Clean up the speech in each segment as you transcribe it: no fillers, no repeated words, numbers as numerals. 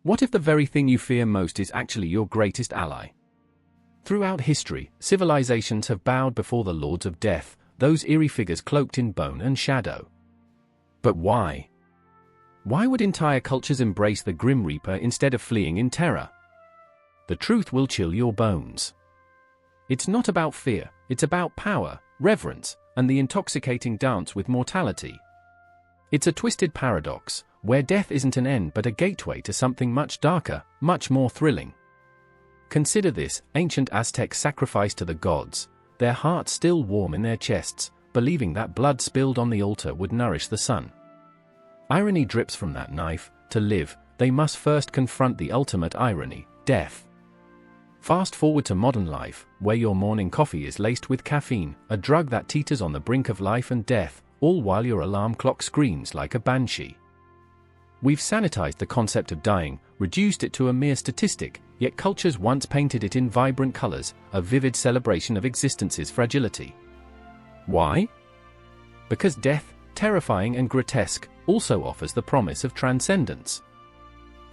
What if the very thing you fear most is actually your greatest ally? Throughout history, civilizations have bowed before the lords of death, those eerie figures cloaked in bone and shadow. But why? Why would entire cultures embrace the Grim Reaper instead of fleeing in terror? The truth will chill your bones. It's not about fear, it's about power, reverence, and the intoxicating dance with mortality. It's a twisted paradox, where death isn't an end but a gateway to something much darker, much more thrilling. Consider this: ancient Aztecs sacrificed to the gods, their hearts still warm in their chests, believing that blood spilled on the altar would nourish the sun. Irony drips from that knife. To live, they must first confront the ultimate irony, death. Fast forward to modern life, where your morning coffee is laced with caffeine, a drug that teeters on the brink of life and death, all while your alarm clock screams like a banshee. We've sanitized the concept of dying, reduced it to a mere statistic, yet cultures once painted it in vibrant colors, a vivid celebration of existence's fragility. Why? Because death, terrifying and grotesque, also offers the promise of transcendence.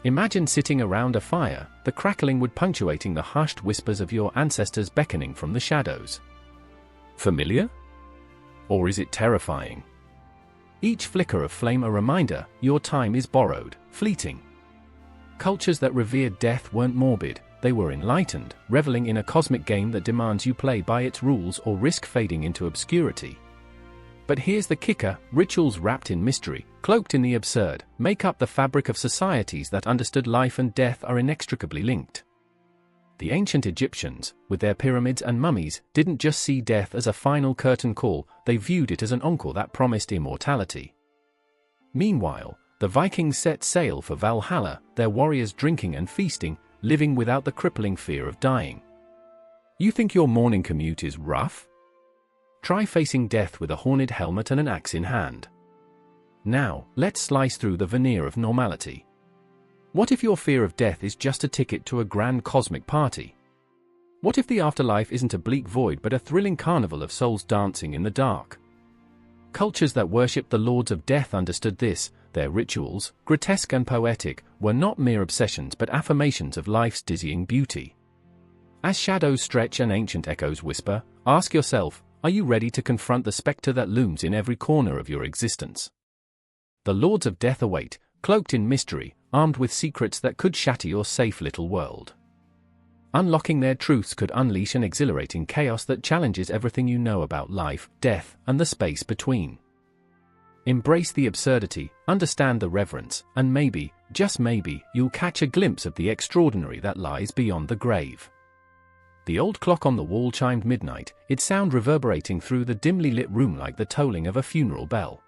Imagine sitting around a fire, the crackling wood punctuating the hushed whispers of your ancestors beckoning from the shadows. Familiar? Or is it terrifying? Each flicker of flame a reminder, your time is borrowed, fleeting. Cultures that revered death weren't morbid, they were enlightened, reveling in a cosmic game that demands you play by its rules or risk fading into obscurity. But here's the kicker: rituals wrapped in mystery, cloaked in the absurd, make up the fabric of societies that understood life and death are inextricably linked. The ancient Egyptians, with their pyramids and mummies, didn't just see death as a final curtain call, they viewed it as an encore that promised immortality. Meanwhile, the Vikings set sail for Valhalla, their warriors drinking and feasting, living without the crippling fear of dying. You think your morning commute is rough? Try facing death with a horned helmet and an axe in hand. Now, let's slice through the veneer of normality. What if your fear of death is just a ticket to a grand cosmic party? What if the afterlife isn't a bleak void but a thrilling carnival of souls dancing in the dark? Cultures that worshipped the lords of death understood this. Their rituals, grotesque and poetic, were not mere obsessions but affirmations of life's dizzying beauty. As shadows stretch and ancient echoes whisper, ask yourself, are you ready to confront the specter that looms in every corner of your existence? The lords of death await, cloaked in mystery, armed with secrets that could shatter your safe little world. Unlocking their truths could unleash an exhilarating chaos that challenges everything you know about life, death, and the space between. Embrace the absurdity, understand the reverence, and maybe, just maybe, you'll catch a glimpse of the extraordinary that lies beyond the grave. The old clock on the wall chimed midnight, its sound reverberating through the dimly lit room like the tolling of a funeral bell.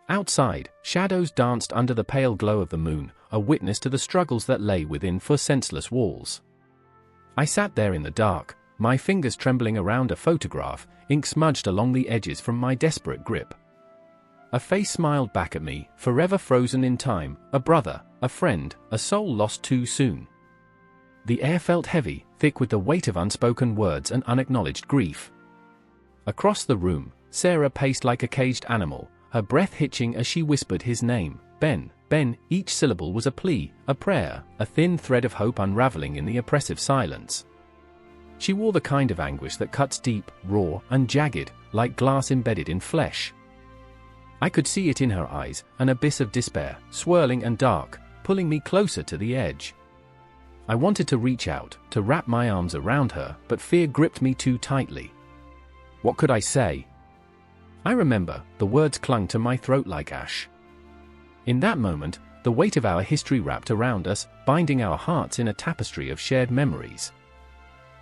Outside, shadows danced under the pale glow of the moon, a witness to the struggles that lay within four senseless walls. I sat there in the dark, my fingers trembling around a photograph, ink smudged along the edges from my desperate grip. A face smiled back at me, forever frozen in time, a brother, a friend, a soul lost too soon. The air felt heavy, thick with the weight of unspoken words and unacknowledged grief. Across the room, Sarah paced like a caged animal, her breath hitching as she whispered his name, Ben, Ben. Each syllable was a plea, a prayer, a thin thread of hope unraveling in the oppressive silence. She wore the kind of anguish that cuts deep, raw, and jagged, like glass embedded in flesh. I could see it in her eyes, an abyss of despair, swirling and dark, pulling me closer to the edge. I wanted to reach out, to wrap my arms around her, but fear gripped me too tightly. What could I say? I remember, the words clung to my throat like ash. In that moment, the weight of our history wrapped around us, binding our hearts in a tapestry of shared memories.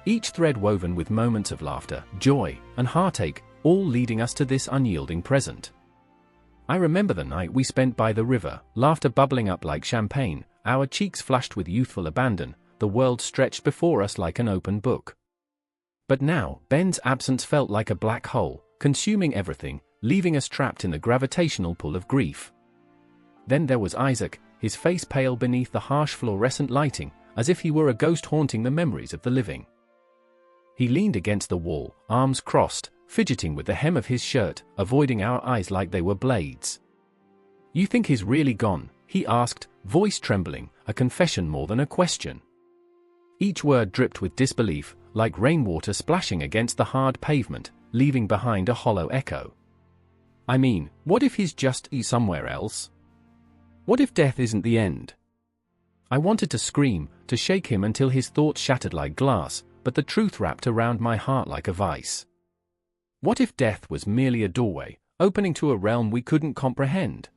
Each thread woven with moments of laughter, joy, and heartache, all leading us to this unyielding present. I remember the night we spent by the river, laughter bubbling up like champagne, our cheeks flushed with youthful abandon, the world stretched before us like an open book. But now, Ben's absence felt like a black hole, consuming everything, leaving us trapped in the gravitational pull of grief. Then there was Isaac, his face pale beneath the harsh fluorescent lighting, as if he were a ghost haunting the memories of the living. He leaned against the wall, arms crossed, fidgeting with the hem of his shirt, avoiding our eyes like they were blades. "You think he's really gone?" he asked, voice trembling, a confession more than a question. Each word dripped with disbelief, like rainwater splashing against the hard pavement, leaving behind a hollow echo. I mean, what if he's just somewhere else? What if death isn't the end? I wanted to scream, to shake him until his thoughts shattered like glass, but the truth wrapped around my heart like a vice. What if death was merely a doorway, opening to a realm we couldn't comprehend?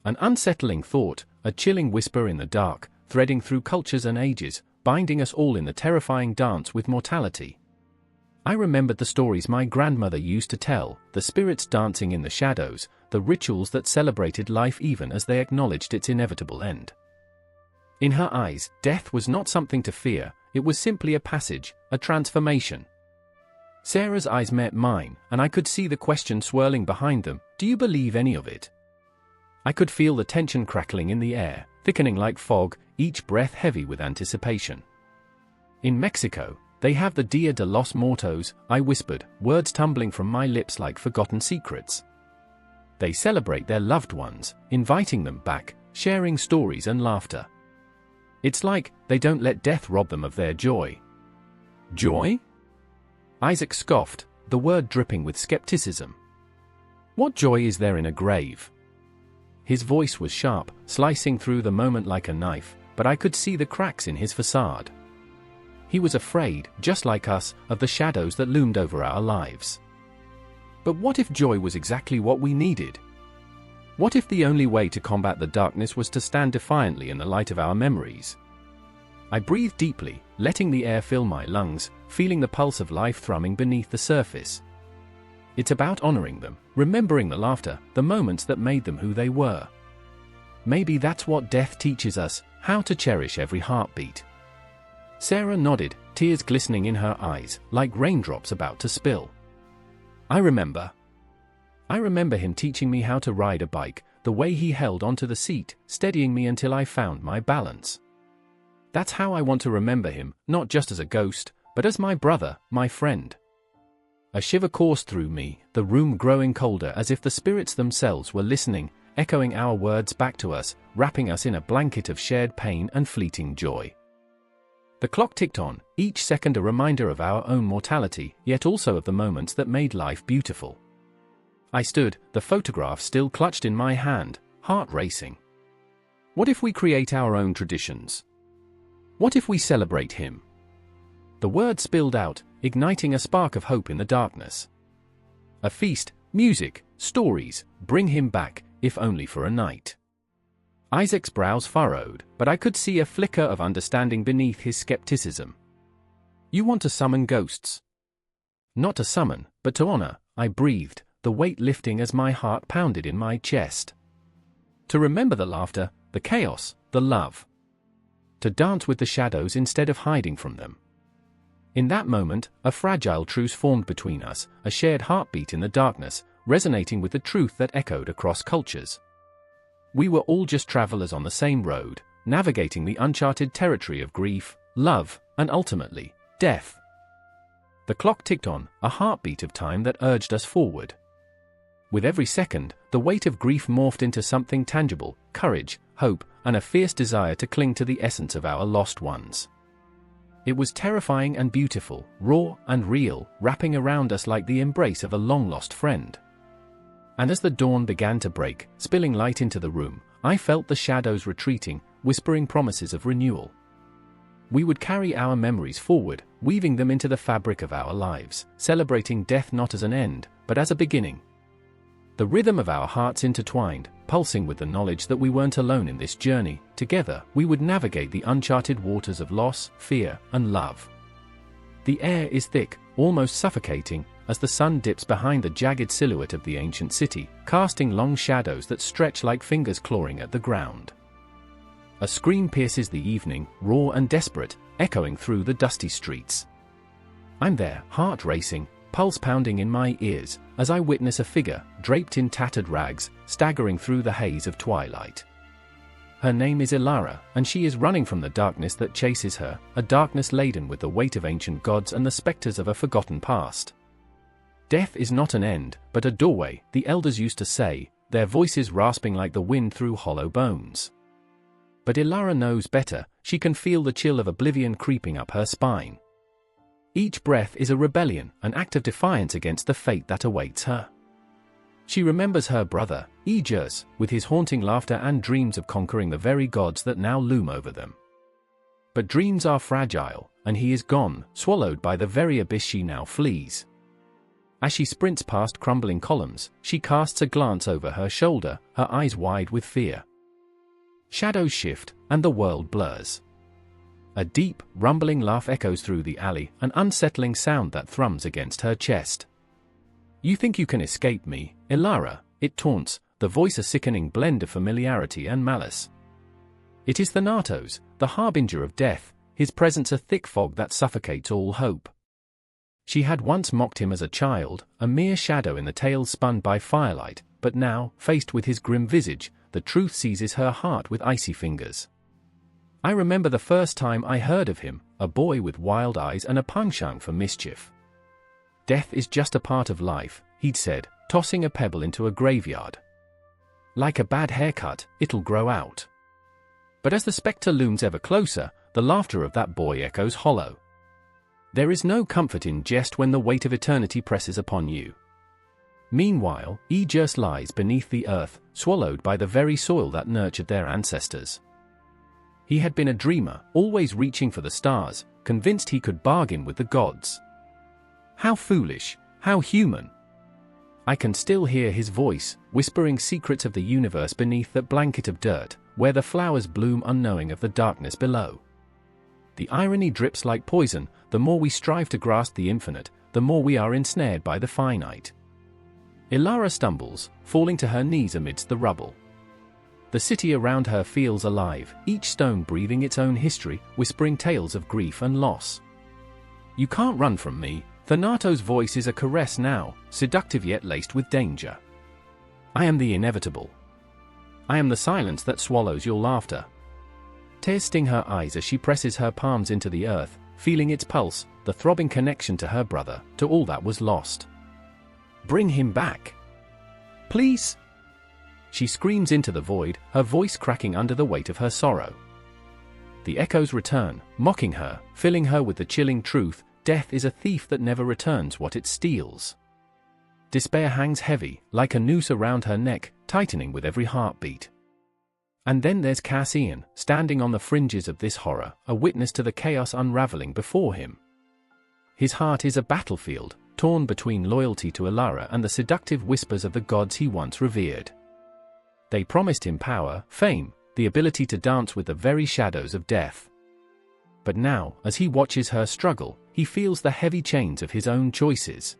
An unsettling thought, a chilling whisper in the dark, threading through cultures and ages, binding us all in the terrifying dance with mortality. I remembered the stories my grandmother used to tell, the spirits dancing in the shadows, the rituals that celebrated life even as they acknowledged its inevitable end. In her eyes, death was not something to fear, it was simply a passage, a transformation. Sarah's eyes met mine, and I could see the question swirling behind them, do you believe any of it? I could feel the tension crackling in the air, thickening like fog, each breath heavy with anticipation. In Mexico, they have the Dia de los Muertos, I whispered, words tumbling from my lips like forgotten secrets. They celebrate their loved ones, inviting them back, sharing stories and laughter. It's like they don't let death rob them of their joy. Joy? Isaac scoffed, the word dripping with skepticism. What joy is there in a grave? His voice was sharp, slicing through the moment like a knife, but I could see the cracks in his facade. He was afraid, just like us, of the shadows that loomed over our lives. But what if joy was exactly what we needed? What if the only way to combat the darkness was to stand defiantly in the light of our memories? I breathed deeply, letting the air fill my lungs, feeling the pulse of life thrumming beneath the surface. It's about honoring them, remembering the laughter, the moments that made them who they were. Maybe that's what death teaches us, how to cherish every heartbeat. Sarah nodded, tears glistening in her eyes, like raindrops about to spill. I remember him teaching me how to ride a bike, the way he held onto the seat, steadying me until I found my balance. That's how I want to remember him, not just as a ghost, but as my brother, my friend. A shiver coursed through me, the room growing colder as if the spirits themselves were listening, echoing our words back to us, wrapping us in a blanket of shared pain and fleeting joy. The clock ticked on, each second a reminder of our own mortality, yet also of the moments that made life beautiful. I stood, the photograph still clutched in my hand, heart racing. What if we create our own traditions? What if we celebrate him? The word spilled out, igniting a spark of hope in the darkness. A feast, music, stories, bring him back, if only for a night. Isaac's brows furrowed, but I could see a flicker of understanding beneath his skepticism. You want to summon ghosts? Not to summon, but to honor, I breathed, the weight lifting as my heart pounded in my chest. To remember the laughter, the chaos, the love. To dance with the shadows instead of hiding from them. In that moment, a fragile truce formed between us, a shared heartbeat in the darkness, resonating with the truth that echoed across cultures. We were all just travelers on the same road, navigating the uncharted territory of grief, love, and ultimately, death. The clock ticked on, a heartbeat of time that urged us forward. With every second, the weight of grief morphed into something tangible, courage, hope, and a fierce desire to cling to the essence of our lost ones. It was terrifying and beautiful, raw and real, wrapping around us like the embrace of a long-lost friend. And as the dawn began to break, spilling light into the room, I felt the shadows retreating, whispering promises of renewal. We would carry our memories forward, weaving them into the fabric of our lives, celebrating death not as an end, but as a beginning. The rhythm of our hearts intertwined, pulsing with the knowledge that we weren't alone in this journey. Together, we would navigate the uncharted waters of loss, fear, and love. The air is thick, almost suffocating, as the sun dips behind the jagged silhouette of the ancient city, casting long shadows that stretch like fingers clawing at the ground. A scream pierces the evening, raw and desperate, echoing through the dusty streets. I'm there, heart racing, pulse pounding in my ears, as I witness a figure, draped in tattered rags, staggering through the haze of twilight. Her name is Ilara, and she is running from the darkness that chases her, a darkness laden with the weight of ancient gods and the specters of a forgotten past. Death is not an end, but a doorway, the elders used to say, their voices rasping like the wind through hollow bones. But Ilara knows better. She can feel the chill of oblivion creeping up her spine. Each breath is a rebellion, an act of defiance against the fate that awaits her. She remembers her brother, Aegis, with his haunting laughter and dreams of conquering the very gods that now loom over them. But dreams are fragile, and he is gone, swallowed by the very abyss she now flees. As she sprints past crumbling columns, she casts a glance over her shoulder, her eyes wide with fear. Shadows shift, and the world blurs. A deep, rumbling laugh echoes through the alley, an unsettling sound that thrums against her chest. "You think you can escape me, Ilara?" it taunts, the voice a sickening blend of familiarity and malice. It is Thanatos, the harbinger of death, his presence a thick fog that suffocates all hope. She had once mocked him as a child, a mere shadow in the tale spun by firelight, but now, faced with his grim visage, the truth seizes her heart with icy fingers. "I remember the first time I heard of him, a boy with wild eyes and a penchant for mischief. 'Death is just a part of life,' he'd said, tossing a pebble into a graveyard. 'Like a bad haircut, it'll grow out.' But as the spectre looms ever closer, the laughter of that boy echoes hollow. There is no comfort in jest when the weight of eternity presses upon you. Meanwhile, Aegis lies beneath the earth, swallowed by the very soil that nurtured their ancestors. He had been a dreamer, always reaching for the stars, convinced he could bargain with the gods. How foolish, how human. I can still hear his voice, whispering secrets of the universe beneath that blanket of dirt, where the flowers bloom unknowing of the darkness below. The irony drips like poison. The more we strive to grasp the infinite, the more we are ensnared by the finite. Ilara stumbles, falling to her knees amidst the rubble. The city around her feels alive, each stone breathing its own history, whispering tales of grief and loss. "You can't run from me." Thanatos' voice is a caress now, seductive yet laced with danger. "I am the inevitable. I am the silence that swallows your laughter." Tears sting her eyes as she presses her palms into the earth, feeling its pulse, the throbbing connection to her brother, to all that was lost. "Bring him back. Please!" She screams into the void, her voice cracking under the weight of her sorrow. The echoes return, mocking her, filling her with the chilling truth: death is a thief that never returns what it steals. Despair hangs heavy, like a noose around her neck, tightening with every heartbeat. And then there's Cassian, standing on the fringes of this horror, a witness to the chaos unraveling before him. His heart is a battlefield, torn between loyalty to Ilara and the seductive whispers of the gods he once revered. They promised him power, fame, the ability to dance with the very shadows of death. But now, as he watches her struggle, he feels the heavy chains of his own choices.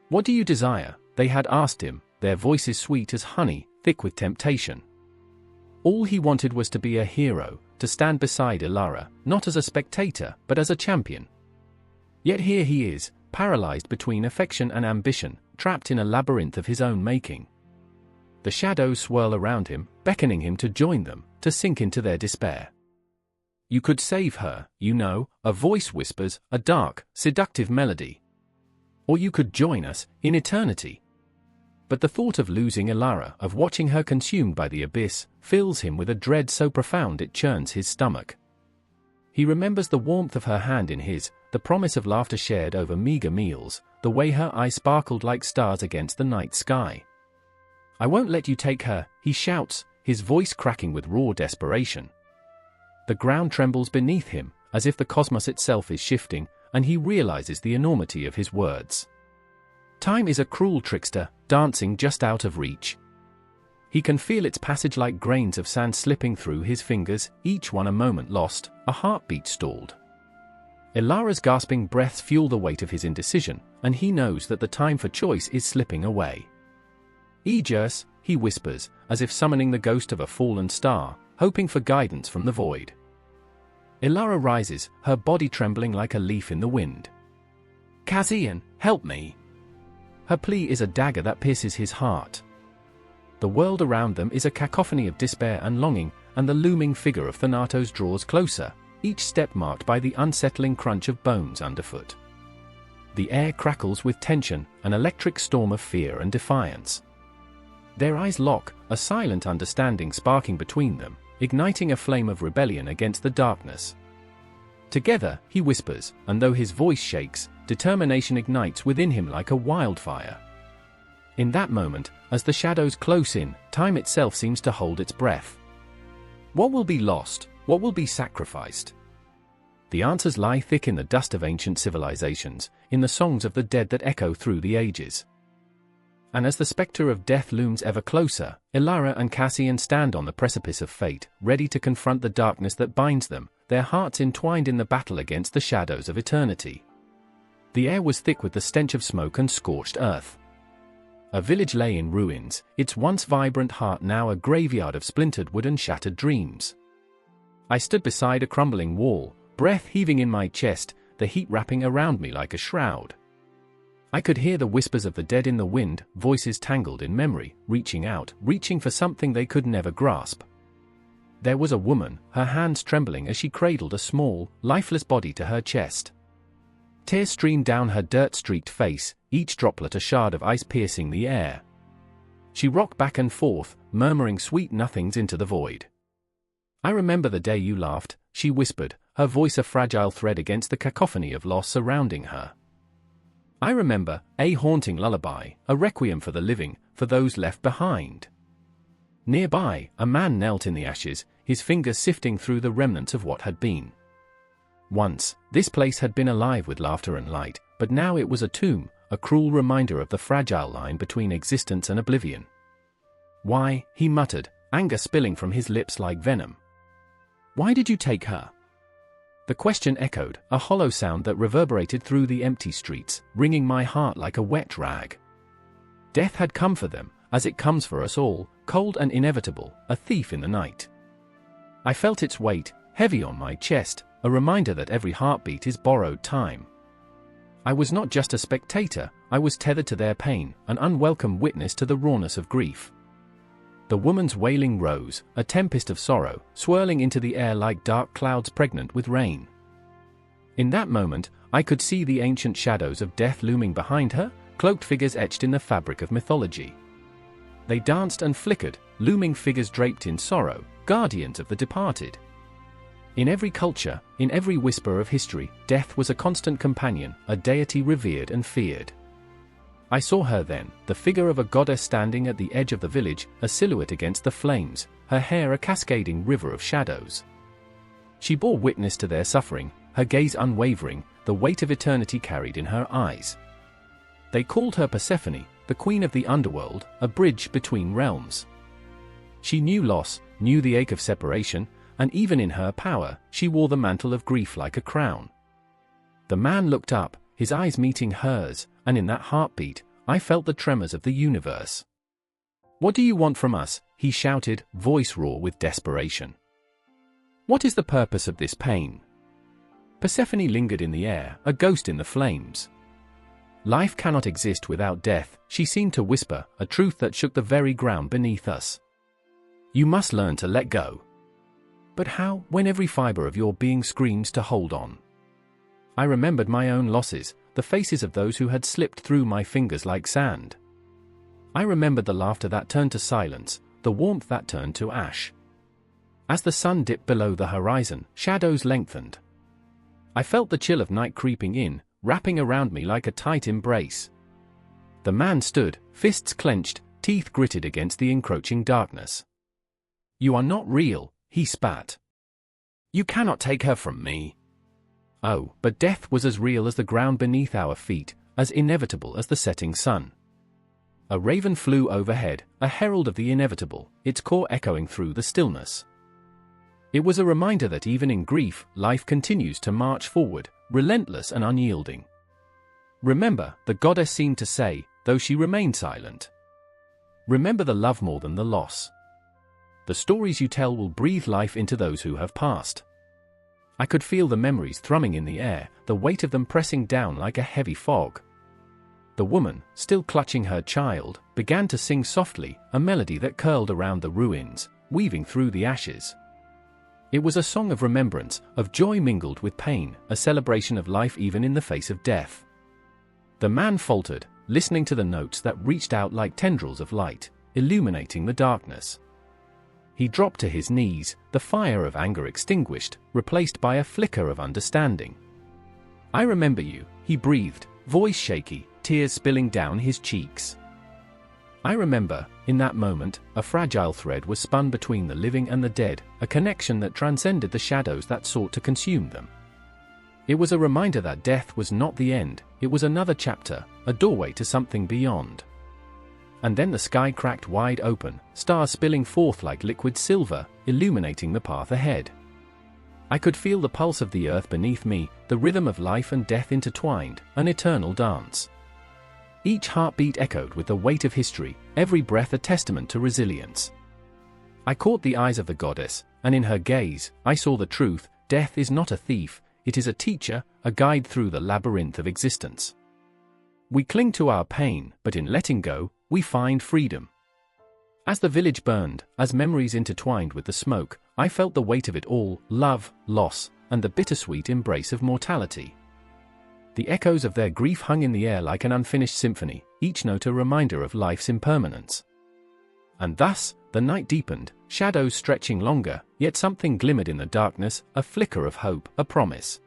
"What do you desire?" they had asked him, their voices sweet as honey, thick with temptation. All he wanted was to be a hero, to stand beside Ilara, not as a spectator, but as a champion. Yet here he is, paralyzed between affection and ambition, trapped in a labyrinth of his own making. The shadows swirl around him, beckoning him to join them, to sink into their despair. "You could save her, you know," a voice whispers, a dark, seductive melody. "Or you could join us, in eternity." But the thought of losing Ilara, of watching her consumed by the abyss, fills him with a dread so profound it churns his stomach. He remembers the warmth of her hand in his, the promise of laughter shared over meager meals, the way her eyes sparkled like stars against the night sky. "I won't let you take her," he shouts, his voice cracking with raw desperation. The ground trembles beneath him, as if the cosmos itself is shifting, and he realizes the enormity of his words. Time is a cruel trickster, dancing just out of reach. He can feel its passage like grains of sand slipping through his fingers, each one a moment lost, a heartbeat stalled. Ilara's gasping breaths fuel the weight of his indecision, and he knows that the time for choice is slipping away. "Aegis," he whispers, as if summoning the ghost of a fallen star, hoping for guidance from the void. Ilara rises, her body trembling like a leaf in the wind. "Cassian, help me!" Her plea is a dagger that pierces his heart. The world around them is a cacophony of despair and longing, and the looming figure of Thanatos draws closer, each step marked by the unsettling crunch of bones underfoot. The air crackles with tension, an electric storm of fear and defiance. Their eyes lock, a silent understanding sparking between them, igniting a flame of rebellion against the darkness. Together, he whispers, and though his voice shakes, determination ignites within him like a wildfire. In that moment, as the shadows close in, time itself seems to hold its breath. What will be lost? What will be sacrificed? The answers lie thick in the dust of ancient civilizations, in the songs of the dead that echo through the ages. And as the specter of death looms ever closer, Elara and Cassian stand on the precipice of fate, ready to confront the darkness that binds them, their hearts entwined in the battle against the shadows of eternity. The air was thick with the stench of smoke and scorched earth. A village lay in ruins, its once vibrant heart now a graveyard of splintered wood and shattered dreams. I stood beside a crumbling wall, breath heaving in my chest, the heat wrapping around me like a shroud. I could hear the whispers of the dead in the wind, voices tangled in memory, reaching out, reaching for something they could never grasp. There was a woman, her hands trembling as she cradled a small, lifeless body to her chest. Tears streamed down her dirt-streaked face, each droplet a shard of ice piercing the air. She rocked back and forth, murmuring sweet nothings into the void. "I remember the day you laughed," she whispered, her voice a fragile thread against the cacophony of loss surrounding her. "I remember, a haunting lullaby, a requiem for the living, for those left behind." Nearby, a man knelt in the ashes, his fingers sifting through the remnants of what had been. Once, this place had been alive with laughter and light, but now it was a tomb, a cruel reminder of the fragile line between existence and oblivion. "Why?" he muttered, anger spilling from his lips like venom. "Why did you take her?" The question echoed, a hollow sound that reverberated through the empty streets, wringing my heart like a wet rag. Death had come for them, as it comes for us all, cold and inevitable, a thief in the night. I felt its weight, heavy on my chest, a reminder that every heartbeat is borrowed time. I was not just a spectator, I was tethered to their pain, an unwelcome witness to the rawness of grief. The woman's wailing rose, a tempest of sorrow, swirling into the air like dark clouds pregnant with rain. In that moment, I could see the ancient shadows of death looming behind her, cloaked figures etched in the fabric of mythology. They danced and flickered, looming figures draped in sorrow, guardians of the departed. In every culture, in every whisper of history, death was a constant companion, a deity revered and feared. I saw her then, the figure of a goddess standing at the edge of the village, a silhouette against the flames, her hair a cascading river of shadows. She bore witness to their suffering, her gaze unwavering, the weight of eternity carried in her eyes. They called her Persephone, the queen of the underworld, a bridge between realms. She knew loss, knew the ache of separation, and even in her power, she wore the mantle of grief like a crown. The man looked up, his eyes meeting hers, and in that heartbeat, I felt the tremors of the universe. "What do you want from us?" he shouted, voice raw with desperation. "What is the purpose of this pain?" Persephone lingered in the air, a ghost in the flames. "Life cannot exist without death," she seemed to whisper, a truth that shook the very ground beneath us. "You must learn to let go." But how, when every fiber of your being screams to hold on? I remembered my own losses, the faces of those who had slipped through my fingers like sand. I remembered the laughter that turned to silence, the warmth that turned to ash. As the sun dipped below the horizon, shadows lengthened. I felt the chill of night creeping in, wrapping around me like a tight embrace. The man stood, fists clenched, teeth gritted against the encroaching darkness. "You are not real," he spat. "You cannot take her from me." Oh, but death was as real as the ground beneath our feet, as inevitable as the setting sun. A raven flew overhead, a herald of the inevitable, its call echoing through the stillness. It was a reminder that even in grief, life continues to march forward, relentless and unyielding. "Remember," the goddess seemed to say, though she remained silent. "Remember the love more than the loss. The stories you tell will breathe life into those who have passed." I could feel the memories thrumming in the air, the weight of them pressing down like a heavy fog. The woman, still clutching her child, began to sing softly, a melody that curled around the ruins, weaving through the ashes. It was a song of remembrance, of joy mingled with pain, a celebration of life even in the face of death. The man faltered, listening to the notes that reached out like tendrils of light, illuminating the darkness. He dropped to his knees, the fire of anger extinguished, replaced by a flicker of understanding. "I remember you," he breathed, voice shaky, tears spilling down his cheeks. I remember, in that moment, a fragile thread was spun between the living and the dead, a connection that transcended the shadows that sought to consume them. It was a reminder that death was not the end, it was another chapter, a doorway to something beyond. And then the sky cracked wide open, stars spilling forth like liquid silver, illuminating the path ahead. I could feel the pulse of the earth beneath me, the rhythm of life and death intertwined, an eternal dance. Each heartbeat echoed with the weight of history, every breath a testament to resilience. I caught the eyes of the goddess, and in her gaze, I saw the truth: death is not a thief, it is a teacher, a guide through the labyrinth of existence. We cling to our pain, but in letting go, we find freedom. As the village burned, as memories intertwined with the smoke, I felt the weight of it all: love, loss, and the bittersweet embrace of mortality. The echoes of their grief hung in the air like an unfinished symphony, each note a reminder of life's impermanence. And thus, the night deepened, shadows stretching longer, yet something glimmered in the darkness, a flicker of hope, a promise.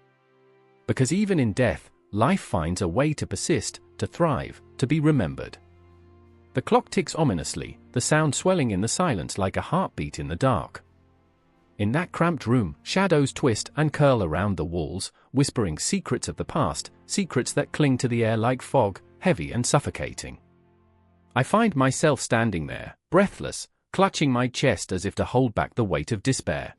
Because even in death, life finds a way to persist, to thrive, to be remembered. The clock ticks ominously, the sound swelling in the silence like a heartbeat in the dark. In that cramped room, shadows twist and curl around the walls, whispering secrets of the past, secrets that cling to the air like fog, heavy and suffocating. I find myself standing there, breathless, clutching my chest as if to hold back the weight of despair.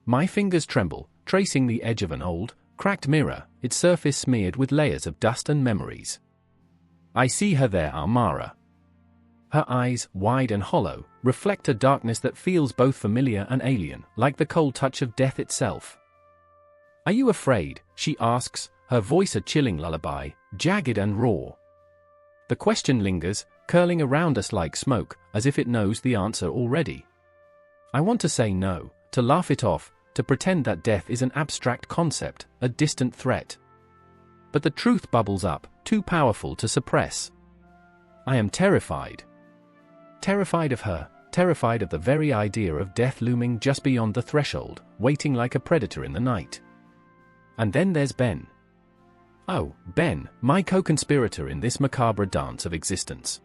My fingers tremble, tracing the edge of an old, cracked mirror, its surface smeared with layers of dust and memories. I see her there, Amara. Her eyes, wide and hollow, reflect a darkness that feels both familiar and alien, like the cold touch of death itself. "Are you afraid?" she asks, her voice a chilling lullaby, jagged and raw. The question lingers, curling around us like smoke, as if it knows the answer already. I want to say no, to laugh it off, to pretend that death is an abstract concept, a distant threat. But the truth bubbles up, too powerful to suppress. I am terrified. Terrified of her, terrified of the very idea of death looming just beyond the threshold, waiting like a predator in the night. And then there's Ben. Oh, Ben, my co-conspirator in this macabre dance of existence.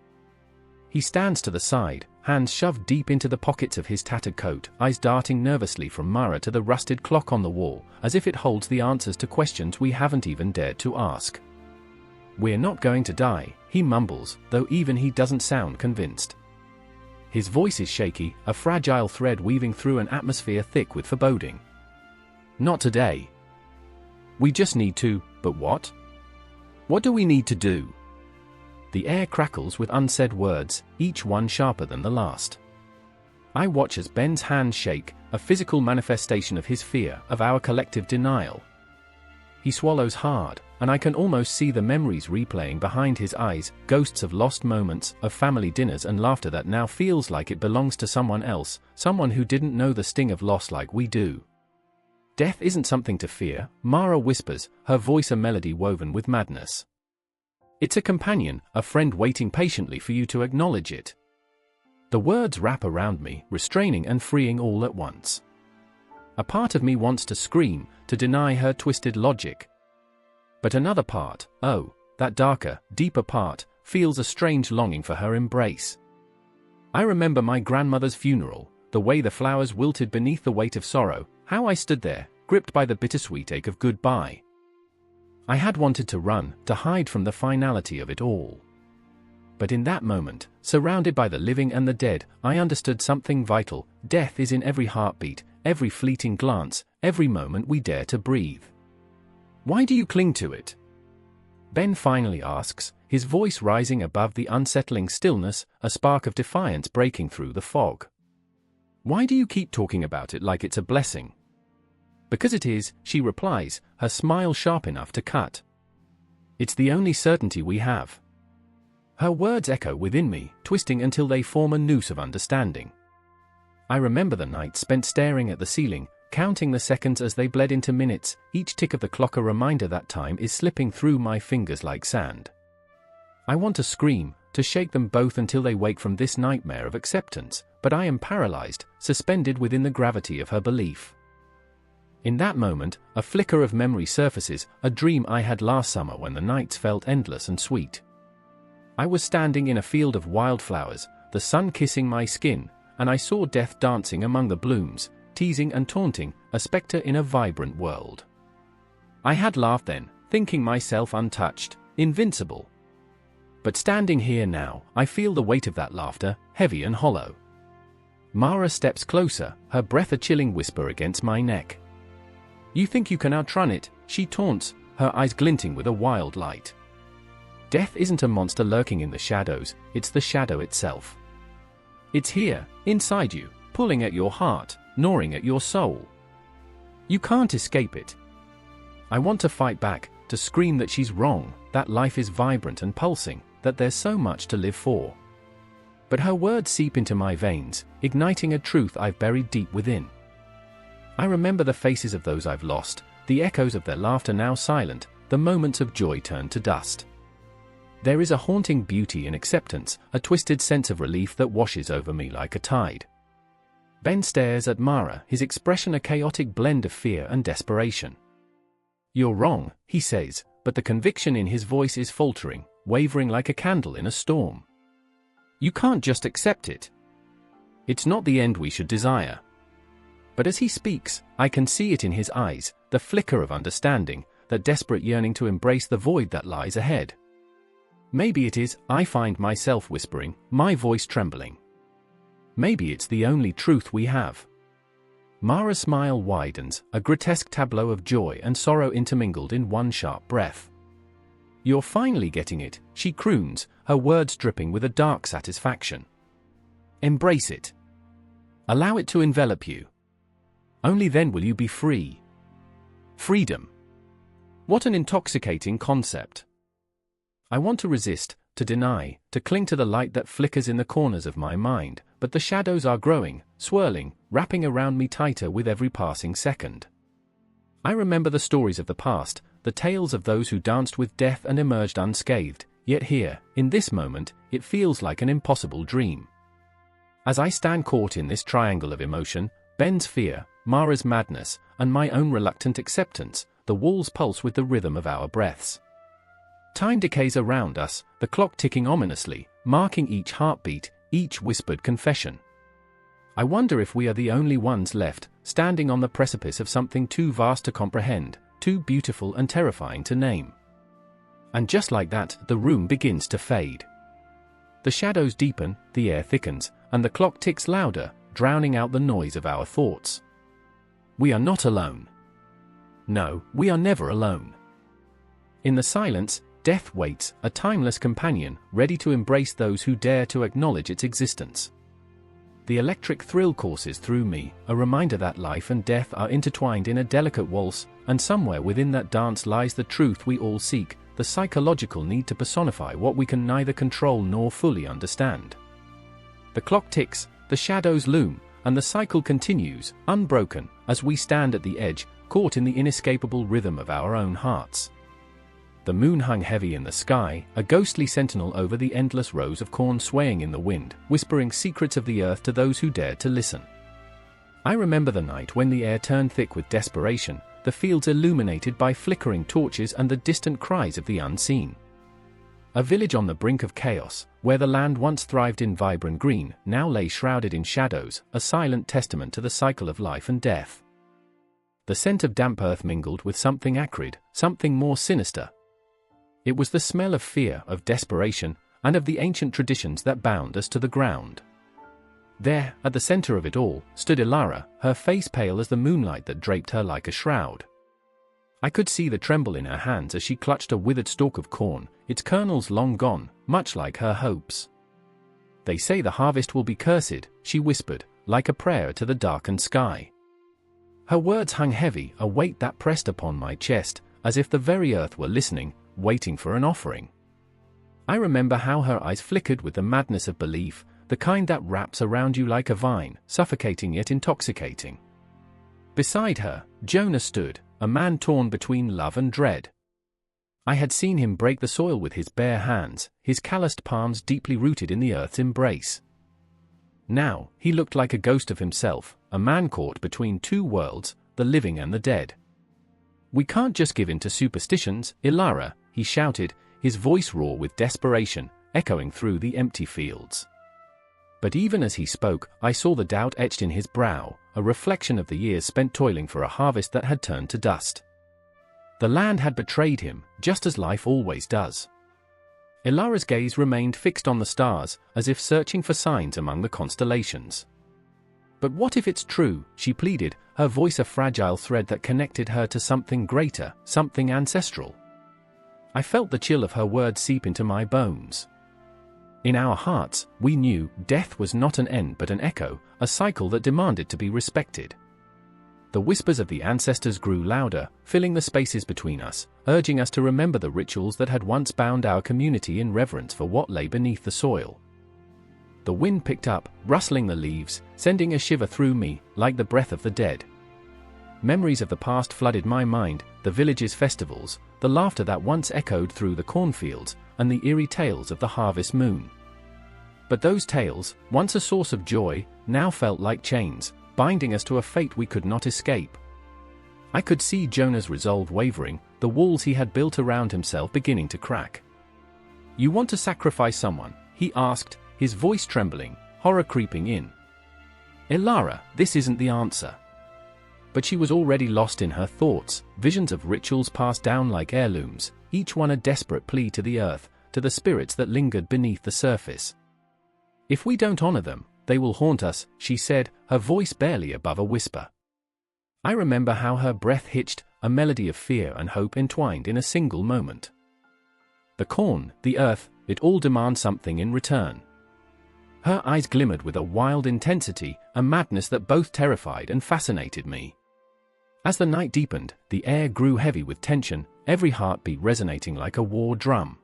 He stands to the side, hands shoved deep into the pockets of his tattered coat, eyes darting nervously from Mara to the rusted clock on the wall, as if it holds the answers to questions we haven't even dared to ask. "We're not going to die," he mumbles, though even he doesn't sound convinced. His voice is shaky, a fragile thread weaving through an atmosphere thick with foreboding. "Not today. We just need to," but what? What do we need to do? The air crackles with unsaid words, each one sharper than the last. I watch as Ben's hands shake, a physical manifestation of his fear, of our collective denial. He swallows hard, and I can almost see the memories replaying behind his eyes, ghosts of lost moments, of family dinners and laughter that now feels like it belongs to someone else, someone who didn't know the sting of loss like we do. "Death isn't something to fear," Mara whispers, her voice a melody woven with madness. "It's a companion, a friend waiting patiently for you to acknowledge it." The words wrap around me, restraining and freeing all at once. A part of me wants to scream, to deny her twisted logic. But another part, oh, that darker, deeper part, feels a strange longing for her embrace. I remember my grandmother's funeral, the way the flowers wilted beneath the weight of sorrow, how I stood there, gripped by the bittersweet ache of goodbye. I had wanted to run, to hide from the finality of it all. But in that moment, surrounded by the living and the dead, I understood something vital: death is in every heartbeat, every fleeting glance, every moment we dare to breathe. "Why do you cling to it?" Ben finally asks, his voice rising above the unsettling stillness, a spark of defiance breaking through the fog. "Why do you keep talking about it like it's a blessing?" "Because it is," she replies, her smile sharp enough to cut. "It's the only certainty we have." Her words echo within me, twisting until they form a noose of understanding. I remember the night spent staring at the ceiling, counting the seconds as they bled into minutes, each tick of the clock a reminder that time is slipping through my fingers like sand. I want to scream, to shake them both until they wake from this nightmare of acceptance, but I am paralyzed, suspended within the gravity of her belief. In that moment, a flicker of memory surfaces, a dream I had last summer when the nights felt endless and sweet. I was standing in a field of wildflowers, the sun kissing my skin, and I saw death dancing among the blooms, teasing and taunting, a spectre in a vibrant world. I had laughed then, thinking myself untouched, invincible. But standing here now, I feel the weight of that laughter, heavy and hollow. Mara steps closer, her breath a chilling whisper against my neck. "You think you can outrun it," she taunts, her eyes glinting with a wild light. Death isn't a monster lurking in the shadows, it's the shadow itself. It's here, inside you, pulling at your heart, gnawing at your soul. You can't escape it. I want to fight back, to scream that she's wrong, that life is vibrant and pulsing, that there's so much to live for. But her words seep into my veins, igniting a truth I've buried deep within. I remember the faces of those I've lost, the echoes of their laughter now silent, the moments of joy turned to dust. There is a haunting beauty in acceptance, a twisted sense of relief that washes over me like a tide. Ben stares at Mara, his expression a chaotic blend of fear and desperation. "You're wrong," he says, but the conviction in his voice is faltering, wavering like a candle in a storm. "You can't just accept it. It's not the end we should desire." But as he speaks, I can see it in his eyes, the flicker of understanding, that desperate yearning to embrace the void that lies ahead. Maybe it is, I find myself whispering, my voice trembling. Maybe it's the only truth we have. Mara's smile widens, a grotesque tableau of joy and sorrow intermingled in one sharp breath. "You're finally getting it," she croons, her words dripping with a dark satisfaction. "Embrace it. Allow it to envelop you. Only then will you be free." Freedom. What an intoxicating concept. I want to resist, to deny, to cling to the light that flickers in the corners of my mind, but the shadows are growing, swirling, wrapping around me tighter with every passing second. I remember the stories of the past, the tales of those who danced with death and emerged unscathed, yet here, in this moment, it feels like an impossible dream. As I stand caught in this triangle of emotion, Ben's fear, Mara's madness, and my own reluctant acceptance, the walls pulse with the rhythm of our breaths. Time decays around us, the clock ticking ominously, marking each heartbeat, each whispered confession. I wonder if we are the only ones left, standing on the precipice of something too vast to comprehend, too beautiful and terrifying to name. And just like that, the room begins to fade. The shadows deepen, the air thickens, and the clock ticks louder, drowning out the noise of our thoughts. We are not alone. No, we are never alone. In the silence, death waits, a timeless companion, ready to embrace those who dare to acknowledge its existence. The electric thrill courses through me, a reminder that life and death are intertwined in a delicate waltz, and somewhere within that dance lies the truth we all seek, the psychological need to personify what we can neither control nor fully understand. The clock ticks, the shadows loom, and the cycle continues, unbroken, as we stand at the edge, caught in the inescapable rhythm of our own hearts. The moon hung heavy in the sky, a ghostly sentinel over the endless rows of corn swaying in the wind, whispering secrets of the earth to those who dared to listen. I remember the night when the air turned thick with desperation, the fields illuminated by flickering torches and the distant cries of the unseen. A village on the brink of chaos, where the land once thrived in vibrant green, now lay shrouded in shadows, a silent testament to the cycle of life and death. The scent of damp earth mingled with something acrid, something more sinister. It was the smell of fear, of desperation, and of the ancient traditions that bound us to the ground. There, at the center of it all, stood Ilara, her face pale as the moonlight that draped her like a shroud. I could see the tremble in her hands as she clutched a withered stalk of corn, its kernels long gone, much like her hopes. "They say the harvest will be cursed," she whispered, like a prayer to the darkened sky. Her words hung heavy, a weight that pressed upon my chest, as if the very earth were listening, waiting for an offering. I remember how her eyes flickered with the madness of belief, the kind that wraps around you like a vine, suffocating yet intoxicating. Beside her, Jonah stood, a man torn between love and dread. I had seen him break the soil with his bare hands, his calloused palms deeply rooted in the earth's embrace. Now, he looked like a ghost of himself, a man caught between two worlds, the living and the dead. "We can't just give in to superstitions, Ilara," he shouted, his voice raw with desperation, echoing through the empty fields. But even as he spoke, I saw the doubt etched in his brow, a reflection of the years spent toiling for a harvest that had turned to dust. The land had betrayed him, just as life always does. Ilara's gaze remained fixed on the stars, as if searching for signs among the constellations. "But what if it's true?" she pleaded, her voice a fragile thread that connected her to something greater, something ancestral. I felt the chill of her words seep into my bones. In our hearts, we knew death was not an end but an echo, a cycle that demanded to be respected. The whispers of the ancestors grew louder, filling the spaces between us, urging us to remember the rituals that had once bound our community in reverence for what lay beneath the soil. The wind picked up, rustling the leaves, sending a shiver through me, like the breath of the dead. Memories of the past flooded my mind, the village's festivals, the laughter that once echoed through the cornfields, and the eerie tales of the harvest moon. But those tales, once a source of joy, now felt like chains, binding us to a fate we could not escape. I could see Jonah's resolve wavering, the walls he had built around himself beginning to crack. "You want to sacrifice someone?" he asked, his voice trembling, horror creeping in. "Ilara, this isn't the answer." But she was already lost in her thoughts, visions of rituals passed down like heirlooms, each one a desperate plea to the earth, to the spirits that lingered beneath the surface. "If we don't honor them, they will haunt us," she said, her voice barely above a whisper. I remember how her breath hitched, a melody of fear and hope entwined in a single moment. The corn, the earth, it all demands something in return. Her eyes glimmered with a wild intensity, a madness that both terrified and fascinated me. As the night deepened, the air grew heavy with tension, every heartbeat resonating like a war drum.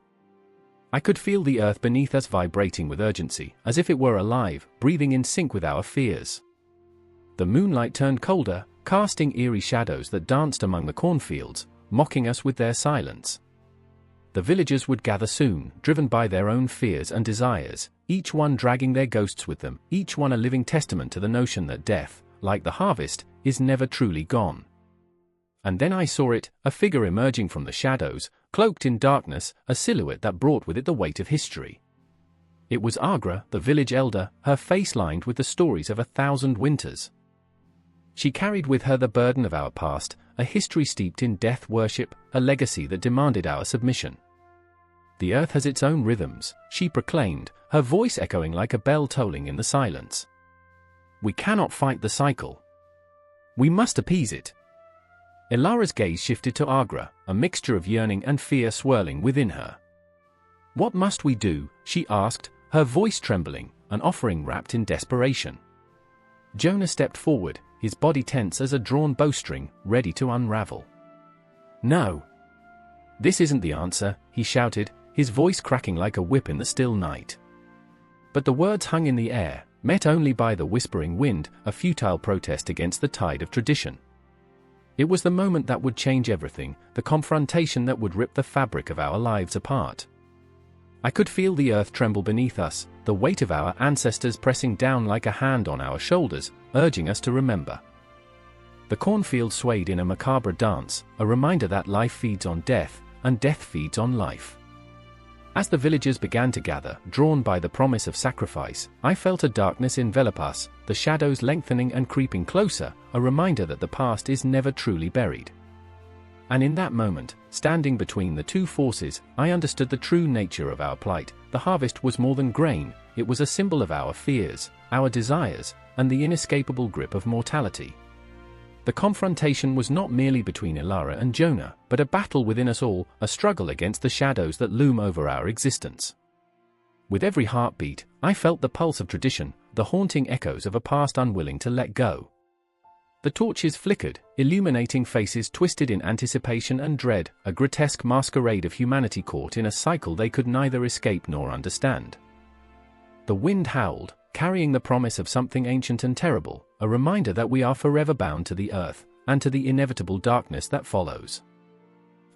I could feel the earth beneath us vibrating with urgency, as if it were alive, breathing in sync with our fears. The moonlight turned colder, casting eerie shadows that danced among the cornfields, mocking us with their silence. The villagers would gather soon, driven by their own fears and desires, each one dragging their ghosts with them, each one a living testament to the notion that death, like the harvest, is never truly gone. And then I saw it, a figure emerging from the shadows, cloaked in darkness, a silhouette that brought with it the weight of history. It was Agra, the village elder, her face lined with the stories of 1,000 winters. She carried with her the burden of our past, a history steeped in death worship, a legacy that demanded our submission. "The earth has its own rhythms," she proclaimed, her voice echoing like a bell tolling in the silence. "We cannot fight the cycle. We must appease it." Ilara's gaze shifted to Agra, a mixture of yearning and fear swirling within her. "What must we do?" she asked, her voice trembling, an offering wrapped in desperation. Jonah stepped forward, his body tense as a drawn bowstring, ready to unravel. "No. This isn't the answer," he shouted, his voice cracking like a whip in the still night. But the words hung in the air, met only by the whispering wind, a futile protest against the tide of tradition. It was the moment that would change everything, the confrontation that would rip the fabric of our lives apart. I could feel the earth tremble beneath us, the weight of our ancestors pressing down like a hand on our shoulders, urging us to remember. The cornfield swayed in a macabre dance, a reminder that life feeds on death, and death feeds on life. As the villagers began to gather, drawn by the promise of sacrifice, I felt a darkness envelop us, the shadows lengthening and creeping closer, a reminder that the past is never truly buried. And in that moment, standing between the two forces, I understood the true nature of our plight. The harvest was more than grain, it was a symbol of our fears, our desires, and the inescapable grip of mortality. The confrontation was not merely between Ilara and Jonah, but a battle within us all, a struggle against the shadows that loom over our existence. With every heartbeat, I felt the pulse of tradition, the haunting echoes of a past unwilling to let go. The torches flickered, illuminating faces twisted in anticipation and dread, a grotesque masquerade of humanity caught in a cycle they could neither escape nor understand. The wind howled, carrying the promise of something ancient and terrible, a reminder that we are forever bound to the earth, and to the inevitable darkness that follows.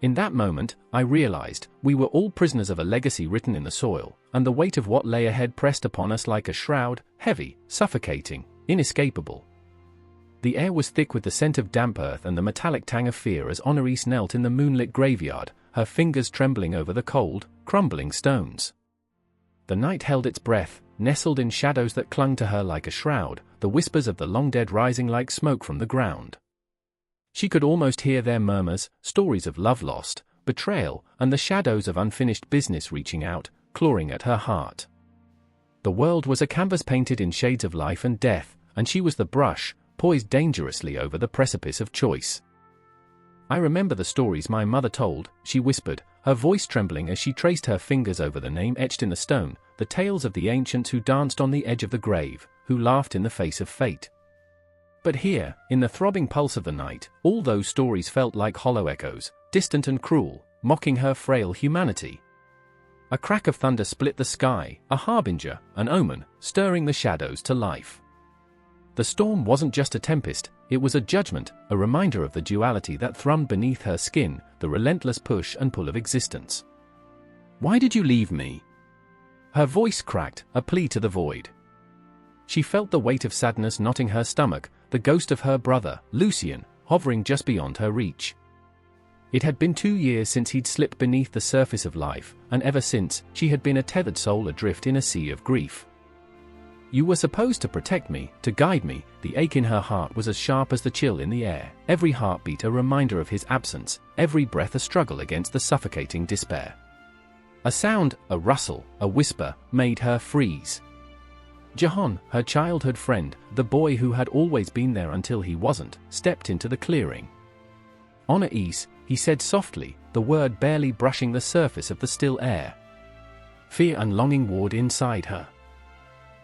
In that moment, I realized we were all prisoners of a legacy written in the soil, and the weight of what lay ahead pressed upon us like a shroud, heavy, suffocating, inescapable. The air was thick with the scent of damp earth and the metallic tang of fear as Osiris knelt in the moonlit graveyard, her fingers trembling over the cold, crumbling stones. The night held its breath, nestled in shadows that clung to her like a shroud, the whispers of the long dead rising like smoke from the ground. She could almost hear their murmurs, stories of love lost, betrayal, and the shadows of unfinished business reaching out, clawing at her heart. The world was a canvas painted in shades of life and death, and she was the brush, poised dangerously over the precipice of choice. I remember the stories my mother told, she whispered, her voice trembling as she traced her fingers over the name etched in the stone, the tales of the ancients who danced on the edge of the grave, who laughed in the face of fate. But here, in the throbbing pulse of the night, all those stories felt like hollow echoes, distant and cruel, mocking her frail humanity. A crack of thunder split the sky, a harbinger, an omen, stirring the shadows to life. The storm wasn't just a tempest, it was a judgment, a reminder of the duality that thrummed beneath her skin, the relentless push and pull of existence. "Why did you leave me?" Her voice cracked, a plea to the void. She felt the weight of sadness knotting her stomach, the ghost of her brother, Lucian, hovering just beyond her reach. It had been 2 years since he'd slipped beneath the surface of life, and ever since, she had been a tethered soul adrift in a sea of grief. "You were supposed to protect me, to guide me." The ache in her heart was as sharp as the chill in the air, every heartbeat a reminder of his absence, every breath a struggle against the suffocating despair. A sound, a rustle, a whisper, made her freeze. Jahan, her childhood friend, the boy who had always been there until he wasn't, stepped into the clearing. "Osiris," he said softly, the word barely brushing the surface of the still air. Fear and longing warred inside her.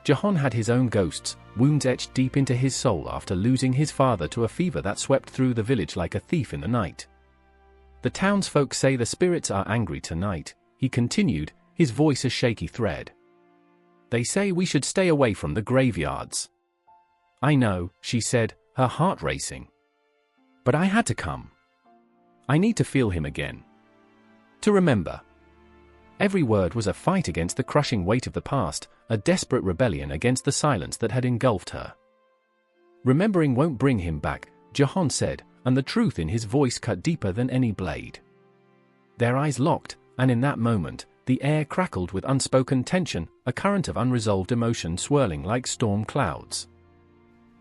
Jahan had his own ghosts, wounds etched deep into his soul after losing his father to a fever that swept through the village like a thief in the night. "The townsfolk say the spirits are angry tonight," he continued, his voice a shaky thread. "They say we should stay away from the graveyards." "I know," she said, her heart racing. "But I had to come. I need to feel him again. To remember." Every word was a fight against the crushing weight of the past, a desperate rebellion against the silence that had engulfed her. "Remembering won't bring him back," Jahan said, and the truth in his voice cut deeper than any blade. Their eyes locked, and in that moment, the air crackled with unspoken tension, a current of unresolved emotion swirling like storm clouds.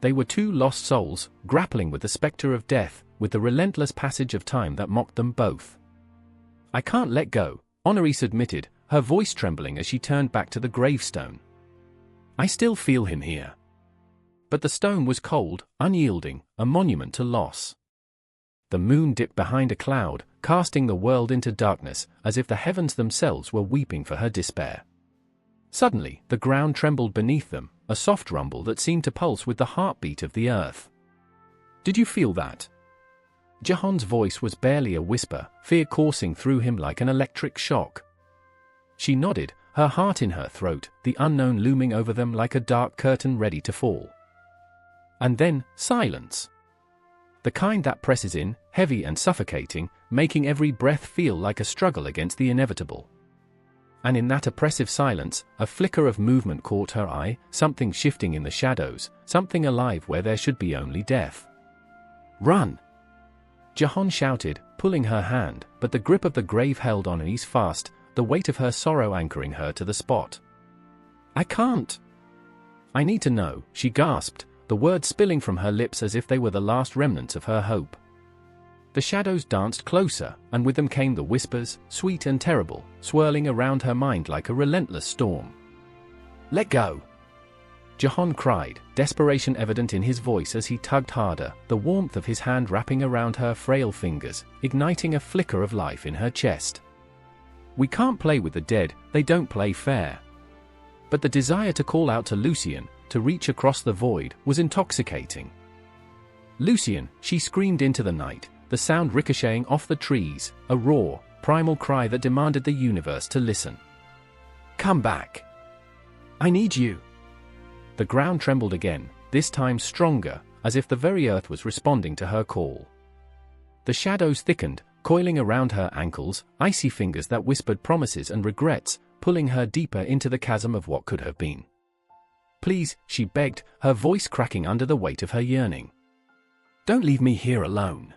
They were two lost souls, grappling with the specter of death, with the relentless passage of time that mocked them both. "I can't let go," Osiris admitted, her voice trembling as she turned back to the gravestone. "I still feel him here." But the stone was cold, unyielding, a monument to loss. The moon dipped behind a cloud, casting the world into darkness, as if the heavens themselves were weeping for her despair. Suddenly, the ground trembled beneath them, a soft rumble that seemed to pulse with the heartbeat of the earth. "Did you feel that?" Jahan's voice was barely a whisper, fear coursing through him like an electric shock. She nodded, her heart in her throat, the unknown looming over them like a dark curtain ready to fall. And then, silence. The kind that presses in, heavy and suffocating, making every breath feel like a struggle against the inevitable. And in that oppressive silence, a flicker of movement caught her eye, something shifting in the shadows, something alive where there should be only death. "Run!" Jahan shouted, pulling her hand, but the grip of the grave held Osiris fast, the weight of her sorrow anchoring her to the spot. "I can't." "I need to know," she gasped, the words spilling from her lips as if they were the last remnants of her hope. The shadows danced closer, and with them came the whispers, sweet and terrible, swirling around her mind like a relentless storm. "Let go!" Jahan cried, desperation evident in his voice as he tugged harder, the warmth of his hand wrapping around her frail fingers, igniting a flicker of life in her chest. "We can't play with the dead, they don't play fair." But the desire to call out to Lucian, to reach across the void, was intoxicating. "Lucian," she screamed into the night, the sound ricocheting off the trees, a raw, primal cry that demanded the universe to listen. "Come back. I need you." The ground trembled again, this time stronger, as if the very earth was responding to her call. The shadows thickened, coiling around her ankles, icy fingers that whispered promises and regrets, pulling her deeper into the chasm of what could have been. "Please," she begged, her voice cracking under the weight of her yearning. "Don't leave me here alone."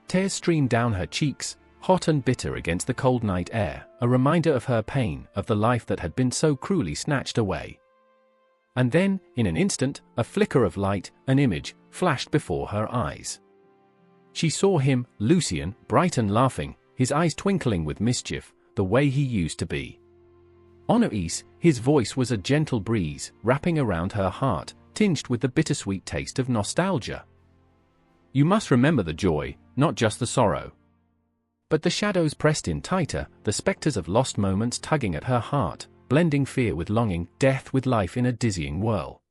Tears streamed down her cheeks, hot and bitter against the cold night air, a reminder of her pain, of the life that had been so cruelly snatched away. And then, in an instant, a flicker of light, an image, flashed before her eyes. She saw him, Lucian, bright and laughing, his eyes twinkling with mischief, the way he used to be. Osiris, his voice was a gentle breeze, wrapping around her heart, tinged with the bittersweet taste of nostalgia. "You must remember the joy, not just the sorrow." But the shadows pressed in tighter, the specters of lost moments tugging at her heart, blending fear with longing, death with life in a dizzying whirl.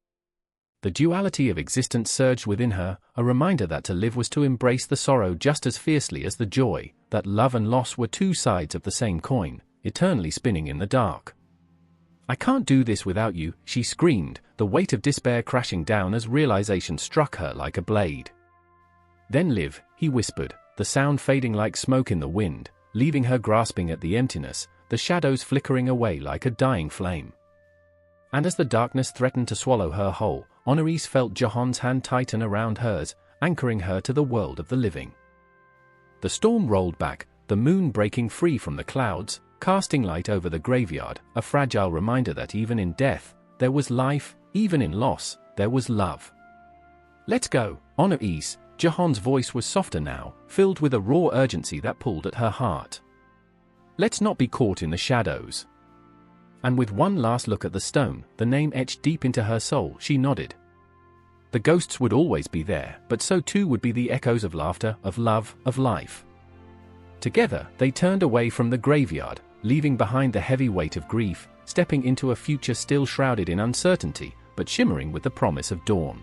The duality of existence surged within her, a reminder that to live was to embrace the sorrow just as fiercely as the joy, that love and loss were two sides of the same coin, eternally spinning in the dark. "I can't do this without you," she screamed, the weight of despair crashing down as realization struck her like a blade. "Then live," he whispered, the sound fading like smoke in the wind, leaving her grasping at the emptiness, the shadows flickering away like a dying flame. And as the darkness threatened to swallow her whole, Osiris felt Jahann's hand tighten around hers, anchoring her to the world of the living. The storm rolled back, the moon breaking free from the clouds, casting light over the graveyard, a fragile reminder that even in death, there was life, even in loss, there was love. "Let's go, Osiris." Jahann's voice was softer now, filled with a raw urgency that pulled at her heart. "Let's not be caught in the shadows." And with one last look at the stone, the name etched deep into her soul, she nodded. The ghosts would always be there, but so too would be the echoes of laughter, of love, of life. Together, they turned away from the graveyard, leaving behind the heavy weight of grief, stepping into a future still shrouded in uncertainty, but shimmering with the promise of dawn.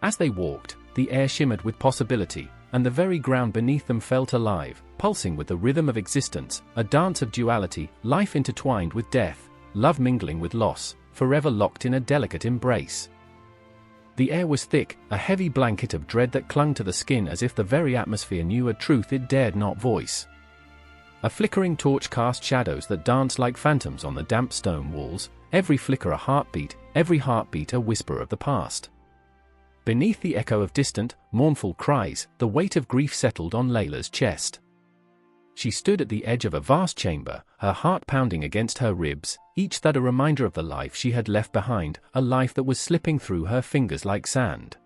As they walked, the air shimmered with possibility, and the very ground beneath them felt alive, pulsing with the rhythm of existence, a dance of duality, life intertwined with death, love mingling with loss, forever locked in a delicate embrace. The air was thick, a heavy blanket of dread that clung to the skin as if the very atmosphere knew a truth it dared not voice. A flickering torch cast shadows that danced like phantoms on the damp stone walls, every flicker a heartbeat, every heartbeat a whisper of the past. Beneath the echo of distant, mournful cries, the weight of grief settled on Layla's chest. She stood at the edge of a vast chamber, her heart pounding against her ribs, each thud a reminder of the life she had left behind, a life that was slipping through her fingers like sand.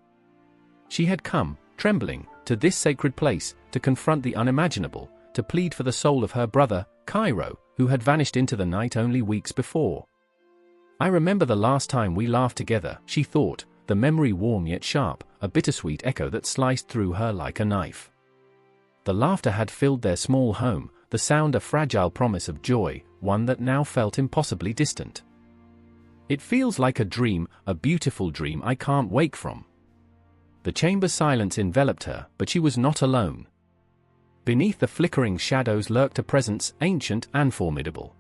She had come, trembling, to this sacred place, to confront the unimaginable, to plead for the soul of her brother, Cairo, who had vanished into the night only weeks before. "I remember the last time we laughed together," she thought, the memory warm yet sharp, a bittersweet echo that sliced through her like a knife. The laughter had filled their small home, the sound a fragile promise of joy, one that now felt impossibly distant. "It feels like a dream, a beautiful dream I can't wake from." The chamber's silence enveloped her, but she was not alone. Beneath the flickering shadows lurked a presence ancient and formidable.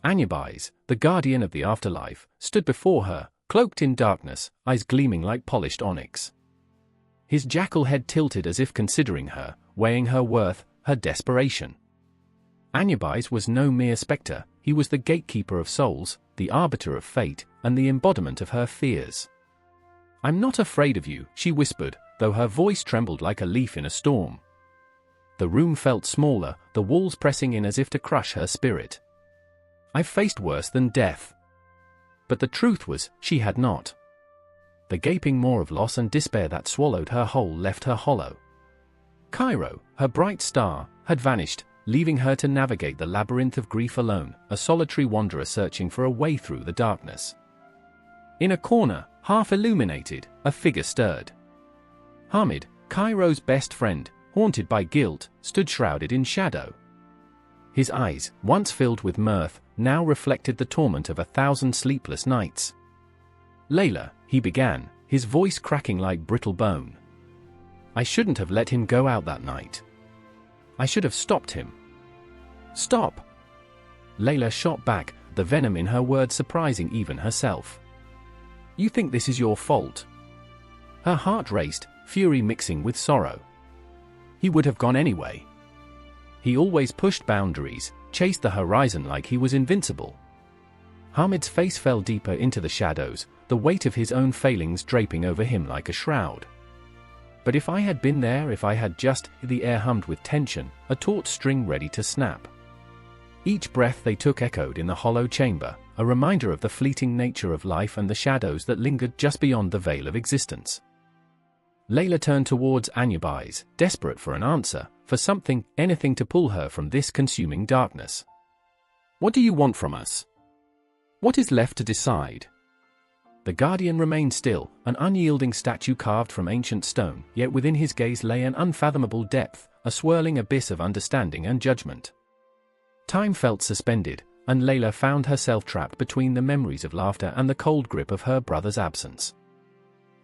Anubis, the guardian of the afterlife, stood before her, cloaked in darkness, eyes gleaming like polished onyx. His jackal head tilted as if considering her, weighing her worth, her desperation. Anubis was no mere spectre, he was the gatekeeper of souls, the arbiter of fate, and the embodiment of her fears. "I'm not afraid of you," she whispered, though her voice trembled like a leaf in a storm. The room felt smaller, the walls pressing in as if to crush her spirit. "I've faced worse than death." But the truth was, she had not. The gaping maw of loss and despair that swallowed her whole left her hollow. Cairo, her bright star, had vanished, leaving her to navigate the labyrinth of grief alone, a solitary wanderer searching for a way through the darkness. In a corner, half illuminated, a figure stirred. Hamid, Cairo's best friend, haunted by guilt, stood shrouded in shadow. His eyes, once filled with mirth, now reflected the torment of 1,000 sleepless nights. "Layla," he began, his voice cracking like brittle bone. "I shouldn't have let him go out that night. I should have stopped him." "Stop!" Layla shot back, the venom in her words surprising even herself. "You think this is your fault?" Her heart raced, fury mixing with sorrow. he would have gone anyway. He always pushed boundaries, chased the horizon like he was invincible. Hamid's face fell deeper into the shadows, the weight of his own failings draping over him like a shroud. But if I had been there, if I had just, the air hummed with tension, a taut string ready to snap. Each breath they took echoed in the hollow chamber, a reminder of the fleeting nature of life and the shadows that lingered just beyond the veil of existence. Layla turned towards Anubis, desperate for an answer, for something, anything to pull her from this consuming darkness. "What do you want from us? What is left to decide?" The guardian remained still, an unyielding statue carved from ancient stone, yet within his gaze lay an unfathomable depth, a swirling abyss of understanding and judgment. Time felt suspended, and Layla found herself trapped between the memories of laughter and the cold grip of her brother's absence.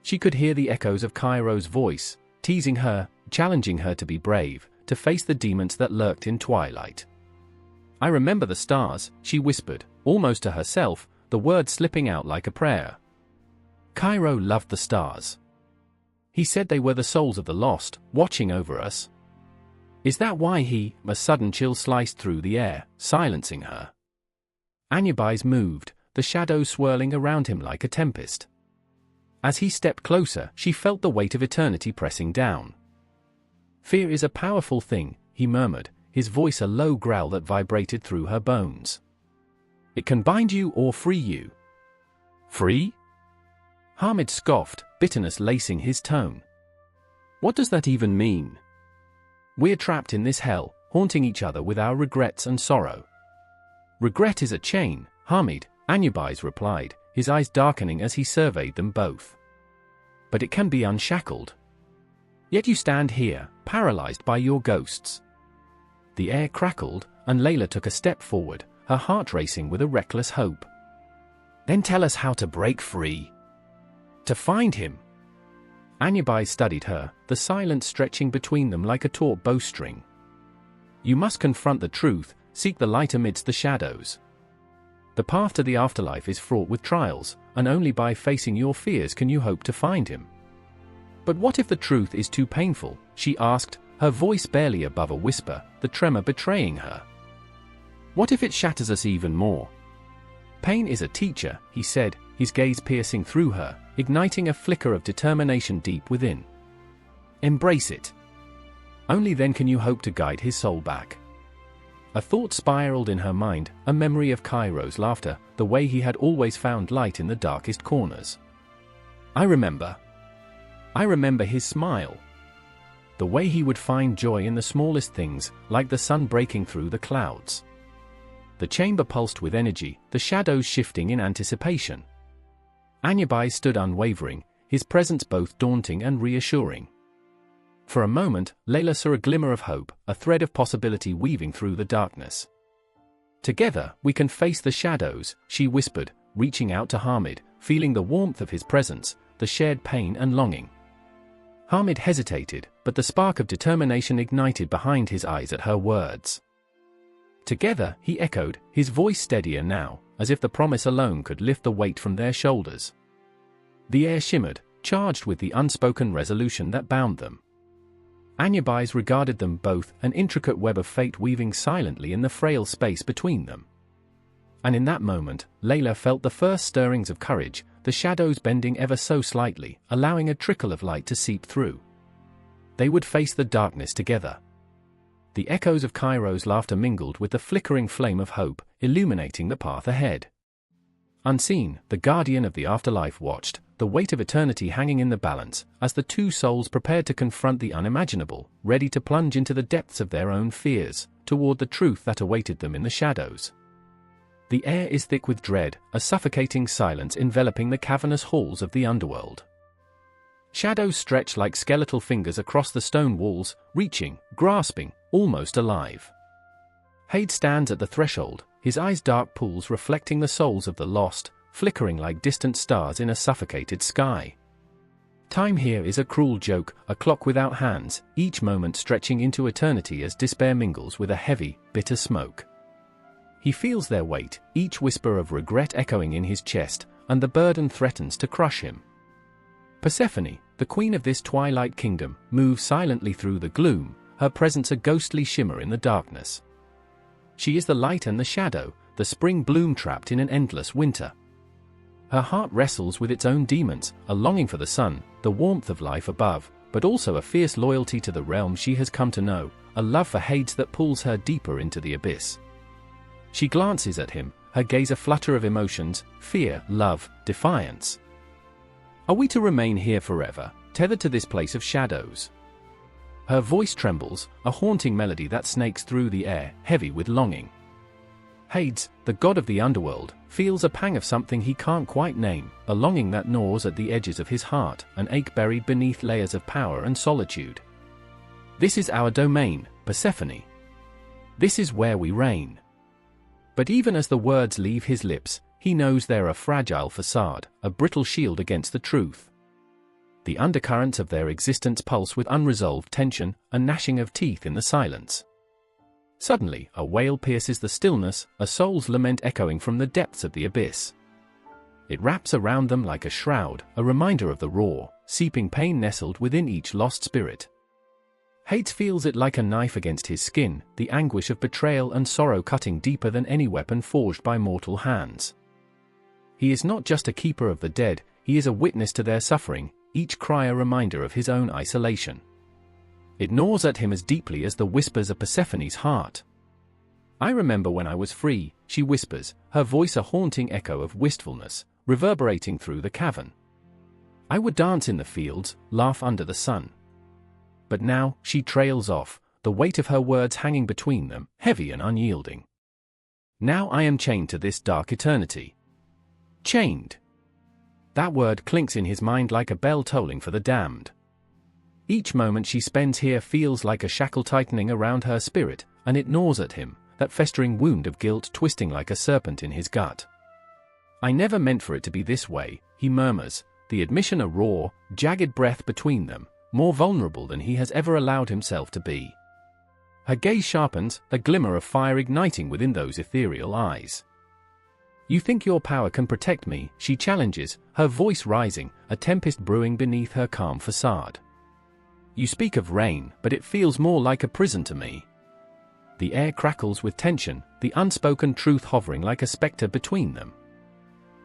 She could hear the echoes of Cairo's voice, teasing her, challenging her to be brave, to face the demons that lurked in twilight. "I remember the stars," she whispered, almost to herself, the words slipping out like a prayer. Cairo loved the stars. He said they were the souls of the lost, watching over us. Is that why he? A sudden chill sliced through the air, silencing her. Anubis moved, the shadows swirling around him like a tempest. As he stepped closer, she felt the weight of eternity pressing down. "Fear is a powerful thing," he murmured, his voice a low growl that vibrated through her bones. "It can bind you or free you." "Free?" Hamid scoffed, bitterness lacing his tone. "What does that even mean?" "We're trapped in this hell, haunting each other with our regrets and sorrow." "Regret is a chain, Hamid," Anubis replied, his eyes darkening as he surveyed them both. "But it can be unshackled. Yet you stand here, paralyzed by your ghosts." The air crackled, and Layla took a step forward, her heart racing with a reckless hope. "Then tell us how to break free." "To find him." Anubis studied her, the silence stretching between them like a taut bowstring. "You must confront the truth, seek the light amidst the shadows. The path to the afterlife is fraught with trials, and only by facing your fears can you hope to find him." "But what if the truth is too painful?" she asked, her voice barely above a whisper, the tremor betraying her. "What if it shatters us even more?" "Pain is a teacher," he said, his gaze piercing through her, igniting a flicker of determination deep within. "Embrace it. Only then can you hope to guide his soul back." A thought spiraled in her mind, a memory of Cairo's laughter, the way he had always found light in the darkest corners. I remember his smile. The way he would find joy in the smallest things, like the sun breaking through the clouds. The chamber pulsed with energy, the shadows shifting in anticipation. Anubis stood unwavering, his presence both daunting and reassuring. For a moment, Layla saw a glimmer of hope, a thread of possibility weaving through the darkness. "Together, we can face the shadows," she whispered, reaching out to Hamid, feeling the warmth of his presence, the shared pain and longing. Hamid hesitated, but the spark of determination ignited behind his eyes at her words. "Together," he echoed, his voice steadier now, as if the promise alone could lift the weight from their shoulders. The air shimmered, charged with the unspoken resolution that bound them. Anubis regarded them both, an intricate web of fate weaving silently in the frail space between them. And in that moment, Layla felt the first stirrings of courage, the shadows bending ever so slightly, allowing a trickle of light to seep through. They would face the darkness together. The echoes of Cairo's laughter mingled with the flickering flame of hope, illuminating the path ahead. Unseen, the guardian of the afterlife watched, the weight of eternity hanging in the balance, as the two souls prepared to confront the unimaginable, ready to plunge into the depths of their own fears, toward the truth that awaited them in the shadows. The air is thick with dread, a suffocating silence enveloping the cavernous halls of the underworld. Shadows stretch like skeletal fingers across the stone walls, reaching, grasping, almost alive. Haid stands at the threshold, his eyes dark pools reflecting the souls of the lost, flickering like distant stars in a suffocated sky. Time here is a cruel joke, a clock without hands, each moment stretching into eternity as despair mingles with a heavy, bitter smoke. He feels their weight, each whisper of regret echoing in his chest, and the burden threatens to crush him. Persephone, the queen of this twilight kingdom, moves silently through the gloom, her presence a ghostly shimmer in the darkness. She is the light and the shadow, the spring bloom trapped in an endless winter. Her heart wrestles with its own demons, a longing for the sun, the warmth of life above, but also a fierce loyalty to the realm she has come to know, a love for Hades that pulls her deeper into the abyss. She glances at him, her gaze a flutter of emotions, fear, love, defiance. Are we to remain here forever, tethered to this place of shadows? Her voice trembles, a haunting melody that snakes through the air, heavy with longing. Hades, the god of the underworld, feels a pang of something he can't quite name, a longing that gnaws at the edges of his heart, an ache buried beneath layers of power and solitude. This is our domain, Persephone. This is where we reign. But even as the words leave his lips, he knows they're a fragile facade, a brittle shield against the truth. The undercurrents of their existence pulse with unresolved tension, a gnashing of teeth in the silence. Suddenly, a wail pierces the stillness, a soul's lament echoing from the depths of the abyss. It wraps around them like a shroud, a reminder of the raw, seeping pain nestled within each lost spirit. Hades feels it like a knife against his skin, the anguish of betrayal and sorrow cutting deeper than any weapon forged by mortal hands. He is not just a keeper of the dead, he is a witness to their suffering, each cry a reminder of his own isolation. It gnaws at him as deeply as the whispers of Persephone's heart. I remember when I was free, she whispers, her voice a haunting echo of wistfulness, reverberating through the cavern. I would dance in the fields, laugh under the sun. But now, she trails off, the weight of her words hanging between them, heavy and unyielding. Now I am chained to this dark eternity. Chained. That word clinks in his mind like a bell tolling for the damned. Each moment she spends here feels like a shackle tightening around her spirit, and it gnaws at him, that festering wound of guilt twisting like a serpent in his gut. I never meant for it to be this way, he murmurs, the admission a raw, jagged breath between them, more vulnerable than he has ever allowed himself to be. Her gaze sharpens, a glimmer of fire igniting within those ethereal eyes. You think your power can protect me, she challenges, her voice rising, a tempest brewing beneath her calm facade. You speak of rain, but it feels more like a prison to me. The air crackles with tension, the unspoken truth hovering like a spectre between them.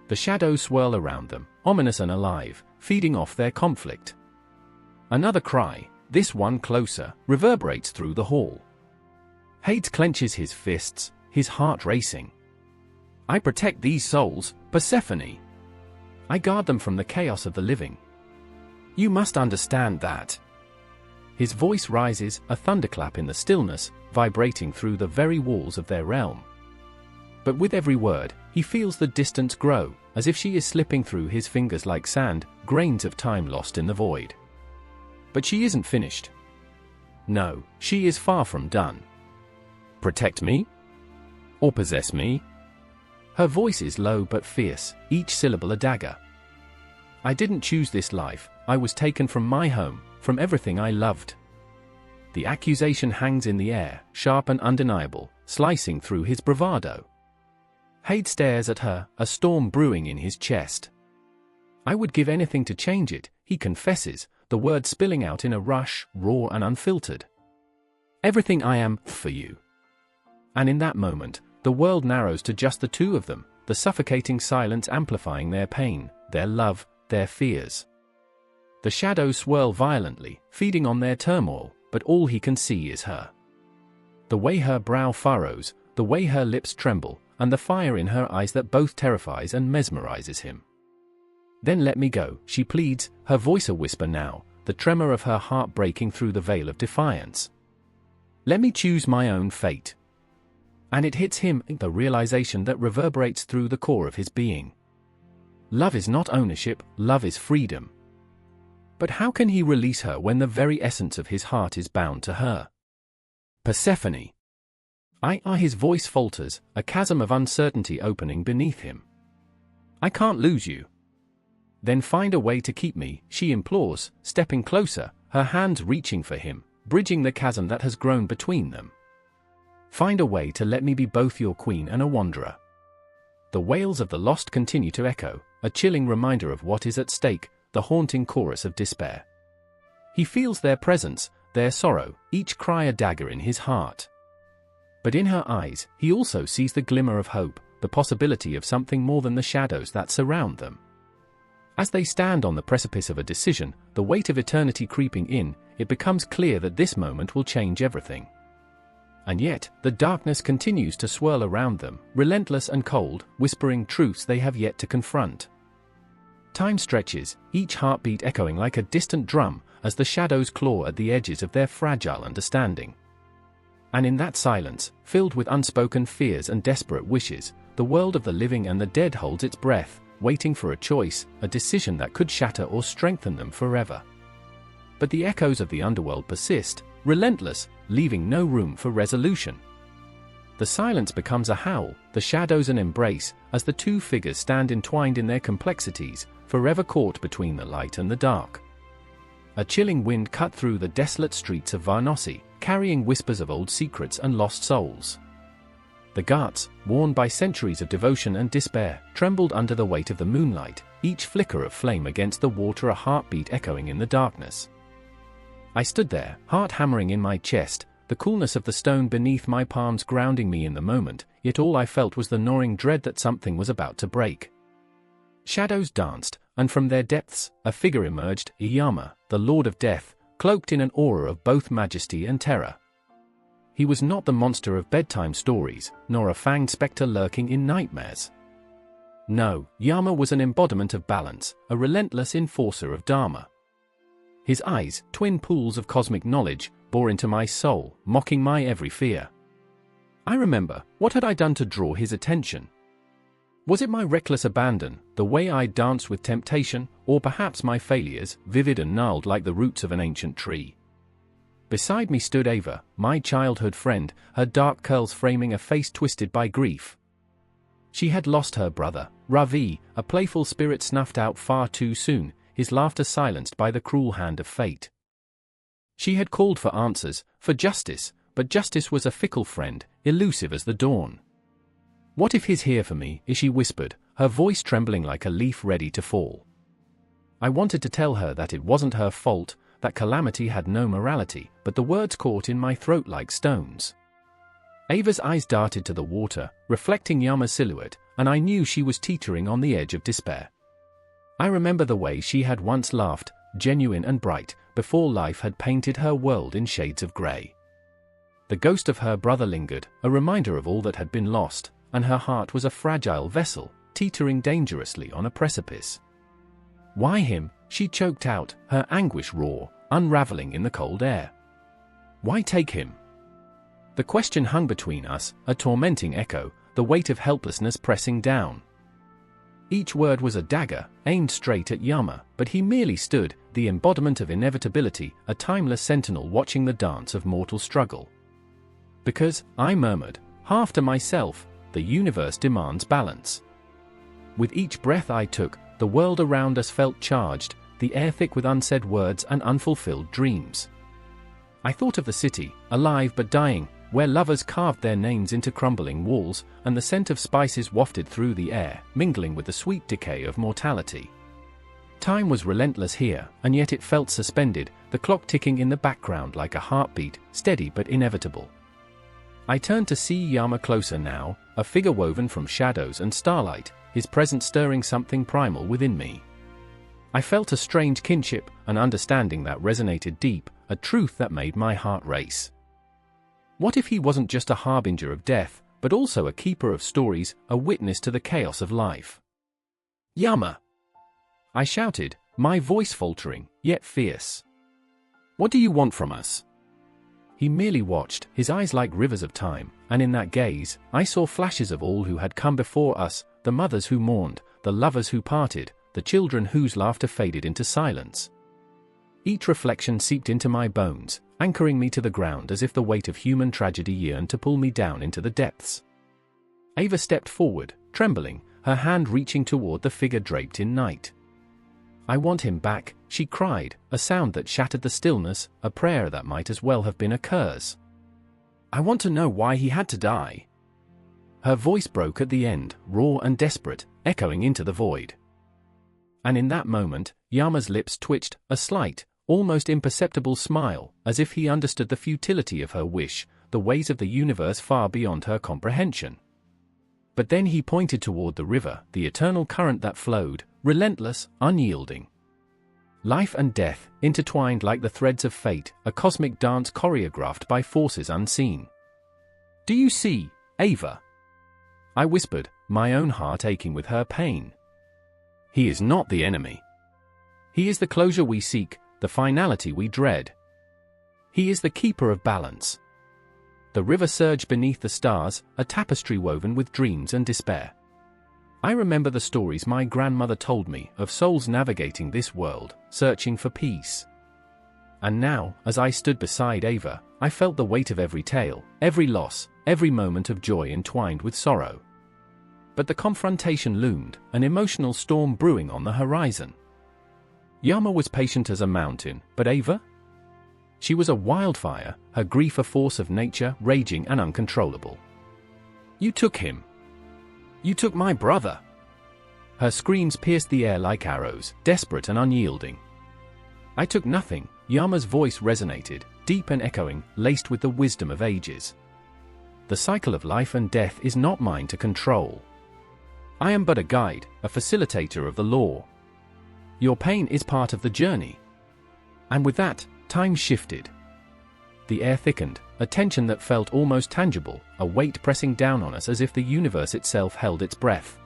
The shadows swirl around them, ominous and alive, feeding off their conflict. Another cry, this one closer, reverberates through the hall. Hades clenches his fists, his heart racing. I protect these souls, Persephone. I guard them from the chaos of the living. You must understand that. His voice rises, a thunderclap in the stillness, vibrating through the very walls of their realm. But with every word, he feels the distance grow, as if she is slipping through his fingers like sand, grains of time lost in the void. But she isn't finished. No, she is far from done. Protect me? Or possess me? Her voice is low but fierce, each syllable a dagger. I didn't choose this life, I was taken from my home, from everything I loved. The accusation hangs in the air, sharp and undeniable, slicing through his bravado. Hades stares at her, a storm brewing in his chest. I would give anything to change it, he confesses, the words spilling out in a rush, raw and unfiltered. Everything I am, for you. And in that moment, the world narrows to just the two of them, the suffocating silence amplifying their pain, their love, their fears. The shadows swirl violently, feeding on their turmoil, but all he can see is her. The way her brow furrows, the way her lips tremble, and the fire in her eyes that both terrifies and mesmerizes him. Then let me go, she pleads, her voice a whisper now, the tremor of her heart breaking through the veil of defiance. Let me choose my own fate. And it hits him, the realization that reverberates through the core of his being. Love is not ownership, love is freedom. But how can he release her when the very essence of his heart is bound to her? Persephone. His voice falters, a chasm of uncertainty opening beneath him. I can't lose you. Then find a way to keep me, she implores, stepping closer, her hands reaching for him, bridging the chasm that has grown between them. Find a way to let me be both your queen and a wanderer. The wails of the lost continue to echo, a chilling reminder of what is at stake, the haunting chorus of despair. He feels their presence, their sorrow, each cry a dagger in his heart. But in her eyes, he also sees the glimmer of hope, the possibility of something more than the shadows that surround them. As they stand on the precipice of a decision, the weight of eternity creeping in, it becomes clear that this moment will change everything. And yet, the darkness continues to swirl around them, relentless and cold, whispering truths they have yet to confront. Time stretches, each heartbeat echoing like a distant drum, as the shadows claw at the edges of their fragile understanding. And in that silence, filled with unspoken fears and desperate wishes, the world of the living and the dead holds its breath, waiting for a choice, a decision that could shatter or strengthen them forever. But the echoes of the underworld persist, relentless, leaving no room for resolution. The silence becomes a howl, the shadows an embrace, as the two figures stand entwined in their complexities, forever caught between the light and the dark. A chilling wind cut through the desolate streets of Varnossi, carrying whispers of old secrets and lost souls. The ghats, worn by centuries of devotion and despair, trembled under the weight of the moonlight, each flicker of flame against the water a heartbeat echoing in the darkness. I stood there, heart hammering in my chest, the coolness of the stone beneath my palms grounding me in the moment, yet all I felt was the gnawing dread that something was about to break. Shadows danced, and from their depths, a figure emerged, Yama, the Lord of Death, cloaked in an aura of both majesty and terror. He was not the monster of bedtime stories, nor a fanged spectre lurking in nightmares. No, Yama was an embodiment of balance, a relentless enforcer of Dharma. His eyes, twin pools of cosmic knowledge, bore into my soul, mocking my every fear. I remember, what had I done to draw his attention? Was it my reckless abandon, the way I danced with temptation, or perhaps my failures, vivid and gnarled like the roots of an ancient tree? Beside me stood Ava, my childhood friend, her dark curls framing a face twisted by grief. She had lost her brother, Ravi, a playful spirit snuffed out far too soon, his laughter silenced by the cruel hand of fate. She had called for answers, for justice, but justice was a fickle friend, elusive as the dawn. "What if he's here for me?" she whispered, her voice trembling like a leaf ready to fall. I wanted to tell her that it wasn't her fault, that calamity had no morality, but the words caught in my throat like stones. Ava's eyes darted to the water, reflecting Yama's silhouette, and I knew she was teetering on the edge of despair. I remember the way she had once laughed, genuine and bright, before life had painted her world in shades of grey. The ghost of her brother lingered, a reminder of all that had been lost, and her heart was a fragile vessel, teetering dangerously on a precipice. "Why him?" she choked out, her anguish raw, unraveling in the cold air. "Why take him?" The question hung between us, a tormenting echo, the weight of helplessness pressing down. Each word was a dagger, aimed straight at Yama, but he merely stood, the embodiment of inevitability, a timeless sentinel watching the dance of mortal struggle. "Because," I murmured, half to myself, "the universe demands balance." With each breath I took, the world around us felt charged, the air thick with unsaid words and unfulfilled dreams. I thought of the city, alive but dying, where lovers carved their names into crumbling walls, and the scent of spices wafted through the air, mingling with the sweet decay of mortality. Time was relentless here, and yet it felt suspended, the clock ticking in the background like a heartbeat, steady but inevitable. I turned to see Yama closer now, a figure woven from shadows and starlight, his presence stirring something primal within me. I felt a strange kinship, an understanding that resonated deep, a truth that made my heart race. What if he wasn't just a harbinger of death, but also a keeper of stories, a witness to the chaos of life? "Yama!" I shouted, my voice faltering, yet fierce. "What do you want from us?" He merely watched, his eyes like rivers of time, and in that gaze, I saw flashes of all who had come before us, the mothers who mourned, the lovers who parted, the children whose laughter faded into silence. Each reflection seeped into my bones, anchoring me to the ground as if the weight of human tragedy yearned to pull me down into the depths. Ava stepped forward, trembling, her hand reaching toward the figure draped in night. "I want him back," she cried, a sound that shattered the stillness, a prayer that might as well have been a curse. "I want to know why he had to die." Her voice broke at the end, raw and desperate, echoing into the void. And in that moment, Yama's lips twitched, a slight, almost imperceptible smile, as if he understood the futility of her wish, the ways of the universe far beyond her comprehension. But then he pointed toward the river, the eternal current that flowed, relentless, unyielding. Life and death, intertwined like the threads of fate, a cosmic dance choreographed by forces unseen. "Do you see, Ava?" I whispered, my own heart aching with her pain. "He is not the enemy. He is the closure we seek, the finality we dread. He is the keeper of balance." The river surged beneath the stars, a tapestry woven with dreams and despair. I remember the stories my grandmother told me of souls navigating this world, searching for peace. And now, as I stood beside Ava, I felt the weight of every tale, every loss, every moment of joy entwined with sorrow. But the confrontation loomed, an emotional storm brewing on the horizon. Yama was patient as a mountain, but Ava? She was a wildfire, her grief a force of nature, raging and uncontrollable. "You took him. You took my brother." Her screams pierced the air like arrows, desperate and unyielding. "I took nothing," Yama's voice resonated, deep and echoing, laced with the wisdom of ages. "The cycle of life and death is not mine to control. I am but a guide, a facilitator of the law. Your pain is part of the journey." And with that, time shifted. The air thickened, a tension that felt almost tangible, a weight pressing down on us as if the universe itself held its breath.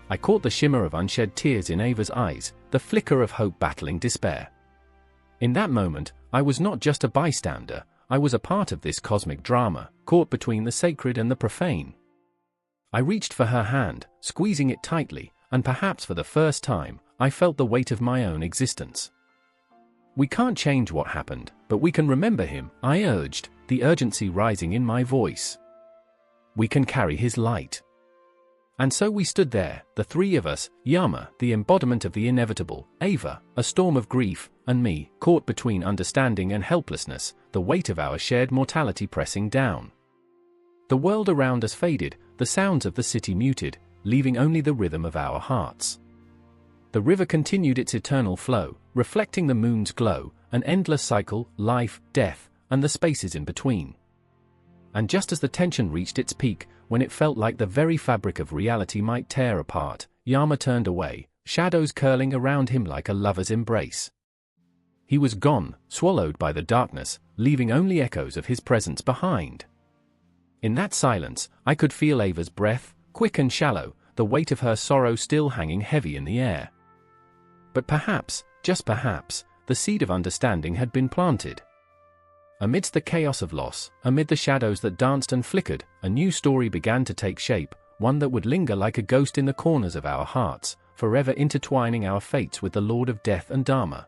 I caught the shimmer of unshed tears in Ava's eyes, the flicker of hope battling despair. In that moment, I was not just a bystander, I was a part of this cosmic drama, caught between the sacred and the profane. I reached for her hand, squeezing it tightly, and perhaps for the first time, I felt the weight of my own existence. "We can't change what happened, but we can remember him," I urged, the urgency rising in my voice. "We can carry his light." And so we stood there, the three of us, Yama, the embodiment of the inevitable, Ava, a storm of grief, and me, caught between understanding and helplessness, the weight of our shared mortality pressing down. The world around us faded, the sounds of the city muted, leaving only the rhythm of our hearts. The river continued its eternal flow, reflecting the moon's glow, an endless cycle, life, death, and the spaces in between. And just as the tension reached its peak, when it felt like the very fabric of reality might tear apart, Yama turned away, shadows curling around him like a lover's embrace. He was gone, swallowed by the darkness, leaving only echoes of his presence behind. In that silence, I could feel Ava's breath, quick and shallow, the weight of her sorrow still hanging heavy in the air. But perhaps, just perhaps, the seed of understanding had been planted. Amidst the chaos of loss, amid the shadows that danced and flickered, a new story began to take shape, one that would linger like a ghost in the corners of our hearts, forever intertwining our fates with the Lord of Death and Dharma.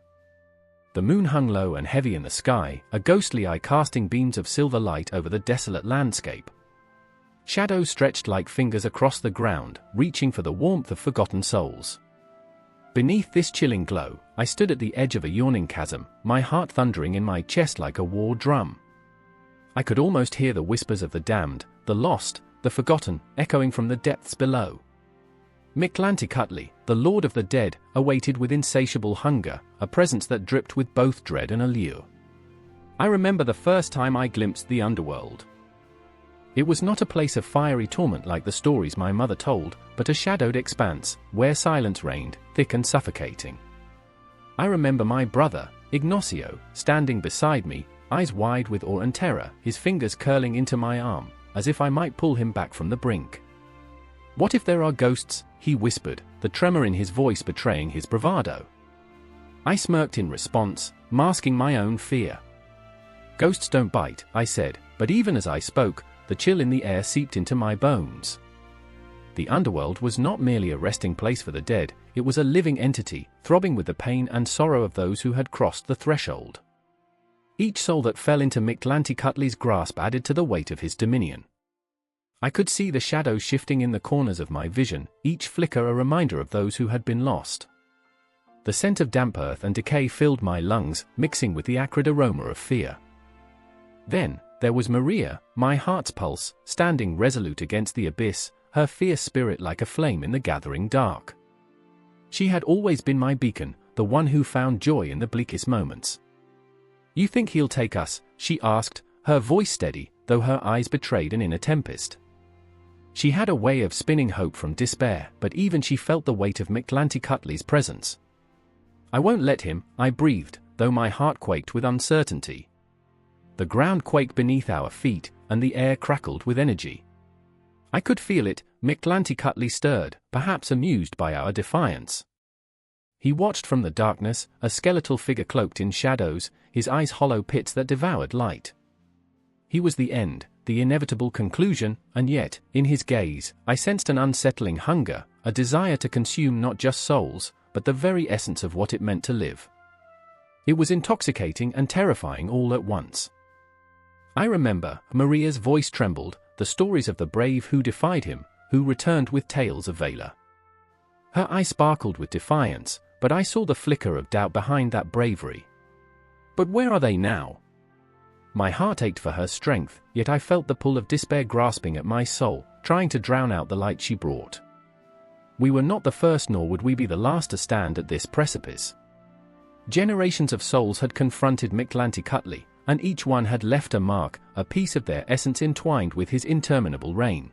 The moon hung low and heavy in the sky, a ghostly eye casting beams of silver light over the desolate landscape. Shadows stretched like fingers across the ground, reaching for the warmth of forgotten souls. Beneath this chilling glow, I stood at the edge of a yawning chasm, my heart thundering in my chest like a war drum. I could almost hear the whispers of the damned, the lost, the forgotten, echoing from the depths below. Mictlantecuhtli, the Lord of the Dead, awaited with insatiable hunger, a presence that dripped with both dread and allure. I remember the first time I glimpsed the underworld. It was not a place of fiery torment like the stories my mother told, but a shadowed expanse, where silence reigned, thick and suffocating. I remember my brother, Ignacio, standing beside me, eyes wide with awe and terror, his fingers curling into my arm, as if I might pull him back from the brink. "What if there are ghosts?" he whispered, the tremor in his voice betraying his bravado. I smirked in response, masking my own fear. "Ghosts don't bite," I said, but even as I spoke, the chill in the air seeped into my bones. The underworld was not merely a resting place for the dead, it was a living entity, throbbing with the pain and sorrow of those who had crossed the threshold. Each soul that fell into Mictlantecuhtli's grasp added to the weight of his dominion. I could see the shadows shifting in the corners of my vision, each flicker a reminder of those who had been lost. The scent of damp earth and decay filled my lungs, mixing with the acrid aroma of fear. Then, there was Maria, my heart's pulse, standing resolute against the abyss, her fierce spirit like a flame in the gathering dark. She had always been my beacon, the one who found joy in the bleakest moments. "You think he'll take us?" she asked, her voice steady, though her eyes betrayed an inner tempest. She had a way of spinning hope from despair, but even she felt the weight of Mictlantecuhtli's presence. "I won't let him," I breathed, though my heart quaked with uncertainty. The ground quaked beneath our feet, and the air crackled with energy. I could feel it. Mictlantecuhtli stirred, perhaps amused by our defiance. He watched from the darkness, a skeletal figure cloaked in shadows, his eyes hollow pits that devoured light. He was the end, the inevitable conclusion, and yet, in his gaze, I sensed an unsettling hunger, a desire to consume not just souls, but the very essence of what it meant to live. It was intoxicating and terrifying all at once. I remember, Maria's voice trembled, the stories of the brave who defied him, who returned with tales of valor. Her eye sparkled with defiance, but I saw the flicker of doubt behind that bravery. But where are they now? My heart ached for her strength, yet I felt the pull of despair grasping at my soul, trying to drown out the light she brought. We were not the first, nor would we be the last to stand at this precipice. Generations of souls had confronted Mictlantecuhtli, and each one had left a mark, a piece of their essence entwined with his interminable reign.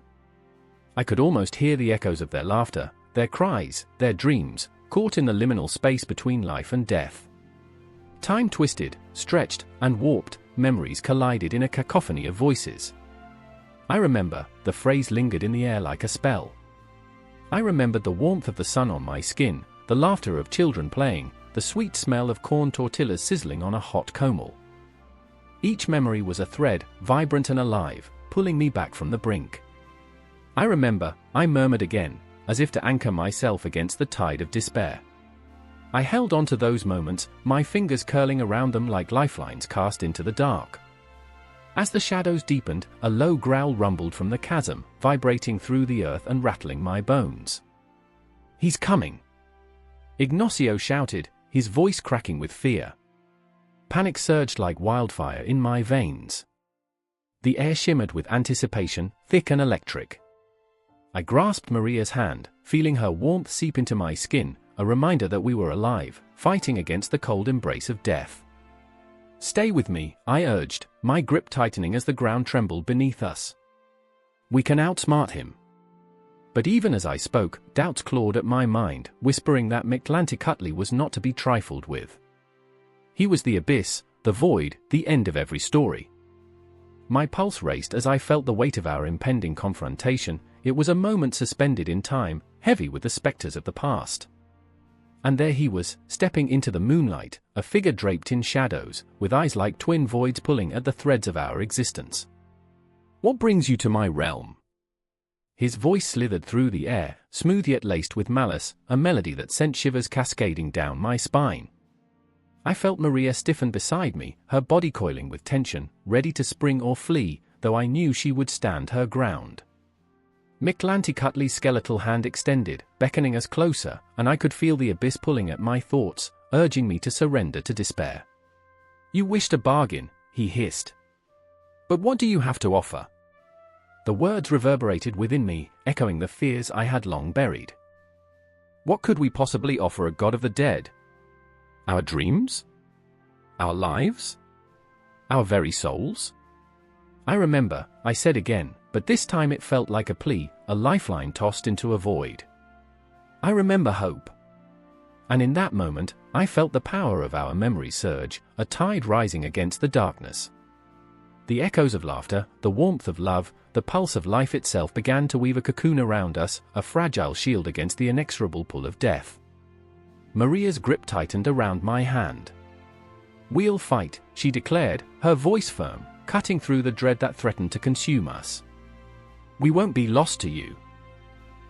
I could almost hear the echoes of their laughter, their cries, their dreams, caught in the liminal space between life and death. Time twisted, stretched, and warped, memories collided in a cacophony of voices. I remember, the phrase lingered in the air like a spell. I remembered the warmth of the sun on my skin, the laughter of children playing, the sweet smell of corn tortillas sizzling on a hot comal. Each memory was a thread, vibrant and alive, pulling me back from the brink. "I remember," I murmured again, as if to anchor myself against the tide of despair. I held on to those moments, my fingers curling around them like lifelines cast into the dark. As the shadows deepened, a low growl rumbled from the chasm, vibrating through the earth and rattling my bones. "He's coming!" Ignacio shouted, his voice cracking with fear. Panic surged like wildfire in my veins. The air shimmered with anticipation, thick and electric. I grasped Maria's hand, feeling her warmth seep into my skin, a reminder that we were alive, fighting against the cold embrace of death. "Stay with me," I urged, my grip tightening as the ground trembled beneath us. "We can outsmart him." But even as I spoke, doubts clawed at my mind, whispering that Mictlantecuhtli was not to be trifled with. He was the abyss, the void, the end of every story. My pulse raced as I felt the weight of our impending confrontation. It was a moment suspended in time, heavy with the specters of the past. And there he was, stepping into the moonlight, a figure draped in shadows, with eyes like twin voids pulling at the threads of our existence. "What brings you to my realm?" His voice slithered through the air, smooth yet laced with malice, a melody that sent shivers cascading down my spine. I felt Maria stiffen beside me, her body coiling with tension, ready to spring or flee, though I knew she would stand her ground. Mictlantecuhtli's skeletal hand extended, beckoning us closer, and I could feel the abyss pulling at my thoughts, urging me to surrender to despair. "You wished a bargain," he hissed. "But what do you have to offer?" The words reverberated within me, echoing the fears I had long buried. What could we possibly offer a god of the dead? Our dreams? Our lives? Our very souls? "I remember," I said again, but this time it felt like a plea, a lifeline tossed into a void. "I remember hope." And in that moment, I felt the power of our memory surge, a tide rising against the darkness. The echoes of laughter, the warmth of love, the pulse of life itself began to weave a cocoon around us, a fragile shield against the inexorable pull of death. Maria's grip tightened around my hand. "We'll fight," she declared, her voice firm, cutting through the dread that threatened to consume us. "We won't be lost to you."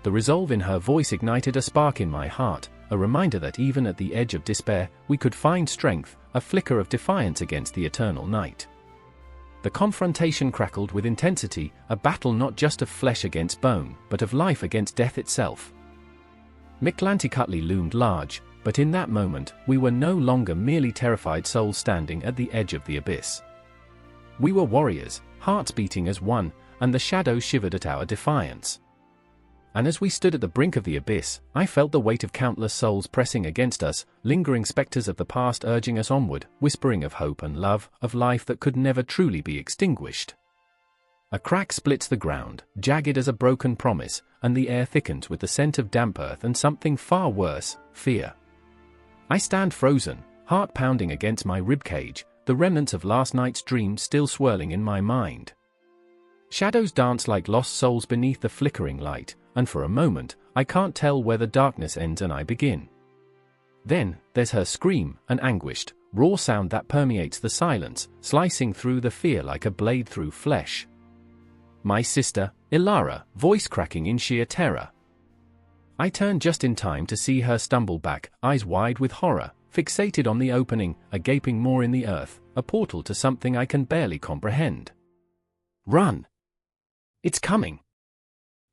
The resolve in her voice ignited a spark in my heart, a reminder that even at the edge of despair, we could find strength, a flicker of defiance against the eternal night. The confrontation crackled with intensity, a battle not just of flesh against bone, but of life against death itself. Mictlantecuhtli loomed large, but in that moment, we were no longer merely terrified souls standing at the edge of the abyss. We were warriors, hearts beating as one, and the shadows shivered at our defiance. And as we stood at the brink of the abyss, I felt the weight of countless souls pressing against us, lingering specters of the past urging us onward, whispering of hope and love, of life that could never truly be extinguished. A crack splits the ground, jagged as a broken promise, and the air thickens with the scent of damp earth and something far worse, fear. I stand frozen, heart pounding against my ribcage, the remnants of last night's dream still swirling in my mind. Shadows dance like lost souls beneath the flickering light, and for a moment, I can't tell where the darkness ends and I begin. Then, there's her scream, an anguished, raw sound that permeates the silence, slicing through the fear like a blade through flesh. My sister, Ilara, voice cracking in sheer terror. I turn just in time to see her stumble back, eyes wide with horror, fixated on the opening, a gaping maw in the earth, a portal to something I can barely comprehend. Run! It's coming!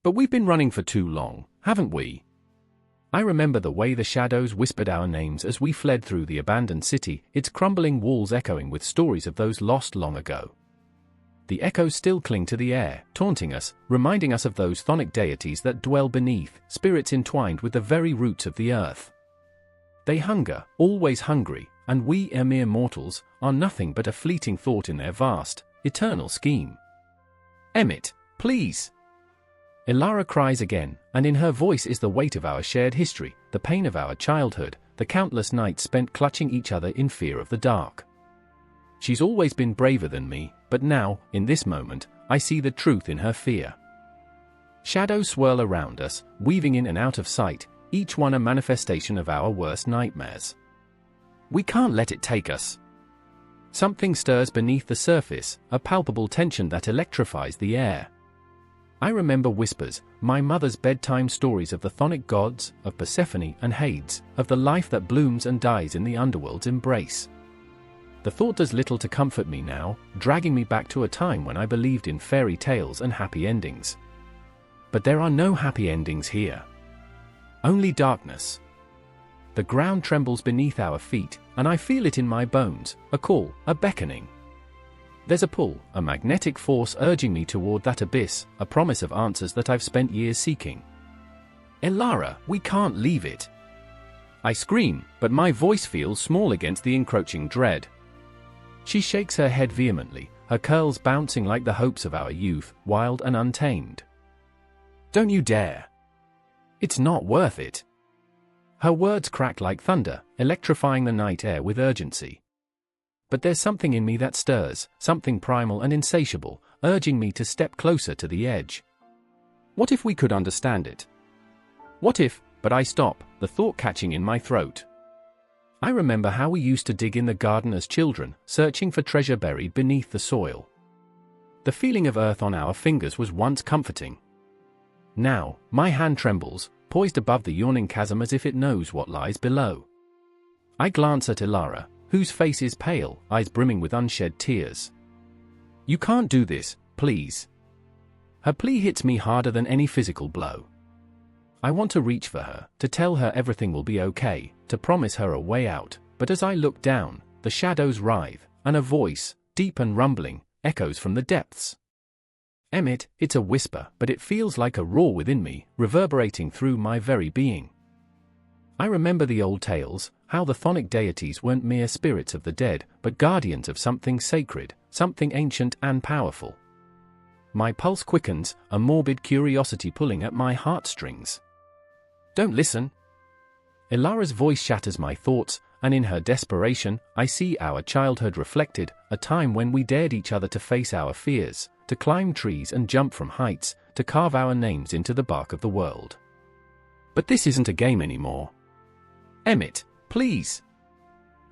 But we've been running for too long, haven't we? I remember the way the shadows whispered our names as we fled through the abandoned city, its crumbling walls echoing with stories of those lost long ago. The echoes still cling to the air, taunting us, reminding us of those chthonic deities that dwell beneath, spirits entwined with the very roots of the earth. They hunger, always hungry, and we, mere mortals, are nothing but a fleeting thought in their vast, eternal scheme. Emmett, please! Ilara cries again, and in her voice is the weight of our shared history, the pain of our childhood, the countless nights spent clutching each other in fear of the dark. She's always been braver than me, but now, in this moment, I see the truth in her fear. Shadows swirl around us, weaving in and out of sight, each one a manifestation of our worst nightmares. We can't let it take us. Something stirs beneath the surface, a palpable tension that electrifies the air. I remember whispers, my mother's bedtime stories of the chthonic gods, of Persephone and Hades, of the life that blooms and dies in the underworld's embrace. The thought does little to comfort me now, dragging me back to a time when I believed in fairy tales and happy endings. But there are no happy endings here. Only darkness. The ground trembles beneath our feet, and I feel it in my bones, a call, a beckoning. There's a pull, a magnetic force urging me toward that abyss, a promise of answers that I've spent years seeking. Ilara, we can't leave it. I scream, but my voice feels small against the encroaching dread. She shakes her head vehemently, her curls bouncing like the hopes of our youth, wild and untamed. Don't you dare. It's not worth it. Her words crack like thunder, electrifying the night air with urgency. But there's something in me that stirs, something primal and insatiable, urging me to step closer to the edge. What if we could understand it? What if, but I stop, the thought catching in my throat. I remember how we used to dig in the garden as children, searching for treasure buried beneath the soil. The feeling of earth on our fingers was once comforting. Now, my hand trembles, poised above the yawning chasm as if it knows what lies below. I glance at Ilara, whose face is pale, eyes brimming with unshed tears. You can't do this, please. Her plea hits me harder than any physical blow. I want to reach for her, to tell her everything will be okay, to promise her a way out, but as I look down, the shadows writhe, and a voice, deep and rumbling, echoes from the depths. Emmett, it's a whisper, but it feels like a roar within me, reverberating through my very being. I remember the old tales, how the chthonic deities weren't mere spirits of the dead, but guardians of something sacred, something ancient and powerful. My pulse quickens, a morbid curiosity pulling at my heartstrings. Don't listen. Ilara's voice shatters my thoughts, and in her desperation, I see our childhood reflected, a time when we dared each other to face our fears, to climb trees and jump from heights, to carve our names into the bark of the world. But this isn't a game anymore. Emmett, please.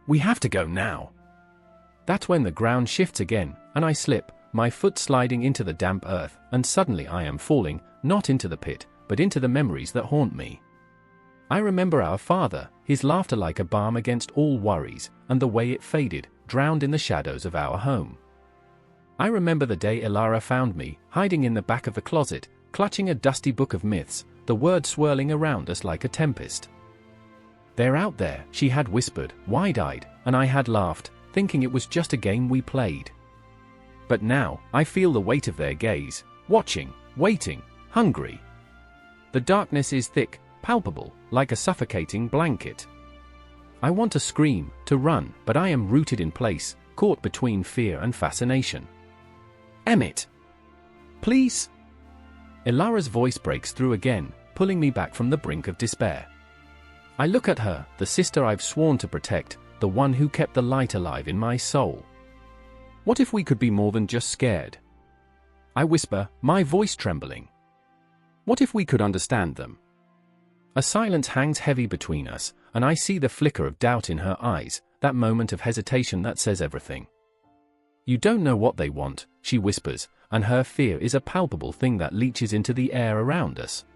We have to go now. That's when the ground shifts again, and I slip, my foot sliding into the damp earth, and suddenly I am falling, not into the pit, but into the memories that haunt me. I remember our father, his laughter like a balm against all worries, and the way it faded, drowned in the shadows of our home. I remember the day Ilara found me, hiding in the back of the closet, clutching a dusty book of myths, the words swirling around us like a tempest. They're out there, she had whispered, wide-eyed, and I had laughed, thinking it was just a game we played. But now, I feel the weight of their gaze, watching, waiting, hungry. The darkness is thick, palpable, like a suffocating blanket. I want to scream, to run, but I am rooted in place, caught between fear and fascination. Emmett! Please? Ilara's voice breaks through again, pulling me back from the brink of despair. I look at her, the sister I've sworn to protect, the one who kept the light alive in my soul. What if we could be more than just scared? I whisper, my voice trembling. What if we could understand them? A silence hangs heavy between us, and I see the flicker of doubt in her eyes, that moment of hesitation that says everything. You don't know what they want, she whispers, and her fear is a palpable thing that leaches into the air around us.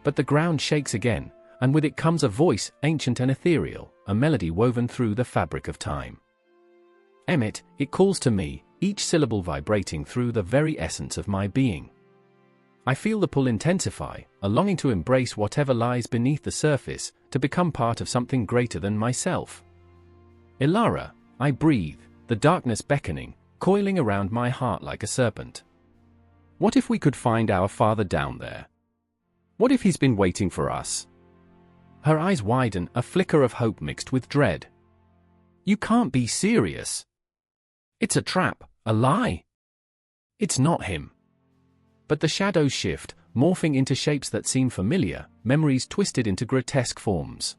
But the ground shakes again, and with it comes a voice, ancient and ethereal, a melody woven through the fabric of time. Emmett, it calls to me, each syllable vibrating through the very essence of my being. I feel the pull intensify, a longing to embrace whatever lies beneath the surface, to become part of something greater than myself. Ilara, I breathe, the darkness beckoning, coiling around my heart like a serpent. What if we could find our father down there? What if he's been waiting for us? Her eyes widen, a flicker of hope mixed with dread. You can't be serious. It's a trap, a lie. It's not him. But the shadows shift, morphing into shapes that seem familiar, memories twisted into grotesque forms.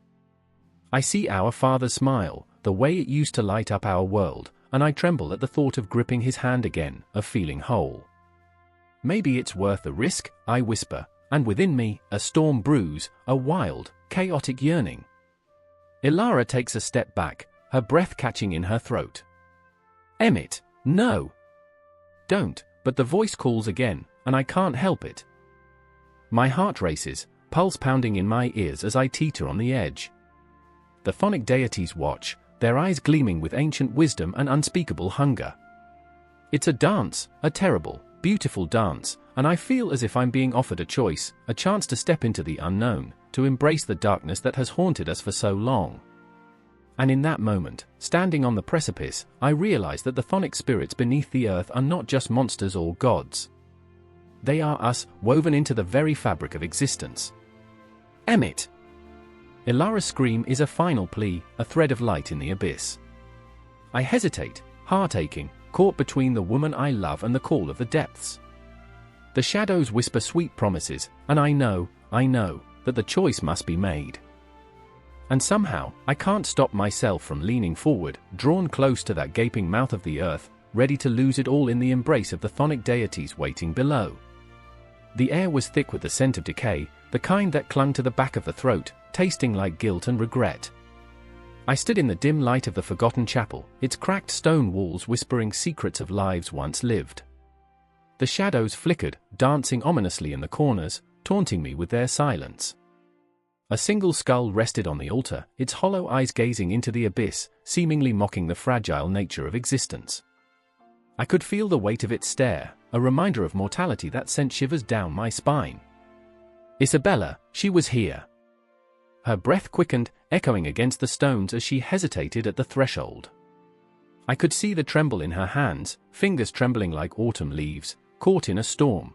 I see our father's smile, the way it used to light up our world, and I tremble at the thought of gripping his hand again, of feeling whole. Maybe it's worth the risk, I whisper, and within me, a storm brews, a wild, chaotic yearning. Ilara takes a step back, her breath catching in her throat. Emmett, no! Don't, but the voice calls again, and I can't help it. My heart races, pulse pounding in my ears as I teeter on the edge. The phonic deities watch, their eyes gleaming with ancient wisdom and unspeakable hunger. It's a dance, a terrible, beautiful dance, and I feel as if I'm being offered a choice, a chance to step into the unknown, to embrace the darkness that has haunted us for so long. And in that moment, standing on the precipice, I realize that the phonic spirits beneath the earth are not just monsters or gods. They are us, woven into the very fabric of existence. Emmett! Ilara's scream is a final plea, a thread of light in the abyss. I hesitate, heart aching, caught between the woman I love and the call of the depths. The shadows whisper sweet promises, and I know, that the choice must be made. And somehow, I can't stop myself from leaning forward, drawn close to that gaping mouth of the earth, ready to lose it all in the embrace of the phonic deities waiting below. The air was thick with the scent of decay, the kind that clung to the back of the throat, tasting like guilt and regret. I stood in the dim light of the forgotten chapel, its cracked stone walls whispering secrets of lives once lived. The shadows flickered, dancing ominously in the corners, taunting me with their silence. A single skull rested on the altar, its hollow eyes gazing into the abyss, seemingly mocking the fragile nature of existence. I could feel the weight of its stare, a reminder of mortality that sent shivers down my spine. Isabella, she was here. Her breath quickened, echoing against the stones as she hesitated at the threshold. I could see the tremble in her hands, fingers trembling like autumn leaves, caught in a storm.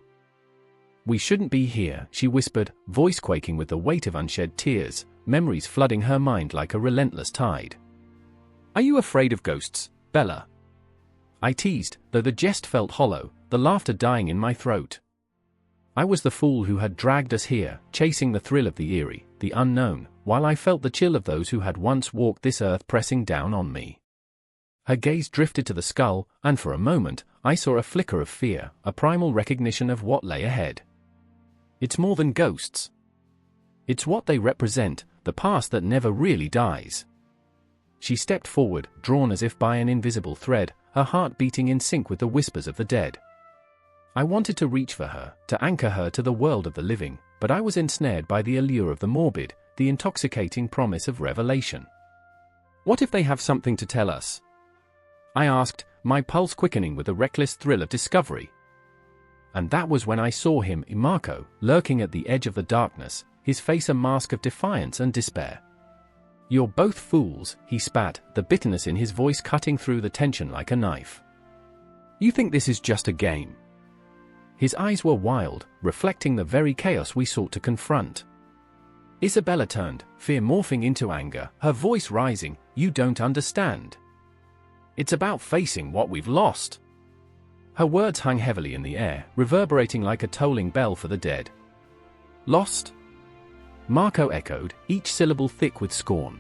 We shouldn't be here, she whispered, voice quaking with the weight of unshed tears, memories flooding her mind like a relentless tide. Are you afraid of ghosts, Bella? I teased, though the jest felt hollow, the laughter dying in my throat. I was the fool who had dragged us here, chasing the thrill of the eerie, the unknown, while I felt the chill of those who had once walked this earth pressing down on me. Her gaze drifted to the skull, and for a moment, I saw a flicker of fear, a primal recognition of what lay ahead. It's more than ghosts. It's what they represent, the past that never really dies. She stepped forward, drawn as if by an invisible thread, her heart beating in sync with the whispers of the dead. I wanted to reach for her, to anchor her to the world of the living, but I was ensnared by the allure of the morbid, the intoxicating promise of revelation. What if they have something to tell us? I asked, my pulse quickening with a reckless thrill of discovery. And that was when I saw him, Marco, lurking at the edge of the darkness, his face a mask of defiance and despair. You're both fools, he spat, the bitterness in his voice cutting through the tension like a knife. You think this is just a game? His eyes were wild, reflecting the very chaos we sought to confront. Isabella turned, fear morphing into anger, her voice rising. "You don't understand. It's about facing what we've lost." Her words hung heavily in the air, reverberating like a tolling bell for the dead. "Lost?" Marco echoed, each syllable thick with scorn.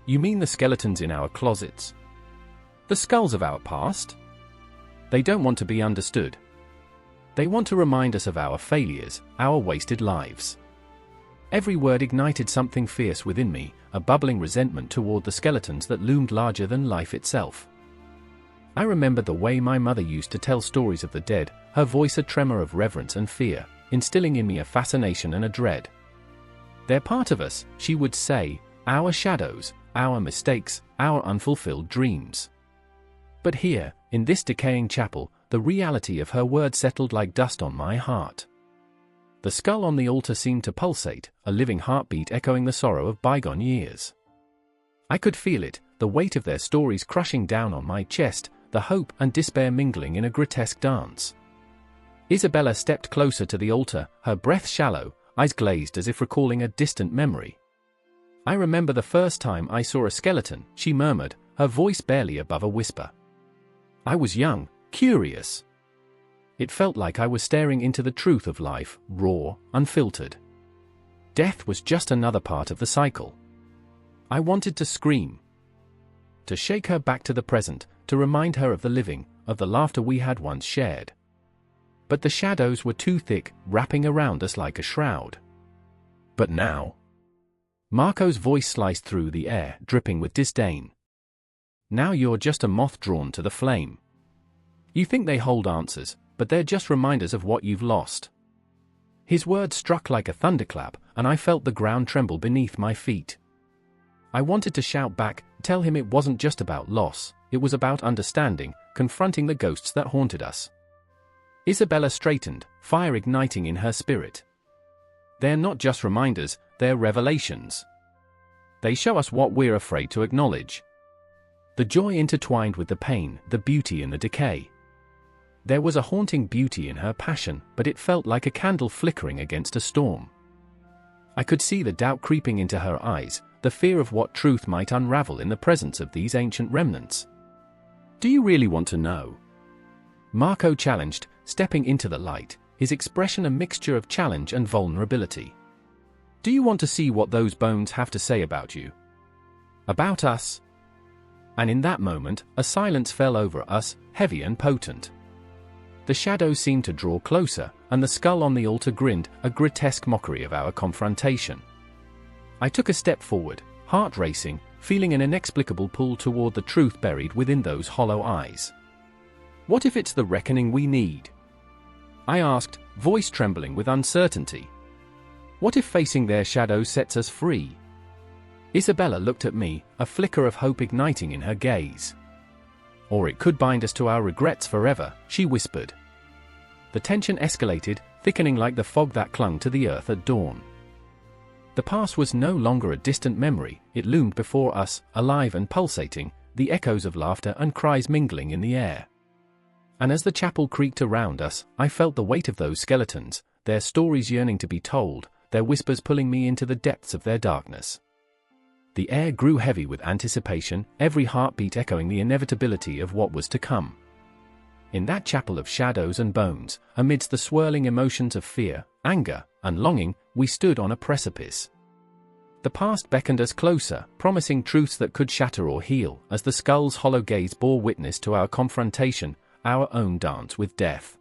"You mean the skeletons in our closets? The skulls of our past? They don't want to be understood. They want to remind us of our failures, our wasted lives." Every word ignited something fierce within me, a bubbling resentment toward the skeletons that loomed larger than life itself. I remembered the way my mother used to tell stories of the dead, her voice a tremor of reverence and fear, instilling in me a fascination and a dread. "They're part of us," she would say, "our shadows, our mistakes, our unfulfilled dreams." But here, in this decaying chapel, the reality of her words settled like dust on my heart. The skull on the altar seemed to pulsate, a living heartbeat echoing the sorrow of bygone years. I could feel it, the weight of their stories crushing down on my chest, the hope and despair mingling in a grotesque dance. Isabella stepped closer to the altar, her breath shallow, eyes glazed as if recalling a distant memory. "I remember the first time I saw a skeleton," she murmured, her voice barely above a whisper. "I was young, curious. It felt like I was staring into the truth of life, raw, unfiltered. Death was just another part of the cycle. I wanted to scream. To shake her back to the present, to remind her of the living, of the laughter we had once shared. But the shadows were too thick, wrapping around us like a shroud. But now..." Marco's voice sliced through the air, dripping with disdain. "Now you're just a moth drawn to the flame. You think they hold answers, but they're just reminders of what you've lost." His words struck like a thunderclap, and I felt the ground tremble beneath my feet. I wanted to shout back, tell him it wasn't just about loss, it was about understanding, confronting the ghosts that haunted us. Isabella straightened, fire igniting in her spirit. "They're not just reminders, they're revelations. They show us what we're afraid to acknowledge." The joy intertwined with the pain, the beauty in the decay. There was a haunting beauty in her passion, but it felt like a candle flickering against a storm. I could see the doubt creeping into her eyes, the fear of what truth might unravel in the presence of these ancient remnants. "Do you really want to know?" Marco challenged, stepping into the light, his expression a mixture of challenge and vulnerability. "Do you want to see what those bones have to say about you? About us?" And in that moment, a silence fell over us, heavy and potent. The shadows seemed to draw closer, and the skull on the altar grinned, a grotesque mockery of our confrontation. I took a step forward, heart racing, feeling an inexplicable pull toward the truth buried within those hollow eyes. "What if it's the reckoning we need?" I asked, voice trembling with uncertainty. "What if facing their shadows sets us free?" Isabella looked at me, a flicker of hope igniting in her gaze. "Or it could bind us to our regrets forever," she whispered. The tension escalated, thickening like the fog that clung to the earth at dawn. The past was no longer a distant memory, it loomed before us, alive and pulsating, the echoes of laughter and cries mingling in the air. And as the chapel creaked around us, I felt the weight of those skeletons, their stories yearning to be told, their whispers pulling me into the depths of their darkness. The air grew heavy with anticipation, every heartbeat echoing the inevitability of what was to come. In that chapel of shadows and bones, amidst the swirling emotions of fear, anger, and longing, we stood on a precipice. The past beckoned us closer, promising truths that could shatter or heal, as the skull's hollow gaze bore witness to our confrontation, our own dance with death.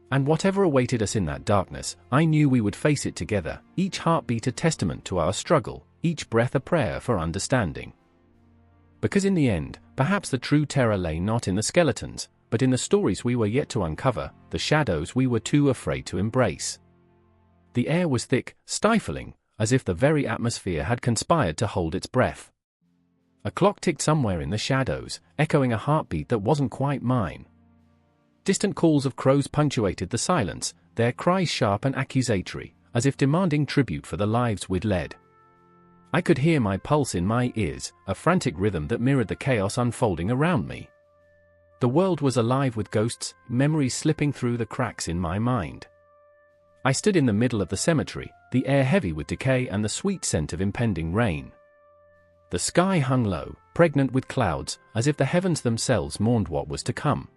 And whatever awaited us in that darkness, I knew we would face it together, each heartbeat a testament to our struggle, each breath a prayer for understanding. Because in the end, perhaps the true terror lay not in the skeletons, but in the stories we were yet to uncover, the shadows we were too afraid to embrace. The air was thick, stifling, as if the very atmosphere had conspired to hold its breath. A clock ticked somewhere in the shadows, echoing a heartbeat that wasn't quite mine. Distant calls of crows punctuated the silence, their cries sharp and accusatory, as if demanding tribute for the lives we'd led. I could hear my pulse in my ears, a frantic rhythm that mirrored the chaos unfolding around me. The world was alive with ghosts, memories slipping through the cracks in my mind. I stood in the middle of the cemetery, the air heavy with decay and the sweet scent of impending rain. The sky hung low, pregnant with clouds, as if the heavens themselves mourned what was to come.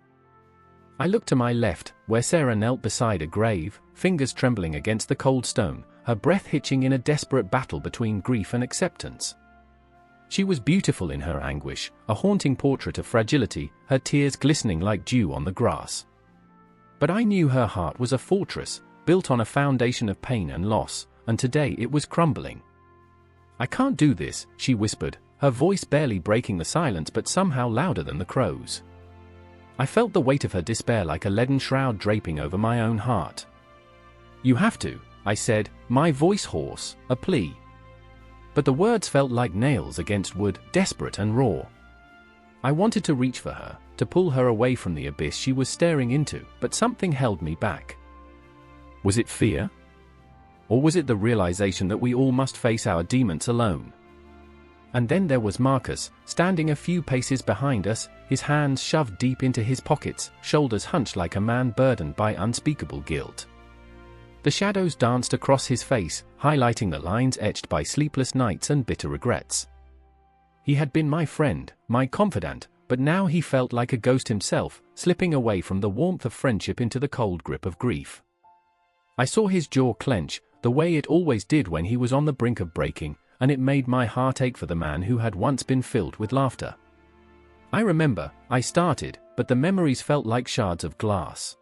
I looked to my left, where Sarah knelt beside a grave, fingers trembling against the cold stone, her breath hitching in a desperate battle between grief and acceptance. She was beautiful in her anguish, a haunting portrait of fragility, her tears glistening like dew on the grass. But I knew her heart was a fortress, built on a foundation of pain and loss, and today it was crumbling. "I can't do this," she whispered, her voice barely breaking the silence but somehow louder than the crow's. I felt the weight of her despair like a leaden shroud draping over my own heart. "You have to," I said, my voice hoarse, a plea. But the words felt like nails against wood, desperate and raw. I wanted to reach for her, to pull her away from the abyss she was staring into, but something held me back. Was it fear? Or was it the realization that we all must face our demons alone? And then there was Marcus, standing a few paces behind us, his hands shoved deep into his pockets, shoulders hunched like a man burdened by unspeakable guilt. The shadows danced across his face, highlighting the lines etched by sleepless nights and bitter regrets. He had been my friend, my confidant, but now he felt like a ghost himself, slipping away from the warmth of friendship into the cold grip of grief. I saw his jaw clench, the way it always did when he was on the brink of breaking, and it made my heart ache for the man who had once been filled with laughter. I remember, I started, but the memories felt like shards of glass.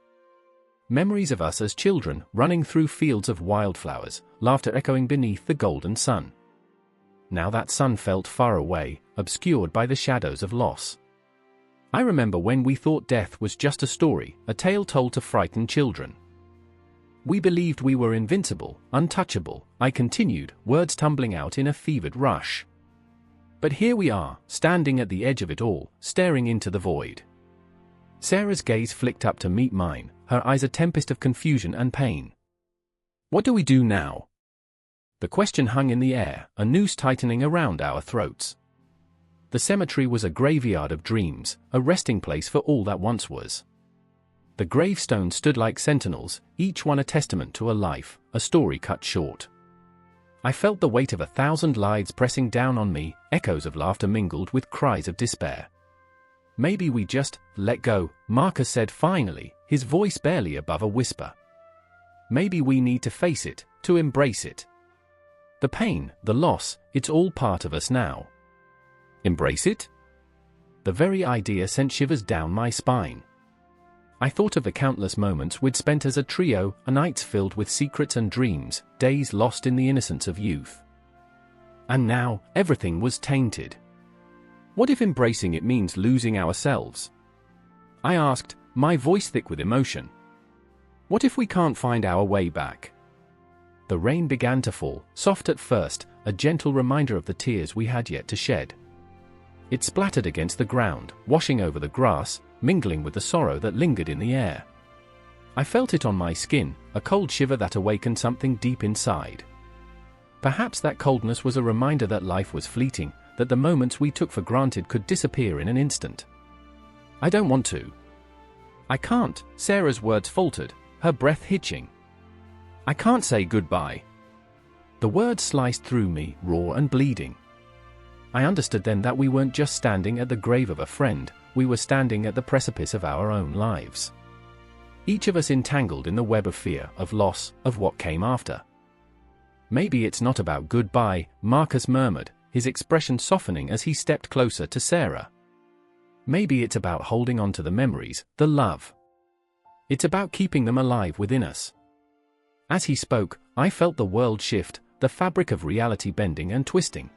Memories of us as children, running through fields of wildflowers, laughter echoing beneath the golden sun. Now that sun felt far away, obscured by the shadows of loss. I remember when we thought death was just a story, a tale told to frighten children. We believed we were invincible, untouchable, I continued, words tumbling out in a fevered rush. But here we are, standing at the edge of it all, staring into the void. Sarah's gaze flicked up to meet mine, her eyes a tempest of confusion and pain. "What do we do now?" The question hung in the air, a noose tightening around our throats. The cemetery was a graveyard of dreams, a resting place for all that once was. The gravestones stood like sentinels, each one a testament to a life, a story cut short. I felt the weight of 1,000 lives pressing down on me, echoes of laughter mingled with cries of despair. "Maybe we just let go," Marcus said finally, his voice barely above a whisper. "Maybe we need to face it, to embrace it. The pain, the loss, it's all part of us now." Embrace it? The very idea sent shivers down my spine. I thought of the countless moments we'd spent as a trio, nights filled with secrets and dreams, days lost in the innocence of youth. And now, everything was tainted. What if embracing it means losing ourselves? I asked, my voice thick with emotion. What if we can't find our way back? The rain began to fall, soft at first, a gentle reminder of the tears we had yet to shed. It splattered against the ground, washing over the grass, mingling with the sorrow that lingered in the air. I felt it on my skin, a cold shiver that awakened something deep inside. Perhaps that coldness was a reminder that life was fleeting, that the moments we took for granted could disappear in an instant. "I don't want to." "I can't," Sarah's words faltered, her breath hitching. "I can't say goodbye." The words sliced through me, raw and bleeding. I understood then that we weren't just standing at the grave of a friend, we were standing at the precipice of our own lives. Each of us entangled in the web of fear, of loss, of what came after. "Maybe it's not about goodbye," Marcus murmured, his expression softening as he stepped closer to Sarah. "Maybe it's about holding on to the memories, the love. It's about keeping them alive within us." As he spoke, I felt the world shift, the fabric of reality bending and twisting.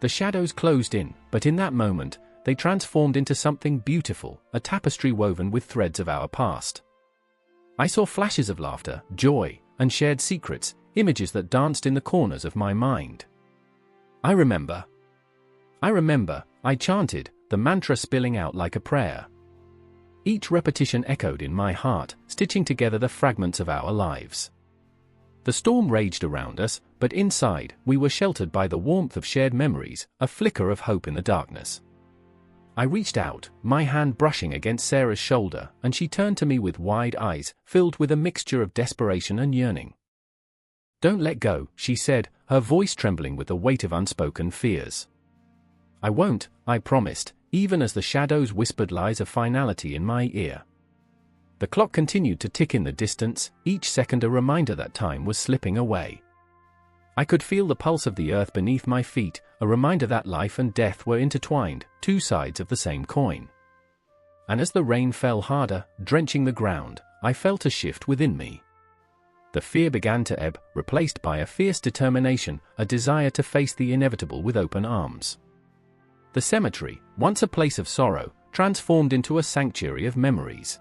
The shadows closed in, but in that moment, they transformed into something beautiful, a tapestry woven with threads of our past. I saw flashes of laughter, joy, and shared secrets, images that danced in the corners of my mind. I remember, I chanted, the mantra spilling out like a prayer. Each repetition echoed in my heart, stitching together the fragments of our lives. The storm raged around us, but inside, we were sheltered by the warmth of shared memories, a flicker of hope in the darkness. I reached out, my hand brushing against Sarah's shoulder, and she turned to me with wide eyes, filled with a mixture of desperation and yearning. "Don't let go," she said, her voice trembling with the weight of unspoken fears. "I won't," I promised, even as the shadows whispered lies of finality in my ear. The clock continued to tick in the distance, each second a reminder that time was slipping away. I could feel the pulse of the earth beneath my feet, a reminder that life and death were intertwined, two sides of the same coin. And as the rain fell harder, drenching the ground, I felt a shift within me. The fear began to ebb, replaced by a fierce determination, a desire to face the inevitable with open arms. The cemetery, once a place of sorrow, transformed into a sanctuary of memories.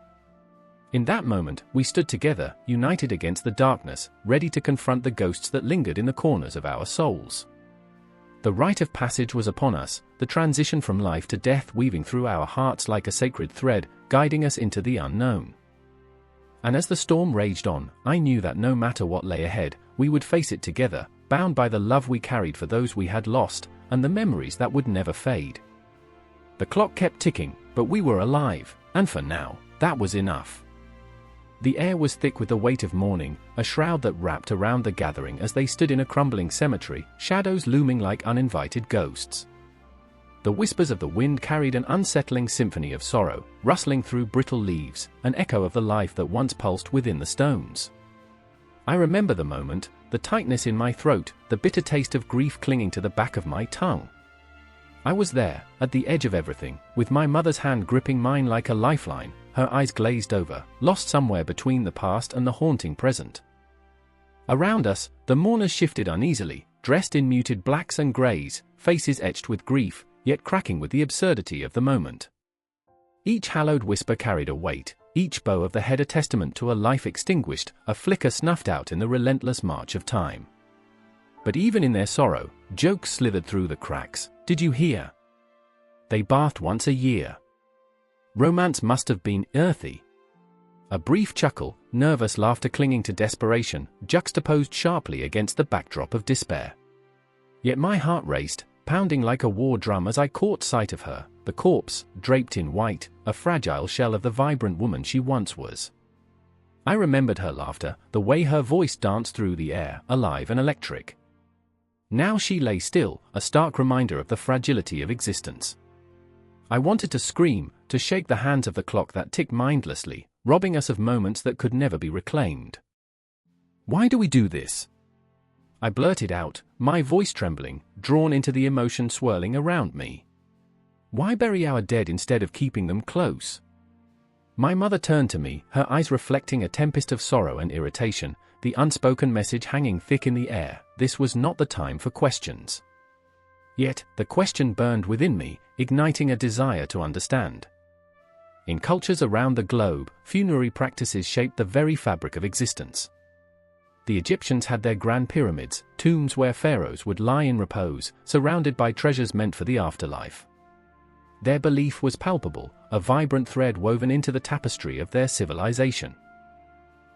In that moment, we stood together, united against the darkness, ready to confront the ghosts that lingered in the corners of our souls. The rite of passage was upon us, the transition from life to death weaving through our hearts like a sacred thread, guiding us into the unknown. And as the storm raged on, I knew that no matter what lay ahead, we would face it together, bound by the love we carried for those we had lost, and the memories that would never fade. The clock kept ticking, but we were alive, and for now, that was enough. The air was thick with the weight of mourning, a shroud that wrapped around the gathering as they stood in a crumbling cemetery, shadows looming like uninvited ghosts. The whispers of the wind carried an unsettling symphony of sorrow, rustling through brittle leaves, an echo of the life that once pulsed within the stones. I remember the moment, the tightness in my throat, the bitter taste of grief clinging to the back of my tongue. I was there, at the edge of everything, with my mother's hand gripping mine like a lifeline, her eyes glazed over, lost somewhere between the past and the haunting present. Around us, the mourners shifted uneasily, dressed in muted blacks and greys, faces etched with grief, yet cracking with the absurdity of the moment. Each hallowed whisper carried a weight, each bow of the head a testament to a life extinguished, a flicker snuffed out in the relentless march of time. But even in their sorrow, jokes slithered through the cracks. "Did you hear? They bathed once a year. Romance must have been earthy." A brief chuckle, nervous laughter clinging to desperation, juxtaposed sharply against the backdrop of despair. Yet my heart raced, pounding like a war drum as I caught sight of her, the corpse, draped in white, a fragile shell of the vibrant woman she once was. I remembered her laughter, the way her voice danced through the air, alive and electric. Now she lay still, a stark reminder of the fragility of existence. I wanted to scream, to shake the hands of the clock that ticked mindlessly, robbing us of moments that could never be reclaimed. "Why do we do this?" I blurted out, my voice trembling, drawn into the emotion swirling around me. "Why bury our dead instead of keeping them close?" My mother turned to me, her eyes reflecting a tempest of sorrow and irritation, the unspoken message hanging thick in the air. This was not the time for questions. Yet, the question burned within me, igniting a desire to understand. In cultures around the globe, funerary practices shaped the very fabric of existence. The Egyptians had their grand pyramids, tombs where pharaohs would lie in repose, surrounded by treasures meant for the afterlife. Their belief was palpable, a vibrant thread woven into the tapestry of their civilization.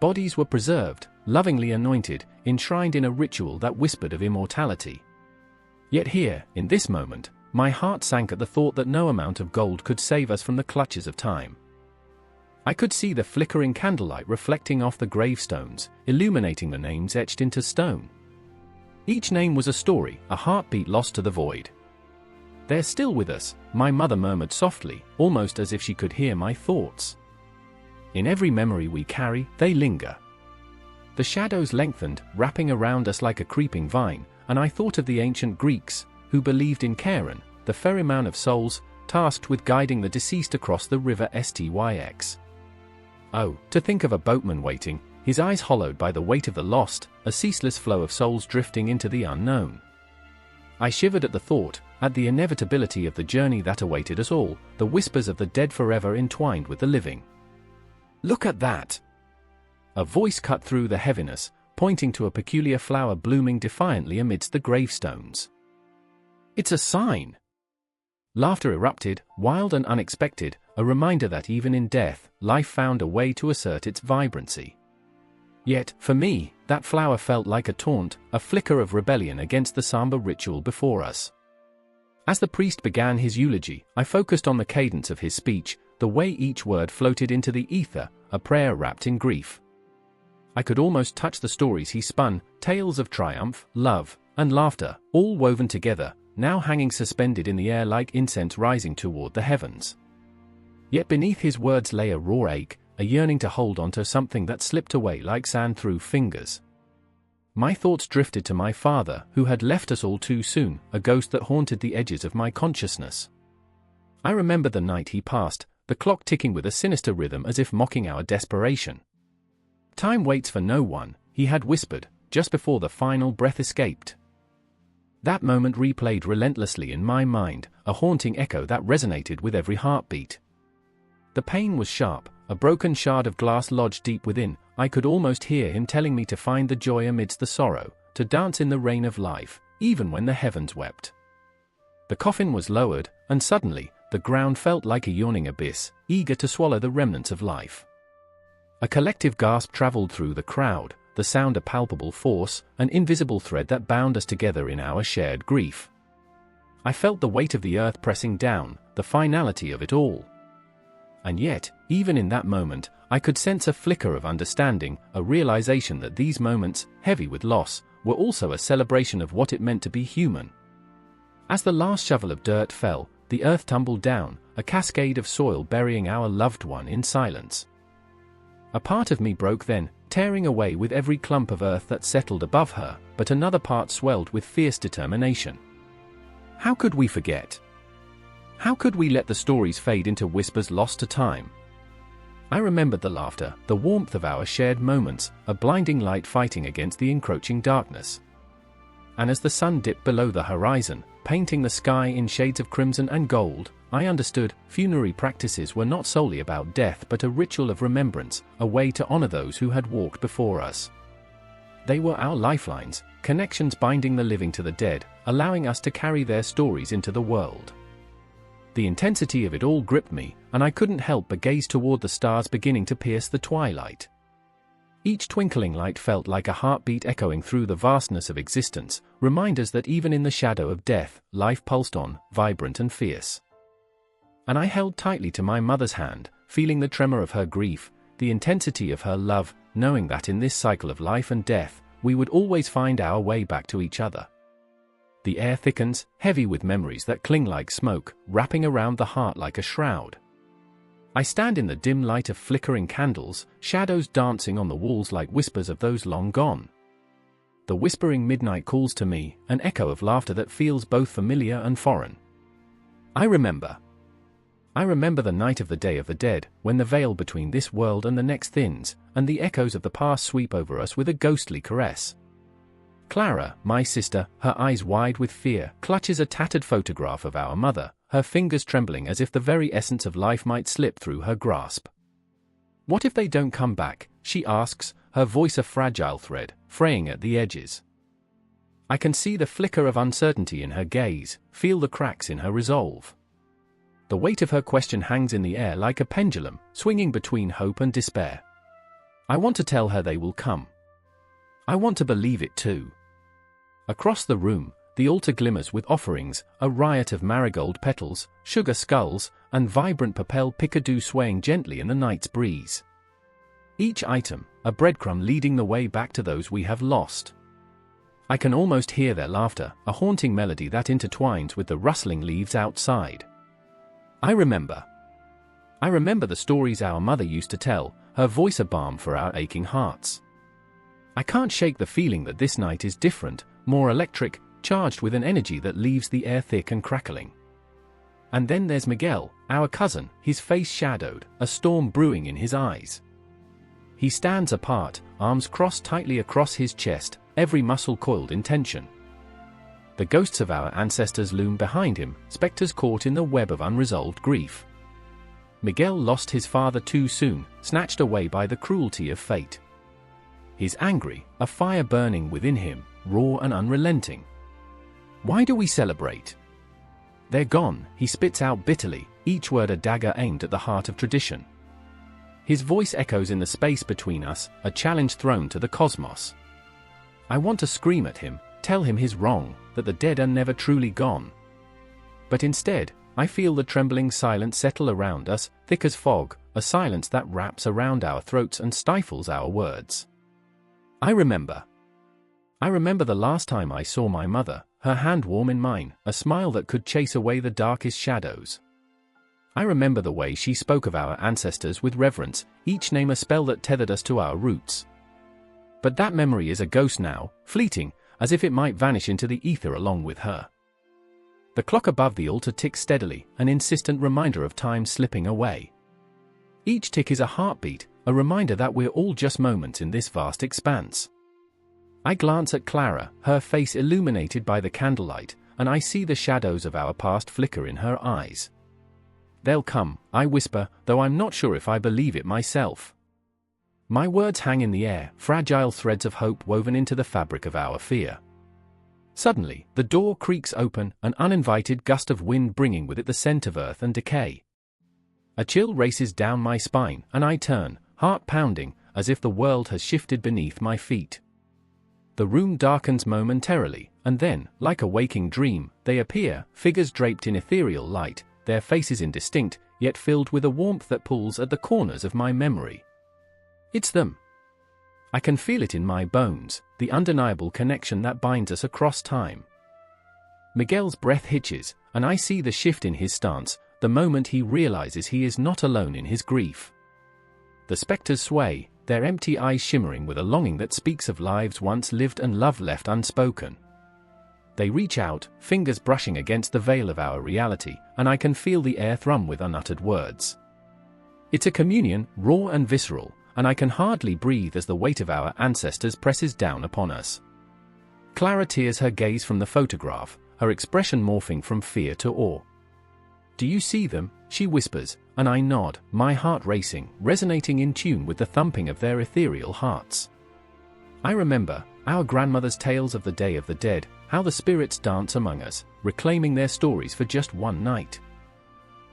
Bodies were preserved, lovingly anointed, enshrined in a ritual that whispered of immortality. Yet here, in this moment, my heart sank at the thought that no amount of gold could save us from the clutches of time. I could see the flickering candlelight reflecting off the gravestones, illuminating the names etched into stone. Each name was a story, a heartbeat lost to the void. "They're still with us," my mother murmured softly, almost as if she could hear my thoughts. "In every memory we carry, they linger." The shadows lengthened, wrapping around us like a creeping vine, and I thought of the ancient Greeks, who believed in Charon, the ferryman of souls, tasked with guiding the deceased across the river Styx. Oh, to think of a boatman waiting, his eyes hollowed by the weight of the lost, a ceaseless flow of souls drifting into the unknown. I shivered at the thought, at the inevitability of the journey that awaited us all, the whispers of the dead forever entwined with the living. "Look at that!" A voice cut through the heaviness, pointing to a peculiar flower blooming defiantly amidst the gravestones. "It's a sign!" Laughter erupted, wild and unexpected, a reminder that even in death, life found a way to assert its vibrancy. Yet, for me, that flower felt like a taunt, a flicker of rebellion against the somber ritual before us. As the priest began his eulogy, I focused on the cadence of his speech, the way each word floated into the ether, a prayer wrapped in grief. I could almost touch the stories he spun, tales of triumph, love, and laughter, all woven together, now hanging suspended in the air like incense rising toward the heavens. Yet beneath his words lay a raw ache, a yearning to hold on to something that slipped away like sand through fingers. My thoughts drifted to my father, who had left us all too soon, a ghost that haunted the edges of my consciousness. I remember the night he passed, the clock ticking with a sinister rhythm as if mocking our desperation. "Time waits for no one," he had whispered, just before the final breath escaped. That moment replayed relentlessly in my mind, a haunting echo that resonated with every heartbeat. The pain was sharp, a broken shard of glass lodged deep within. I could almost hear him telling me to find the joy amidst the sorrow, to dance in the rain of life, even when the heavens wept. The coffin was lowered, and suddenly, the ground felt like a yawning abyss, eager to swallow the remnants of life. A collective gasp traveled through the crowd, the sound a palpable force, an invisible thread that bound us together in our shared grief. I felt the weight of the earth pressing down, the finality of it all. And yet, even in that moment, I could sense a flicker of understanding, a realization that these moments, heavy with loss, were also a celebration of what it meant to be human. As the last shovel of dirt fell, the earth tumbled down, a cascade of soil burying our loved one in silence. A part of me broke then, tearing away with every clump of earth that settled above her, but another part swelled with fierce determination. How could we forget? How could we let the stories fade into whispers lost to time? I remembered the laughter, the warmth of our shared moments, a blinding light fighting against the encroaching darkness. And as the sun dipped below the horizon, painting the sky in shades of crimson and gold, I understood funerary practices were not solely about death but a ritual of remembrance, a way to honor those who had walked before us. They were our lifelines, connections binding the living to the dead, allowing us to carry their stories into the world. The intensity of it all gripped me, and I couldn't help but gaze toward the stars beginning to pierce the twilight. Each twinkling light felt like a heartbeat echoing through the vastness of existence, reminders that even in the shadow of death, life pulsed on, vibrant and fierce. And I held tightly to my mother's hand, feeling the tremor of her grief, the intensity of her love, knowing that in this cycle of life and death, we would always find our way back to each other. The air thickens, heavy with memories that cling like smoke, wrapping around the heart like a shroud. I stand in the dim light of flickering candles, shadows dancing on the walls like whispers of those long gone. The whispering midnight calls to me, an echo of laughter that feels both familiar and foreign. I remember the night of the Day of the Dead, when the veil between this world and the next thins, and the echoes of the past sweep over us with a ghostly caress. Clara, my sister, her eyes wide with fear, clutches a tattered photograph of our mother, her fingers trembling as if the very essence of life might slip through her grasp. "What if they don't come back?" she asks, her voice a fragile thread, fraying at the edges. I can see the flicker of uncertainty in her gaze, feel the cracks in her resolve. The weight of her question hangs in the air like a pendulum, swinging between hope and despair. I want to tell her they will come. I want to believe it too. Across the room, the altar glimmers with offerings, a riot of marigold petals, sugar skulls, and vibrant papel picadou swaying gently in the night's breeze. Each item, a breadcrumb leading the way back to those we have lost. I can almost hear their laughter, a haunting melody that intertwines with the rustling leaves outside. I remember the stories our mother used to tell, her voice a balm for our aching hearts. I can't shake the feeling that this night is different, more electric, charged with an energy that leaves the air thick and crackling. And then there's Miguel, our cousin, his face shadowed, a storm brewing in his eyes. He stands apart, arms crossed tightly across his chest, every muscle coiled in tension. The ghosts of our ancestors loom behind him, specters caught in the web of unresolved grief. Miguel lost his father too soon, snatched away by the cruelty of fate. He's angry, a fire burning within him, raw and unrelenting. Why do we celebrate? They're gone, he spits out bitterly, each word a dagger aimed at the heart of tradition. His voice echoes in the space between us, a challenge thrown to the cosmos. I want to scream at him, tell him he's wrong, that the dead are never truly gone. But instead, I feel the trembling silence settle around us, thick as fog, a silence that wraps around our throats and stifles our words. I remember the last time I saw my mother, her hand warm in mine, a smile that could chase away the darkest shadows. I remember the way she spoke of our ancestors with reverence, each name a spell that tethered us to our roots. But that memory is a ghost now, fleeting, as if it might vanish into the ether along with her. The clock above the altar ticks steadily, an insistent reminder of time slipping away. Each tick is a heartbeat, a reminder that we're all just moments in this vast expanse. I glance at Clara, her face illuminated by the candlelight, and I see the shadows of our past flicker in her eyes. They'll come, I whisper, though I'm not sure if I believe it myself. My words hang in the air, fragile threads of hope woven into the fabric of our fear. Suddenly, the door creaks open, an uninvited gust of wind bringing with it the scent of earth and decay. A chill races down my spine, and I turn, heart pounding, as if the world has shifted beneath my feet. The room darkens momentarily, and then, like a waking dream, they appear, figures draped in ethereal light, their faces indistinct, yet filled with a warmth that pulls at the corners of my memory. It's them. I can feel it in my bones, the undeniable connection that binds us across time. Miguel's breath hitches, and I see the shift in his stance, the moment he realizes he is not alone in his grief. The specters sway, their empty eyes shimmering with a longing that speaks of lives once lived and love left unspoken. They reach out, fingers brushing against the veil of our reality, and I can feel the air thrum with unuttered words. It's a communion, raw and visceral, and I can hardly breathe as the weight of our ancestors presses down upon us. Clara tears her gaze from the photograph, her expression morphing from fear to awe. "Do you see them?" she whispers, and I nod, my heart racing, resonating in tune with the thumping of their ethereal hearts. I remember our grandmother's tales of the Day of the Dead, how the spirits dance among us, reclaiming their stories for just one night.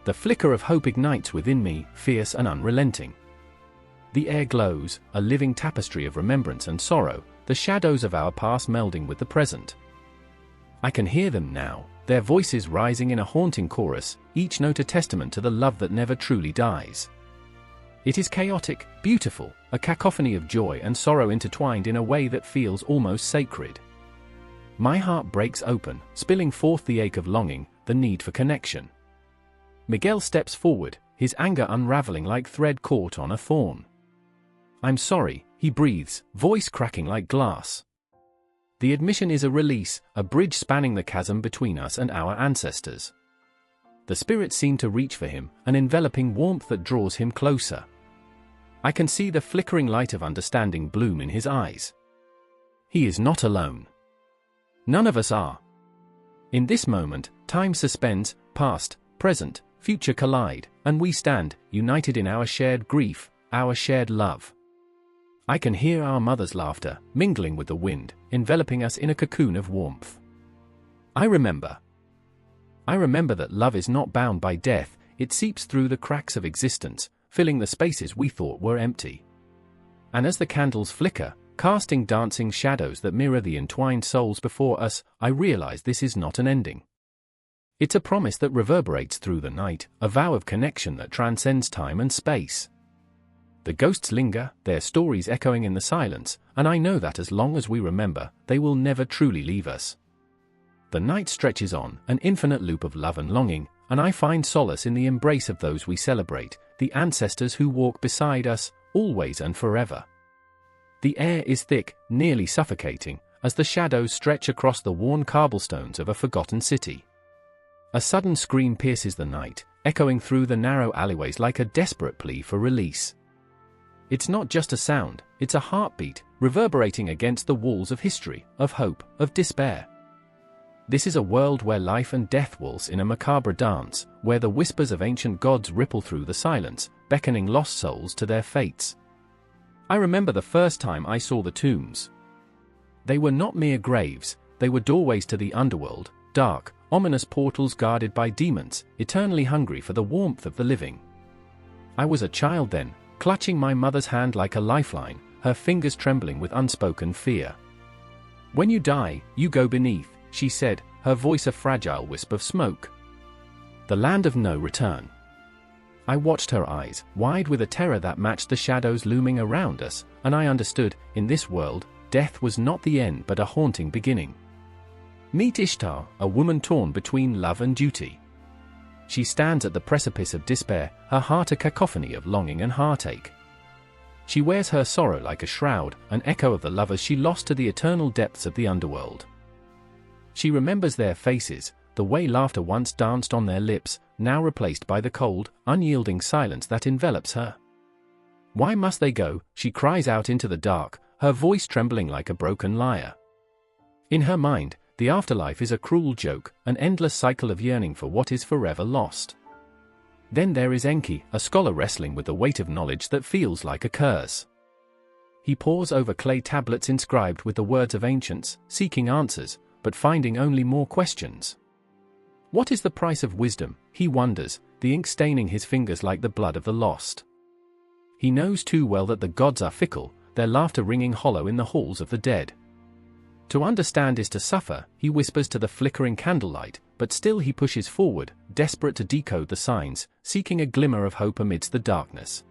The flicker of hope ignites within me, fierce and unrelenting. The air glows, a living tapestry of remembrance and sorrow, the shadows of our past melding with the present. I can hear them now, their voices rising in a haunting chorus, each note a testament to the love that never truly dies. It is chaotic, beautiful, a cacophony of joy and sorrow intertwined in a way that feels almost sacred. My heart breaks open, spilling forth the ache of longing, the need for connection. Miguel steps forward, his anger unraveling like thread caught on a thorn. "I'm sorry," he breathes, voice cracking like glass. The admission is a release, a bridge spanning the chasm between us and our ancestors. The spirits seem to reach for him, an enveloping warmth that draws him closer. I can see the flickering light of understanding bloom in his eyes. He is not alone. None of us are. In this moment, time suspends, past, present, future collide, and we stand, united in our shared grief, our shared love. I can hear our mother's laughter, mingling with the wind, enveloping us in a cocoon of warmth. I remember that love is not bound by death, it seeps through the cracks of existence, filling the spaces we thought were empty. And as the candles flicker, casting dancing shadows that mirror the entwined souls before us, I realize this is not an ending. It's a promise that reverberates through the night, a vow of connection that transcends time and space. The ghosts linger, their stories echoing in the silence, and I know that as long as we remember, they will never truly leave us. The night stretches on, an infinite loop of love and longing, and I find solace in the embrace of those we celebrate, the ancestors who walk beside us, always and forever. The air is thick, nearly suffocating, as the shadows stretch across the worn cobblestones of a forgotten city. A sudden scream pierces the night, echoing through the narrow alleyways like a desperate plea for release. It's not just a sound, it's a heartbeat, reverberating against the walls of history, of hope, of despair. This is a world where life and death waltz in a macabre dance, where the whispers of ancient gods ripple through the silence, beckoning lost souls to their fates. I remember the first time I saw the tombs. They were not mere graves, they were doorways to the underworld, dark, ominous portals guarded by demons, eternally hungry for the warmth of the living. I was a child then, clutching my mother's hand like a lifeline, her fingers trembling with unspoken fear. "When you die, you go beneath," she said, her voice a fragile wisp of smoke. The land of no return. I watched her eyes, wide with a terror that matched the shadows looming around us, and I understood, in this world, death was not the end but a haunting beginning. Meet Ishtar, a woman torn between love and duty. She stands at the precipice of despair, her heart a cacophony of longing and heartache. She wears her sorrow like a shroud, an echo of the lovers she lost to the eternal depths of the underworld. She remembers their faces, the way laughter once danced on their lips, now replaced by the cold, unyielding silence that envelops her. Why must they go? She cries out into the dark, her voice trembling like a broken lyre. In her mind, the afterlife is a cruel joke, an endless cycle of yearning for what is forever lost. Then there is Enki, a scholar wrestling with the weight of knowledge that feels like a curse. He pores over clay tablets inscribed with the words of ancients, seeking answers, but finding only more questions. What is the price of wisdom, he wonders, the ink staining his fingers like the blood of the lost. He knows too well that the gods are fickle, their laughter ringing hollow in the halls of the dead. To understand is to suffer, he whispers to the flickering candlelight, but still he pushes forward, desperate to decode the signs, seeking a glimmer of hope amidst the darkness.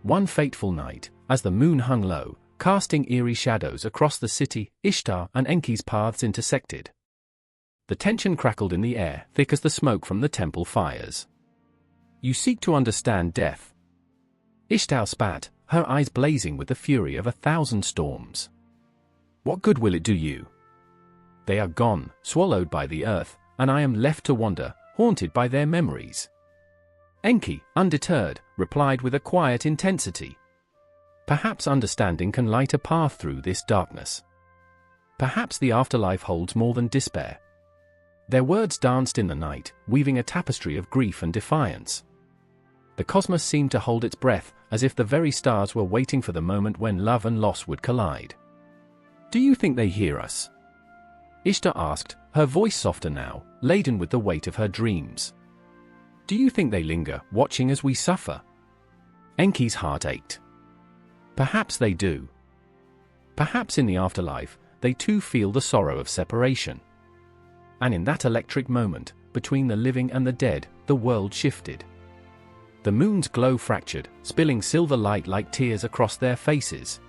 One fateful night, as the moon hung low, casting eerie shadows across the city, Ishtar and Enki's paths intersected. The tension crackled in the air, thick as the smoke from the temple fires. You seek to understand death. Ishtar spat, her eyes blazing with the fury of 1,000 storms. What good will it do you? They are gone, swallowed by the earth, and I am left to wander, haunted by their memories. Enki, undeterred, replied with a quiet intensity. Perhaps understanding can light a path through this darkness. Perhaps the afterlife holds more than despair. Their words danced in the night, weaving a tapestry of grief and defiance. The cosmos seemed to hold its breath, as if the very stars were waiting for the moment when love and loss would collide. Do you think they hear us? Ishtar asked, her voice softer now, laden with the weight of her dreams. Do you think they linger, watching as we suffer? Enki's heart ached. Perhaps they do. Perhaps in the afterlife, they too feel the sorrow of separation. And in that electric moment, between the living and the dead, the world shifted. The moon's glow fractured, spilling silver light like tears across their faces.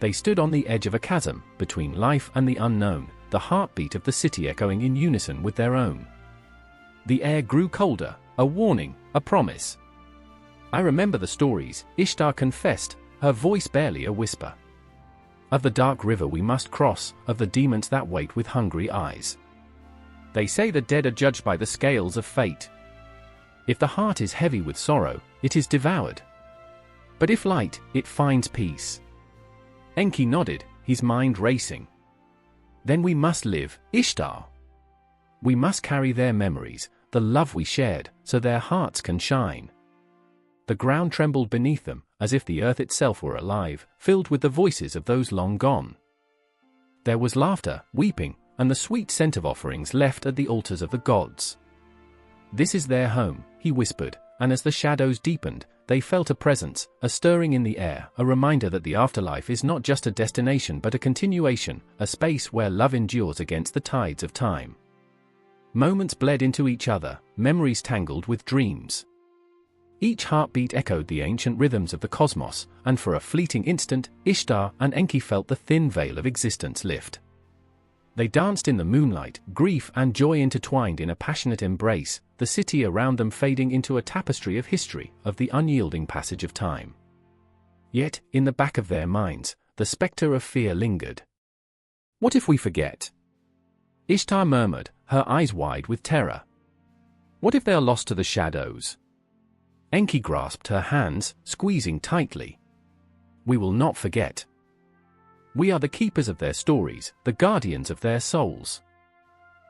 They stood on the edge of a chasm, between life and the unknown, the heartbeat of the city echoing in unison with their own. The air grew colder, a warning, a promise. I remember the stories, Ishtar confessed, her voice barely a whisper. Of the dark river we must cross, of the demons that wait with hungry eyes. They say the dead are judged by the scales of fate. If the heart is heavy with sorrow, it is devoured. But if light, it finds peace. Enki nodded, his mind racing. Then we must live, Ishtar. We must carry their memories, the love we shared, so their hearts can shine. The ground trembled beneath them, as if the earth itself were alive, filled with the voices of those long gone. There was laughter, weeping, and the sweet scent of offerings left at the altars of the gods. This is their home, he whispered, and as the shadows deepened, they felt a presence, a stirring in the air, a reminder that the afterlife is not just a destination but a continuation, a space where love endures against the tides of time. Moments bled into each other, memories tangled with dreams. Each heartbeat echoed the ancient rhythms of the cosmos, and for a fleeting instant, Ishtar and Enki felt the thin veil of existence lift. They danced in the moonlight, grief and joy intertwined in a passionate embrace, the city around them fading into a tapestry of history, of the unyielding passage of time. Yet, in the back of their minds, the spectre of fear lingered. What if we forget? Ishtar murmured, her eyes wide with terror. What if they are lost to the shadows? Enki grasped her hands, squeezing tightly. We will not forget. We are the keepers of their stories, the guardians of their souls.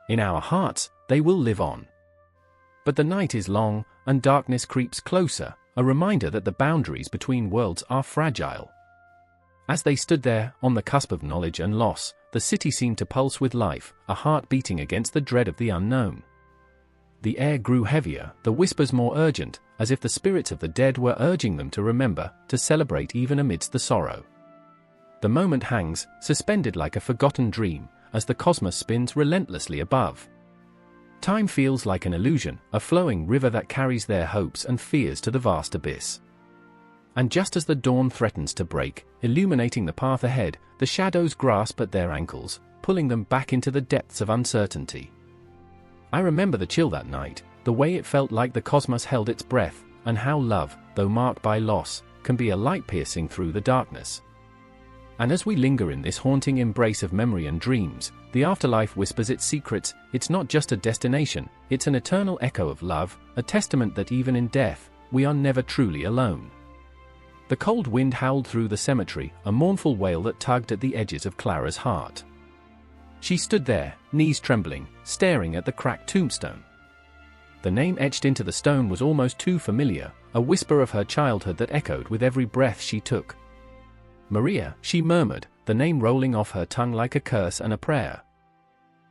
In our hearts, they will live on. But the night is long, and darkness creeps closer, a reminder that the boundaries between worlds are fragile. As they stood there, on the cusp of knowledge and loss, the city seemed to pulse with life, a heart beating against the dread of the unknown. The air grew heavier, the whispers more urgent, as if the spirits of the dead were urging them to remember, to celebrate even amidst the sorrow. The moment hangs, suspended like a forgotten dream, as the cosmos spins relentlessly above. Time feels like an illusion, a flowing river that carries their hopes and fears to the vast abyss. And just as the dawn threatens to break, illuminating the path ahead, the shadows grasp at their ankles, pulling them back into the depths of uncertainty. I remember the chill that night, the way it felt like the cosmos held its breath, and how love, though marked by loss, can be a light piercing through the darkness. And as we linger in this haunting embrace of memory and dreams, the afterlife whispers its secrets. It's not just a destination, it's an eternal echo of love, a testament that even in death, we are never truly alone. The cold wind howled through the cemetery, a mournful wail that tugged at the edges of Clara's heart. She stood there, knees trembling, staring at the cracked tombstone. The name etched into the stone was almost too familiar, a whisper of her childhood that echoed with every breath she took. Maria, she murmured, the name rolling off her tongue like a curse and a prayer.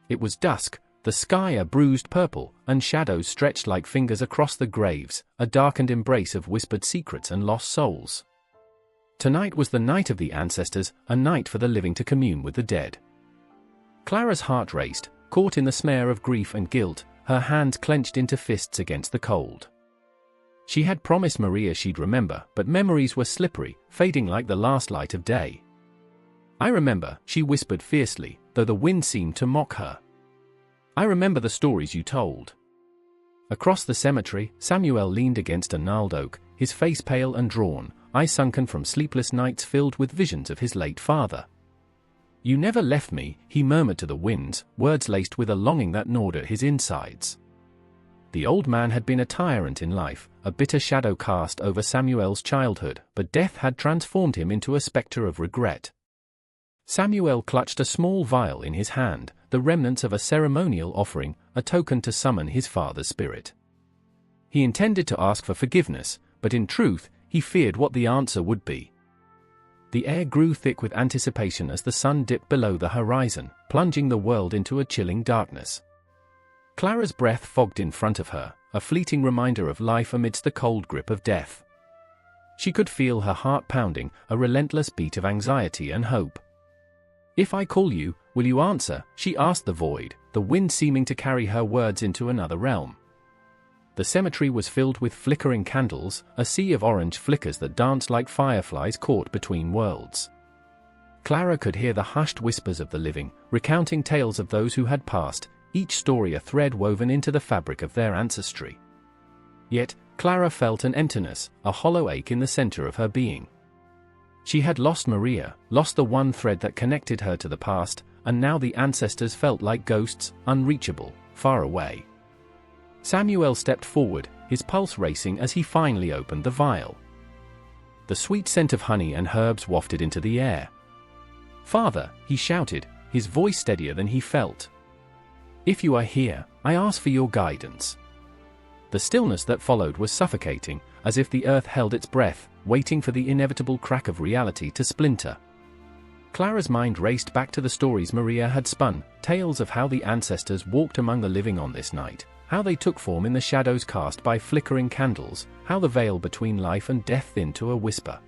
It was dusk, the sky a bruised purple, and shadows stretched like fingers across the graves, a darkened embrace of whispered secrets and lost souls. Tonight was the night of the ancestors, a night for the living to commune with the dead. Clara's heart raced, caught in the snare of grief and guilt, her hands clenched into fists against the cold. She had promised Maria she'd remember, but memories were slippery, fading like the last light of day. "I remember," she whispered fiercely, though the wind seemed to mock her. "I remember the stories you told." Across the cemetery, Samuel leaned against a gnarled oak, his face pale and drawn, eyes sunken from sleepless nights filled with visions of his late father. "You never left me," he murmured to the winds, words laced with a longing that gnawed at his insides. The old man had been a tyrant in life, a bitter shadow cast over Samuel's childhood, but death had transformed him into a spectre of regret. Samuel clutched a small vial in his hand, the remnants of a ceremonial offering, a token to summon his father's spirit. He intended to ask for forgiveness, but in truth, he feared what the answer would be. The air grew thick with anticipation as the sun dipped below the horizon, plunging the world into a chilling darkness. Clara's breath fogged in front of her, a fleeting reminder of life amidst the cold grip of death. She could feel her heart pounding, a relentless beat of anxiety and hope. "If I call you, will you answer?" she asked the void, the wind seeming to carry her words into another realm. The cemetery was filled with flickering candles, a sea of orange flickers that danced like fireflies caught between worlds. Clara could hear the hushed whispers of the living, recounting tales of those who had passed, each story a thread woven into the fabric of their ancestry. Yet, Clara felt an emptiness, a hollow ache in the center of her being. She had lost Maria, lost the one thread that connected her to the past, and now the ancestors felt like ghosts, unreachable, far away. Samuel stepped forward, his pulse racing as he finally opened the vial. The sweet scent of honey and herbs wafted into the air. "Father," he shouted, his voice steadier than he felt. "If you are here, I ask for your guidance." The stillness that followed was suffocating, as if the earth held its breath, waiting for the inevitable crack of reality to splinter. Clara's mind raced back to the stories Maria had spun, tales of how the ancestors walked among the living on this night, how they took form in the shadows cast by flickering candles, how the veil between life and death thinned to a whisper.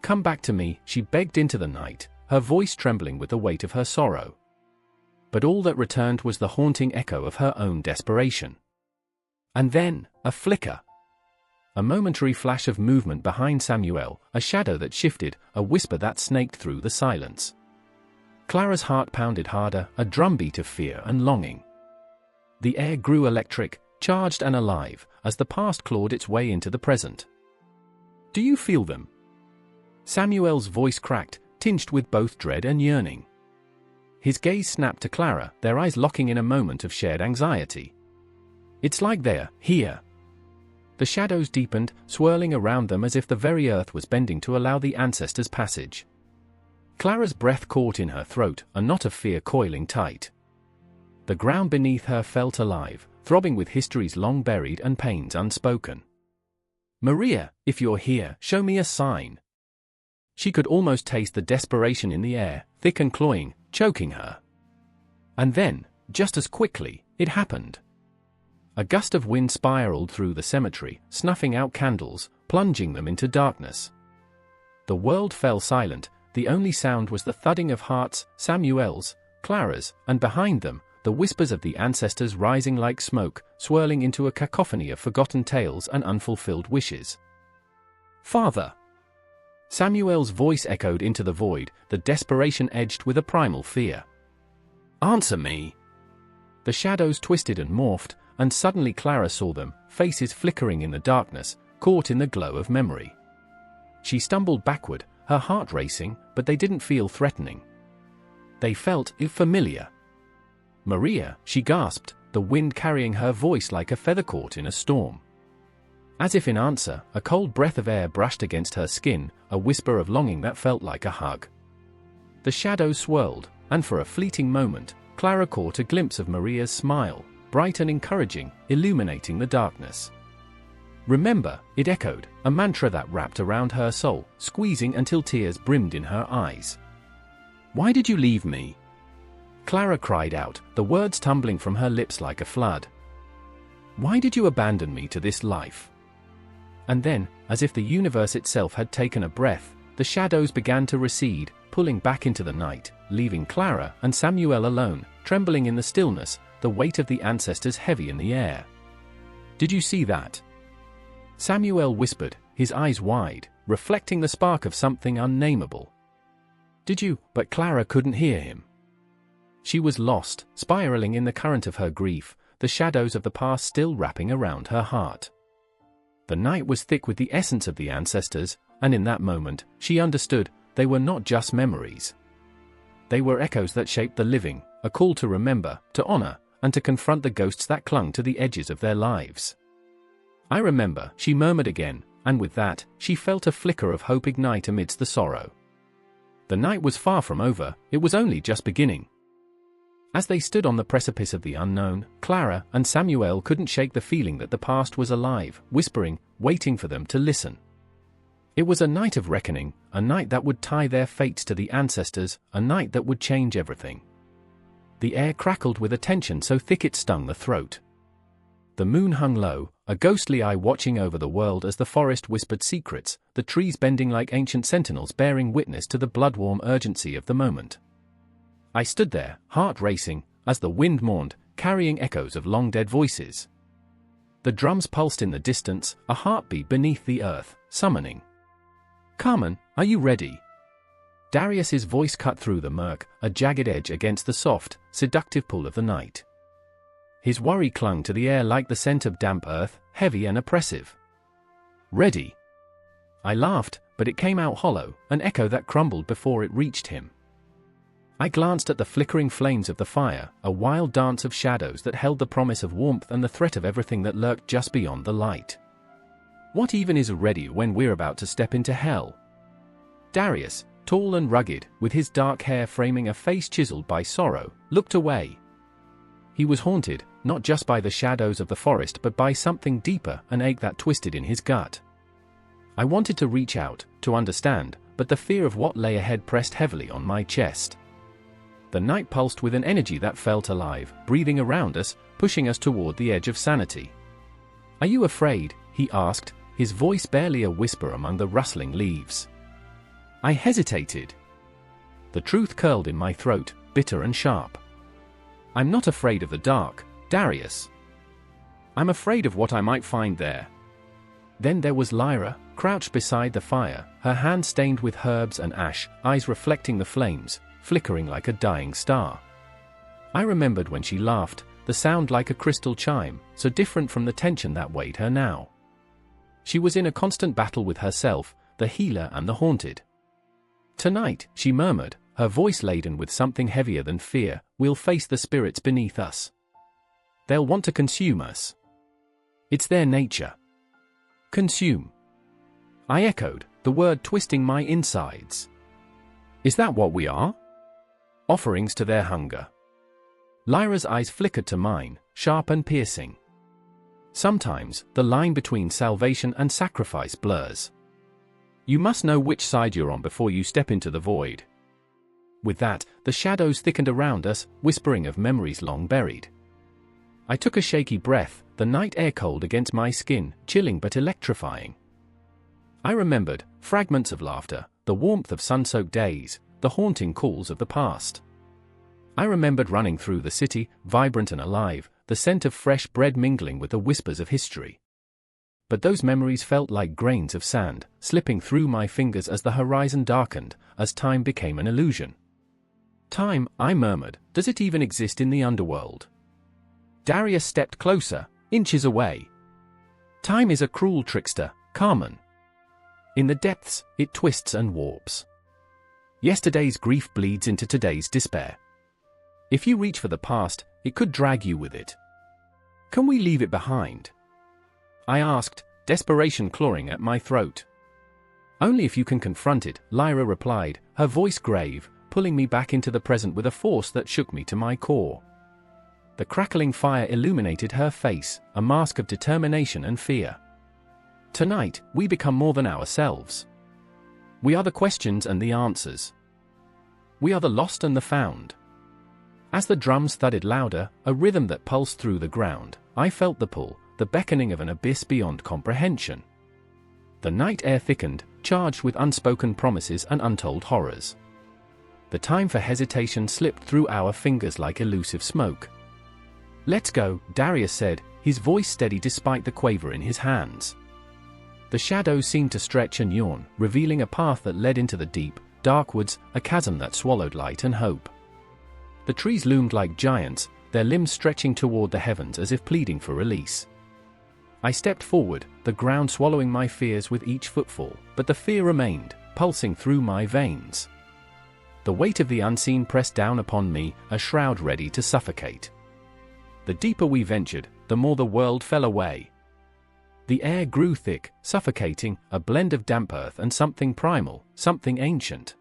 "Come back to me," she begged into the night, her voice trembling with the weight of her sorrow. But all that returned was the haunting echo of her own desperation. And then, a flicker. A momentary flash of movement behind Samuel, a shadow that shifted, a whisper that snaked through the silence. Clara's heart pounded harder, a drumbeat of fear and longing. The air grew electric, charged and alive, as the past clawed its way into the present. "Do you feel them?" Samuel's voice cracked, tinged with both dread and yearning. His gaze snapped to Clara, their eyes locking in a moment of shared anxiety. "It's like they're here." The shadows deepened, swirling around them as if the very earth was bending to allow the ancestors' passage. Clara's breath caught in her throat, a knot of fear coiling tight. The ground beneath her felt alive, throbbing with histories long buried and pains unspoken. "Maria, if you're here, show me a sign." She could almost taste the desperation in the air, thick and cloying, choking her. And then, just as quickly, it happened. A gust of wind spiraled through the cemetery, snuffing out candles, plunging them into darkness. The world fell silent, the only sound was the thudding of hearts, Samuel's, Clara's, and behind them, the whispers of the ancestors rising like smoke, swirling into a cacophony of forgotten tales and unfulfilled wishes. "Father!" Samuel's voice echoed into the void, the desperation edged with a primal fear. "Answer me!" The shadows twisted and morphed, and suddenly Clara saw them, faces flickering in the darkness, caught in the glow of memory. She stumbled backward, her heart racing, but they didn't feel threatening. They felt familiar. "Maria," she gasped, the wind carrying her voice like a feather caught in a storm. As if in answer, a cold breath of air brushed against her skin, a whisper of longing that felt like a hug. The shadows swirled, and for a fleeting moment, Clara caught a glimpse of Maria's smile, bright and encouraging, illuminating the darkness. "Remember," it echoed, a mantra that wrapped around her soul, squeezing until tears brimmed in her eyes. "Why did you leave me?" Clara cried out, the words tumbling from her lips like a flood. "Why did you abandon me to this life?" And then, as if the universe itself had taken a breath, the shadows began to recede, pulling back into the night, leaving Clara and Samuel alone, trembling in the stillness, the weight of the ancestors heavy in the air. "Did you see that?" Samuel whispered, his eyes wide, reflecting the spark of something unnameable. "Did you?" But Clara couldn't hear him. She was lost, spiraling in the current of her grief, the shadows of the past still wrapping around her heart. The night was thick with the essence of the ancestors, and in that moment, she understood, they were not just memories. They were echoes that shaped the living, a call to remember, to honor, and to confront the ghosts that clung to the edges of their lives. "I remember," she murmured again, and with that, she felt a flicker of hope ignite amidst the sorrow. The night was far from over, it was only just beginning. As they stood on the precipice of the unknown, Clara and Samuel couldn't shake the feeling that the past was alive, whispering, waiting for them to listen. It was a night of reckoning, a night that would tie their fates to the ancestors, a night that would change everything. The air crackled with a tension so thick it stung the throat. The moon hung low, a ghostly eye watching over the world as the forest whispered secrets, the trees bending like ancient sentinels bearing witness to the blood-warm urgency of the moment. I stood there, heart racing, as the wind mourned, carrying echoes of long-dead voices. The drums pulsed in the distance, a heartbeat beneath the earth, summoning. "Carmen, are you ready?" Darius's voice cut through the murk, a jagged edge against the soft, seductive pull of the night. His worry clung to the air like the scent of damp earth, heavy and oppressive. "Ready." I laughed, but it came out hollow, an echo that crumbled before it reached him. I glanced at the flickering flames of the fire, a wild dance of shadows that held the promise of warmth and the threat of everything that lurked just beyond the light. What even is ready when we're about to step into hell? Darius, tall and rugged, with his dark hair framing a face chiseled by sorrow, looked away. He was haunted, not just by the shadows of the forest but by something deeper, an ache that twisted in his gut. I wanted to reach out, to understand, but the fear of what lay ahead pressed heavily on my chest. The night pulsed with an energy that felt alive, breathing around us, pushing us toward the edge of sanity. "Are you afraid?" he asked, his voice barely a whisper among the rustling leaves. I hesitated. The truth curled in my throat, bitter and sharp. "I'm not afraid of the dark, Darius. I'm afraid of what I might find there." Then there was Lyra, crouched beside the fire, her hands stained with herbs and ash, eyes reflecting the flames, flickering like a dying star. I remembered when she laughed, the sound like a crystal chime, so different from the tension that weighed her now. She was in a constant battle with herself, the healer and the haunted. "Tonight," she murmured, her voice laden with something heavier than fear, "we'll face the spirits beneath us. They'll want to consume us. It's their nature." "Consume." I echoed, the word twisting my insides. "Is that what we are? Offerings to their hunger?" Lyra's eyes flickered to mine, sharp and piercing. Sometimes, the line between salvation and sacrifice blurs. You must know which side you're on before you step into the void. With that, the shadows thickened around us, whispering of memories long buried. I took a shaky breath, the night air cold against my skin, chilling but electrifying. I remembered fragments of laughter, the warmth of sun-soaked days, the haunting calls of the past. I remembered running through the city, vibrant and alive, the scent of fresh bread mingling with the whispers of history. But those memories felt like grains of sand, slipping through my fingers as the horizon darkened, as time became an illusion. Time, I murmured, does it even exist in the underworld? Darius stepped closer, inches away. Time is a cruel trickster, Carmen. In the depths, it twists and warps. Yesterday's grief bleeds into today's despair. If you reach for the past, it could drag you with it. Can we leave it behind? I asked, desperation clawing at my throat. Only if you can confront it, Lyra replied, her voice grave, pulling me back into the present with a force that shook me to my core. The crackling fire illuminated her face, a mask of determination and fear. Tonight, we become more than ourselves. We are the questions and the answers. We are the lost and the found. As the drums thudded louder, a rhythm that pulsed through the ground, I felt the pull, the beckoning of an abyss beyond comprehension. The night air thickened, charged with unspoken promises and untold horrors. The time for hesitation slipped through our fingers like elusive smoke. "Let's go," Darius said, his voice steady despite the quaver in his hands. The shadows seemed to stretch and yawn, revealing a path that led into the deep, dark woods, a chasm that swallowed light and hope. The trees loomed like giants, their limbs stretching toward the heavens as if pleading for release. I stepped forward, the ground swallowing my fears with each footfall, but the fear remained, pulsing through my veins. The weight of the unseen pressed down upon me, a shroud ready to suffocate. The deeper we ventured, the more the world fell away. The air grew thick, suffocating, a blend of damp earth and something primal, something ancient.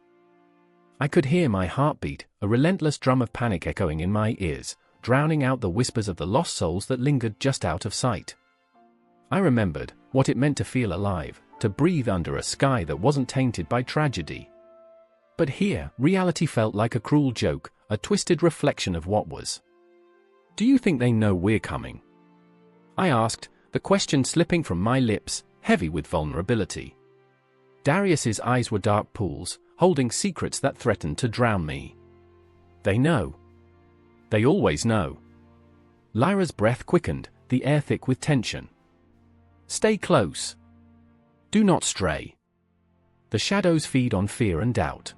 I could hear my heartbeat, a relentless drum of panic echoing in my ears, drowning out the whispers of the lost souls that lingered just out of sight. I remembered what it meant to feel alive, to breathe under a sky that wasn't tainted by tragedy. But here, reality felt like a cruel joke, a twisted reflection of what was. "Do you think they know we're coming?" I asked, the question slipping from my lips, heavy with vulnerability. Darius's eyes were dark pools, holding secrets that threatened to drown me. "They know. They always know." Lyra's breath quickened, the air thick with tension. "Stay close. Do not stray. The shadows feed on fear and doubt."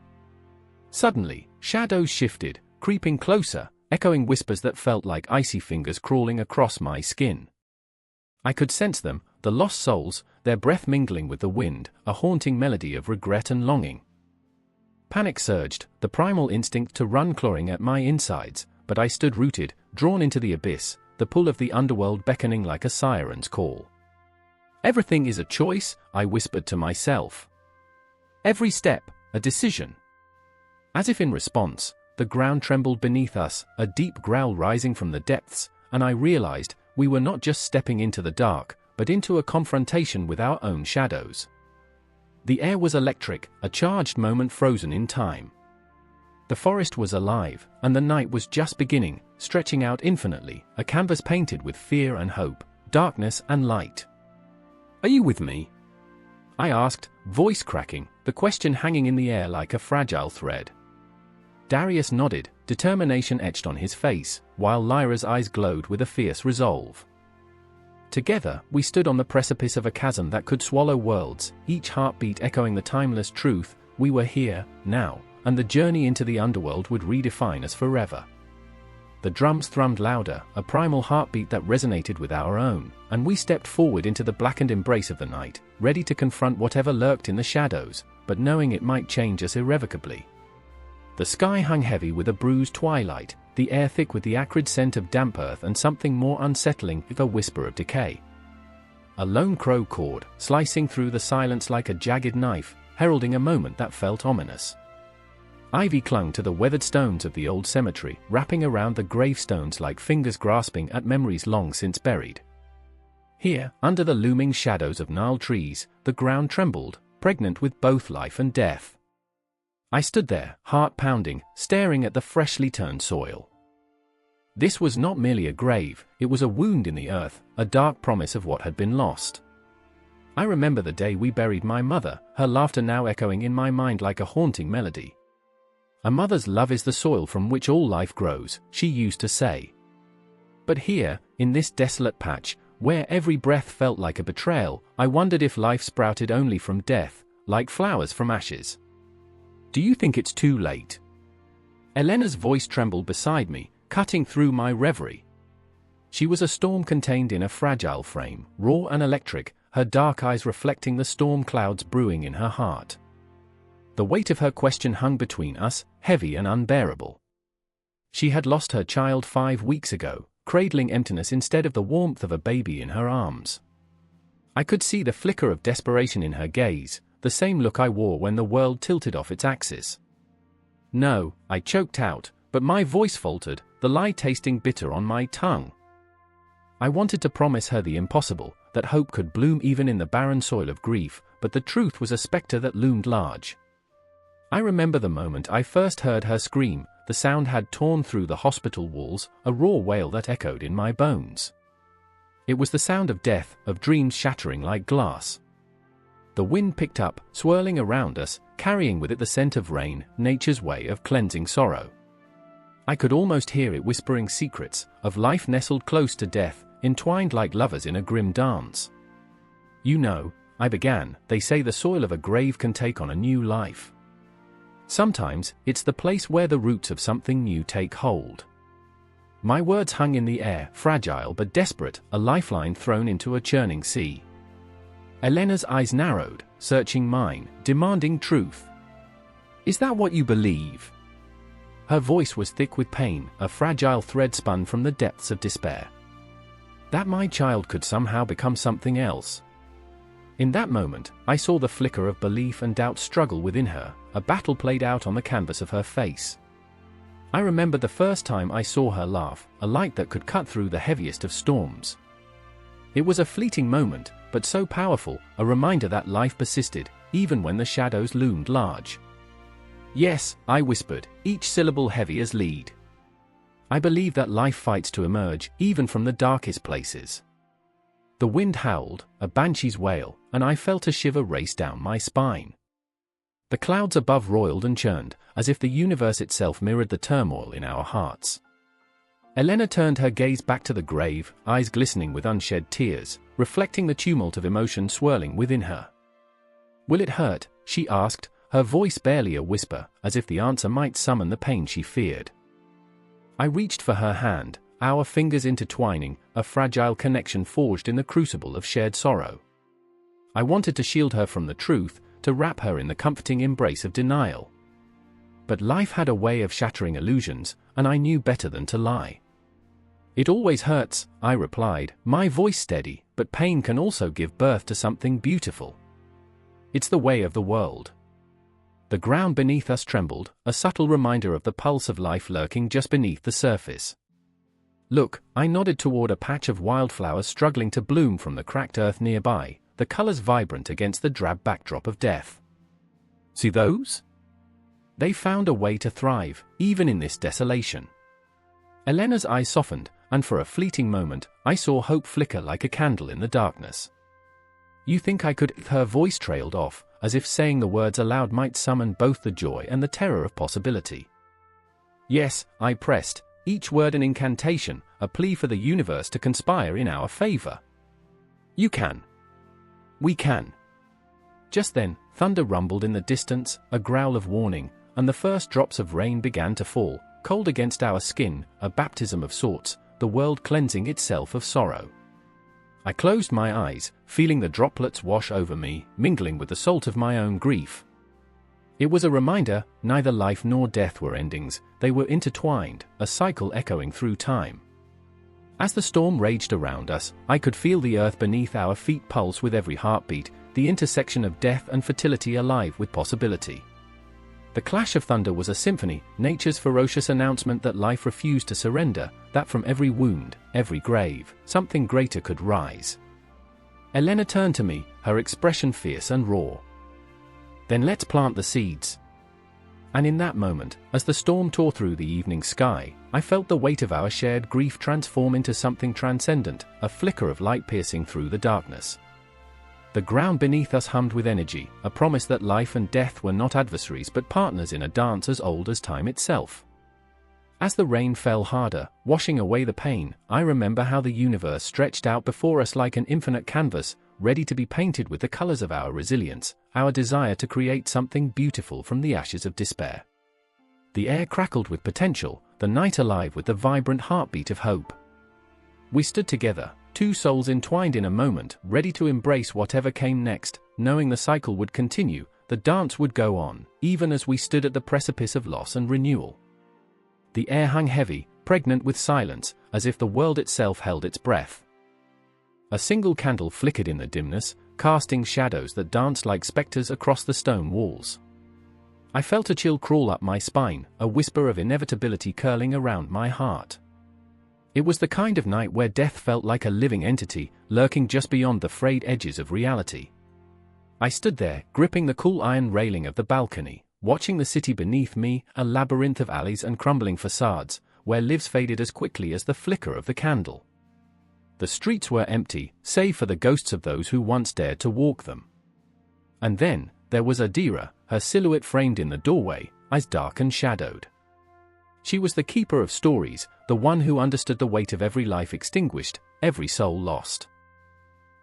Suddenly, shadows shifted, creeping closer, echoing whispers that felt like icy fingers crawling across my skin. I could sense them, the lost souls, their breath mingling with the wind, a haunting melody of regret and longing. Panic surged, the primal instinct to run clawing at my insides, but I stood rooted, drawn into the abyss, the pull of the underworld beckoning like a siren's call. "Everything is a choice," I whispered to myself. "Every step, a decision." As if in response, the ground trembled beneath us, a deep growl rising from the depths, and I realized we were not just stepping into the dark, but into a confrontation with our own shadows. The air was electric, a charged moment frozen in time. The forest was alive, and the night was just beginning, stretching out infinitely, a canvas painted with fear and hope, darkness and light. "Are you with me?" I asked, voice cracking, the question hanging in the air like a fragile thread. Darius nodded, determination etched on his face, while Lyra's eyes glowed with a fierce resolve. Together, we stood on the precipice of a chasm that could swallow worlds, each heartbeat echoing the timeless truth: we were here, now, and the journey into the underworld would redefine us forever. The drums thrummed louder, a primal heartbeat that resonated with our own, and we stepped forward into the blackened embrace of the night, ready to confront whatever lurked in the shadows, but knowing it might change us irrevocably. The sky hung heavy with a bruised twilight, the air thick with the acrid scent of damp earth and something more unsettling, a whisper of decay. A lone crow cawed, slicing through the silence like a jagged knife, heralding a moment that felt ominous. Ivy clung to the weathered stones of the old cemetery, wrapping around the gravestones like fingers grasping at memories long since buried. Here, under the looming shadows of gnarled trees, the ground trembled, pregnant with both life and death. I stood there, heart pounding, staring at the freshly turned soil. This was not merely a grave, it was a wound in the earth, a dark promise of what had been lost. I remember the day we buried my mother, her laughter now echoing in my mind like a haunting melody. "A mother's love is the soil from which all life grows," she used to say. But here, in this desolate patch, where every breath felt like a betrayal, I wondered if life sprouted only from death, like flowers from ashes. "Do you think it's too late?" Elena's voice trembled beside me, cutting through my reverie. She was a storm contained in a fragile frame, raw and electric, her dark eyes reflecting the storm clouds brewing in her heart. The weight of her question hung between us, heavy and unbearable. She had lost her child 5 weeks ago, cradling emptiness instead of the warmth of a baby in her arms. I could see the flicker of desperation in her gaze, the same look I wore when the world tilted off its axis. "No," I choked out, but my voice faltered, the lie tasting bitter on my tongue. I wanted to promise her the impossible, that hope could bloom even in the barren soil of grief, but the truth was a specter that loomed large. I remember the moment I first heard her scream. The sound had torn through the hospital walls, a raw wail that echoed in my bones. It was the sound of death, of dreams shattering like glass. The wind picked up, swirling around us, carrying with it the scent of rain, nature's way of cleansing sorrow. I could almost hear it whispering secrets, of life nestled close to death, entwined like lovers in a grim dance. "You know," I began, "they say the soil of a grave can take on a new life. Sometimes, it's the place where the roots of something new take hold." My words hung in the air, fragile but desperate, a lifeline thrown into a churning sea. Elena's eyes narrowed, searching mine, demanding truth. "Is that what you believe?" Her voice was thick with pain, a fragile thread spun from the depths of despair. That my child could somehow become something else. In that moment, I saw the flicker of belief and doubt struggle within her, a battle played out on the canvas of her face. I remember the first time I saw her laugh, a light that could cut through the heaviest of storms. It was a fleeting moment, but so powerful, a reminder that life persisted, even when the shadows loomed large. "Yes," I whispered, each syllable heavy as lead. "I believe that life fights to emerge, even from the darkest places." The wind howled, a banshee's wail, and I felt a shiver race down my spine. The clouds above roiled and churned, as if the universe itself mirrored the turmoil in our hearts. Elena turned her gaze back to the grave, eyes glistening with unshed tears, reflecting the tumult of emotion swirling within her. "Will it hurt?" she asked, her voice barely a whisper, as if the answer might summon the pain she feared. I reached for her hand, our fingers intertwining, a fragile connection forged in the crucible of shared sorrow. I wanted to shield her from the truth, to wrap her in the comforting embrace of denial. But life had a way of shattering illusions, and I knew better than to lie. "It always hurts," I replied, my voice steady, "but pain can also give birth to something beautiful. It's the way of the world." The ground beneath us trembled, a subtle reminder of the pulse of life lurking just beneath the surface. "Look," I nodded toward a patch of wildflowers struggling to bloom from the cracked earth nearby, the colors vibrant against the drab backdrop of death. "See those? They found a way to thrive, even in this desolation." Elena's eyes softened, and for a fleeting moment, I saw hope flicker like a candle in the darkness. "You think I could?" Her voice trailed off, as if saying the words aloud might summon both the joy and the terror of possibility. "Yes," I pressed, each word an incantation, a plea for the universe to conspire in our favor. "You can. We can." Just then, thunder rumbled in the distance, a growl of warning, and the first drops of rain began to fall, cold against our skin, a baptism of sorts, the world cleansing itself of sorrow. I closed my eyes, feeling the droplets wash over me, mingling with the salt of my own grief. It was a reminder, neither life nor death were endings, they were intertwined, a cycle echoing through time. As the storm raged around us, I could feel the earth beneath our feet pulse with every heartbeat, the intersection of death and fertility alive with possibility. The clash of thunder was a symphony, nature's ferocious announcement that life refused to surrender, that from every wound, every grave, something greater could rise. Elena turned to me, her expression fierce and raw. "Then let's plant the seeds." And in that moment, as the storm tore through the evening sky, I felt the weight of our shared grief transform into something transcendent, a flicker of light piercing through the darkness. The ground beneath us hummed with energy, a promise that life and death were not adversaries but partners in a dance as old as time itself. As the rain fell harder, washing away the pain, I remember how the universe stretched out before us like an infinite canvas, ready to be painted with the colors of our resilience, our desire to create something beautiful from the ashes of despair. The air crackled with potential, the night alive with the vibrant heartbeat of hope. We stood together, two souls entwined in a moment, ready to embrace whatever came next, knowing the cycle would continue, the dance would go on, even as we stood at the precipice of loss and renewal. The air hung heavy, pregnant with silence, as if the world itself held its breath. A single candle flickered in the dimness, casting shadows that danced like specters across the stone walls. I felt a chill crawl up my spine, a whisper of inevitability curling around my heart. It was the kind of night where death felt like a living entity, lurking just beyond the frayed edges of reality. I stood there, gripping the cool iron railing of the balcony, watching the city beneath me, a labyrinth of alleys and crumbling facades, where lives faded as quickly as the flicker of the candle. The streets were empty, save for the ghosts of those who once dared to walk them. And then, there was Adira, her silhouette framed in the doorway, eyes dark and shadowed. She was the keeper of stories, the one who understood the weight of every life extinguished, every soul lost.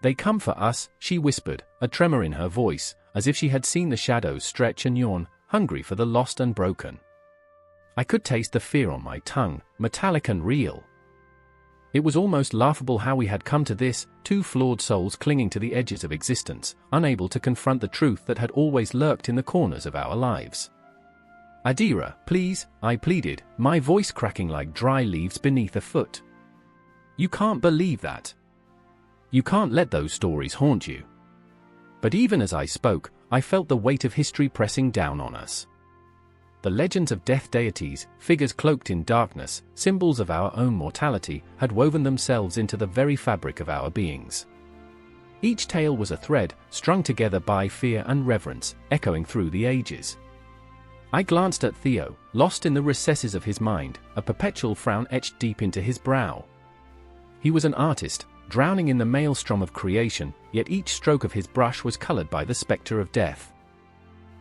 "They come for us," she whispered, a tremor in her voice, as if she had seen the shadows stretch and yawn, hungry for the lost and broken. I could taste the fear on my tongue, metallic and real. It was almost laughable how we had come to this, two flawed souls clinging to the edges of existence, unable to confront the truth that had always lurked in the corners of our lives. "Adira, please," I pleaded, my voice cracking like dry leaves beneath a foot. "You can't believe that. You can't let those stories haunt you." But even as I spoke, I felt the weight of history pressing down on us. The legends of death deities, figures cloaked in darkness, symbols of our own mortality, had woven themselves into the very fabric of our beings. Each tale was a thread, strung together by fear and reverence, echoing through the ages. I glanced at Theo, lost in the recesses of his mind, a perpetual frown etched deep into his brow. He was an artist, drowning in the maelstrom of creation, yet each stroke of his brush was colored by the specter of death.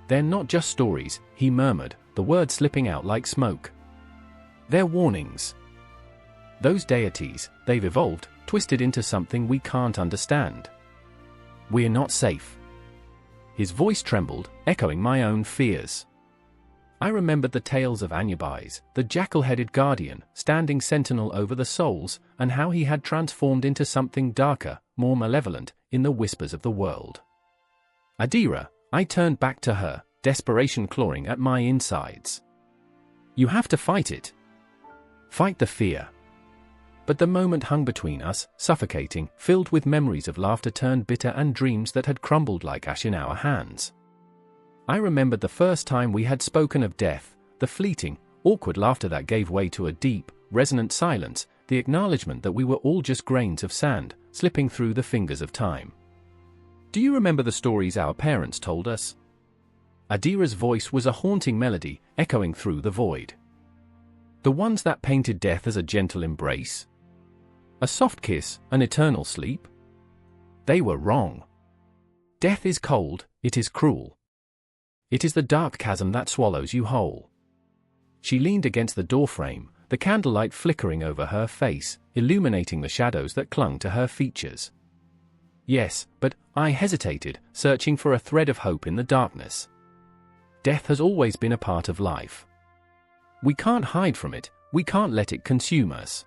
"They're not just stories," he murmured, the words slipping out like smoke. "They're warnings. Those deities, they've evolved, twisted into something we can't understand. We're not safe." His voice trembled, echoing my own fears. I remembered the tales of Anubis, the jackal-headed guardian, standing sentinel over the souls, and how he had transformed into something darker, more malevolent, in the whispers of the world. "Adira," I turned back to her, desperation clawing at my insides. "You have to fight it. Fight the fear." But the moment hung between us, suffocating, filled with memories of laughter turned bitter and dreams that had crumbled like ash in our hands. I remembered the first time we had spoken of death, the fleeting, awkward laughter that gave way to a deep, resonant silence, the acknowledgement that we were all just grains of sand, slipping through the fingers of time. "Do you remember the stories our parents told us?" Adira's voice was a haunting melody, echoing through the void. "The ones that painted death as a gentle embrace? A soft kiss, an eternal sleep? They were wrong. Death is cold, it is cruel. It is the dark chasm that swallows you whole." She leaned against the doorframe, the candlelight flickering over her face, illuminating the shadows that clung to her features. "Yes, but," I hesitated, searching for a thread of hope in the darkness. "Death has always been a part of life. We can't hide from it, we can't let it consume us.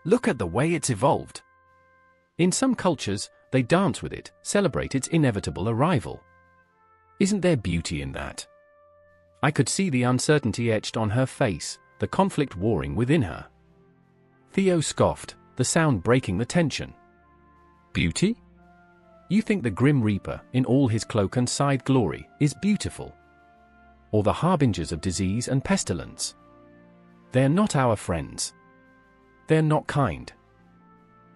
Look at the way it's evolved. In some cultures, they dance with it, celebrate its inevitable arrival. Isn't there beauty in that?" I could see the uncertainty etched on her face, the conflict warring within her. Theo scoffed, the sound breaking the tension. "Beauty? You think the Grim Reaper, in all his cloak and side glory, is beautiful? Or the harbingers of disease and pestilence? They're not our friends. They're not kind.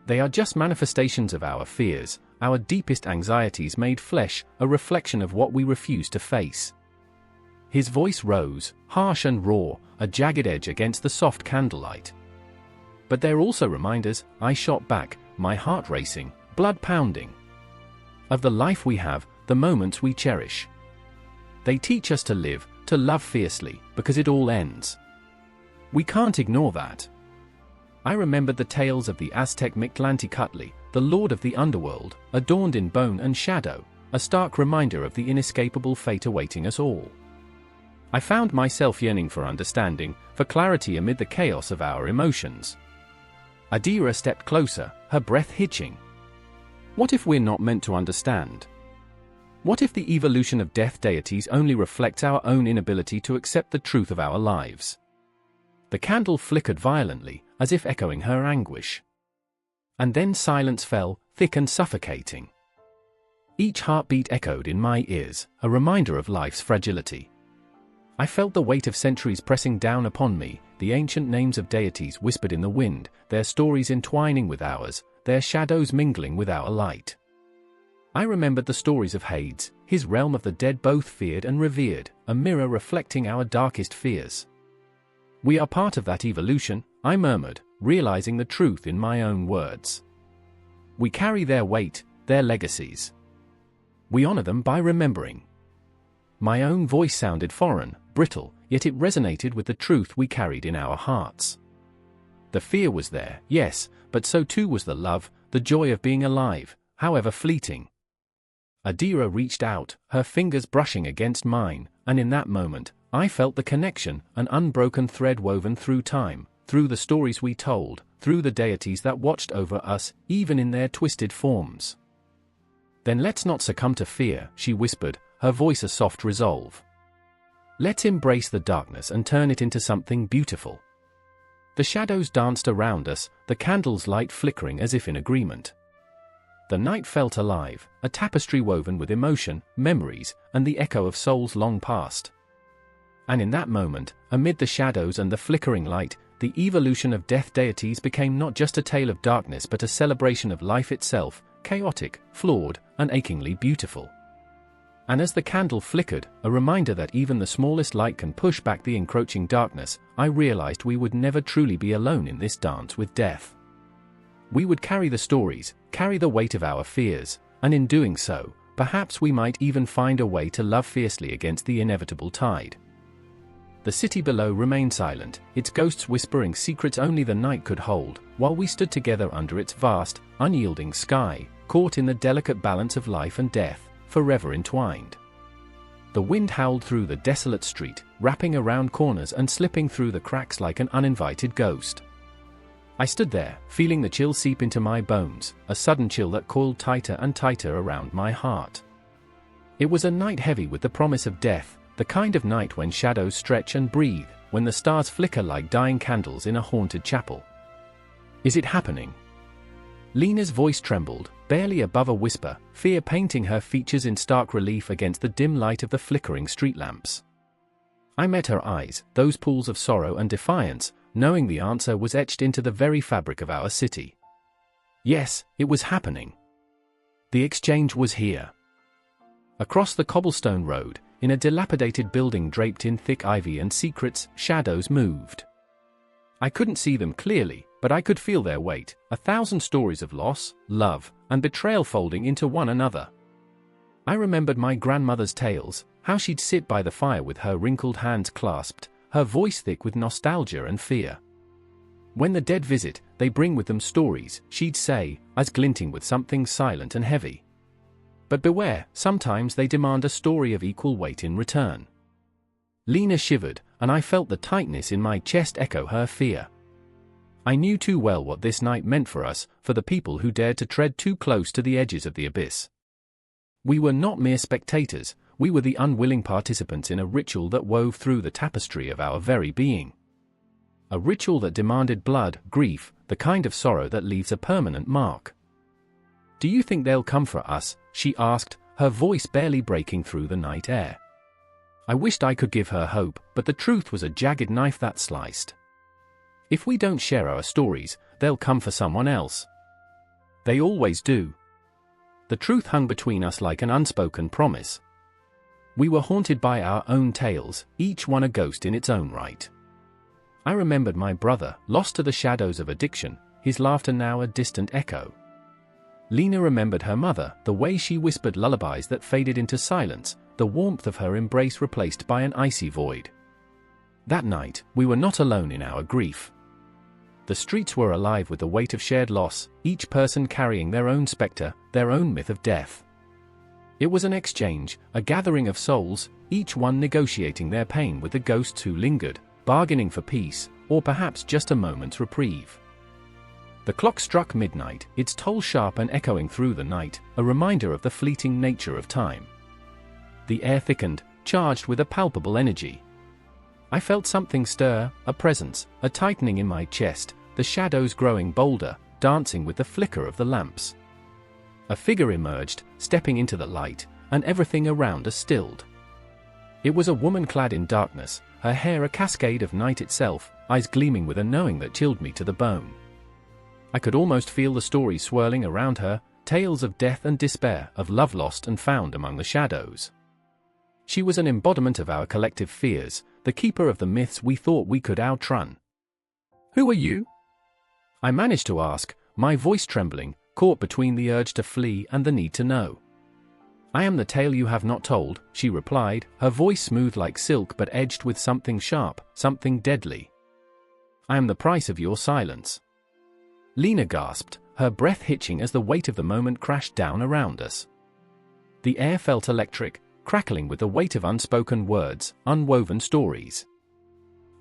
They are just manifestations of our fears, our deepest anxieties made flesh, a reflection of what we refuse to face." His voice rose, harsh and raw, a jagged edge against the soft candlelight. "But they're also reminders," I shot back, my heart racing, blood pounding. of the life we have, the moments we cherish. They teach us to live, to love fiercely, because it all ends. We can't ignore that. I remembered the tales of the Aztec Mictlantecuhtli, the lord of the underworld, adorned in bone and shadow, a stark reminder of the inescapable fate awaiting us all. I found myself yearning for understanding, for clarity amid the chaos of our emotions. Adira stepped closer, her breath hitching. What if we're not meant to understand? What if the evolution of death deities only reflects our own inability to accept the truth of our lives? The candle flickered violently, as if echoing her anguish. And then silence fell, thick and suffocating. Each heartbeat echoed in my ears, a reminder of life's fragility. I felt the weight of centuries pressing down upon me, the ancient names of deities whispered in the wind, their stories entwining with ours, their shadows mingling with our light. I remembered the stories of Hades, his realm of the dead both feared and revered, a mirror reflecting our darkest fears. We are part of that evolution, I murmured, realizing the truth in my own words. We carry their weight, their legacies. We honor them by remembering. My own voice sounded foreign, brittle, yet it resonated with the truth we carried in our hearts. The fear was there, yes, but so too was the love, the joy of being alive, however fleeting. Adira reached out, her fingers brushing against mine, and in that moment, I felt the connection, an unbroken thread woven through time, through the stories we told, through the deities that watched over us, even in their twisted forms. Then let's not succumb to fear, she whispered, her voice a soft resolve. Let's embrace the darkness and turn it into something beautiful. The shadows danced around us, the candle's light flickering as if in agreement. The night felt alive, a tapestry woven with emotion, memories, and the echo of souls long past. And in that moment, amid the shadows and the flickering light, the evolution of death deities became not just a tale of darkness but a celebration of life itself, chaotic, flawed, and achingly beautiful. And as the candle flickered, a reminder that even the smallest light can push back the encroaching darkness, I realized we would never truly be alone in this dance with death. We would carry the stories, carry the weight of our fears, and in doing so, perhaps we might even find a way to love fiercely against the inevitable tide. The city below remained silent, its ghosts whispering secrets only the night could hold, while we stood together under its vast, unyielding sky, caught in the delicate balance of life and death, forever entwined. The wind howled through the desolate street, wrapping around corners and slipping through the cracks like an uninvited ghost. I stood there, feeling the chill seep into my bones, a sudden chill that coiled tighter and tighter around my heart. It was a night heavy with the promise of death, the kind of night when shadows stretch and breathe, when the stars flicker like dying candles in a haunted chapel. Is it happening? Lena's voice trembled, barely above a whisper, fear painting her features in stark relief against the dim light of the flickering street lamps. I met her eyes, those pools of sorrow and defiance, knowing the answer was etched into the very fabric of our city. Yes, it was happening. The exchange was here. Across the cobblestone road, in a dilapidated building draped in thick ivy and secrets, shadows moved. I couldn't see them clearly, but I could feel their weight, 1,000 stories of loss, love, and betrayal folding into one another. I remembered my grandmother's tales, how she'd sit by the fire with her wrinkled hands clasped, her voice thick with nostalgia and fear. When the dead visit, they bring with them stories, she'd say, as glinting with something silent and heavy. But beware, sometimes they demand a story of equal weight in return. Lena shivered, and I felt the tightness in my chest echo her fear. I knew too well what this night meant for us, for the people who dared to tread too close to the edges of the abyss. We were not mere spectators, we were the unwilling participants in a ritual that wove through the tapestry of our very being. A ritual that demanded blood, grief, the kind of sorrow that leaves a permanent mark. "Do you think they'll come for us?" she asked, her voice barely breaking through the night air. I wished I could give her hope, but the truth was a jagged knife that sliced. If we don't share our stories, they'll come for someone else. They always do. The truth hung between us like an unspoken promise. We were haunted by our own tales, each one a ghost in its own right. I remembered my brother, lost to the shadows of addiction, his laughter now a distant echo. Lena remembered her mother, the way she whispered lullabies that faded into silence, the warmth of her embrace replaced by an icy void. That night, we were not alone in our grief. The streets were alive with the weight of shared loss, each person carrying their own spectre, their own myth of death. It was an exchange, a gathering of souls, each one negotiating their pain with the ghosts who lingered, bargaining for peace, or perhaps just a moment's reprieve. The clock struck midnight, its toll sharp and echoing through the night, a reminder of the fleeting nature of time. The air thickened, charged with a palpable energy. I felt something stir, a presence, a tightening in my chest, the shadows growing bolder, dancing with the flicker of the lamps. A figure emerged, stepping into the light, and everything around us stilled. It was a woman clad in darkness, her hair a cascade of night itself, eyes gleaming with a knowing that chilled me to the bone. I could almost feel the stories swirling around her, tales of death and despair, of love lost and found among the shadows. She was an embodiment of our collective fears, the keeper of the myths we thought we could outrun. "Who are you?" I managed to ask, my voice trembling, caught between the urge to flee and the need to know. "I am the tale you have not told," she replied, her voice smooth like silk but edged with something sharp, something deadly. "I am the price of your silence." Lena gasped, her breath hitching as the weight of the moment crashed down around us. The air felt electric, crackling with the weight of unspoken words, unwoven stories.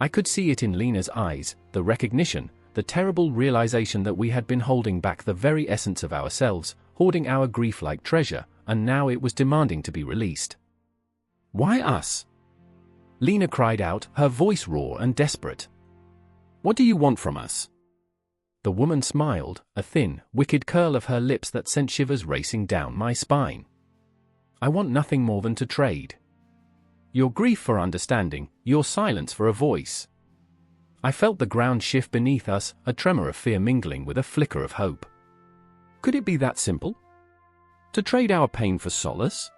I could see it in Lena's eyes, the recognition, the terrible realization that we had been holding back the very essence of ourselves, hoarding our grief like treasure, and now it was demanding to be released. "Why us?" Lena cried out, her voice raw and desperate. "What do you want from us?" The woman smiled, a thin, wicked curl of her lips that sent shivers racing down my spine. "I want nothing more than to trade. Your grief for understanding, your silence for a voice." I felt the ground shift beneath us, a tremor of fear mingling with a flicker of hope. Could it be that simple? To trade our pain for solace?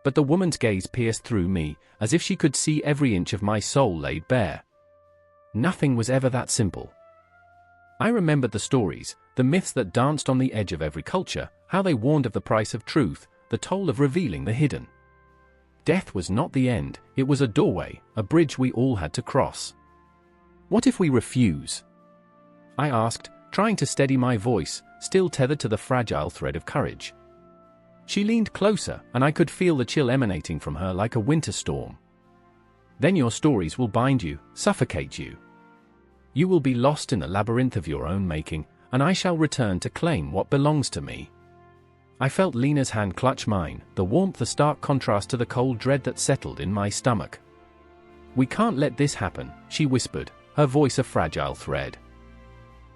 But the woman's gaze pierced through me, as if she could see every inch of my soul laid bare. Nothing was ever that simple. I remembered the stories, the myths that danced on the edge of every culture, how they warned of the price of truth, the toll of revealing the hidden. Death was not the end, it was a doorway, a bridge we all had to cross. "What if we refuse?" I asked, trying to steady my voice, still tethered to the fragile thread of courage. She leaned closer, and I could feel the chill emanating from her like a winter storm. "Then your stories will bind you, suffocate you. You will be lost in the labyrinth of your own making, and I shall return to claim what belongs to me." I felt Lena's hand clutch mine, the warmth a stark contrast to the cold dread that settled in my stomach. "We can't let this happen," she whispered, her voice a fragile thread.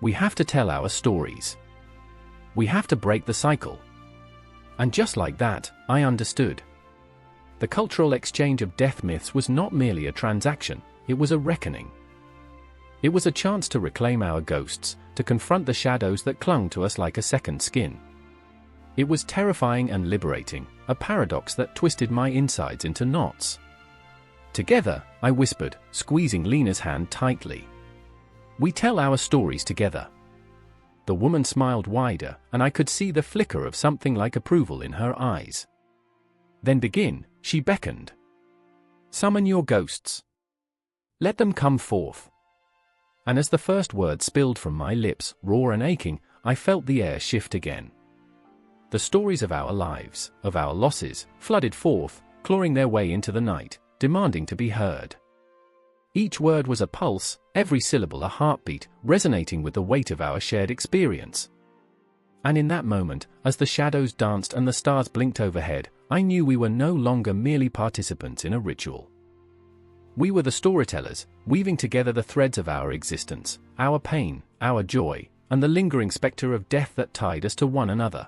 "We have to tell our stories. We have to break the cycle." And just like that, I understood. The cultural exchange of death myths was not merely a transaction, it was a reckoning. It was a chance to reclaim our ghosts, to confront the shadows that clung to us like a second skin. It was terrifying and liberating, a paradox that twisted my insides into knots. "Together," I whispered, squeezing Lena's hand tightly. "We tell our stories together." The woman smiled wider, and I could see the flicker of something like approval in her eyes. "Then begin," she beckoned. "Summon your ghosts. Let them come forth." And as the first word spilled from my lips, raw and aching, I felt the air shift again. The stories of our lives, of our losses, flooded forth, clawing their way into the night, demanding to be heard. Each word was a pulse, every syllable a heartbeat, resonating with the weight of our shared experience. And in that moment, as the shadows danced and the stars blinked overhead, I knew we were no longer merely participants in a ritual. We were the storytellers, weaving together the threads of our existence, our pain, our joy, and the lingering spectre of death that tied us to one another.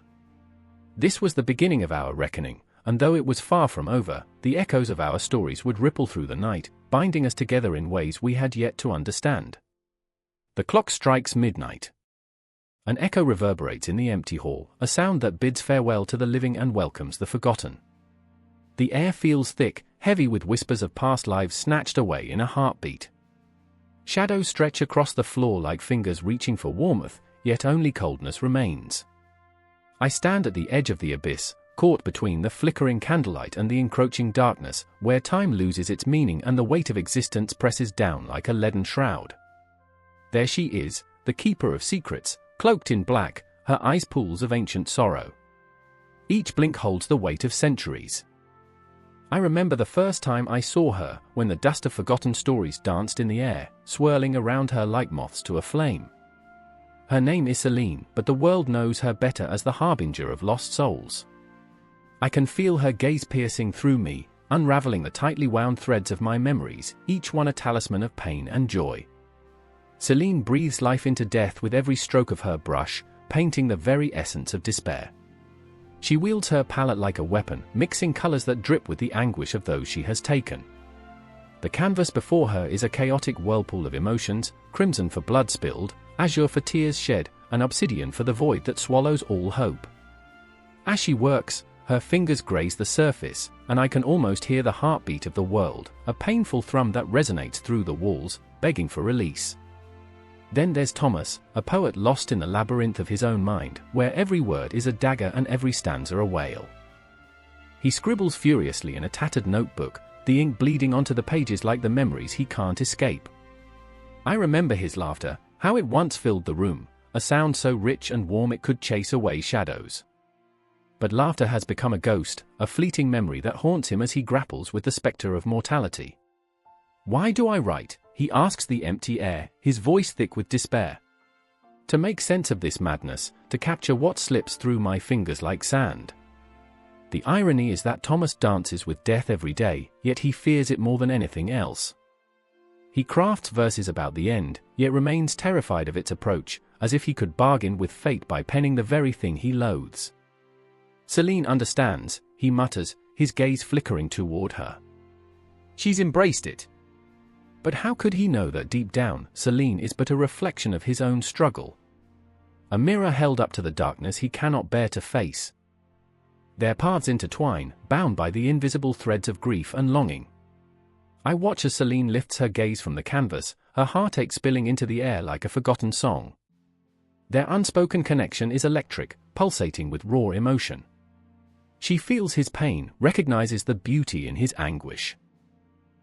This was the beginning of our reckoning, and though it was far from over, the echoes of our stories would ripple through the night, binding us together in ways we had yet to understand. The clock strikes midnight. An echo reverberates in the empty hall, a sound that bids farewell to the living and welcomes the forgotten. The air feels thick, heavy with whispers of past lives snatched away in a heartbeat. Shadows stretch across the floor like fingers reaching for warmth, yet only coldness remains. I stand at the edge of the abyss, caught between the flickering candlelight and the encroaching darkness, where time loses its meaning and the weight of existence presses down like a leaden shroud. There she is, the keeper of secrets, cloaked in black, her eyes pools of ancient sorrow. Each blink holds the weight of centuries. I remember the first time I saw her, when the dust of forgotten stories danced in the air, swirling around her like moths to a flame. Her name is Selene, but the world knows her better as the harbinger of lost souls. I can feel her gaze piercing through me, unraveling the tightly wound threads of my memories, each one a talisman of pain and joy. Selene breathes life into death with every stroke of her brush, painting the very essence of despair. She wields her palette like a weapon, mixing colors that drip with the anguish of those she has taken. The canvas before her is a chaotic whirlpool of emotions, crimson for blood spilled, azure for tears shed, and obsidian for the void that swallows all hope. As she works, her fingers graze the surface, and I can almost hear the heartbeat of the world, a painful thrum that resonates through the walls, begging for release. Then there's Thomas, a poet lost in the labyrinth of his own mind, where every word is a dagger and every stanza a wail. He scribbles furiously in a tattered notebook, the ink bleeding onto the pages like the memories he can't escape. I remember his laughter, how it once filled the room, a sound so rich and warm it could chase away shadows. But laughter has become a ghost, a fleeting memory that haunts him as he grapples with the specter of mortality. Why do I write? He asks the empty air, his voice thick with despair. To make sense of this madness, to capture what slips through my fingers like sand. The irony is that Thomas dances with death every day, yet he fears it more than anything else. He crafts verses about the end, yet remains terrified of its approach, as if he could bargain with fate by penning the very thing he loathes. Selene understands, he mutters, his gaze flickering toward her. She's embraced it. But how could he know that deep down, Selene is but a reflection of his own struggle? A mirror held up to the darkness he cannot bear to face. Their paths intertwine, bound by the invisible threads of grief and longing. I watch as Selene lifts her gaze from the canvas, her heartache spilling into the air like a forgotten song. Their unspoken connection is electric, pulsating with raw emotion. She feels his pain, recognizes the beauty in his anguish.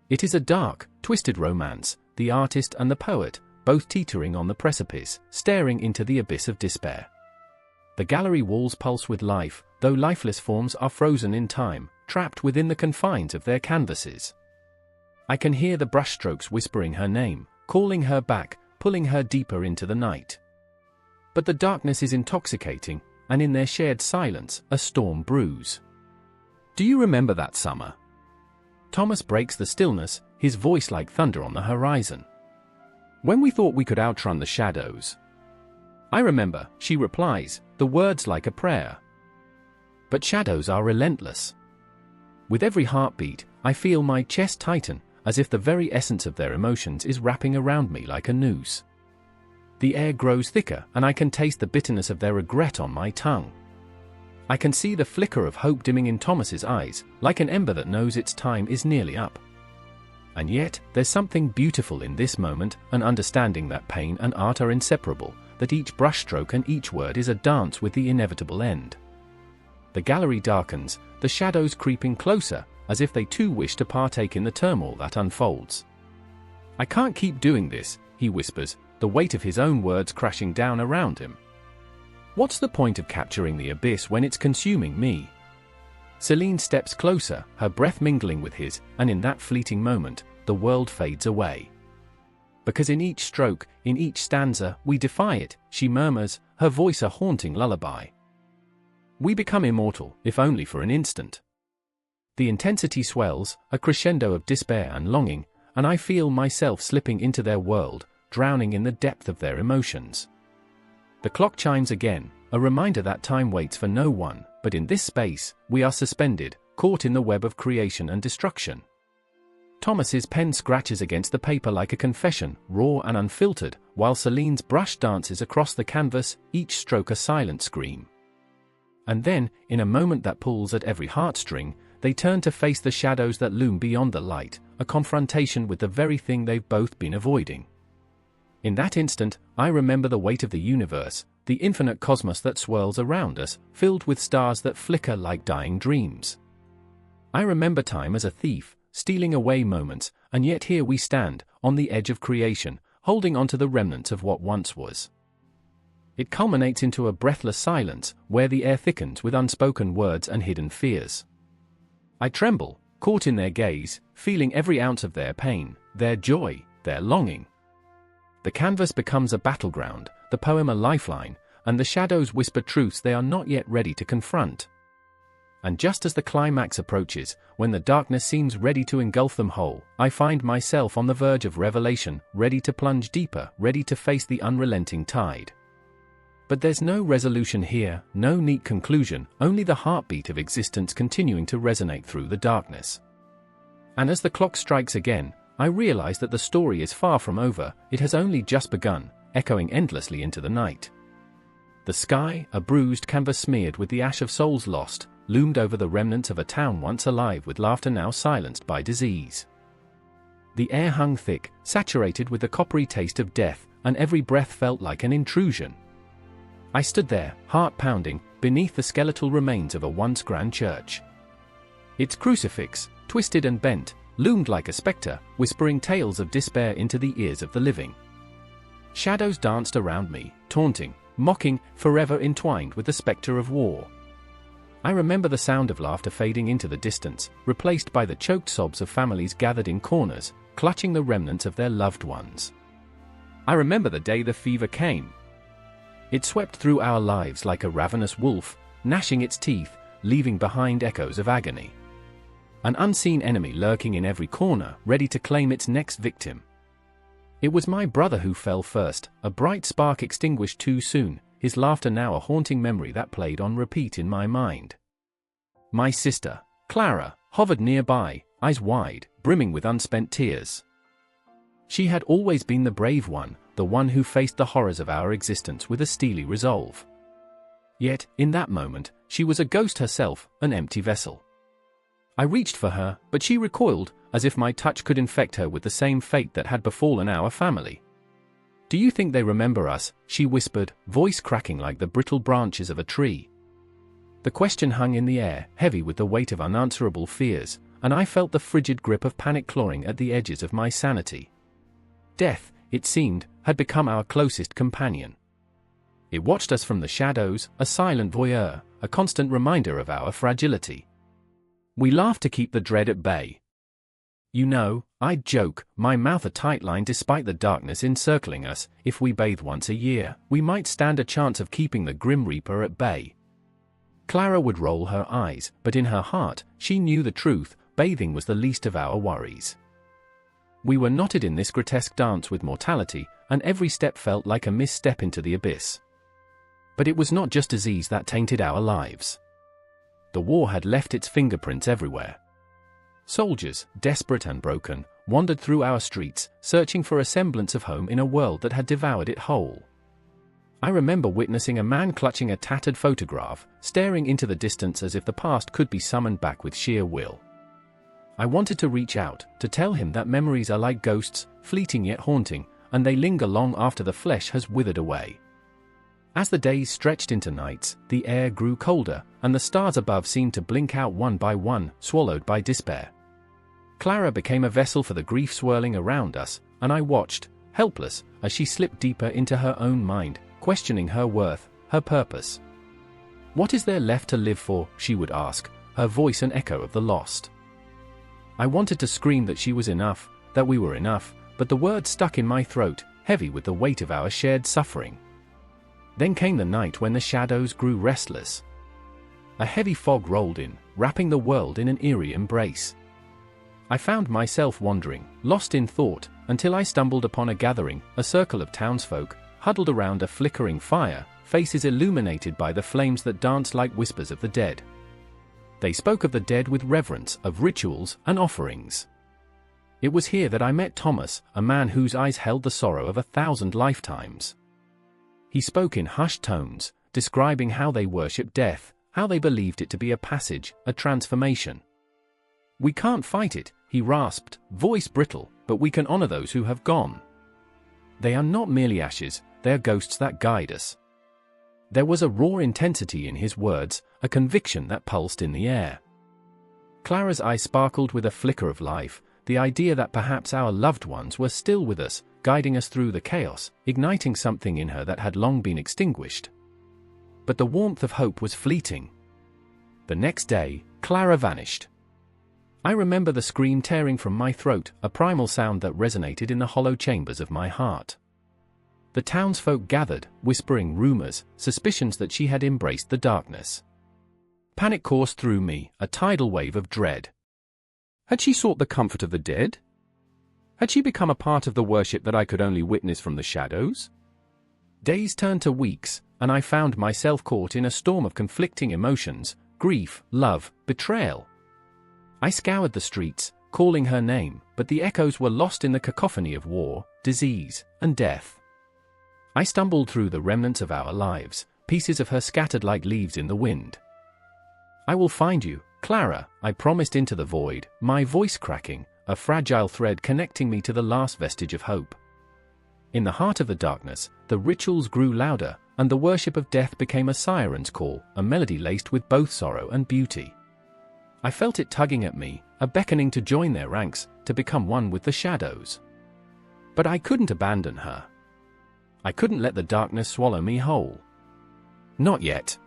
It is a dark, twisted romance, the artist and the poet, both teetering on the precipice, staring into the abyss of despair. The gallery walls pulse with life, though lifeless forms are frozen in time, trapped within the confines of their canvases. I can hear the brushstrokes whispering her name, calling her back, pulling her deeper into the night. But the darkness is intoxicating, and in their shared silence, a storm brews. Do you remember that summer? Thomas breaks the stillness, his voice like thunder on the horizon. When we thought we could outrun the shadows. I remember, she replies, the words like a prayer. But shadows are relentless. With every heartbeat, I feel my chest tighten, as if the very essence of their emotions is wrapping around me like a noose. The air grows thicker, and I can taste the bitterness of their regret on my tongue. I can see the flicker of hope dimming in Thomas's eyes, like an ember that knows its time is nearly up. And yet, there's something beautiful in this moment, an understanding that pain and art are inseparable, that each brushstroke and each word is a dance with the inevitable end. The gallery darkens, the shadows creeping closer, as if they too wish to partake in the turmoil that unfolds. I can't keep doing this, he whispers, the weight of his own words crashing down around him. What's the point of capturing the abyss when it's consuming me? Selene steps closer, her breath mingling with his, and in that fleeting moment, the world fades away. Because in each stroke, in each stanza, we defy it, she murmurs, her voice a haunting lullaby. We become immortal, if only for an instant. The intensity swells, a crescendo of despair and longing, and I feel myself slipping into their world, drowning in the depth of their emotions. The clock chimes again, a reminder that time waits for no one, but in this space, we are suspended, caught in the web of creation and destruction. Thomas's pen scratches against the paper like a confession, raw and unfiltered, while Selene's brush dances across the canvas, each stroke a silent scream. And then, in a moment that pulls at every heartstring, they turn to face the shadows that loom beyond the light, a confrontation with the very thing they've both been avoiding. In that instant, I remember the weight of the universe, the infinite cosmos that swirls around us, filled with stars that flicker like dying dreams. I remember time as a thief, stealing away moments, and yet here we stand, on the edge of creation, holding onto the remnants of what once was. It culminates into a breathless silence, where the air thickens with unspoken words and hidden fears. I tremble, caught in their gaze, feeling every ounce of their pain, their joy, their longing. The canvas becomes a battleground, the poem a lifeline, and the shadows whisper truths they are not yet ready to confront. And just as the climax approaches, when the darkness seems ready to engulf them whole, I find myself on the verge of revelation, ready to plunge deeper, ready to face the unrelenting tide. But there's no resolution here, no neat conclusion, only the heartbeat of existence continuing to resonate through the darkness. And as the clock strikes again, I realize that the story is far from over, it has only just begun, echoing endlessly into the night. The sky, a bruised canvas smeared with the ash of souls lost, loomed over the remnants of a town once alive with laughter now silenced by disease. The air hung thick, saturated with the coppery taste of death, and every breath felt like an intrusion. I stood there, heart pounding, beneath the skeletal remains of a once grand church. Its crucifix, twisted and bent, loomed like a spectre, whispering tales of despair into the ears of the living. Shadows danced around me, taunting, mocking, forever entwined with the spectre of war. I remember the sound of laughter fading into the distance, replaced by the choked sobs of families gathered in corners, clutching the remnants of their loved ones. I remember the day the fever came. It swept through our lives like a ravenous wolf, gnashing its teeth, leaving behind echoes of agony. An unseen enemy lurking in every corner, ready to claim its next victim. It was my brother who fell first, a bright spark extinguished too soon, his laughter now a haunting memory that played on repeat in my mind. My sister, Clara, hovered nearby, eyes wide, brimming with unspent tears. She had always been the brave one, the one who faced the horrors of our existence with a steely resolve. Yet, in that moment, she was a ghost herself, an empty vessel. I reached for her, but she recoiled, as if my touch could infect her with the same fate that had befallen our family. "Do you think they remember us?" she whispered, voice cracking like the brittle branches of a tree. The question hung in the air, heavy with the weight of unanswerable fears, and I felt the frigid grip of panic clawing at the edges of my sanity. Death, it seemed, had become our closest companion. It watched us from the shadows, a silent voyeur, a constant reminder of our fragility. We laughed to keep the dread at bay. "You know," I'd joke, my mouth a tight line despite the darkness encircling us, "if we bathe once a year, we might stand a chance of keeping the Grim Reaper at bay." Clara would roll her eyes, but in her heart, she knew the truth, bathing was the least of our worries. We were knotted in this grotesque dance with mortality, and every step felt like a misstep into the abyss. But it was not just disease that tainted our lives. The war had left its fingerprints everywhere. Soldiers, desperate and broken, wandered through our streets, searching for a semblance of home in a world that had devoured it whole. I remember witnessing a man clutching a tattered photograph, staring into the distance as if the past could be summoned back with sheer will. I wanted to reach out, to tell him that memories are like ghosts, fleeting yet haunting, and they linger long after the flesh has withered away. As the days stretched into nights, the air grew colder, and the stars above seemed to blink out one by one, swallowed by despair. Clara became a vessel for the grief swirling around us, and I watched, helpless, as she slipped deeper into her own mind, questioning her worth, her purpose. "What is there left to live for?" she would ask, her voice an echo of the lost. I wanted to scream that she was enough, that we were enough, but the words stuck in my throat, heavy with the weight of our shared suffering. Then came the night when the shadows grew restless. A heavy fog rolled in, wrapping the world in an eerie embrace. I found myself wandering, lost in thought, until I stumbled upon a gathering, a circle of townsfolk, huddled around a flickering fire, faces illuminated by the flames that danced like whispers of the dead. They spoke of the dead with reverence, of rituals and offerings. It was here that I met Thomas, a man whose eyes held the sorrow of 1,000 lifetimes. He spoke in hushed tones, describing how they worshipped death, how they believed it to be a passage, a transformation. "We can't fight it," he rasped, voice brittle, "but we can honor those who have gone. They are not merely ashes, they are ghosts that guide us." There was a raw intensity in his words, a conviction that pulsed in the air. Clara's eyes sparkled with a flicker of life, the idea that perhaps our loved ones were still with us, guiding us through the chaos, igniting something in her that had long been extinguished. But the warmth of hope was fleeting. The next day, Clara vanished. I remember the scream tearing from my throat, a primal sound that resonated in the hollow chambers of my heart. The townsfolk gathered, whispering rumors, suspicions that she had embraced the darkness. Panic coursed through me, a tidal wave of dread. Had she sought the comfort of the dead? Had she become a part of the worship that I could only witness from the shadows? Days turned to weeks, and I found myself caught in a storm of conflicting emotions, grief, love, betrayal. I scoured the streets, calling her name, but the echoes were lost in the cacophony of war, disease, and death. I stumbled through the remnants of our lives, pieces of her scattered like leaves in the wind. "I will find you, Clara," I promised into the void, my voice cracking, a fragile thread connecting me to the last vestige of hope. In the heart of the darkness, the rituals grew louder, and the worship of death became a siren's call, a melody laced with both sorrow and beauty. I felt it tugging at me, a beckoning to join their ranks, to become one with the shadows. But I couldn't abandon her. I couldn't let the darkness swallow me whole. Not yet.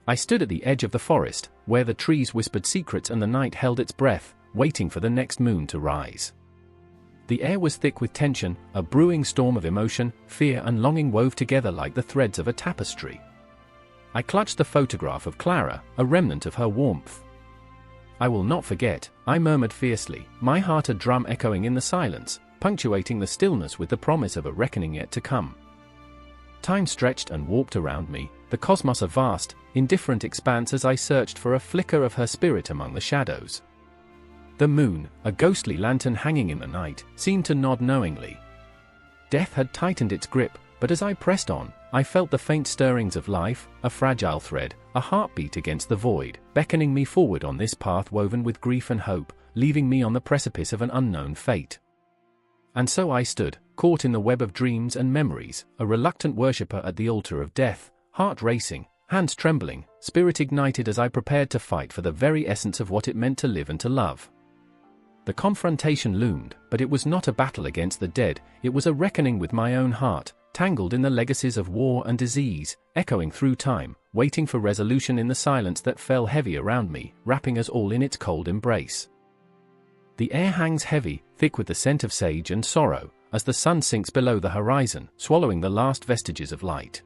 I stood at the edge of the forest, where the trees whispered secrets and the night held its breath, waiting for the next moon to rise. The air was thick with tension, a brewing storm of emotion, fear and longing wove together like the threads of a tapestry. I clutched the photograph of Clara, a remnant of her warmth. "I will not forget," I murmured fiercely, my heart a drum echoing in the silence, punctuating the stillness with the promise of a reckoning yet to come. Time stretched and warped around me, the cosmos a vast, indifferent expanse as I searched for a flicker of her spirit among the shadows. The moon, a ghostly lantern hanging in the night, seemed to nod knowingly. Death had tightened its grip, but as I pressed on, I felt the faint stirrings of life, a fragile thread, a heartbeat against the void, beckoning me forward on this path woven with grief and hope, leaving me on the precipice of an unknown fate. And so I stood, caught in the web of dreams and memories, a reluctant worshipper at the altar of death, heart racing, hands trembling, spirit ignited as I prepared to fight for the very essence of what it meant to live and to love. The confrontation loomed, but it was not a battle against the dead, it was a reckoning with my own heart, tangled in the legacies of war and disease, echoing through time, waiting for resolution in the silence that fell heavy around me, wrapping us all in its cold embrace. The air hangs heavy, thick with the scent of sage and sorrow, as the sun sinks below the horizon, swallowing the last vestiges of light.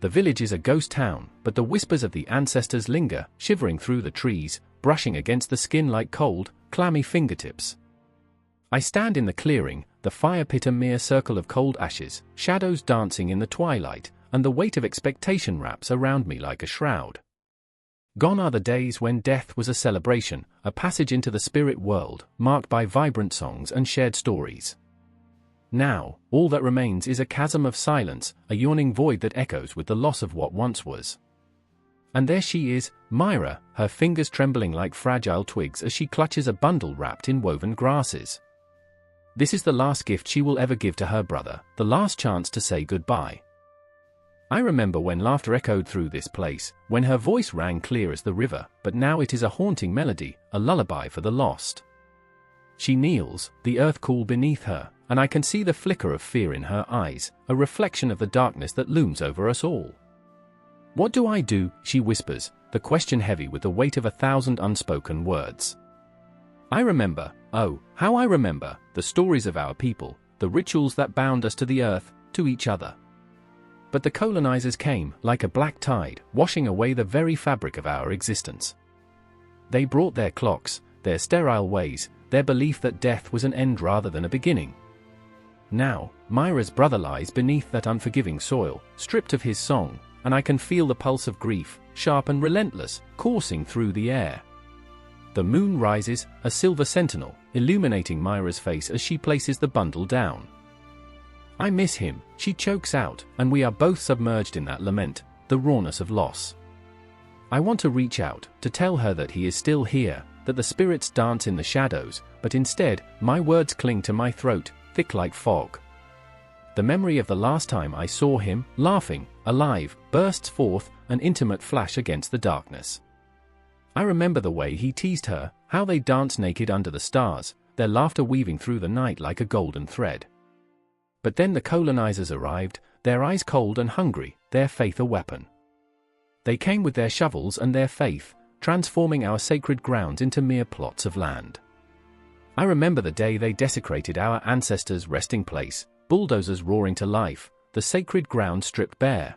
The village is a ghost town, but the whispers of the ancestors linger, shivering through the trees, brushing against the skin like cold, clammy fingertips. I stand in the clearing, the fire pit a mere circle of cold ashes, shadows dancing in the twilight, and the weight of expectation wraps around me like a shroud. Gone are the days when death was a celebration, a passage into the spirit world, marked by vibrant songs and shared stories. Now, all that remains is a chasm of silence, a yawning void that echoes with the loss of what once was. And there she is, Myra, her fingers trembling like fragile twigs as she clutches a bundle wrapped in woven grasses. This is the last gift she will ever give to her brother, the last chance to say goodbye. I remember when laughter echoed through this place, when her voice rang clear as the river, but now it is a haunting melody, a lullaby for the lost. She kneels, the earth cool beneath her, and I can see the flicker of fear in her eyes, a reflection of the darkness that looms over us all. "What do I do?" she whispers, the question heavy with the weight of 1,000 unspoken words. I remember, oh, how I remember, the stories of our people, the rituals that bound us to the earth, to each other. But the colonizers came, like a black tide, washing away the very fabric of our existence. They brought their clocks, their sterile ways, their belief that death was an end rather than a beginning. Now, Myra's brother lies beneath that unforgiving soil, stripped of his song, and I can feel the pulse of grief, sharp and relentless, coursing through the air. The moon rises, a silver sentinel, illuminating Myra's face as she places the bundle down. "I miss him," she chokes out, and we are both submerged in that lament, the rawness of loss. I want to reach out, to tell her that he is still here, that the spirits dance in the shadows, but instead, my words cling to my throat, thick like fog. The memory of the last time I saw him, laughing, alive, bursts forth, an intimate flash against the darkness. I remember the way he teased her, how they danced naked under the stars, their laughter weaving through the night like a golden thread. But then the colonizers arrived, their eyes cold and hungry, their faith a weapon. They came with their shovels and their faith, transforming our sacred grounds into mere plots of land. I remember the day they desecrated our ancestors' resting place, bulldozers roaring to life, the sacred ground stripped bare.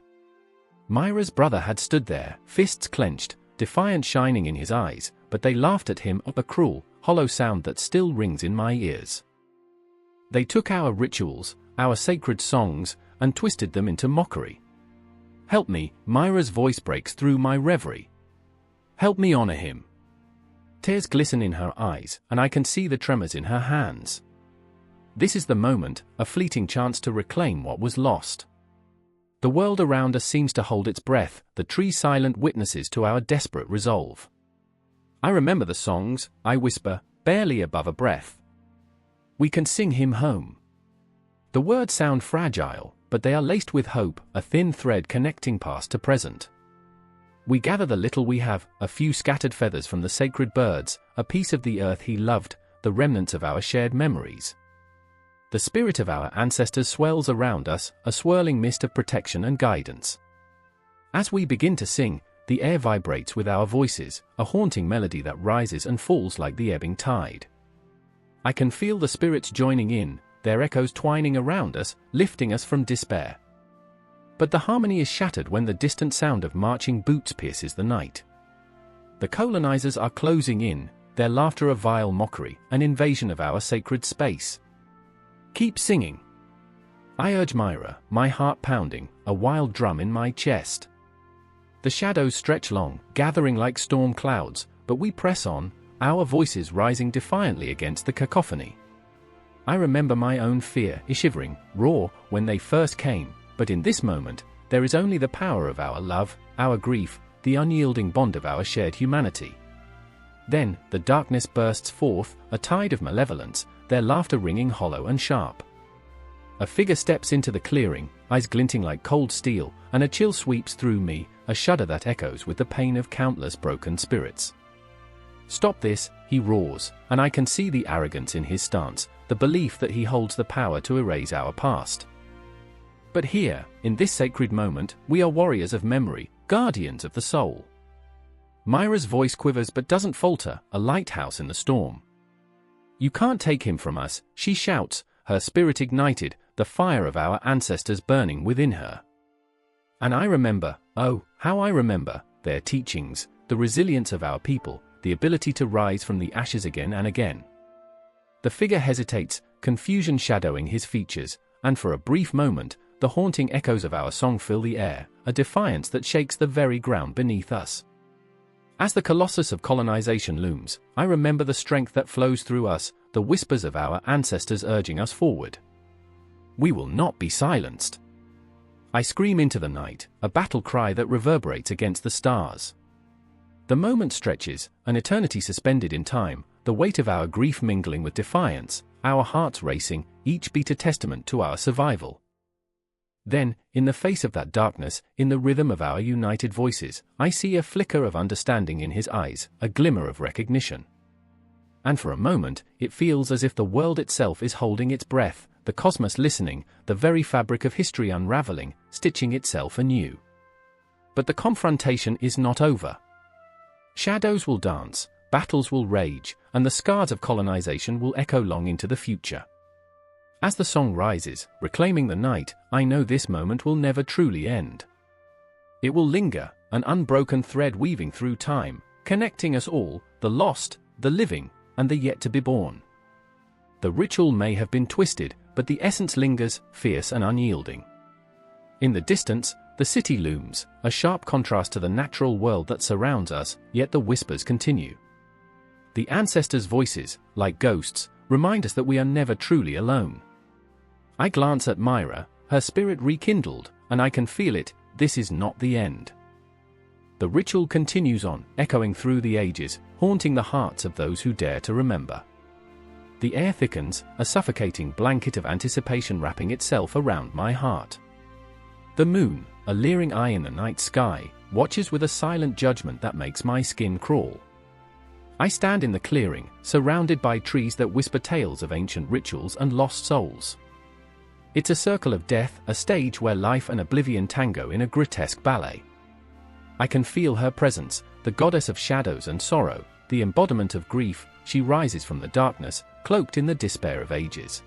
Myra's brother had stood there, fists clenched, defiance shining in his eyes, but they laughed at him, a cruel, hollow sound that still rings in my ears. They took our rituals, our sacred songs, and twisted them into mockery. Help me, Myra's voice breaks through my reverie. Help me honor him. Tears glisten in her eyes, and I can see the tremors in her hands. This is the moment, a fleeting chance to reclaim what was lost. The world around us seems to hold its breath, the trees silent witnesses to our desperate resolve. I remember the songs, I whisper, barely above a breath. We can sing him home. The words sound fragile, but they are laced with hope, a thin thread connecting past to present. We gather the little we have, a few scattered feathers from the sacred birds, a piece of the earth he loved, the remnants of our shared memories. The spirit of our ancestors swells around us, a swirling mist of protection and guidance. As we begin to sing, the air vibrates with our voices, a haunting melody that rises and falls like the ebbing tide. I can feel the spirits joining in, their echoes twining around us, lifting us from despair. But the harmony is shattered when the distant sound of marching boots pierces the night. The colonizers are closing in, their laughter a vile mockery, an invasion of our sacred space. Keep singing. I urge Myra, my heart pounding, a wild drum in my chest. The shadows stretch long, gathering like storm clouds, but we press on, our voices rising defiantly against the cacophony. I remember my own fear, shivering, raw, when they first came, but in this moment, there is only the power of our love, our grief, the unyielding bond of our shared humanity. Then, the darkness bursts forth, a tide of malevolence, their laughter ringing hollow and sharp. A figure steps into the clearing, eyes glinting like cold steel, and a chill sweeps through me, a shudder that echoes with the pain of countless broken spirits. Stop this, he roars, and I can see the arrogance in his stance, the belief that he holds the power to erase our past. But here, in this sacred moment, we are warriors of memory, guardians of the soul. Myra's voice quivers but doesn't falter, a lighthouse in the storm. You can't take him from us, she shouts, her spirit ignited, the fire of our ancestors burning within her. And I remember, oh, how I remember, their teachings, the resilience of our people, the ability to rise from the ashes again and again. The figure hesitates, confusion shadowing his features, and for a brief moment, the haunting echoes of our song fill the air, a defiance that shakes the very ground beneath us. As the colossus of colonization looms, I remember the strength that flows through us, the whispers of our ancestors urging us forward. We will not be silenced. I scream into the night, a battle cry that reverberates against the stars. The moment stretches, an eternity suspended in time, the weight of our grief mingling with defiance, our hearts racing, each beat a testament to our survival. Then, in the face of that darkness, in the rhythm of our united voices, I see a flicker of understanding in his eyes, a glimmer of recognition. And for a moment, it feels as if the world itself is holding its breath, the cosmos listening, the very fabric of history unraveling, stitching itself anew. But the confrontation is not over. Shadows will dance, battles will rage, and the scars of colonization will echo long into the future. As the song rises, reclaiming the night, I know this moment will never truly end. It will linger, an unbroken thread weaving through time, connecting us all, the lost, the living, and the yet to be born. The ritual may have been twisted, but the essence lingers, fierce and unyielding. In the distance, the city looms, a sharp contrast to the natural world that surrounds us, yet the whispers continue. The ancestors' voices, like ghosts, remind us that we are never truly alone. I glance at Myra, her spirit rekindled, and I can feel it, this is not the end. The ritual continues on, echoing through the ages, haunting the hearts of those who dare to remember. The air thickens, a suffocating blanket of anticipation wrapping itself around my heart. The moon, a leering eye in the night sky, watches with a silent judgment that makes my skin crawl. I stand in the clearing, surrounded by trees that whisper tales of ancient rituals and lost souls. It's a circle of death, a stage where life and oblivion tango in a grotesque ballet. I can feel her presence, the goddess of shadows and sorrow, the embodiment of grief. She rises from the darkness, cloaked in the despair of ages.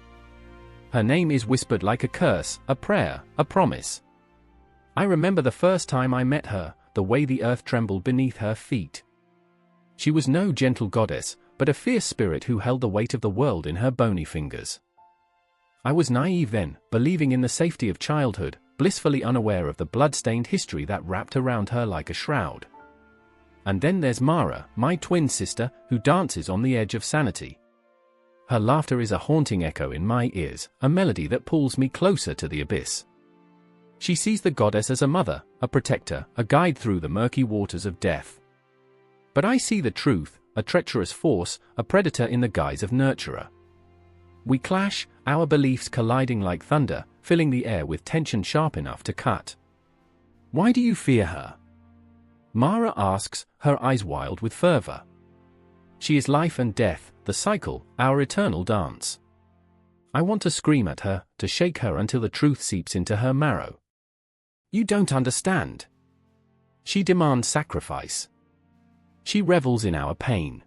Her name is whispered like a curse, a prayer, a promise. I remember the first time I met her, the way the earth trembled beneath her feet. She was no gentle goddess, but a fierce spirit who held the weight of the world in her bony fingers. I was naive then, believing in the safety of childhood, blissfully unaware of the blood-stained history that wrapped around her like a shroud. And then there's Mara, my twin sister, who dances on the edge of sanity. Her laughter is a haunting echo in my ears, a melody that pulls me closer to the abyss. She sees the goddess as a mother, a protector, a guide through the murky waters of death. But I see the truth, a treacherous force, a predator in the guise of nurturer. We clash, our beliefs colliding like thunder, filling the air with tension sharp enough to cut. Why do you fear her? Mara asks, her eyes wild with fervor. She is life and death, the cycle, our eternal dance. I want to scream at her, to shake her until the truth seeps into her marrow. You don't understand. She demands sacrifice. She revels in our pain.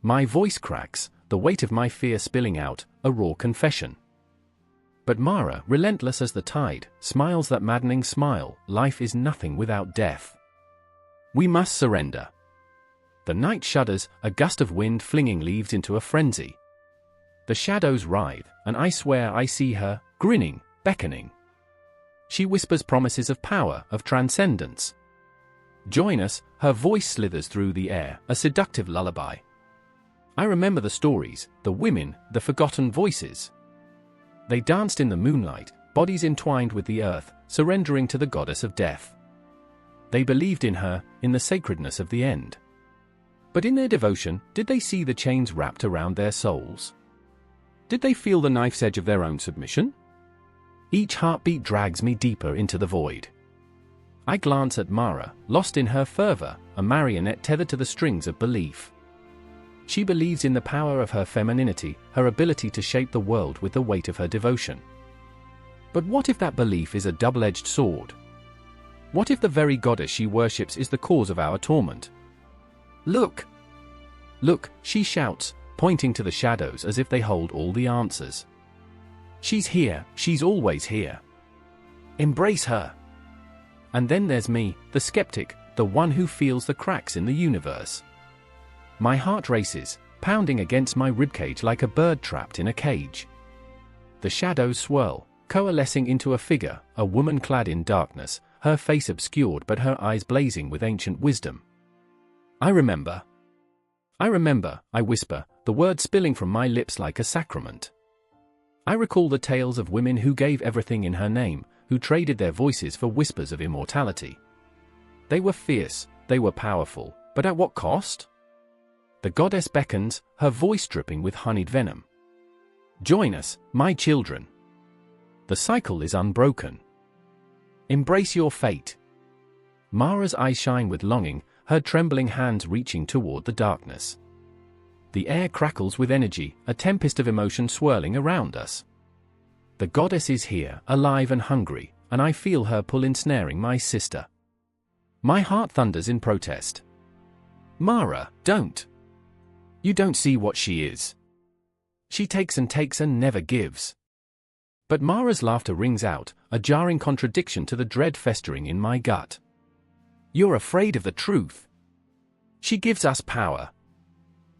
My voice cracks, the weight of my fear spilling out, a raw confession. But Mara, relentless as the tide, smiles that maddening smile. Life is nothing without death. We must surrender. The night shudders, a gust of wind flinging leaves into a frenzy. The shadows writhe, and I swear I see her, grinning, beckoning. She whispers promises of power, of transcendence. Join us, her voice slithers through the air, a seductive lullaby. I remember the stories, the women, the forgotten voices. They danced in the moonlight, bodies entwined with the earth, surrendering to the goddess of death. They believed in her, in the sacredness of the end. But in their devotion, did they see the chains wrapped around their souls? Did they feel the knife's edge of their own submission? Each heartbeat drags me deeper into the void. I glance at Mara, lost in her fervor, a marionette tethered to the strings of belief. She believes in the power of her femininity, her ability to shape the world with the weight of her devotion. But what if that belief is a double-edged sword? What if the very goddess she worships is the cause of our torment? Look! Look, she shouts, pointing to the shadows as if they hold all the answers. She's here, she's always here. Embrace her. And then there's me, the skeptic, the one who feels the cracks in the universe. My heart races, pounding against my ribcage like a bird trapped in a cage. The shadows swirl, coalescing into a figure, a woman clad in darkness, her face obscured but her eyes blazing with ancient wisdom. I remember, I whisper, the words spilling from my lips like a sacrament. I recall the tales of women who gave everything in her name, who traded their voices for whispers of immortality. They were fierce, they were powerful, but at what cost? The goddess beckons, her voice dripping with honeyed venom. Join us, my children. The cycle is unbroken. Embrace your fate. Mara's eyes shine with longing, her trembling hands reaching toward the darkness. The air crackles with energy, a tempest of emotion swirling around us. The goddess is here, alive and hungry, and I feel her pull ensnaring my sister. My heart thunders in protest. Mara, don't. You don't see what she is. She takes and never gives. But Mara's laughter rings out, a jarring contradiction to the dread festering in my gut. You're afraid of the truth. She gives us power.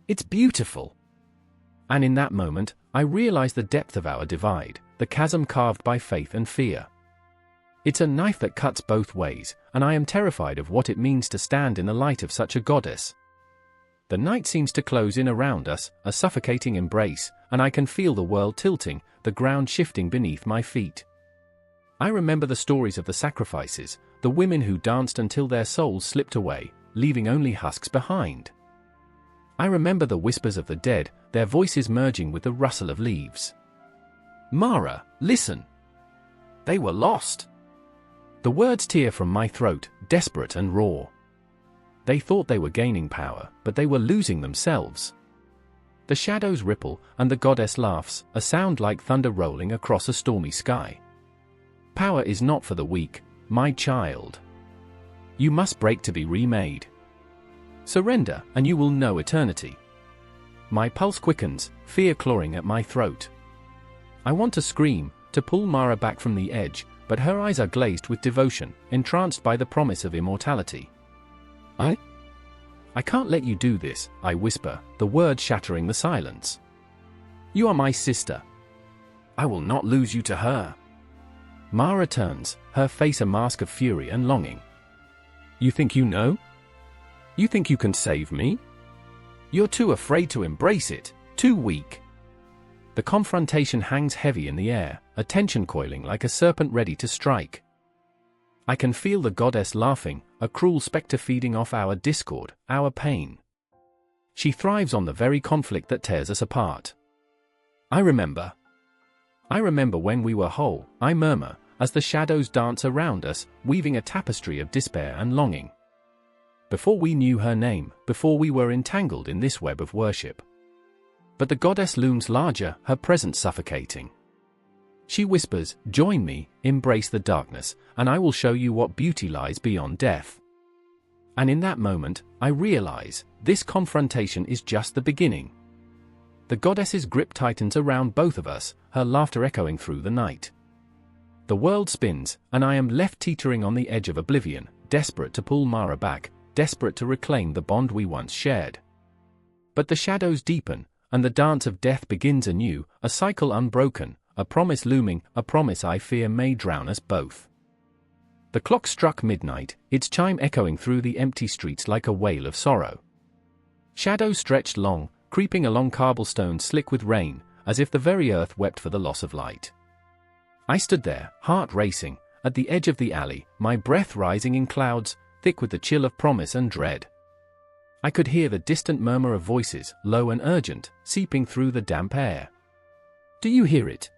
It's beautiful. And in that moment, I realize the depth of our divide, the chasm carved by faith and fear. It's a knife that cuts both ways, and I am terrified of what it means to stand in the light of such a goddess. The night seems to close in around us, a suffocating embrace, and I can feel the world tilting, the ground shifting beneath my feet. I remember the stories of the sacrifices, the women who danced until their souls slipped away, leaving only husks behind. I remember the whispers of the dead, their voices merging with the rustle of leaves. "Mara, listen!" They were lost. The words tear from my throat, desperate and raw. They thought they were gaining power, but they were losing themselves. The shadows ripple, and the goddess laughs, a sound like thunder rolling across a stormy sky. Power is not for the weak, my child. You must break to be remade. Surrender, and you will know eternity. My pulse quickens, fear clawing at my throat. I want to scream, to pull Mara back from the edge, but her eyes are glazed with devotion, entranced by the promise of immortality. I can't let you do this, I whisper, the words shattering the silence. You are my sister. I will not lose you to her. Mara turns, her face a mask of fury and longing. You think you know? You think you can save me? You're too afraid to embrace it, too weak. The confrontation hangs heavy in the air, a tension coiling like a serpent ready to strike. I can feel the goddess laughing, a cruel spectre feeding off our discord, our pain. She thrives on the very conflict that tears us apart. I remember when we were whole, I murmur, as the shadows dance around us, weaving a tapestry of despair and longing. Before we knew her name, before we were entangled in this web of worship. But the goddess looms larger, her presence suffocating. She whispers, join me, embrace the darkness, and I will show you what beauty lies beyond death. And in that moment, I realize, this confrontation is just the beginning. The goddess's grip tightens around both of us, her laughter echoing through the night. The world spins, and I am left teetering on the edge of oblivion, desperate to pull Mara back, desperate to reclaim the bond we once shared. But the shadows deepen, and the dance of death begins anew, a cycle unbroken, a promise looming, a promise I fear may drown us both. The clock struck midnight, its chime echoing through the empty streets like a wail of sorrow. Shadows stretched long, creeping along cobblestones slick with rain, as if the very earth wept for the loss of light. I stood there, heart racing, at the edge of the alley, my breath rising in clouds, thick with the chill of promise and dread. I could hear the distant murmur of voices, low and urgent, seeping through the damp air. Do you hear it?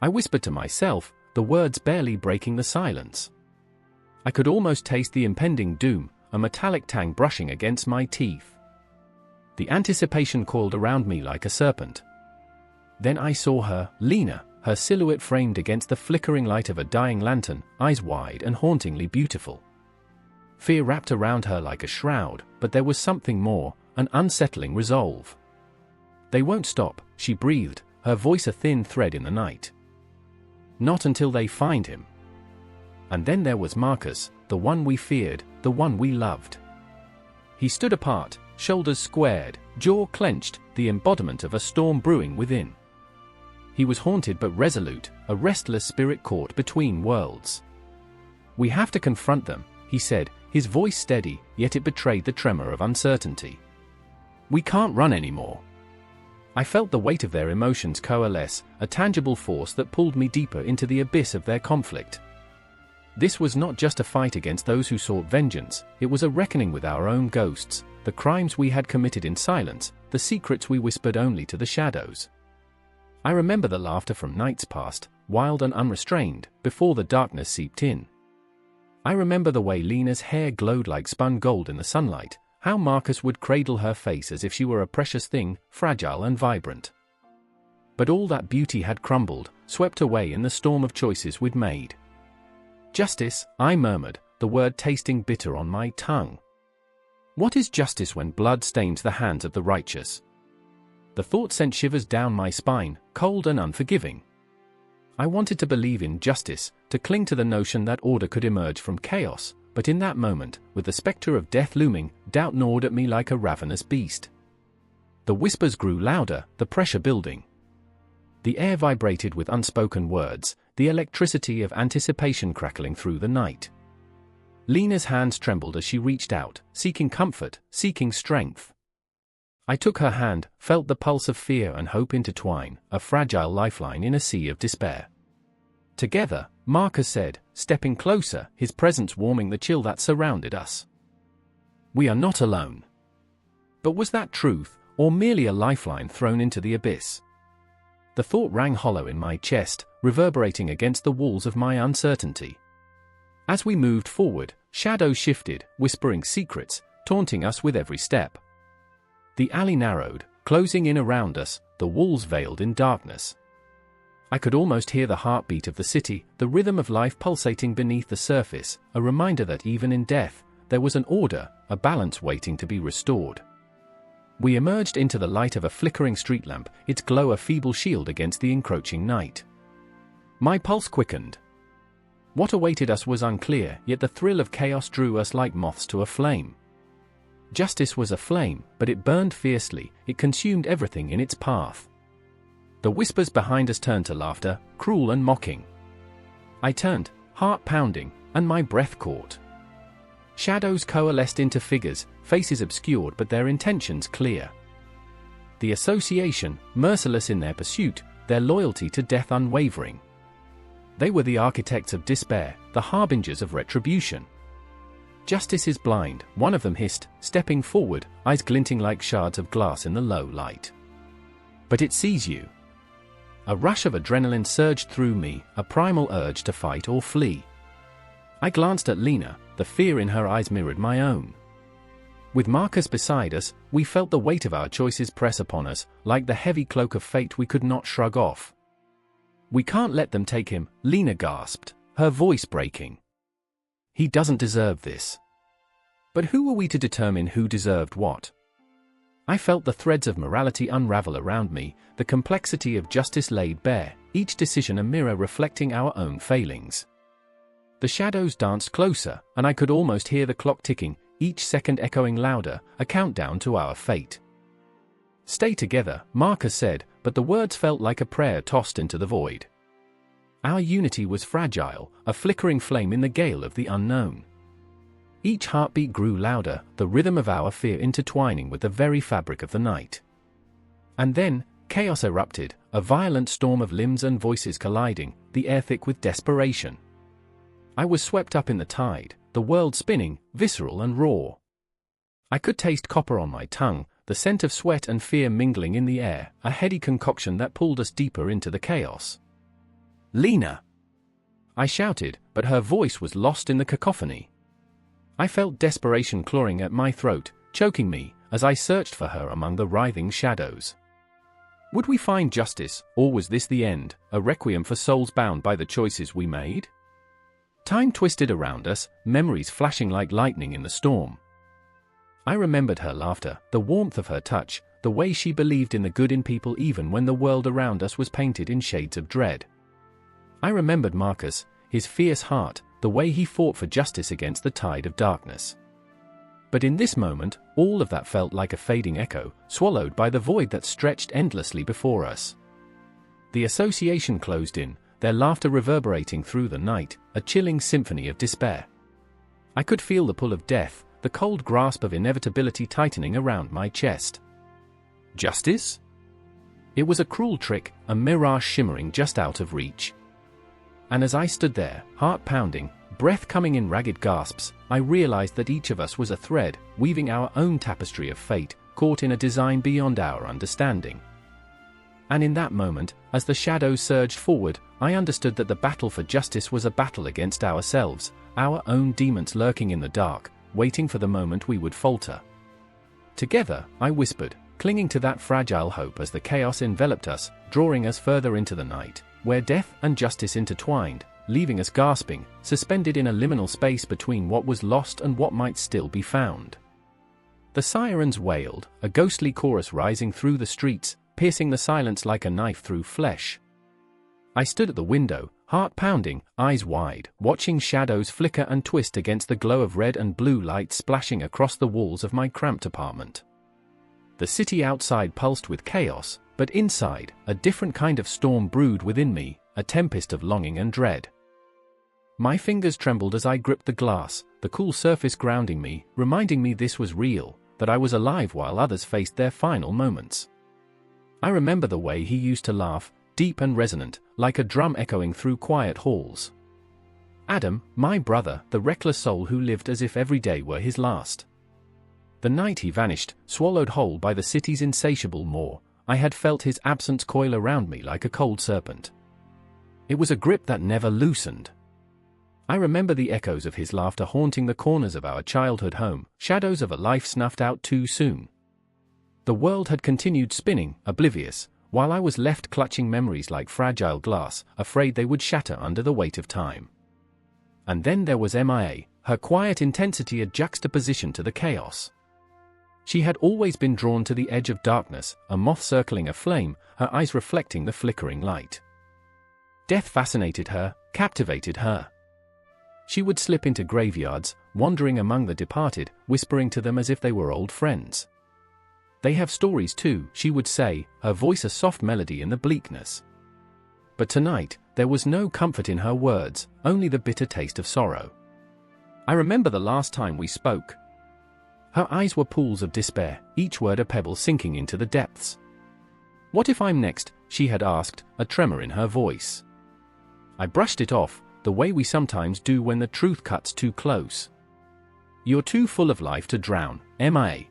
I whispered to myself, the words barely breaking the silence. I could almost taste the impending doom, a metallic tang brushing against my teeth. The anticipation coiled around me like a serpent. Then I saw her, Lena, her silhouette framed against the flickering light of a dying lantern, eyes wide and hauntingly beautiful. Fear wrapped around her like a shroud, but there was something more, an unsettling resolve. They won't stop, she breathed, her voice a thin thread in the night. Not until they find him. And then there was Marcus, the one we feared, the one we loved. He stood apart, shoulders squared, jaw clenched, the embodiment of a storm brewing within. He was haunted but resolute, a restless spirit caught between worlds. We have to confront them, he said, his voice steady, yet it betrayed the tremor of uncertainty. We can't run anymore. I felt the weight of their emotions coalesce, a tangible force that pulled me deeper into the abyss of their conflict. This was not just a fight against those who sought vengeance, it was a reckoning with our own ghosts, the crimes we had committed in silence, the secrets we whispered only to the shadows. I remember the laughter from nights past, wild and unrestrained, before the darkness seeped in. I remember the way Lena's hair glowed like spun gold in the sunlight, how Marcus would cradle her face as if she were a precious thing, fragile and vibrant. But all that beauty had crumbled, swept away in the storm of choices we'd made. Justice, I murmured, the word tasting bitter on my tongue. What is justice when blood stains the hands of the righteous? The thought sent shivers down my spine, cold and unforgiving. I wanted to believe in justice, to cling to the notion that order could emerge from chaos, but in that moment, with the spectre of death looming, doubt gnawed at me like a ravenous beast. The whispers grew louder, the pressure building. The air vibrated with unspoken words, the electricity of anticipation crackling through the night. Lena's hands trembled as she reached out, seeking comfort, seeking strength. I took her hand, felt the pulse of fear and hope intertwine, a fragile lifeline in a sea of despair. Together, Marcus said, stepping closer, his presence warming the chill that surrounded us. We are not alone. But was that truth, or merely a lifeline thrown into the abyss? The thought rang hollow in my chest, reverberating against the walls of my uncertainty. As we moved forward, shadows shifted, whispering secrets, taunting us with every step. The alley narrowed, closing in around us, the walls veiled in darkness. I could almost hear the heartbeat of the city, the rhythm of life pulsating beneath the surface, a reminder that even in death, there was an order, a balance waiting to be restored. We emerged into the light of a flickering street lamp, its glow a feeble shield against the encroaching night. My pulse quickened. What awaited us was unclear, yet the thrill of chaos drew us like moths to a flame. Justice was a flame, but it burned fiercely, it consumed everything in its path. The whispers behind us turned to laughter, cruel and mocking. I turned, heart pounding, and my breath caught. Shadows coalesced into figures, faces obscured but their intentions clear. The association, merciless in their pursuit, their loyalty to death unwavering. They were the architects of despair, the harbingers of retribution. Justice is blind, one of them hissed, stepping forward, eyes glinting like shards of glass in the low light. But it sees you. A rush of adrenaline surged through me, a primal urge to fight or flee. I glanced at Lena, the fear in her eyes mirrored my own. With Marcus beside us, we felt the weight of our choices press upon us, like the heavy cloak of fate we could not shrug off. "We can't let them take him," Lena gasped, her voice breaking. "He doesn't deserve this." But who were we to determine who deserved what? I felt the threads of morality unravel around me, the complexity of justice laid bare, each decision a mirror reflecting our own failings. The shadows danced closer, and I could almost hear the clock ticking, each second echoing louder, a countdown to our fate. "Stay together," Marcus said, but the words felt like a prayer tossed into the void. Our unity was fragile, a flickering flame in the gale of the unknown. Each heartbeat grew louder, the rhythm of our fear intertwining with the very fabric of the night. And then, chaos erupted, a violent storm of limbs and voices colliding, the air thick with desperation. I was swept up in the tide, the world spinning, visceral and raw. I could taste copper on my tongue, the scent of sweat and fear mingling in the air, a heady concoction that pulled us deeper into the chaos. "Lena!" I shouted, but her voice was lost in the cacophony. I felt desperation clawing at my throat, choking me, as I searched for her among the writhing shadows. Would we find justice, or was this the end, a requiem for souls bound by the choices we made? Time twisted around us, memories flashing like lightning in the storm. I remembered her laughter, the warmth of her touch, the way she believed in the good in people even when the world around us was painted in shades of dread. I remembered Marcus, his fierce heart, the way he fought for justice against the tide of darkness. But in this moment, all of that felt like a fading echo, swallowed by the void that stretched endlessly before us. The association closed in, their laughter reverberating through the night, a chilling symphony of despair. I could feel the pull of death, the cold grasp of inevitability tightening around my chest. Justice? It was a cruel trick, a mirage shimmering just out of reach. And as I stood there, heart pounding, breath coming in ragged gasps, I realized that each of us was a thread, weaving our own tapestry of fate, caught in a design beyond our understanding. And in that moment, as the shadows surged forward, I understood that the battle for justice was a battle against ourselves, our own demons lurking in the dark, waiting for the moment we would falter. Together, I whispered, clinging to that fragile hope as the chaos enveloped us, drawing us further into the night, where death and justice intertwined, leaving us gasping, suspended in a liminal space between what was lost and what might still be found. The sirens wailed, a ghostly chorus rising through the streets, piercing the silence like a knife through flesh. I stood at the window, heart pounding, eyes wide, watching shadows flicker and twist against the glow of red and blue light splashing across the walls of my cramped apartment. The city outside pulsed with chaos, but inside, a different kind of storm brewed within me, a tempest of longing and dread. My fingers trembled as I gripped the glass, the cool surface grounding me, reminding me this was real, that I was alive while others faced their final moments. I remember the way he used to laugh, deep and resonant, like a drum echoing through quiet halls. Adam, my brother, the reckless soul who lived as if every day were his last. The night he vanished, swallowed whole by the city's insatiable maw, I had felt his absence coil around me like a cold serpent. It was a grip that never loosened. I remember the echoes of his laughter haunting the corners of our childhood home, shadows of a life snuffed out too soon. The world had continued spinning, oblivious, while I was left clutching memories like fragile glass, afraid they would shatter under the weight of time. And then there was MIA, her quiet intensity a juxtaposition to the chaos. She had always been drawn to the edge of darkness, a moth circling a flame, her eyes reflecting the flickering light. Death fascinated her, captivated her. She would slip into graveyards, wandering among the departed, whispering to them as if they were old friends. "They have stories too," she would say, her voice a soft melody in the bleakness. But tonight, there was no comfort in her words, only the bitter taste of sorrow. I remember the last time we spoke. Her eyes were pools of despair, each word a pebble sinking into the depths. "What if I'm next?" she had asked, a tremor in her voice. I brushed it off, the way we sometimes do when the truth cuts too close. "You're too full of life to drown, MIA."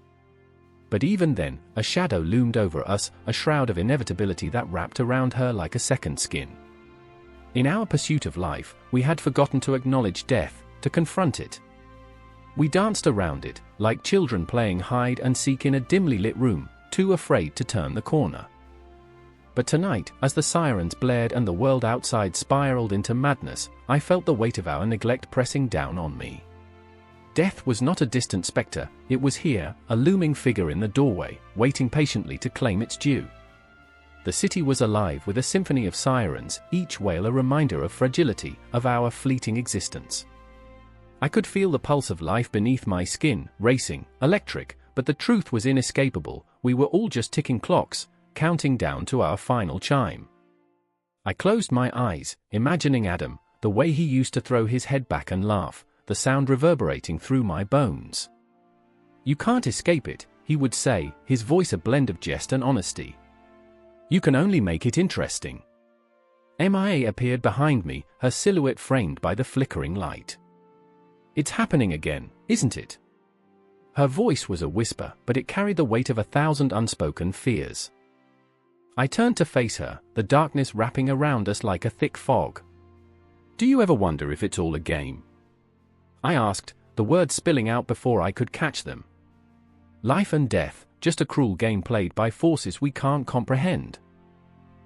But even then, a shadow loomed over us, a shroud of inevitability that wrapped around her like a second skin. In our pursuit of life, we had forgotten to acknowledge death, to confront it. We danced around it, like children playing hide and seek in a dimly lit room, too afraid to turn the corner. But tonight, as the sirens blared and the world outside spiraled into madness, I felt the weight of our neglect pressing down on me. Death was not a distant specter, it was here, a looming figure in the doorway, waiting patiently to claim its due. The city was alive with a symphony of sirens, each wail a reminder of fragility, of our fleeting existence. I could feel the pulse of life beneath my skin, racing, electric, but the truth was inescapable, we were all just ticking clocks, counting down to our final chime. I closed my eyes, imagining Adam, the way he used to throw his head back and laugh, the sound reverberating through my bones. "You can't escape it," he would say, his voice a blend of jest and honesty. "You can only make it interesting." MIA appeared behind me, her silhouette framed by the flickering light. "It's happening again, isn't it?" Her voice was a whisper, but it carried the weight of 1,000 unspoken fears. I turned to face her, the darkness wrapping around us like a thick fog. "Do you ever wonder if it's all a game?" I asked, the words spilling out before I could catch them. "Life and death, just a cruel game played by forces we can't comprehend."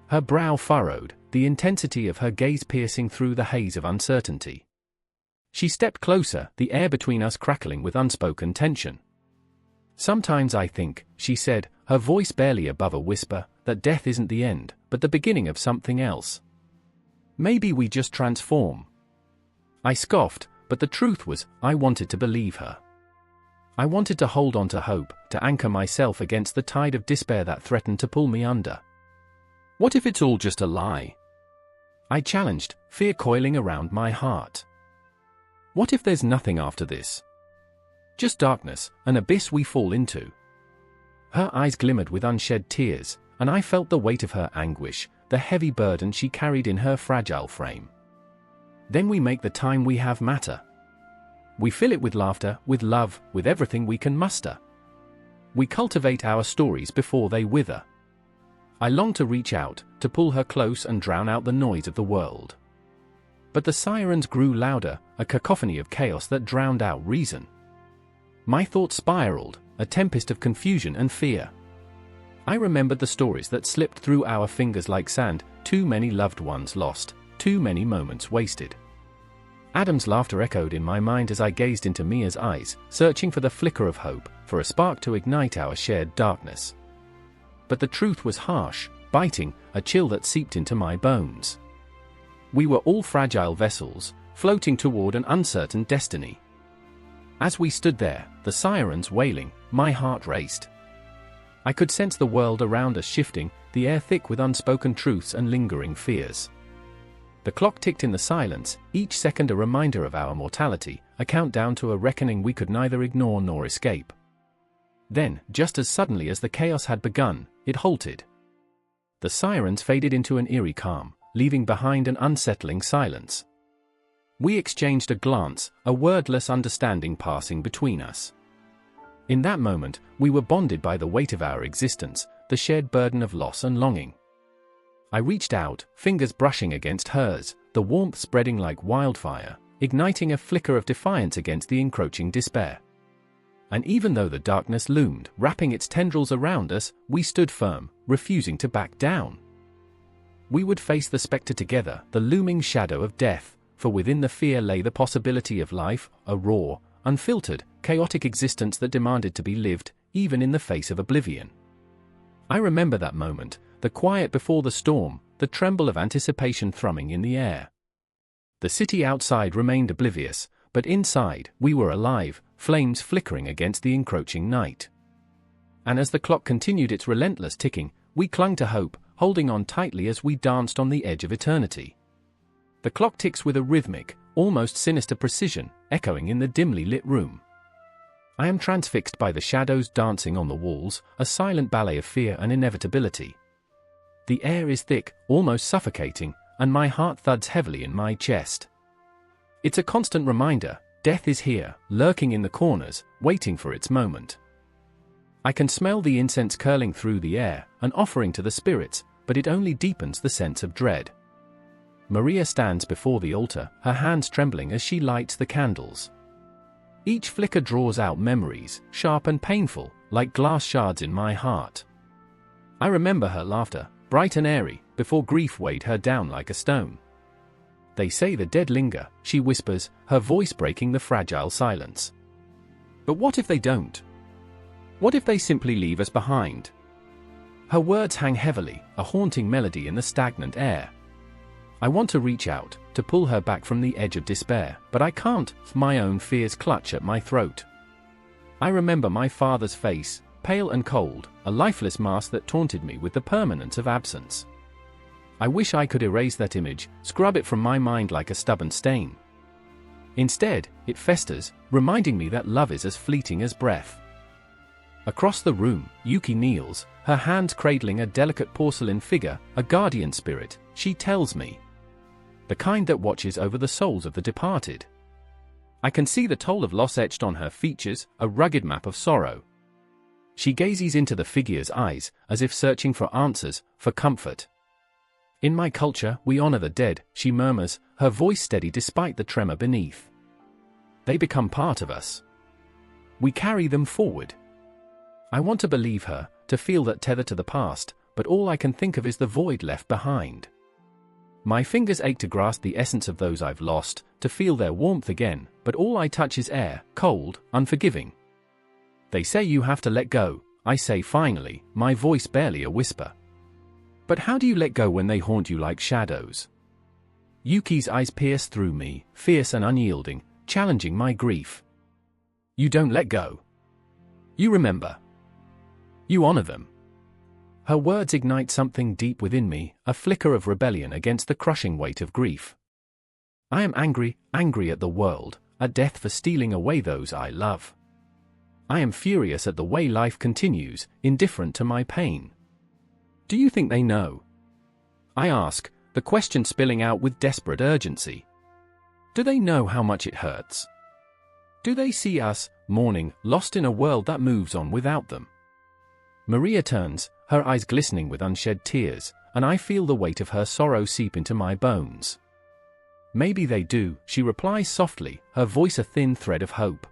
Her brow furrowed, the intensity of her gaze piercing through the haze of uncertainty. She stepped closer, the air between us crackling with unspoken tension. "Sometimes I think," she said, her voice barely above a whisper, "that death isn't the end, but the beginning of something else. Maybe we just transform." I scoffed, but the truth was, I wanted to believe her. I wanted to hold on to hope, to anchor myself against the tide of despair that threatened to pull me under. "What if it's all just a lie?" I challenged, fear coiling around my heart. "What if there's nothing after this? Just darkness, an abyss we fall into?" Her eyes glimmered with unshed tears, and I felt the weight of her anguish, the heavy burden she carried in her fragile frame. "Then we make the time we have matter. We fill it with laughter, with love, with everything we can muster. We cultivate our stories before they wither." I longed to reach out, to pull her close and drown out the noise of the world. But the sirens grew louder, a cacophony of chaos that drowned out reason. My thoughts spiraled, a tempest of confusion and fear. I remembered the stories that slipped through our fingers like sand, too many loved ones lost, too many moments wasted. Adam's laughter echoed in my mind as I gazed into Mia's eyes, searching for the flicker of hope, for a spark to ignite our shared darkness. But the truth was harsh, biting, a chill that seeped into my bones. We were all fragile vessels, floating toward an uncertain destiny. As we stood there, the sirens wailing, my heart raced. I could sense the world around us shifting, the air thick with unspoken truths and lingering fears. The clock ticked in the silence, each second a reminder of our mortality, a countdown to a reckoning we could neither ignore nor escape. Then, just as suddenly as the chaos had begun, it halted. The sirens faded into an eerie calm, leaving behind an unsettling silence. We exchanged a glance, a wordless understanding passing between us. In that moment, we were bonded by the weight of our existence, the shared burden of loss and longing. I reached out, fingers brushing against hers, the warmth spreading like wildfire, igniting a flicker of defiance against the encroaching despair. And even though the darkness loomed, wrapping its tendrils around us, we stood firm, refusing to back down. We would face the specter together, the looming shadow of death, for within the fear lay the possibility of life, a raw, unfiltered, chaotic existence that demanded to be lived, even in the face of oblivion. I remember that moment, the quiet before the storm, the tremble of anticipation thrumming in the air. The city outside remained oblivious, but inside, we were alive, flames flickering against the encroaching night. And as the clock continued its relentless ticking, we clung to hope, holding on tightly as we danced on the edge of eternity. The clock ticks with a rhythmic, almost sinister precision, echoing in the dimly lit room. I am transfixed by the shadows dancing on the walls, a silent ballet of fear and inevitability. The air is thick, almost suffocating, and my heart thuds heavily in my chest. It's a constant reminder, death is here, lurking in the corners, waiting for its moment. I can smell the incense curling through the air, an offering to the spirits, but it only deepens the sense of dread. Maria stands before the altar, her hands trembling as she lights the candles. Each flicker draws out memories, sharp and painful, like glass shards in my heart. I remember her laughter, bright and airy, before grief weighed her down like a stone. They say the dead linger, she whispers, her voice breaking the fragile silence. But what if they don't? What if they simply leave us behind? Her words hang heavily, a haunting melody in the stagnant air. I want to reach out, to pull her back from the edge of despair, but I can't, my own fears clutch at my throat. I remember my father's face, pale and cold, a lifeless mask that taunted me with the permanence of absence. I wish I could erase that image, scrub it from my mind like a stubborn stain. Instead, it festers, reminding me that love is as fleeting as breath. Across the room, Yuki kneels, her hands cradling a delicate porcelain figure, a guardian spirit, she tells me. The kind that watches over the souls of the departed. I can see the toll of loss etched on her features, a rugged map of sorrow. She gazes into the figure's eyes, as if searching for answers, for comfort. In my culture, we honor the dead, she murmurs, her voice steady despite the tremor beneath. They become part of us. We carry them forward. I want to believe her, to feel that tether to the past, but all I can think of is the void left behind. My fingers ache to grasp the essence of those I've lost, to feel their warmth again, but all I touch is air, cold, unforgiving. They say you have to let go, I say finally, my voice barely a whisper. But how do you let go when they haunt you like shadows? Yuki's eyes pierce through me, fierce and unyielding, challenging my grief. You don't let go. You remember. You honor them. Her words ignite something deep within me, a flicker of rebellion against the crushing weight of grief. I am angry at the world, at death for stealing away those I love. I am furious at the way life continues, indifferent to my pain. Do you think they know? I ask, the question spilling out with desperate urgency. Do they know how much it hurts? Do they see us, mourning, lost in a world that moves on without them? Maria turns, her eyes glistening with unshed tears, and I feel the weight of her sorrow seep into my bones. Maybe they do, she replies softly, her voice a thin thread of hope.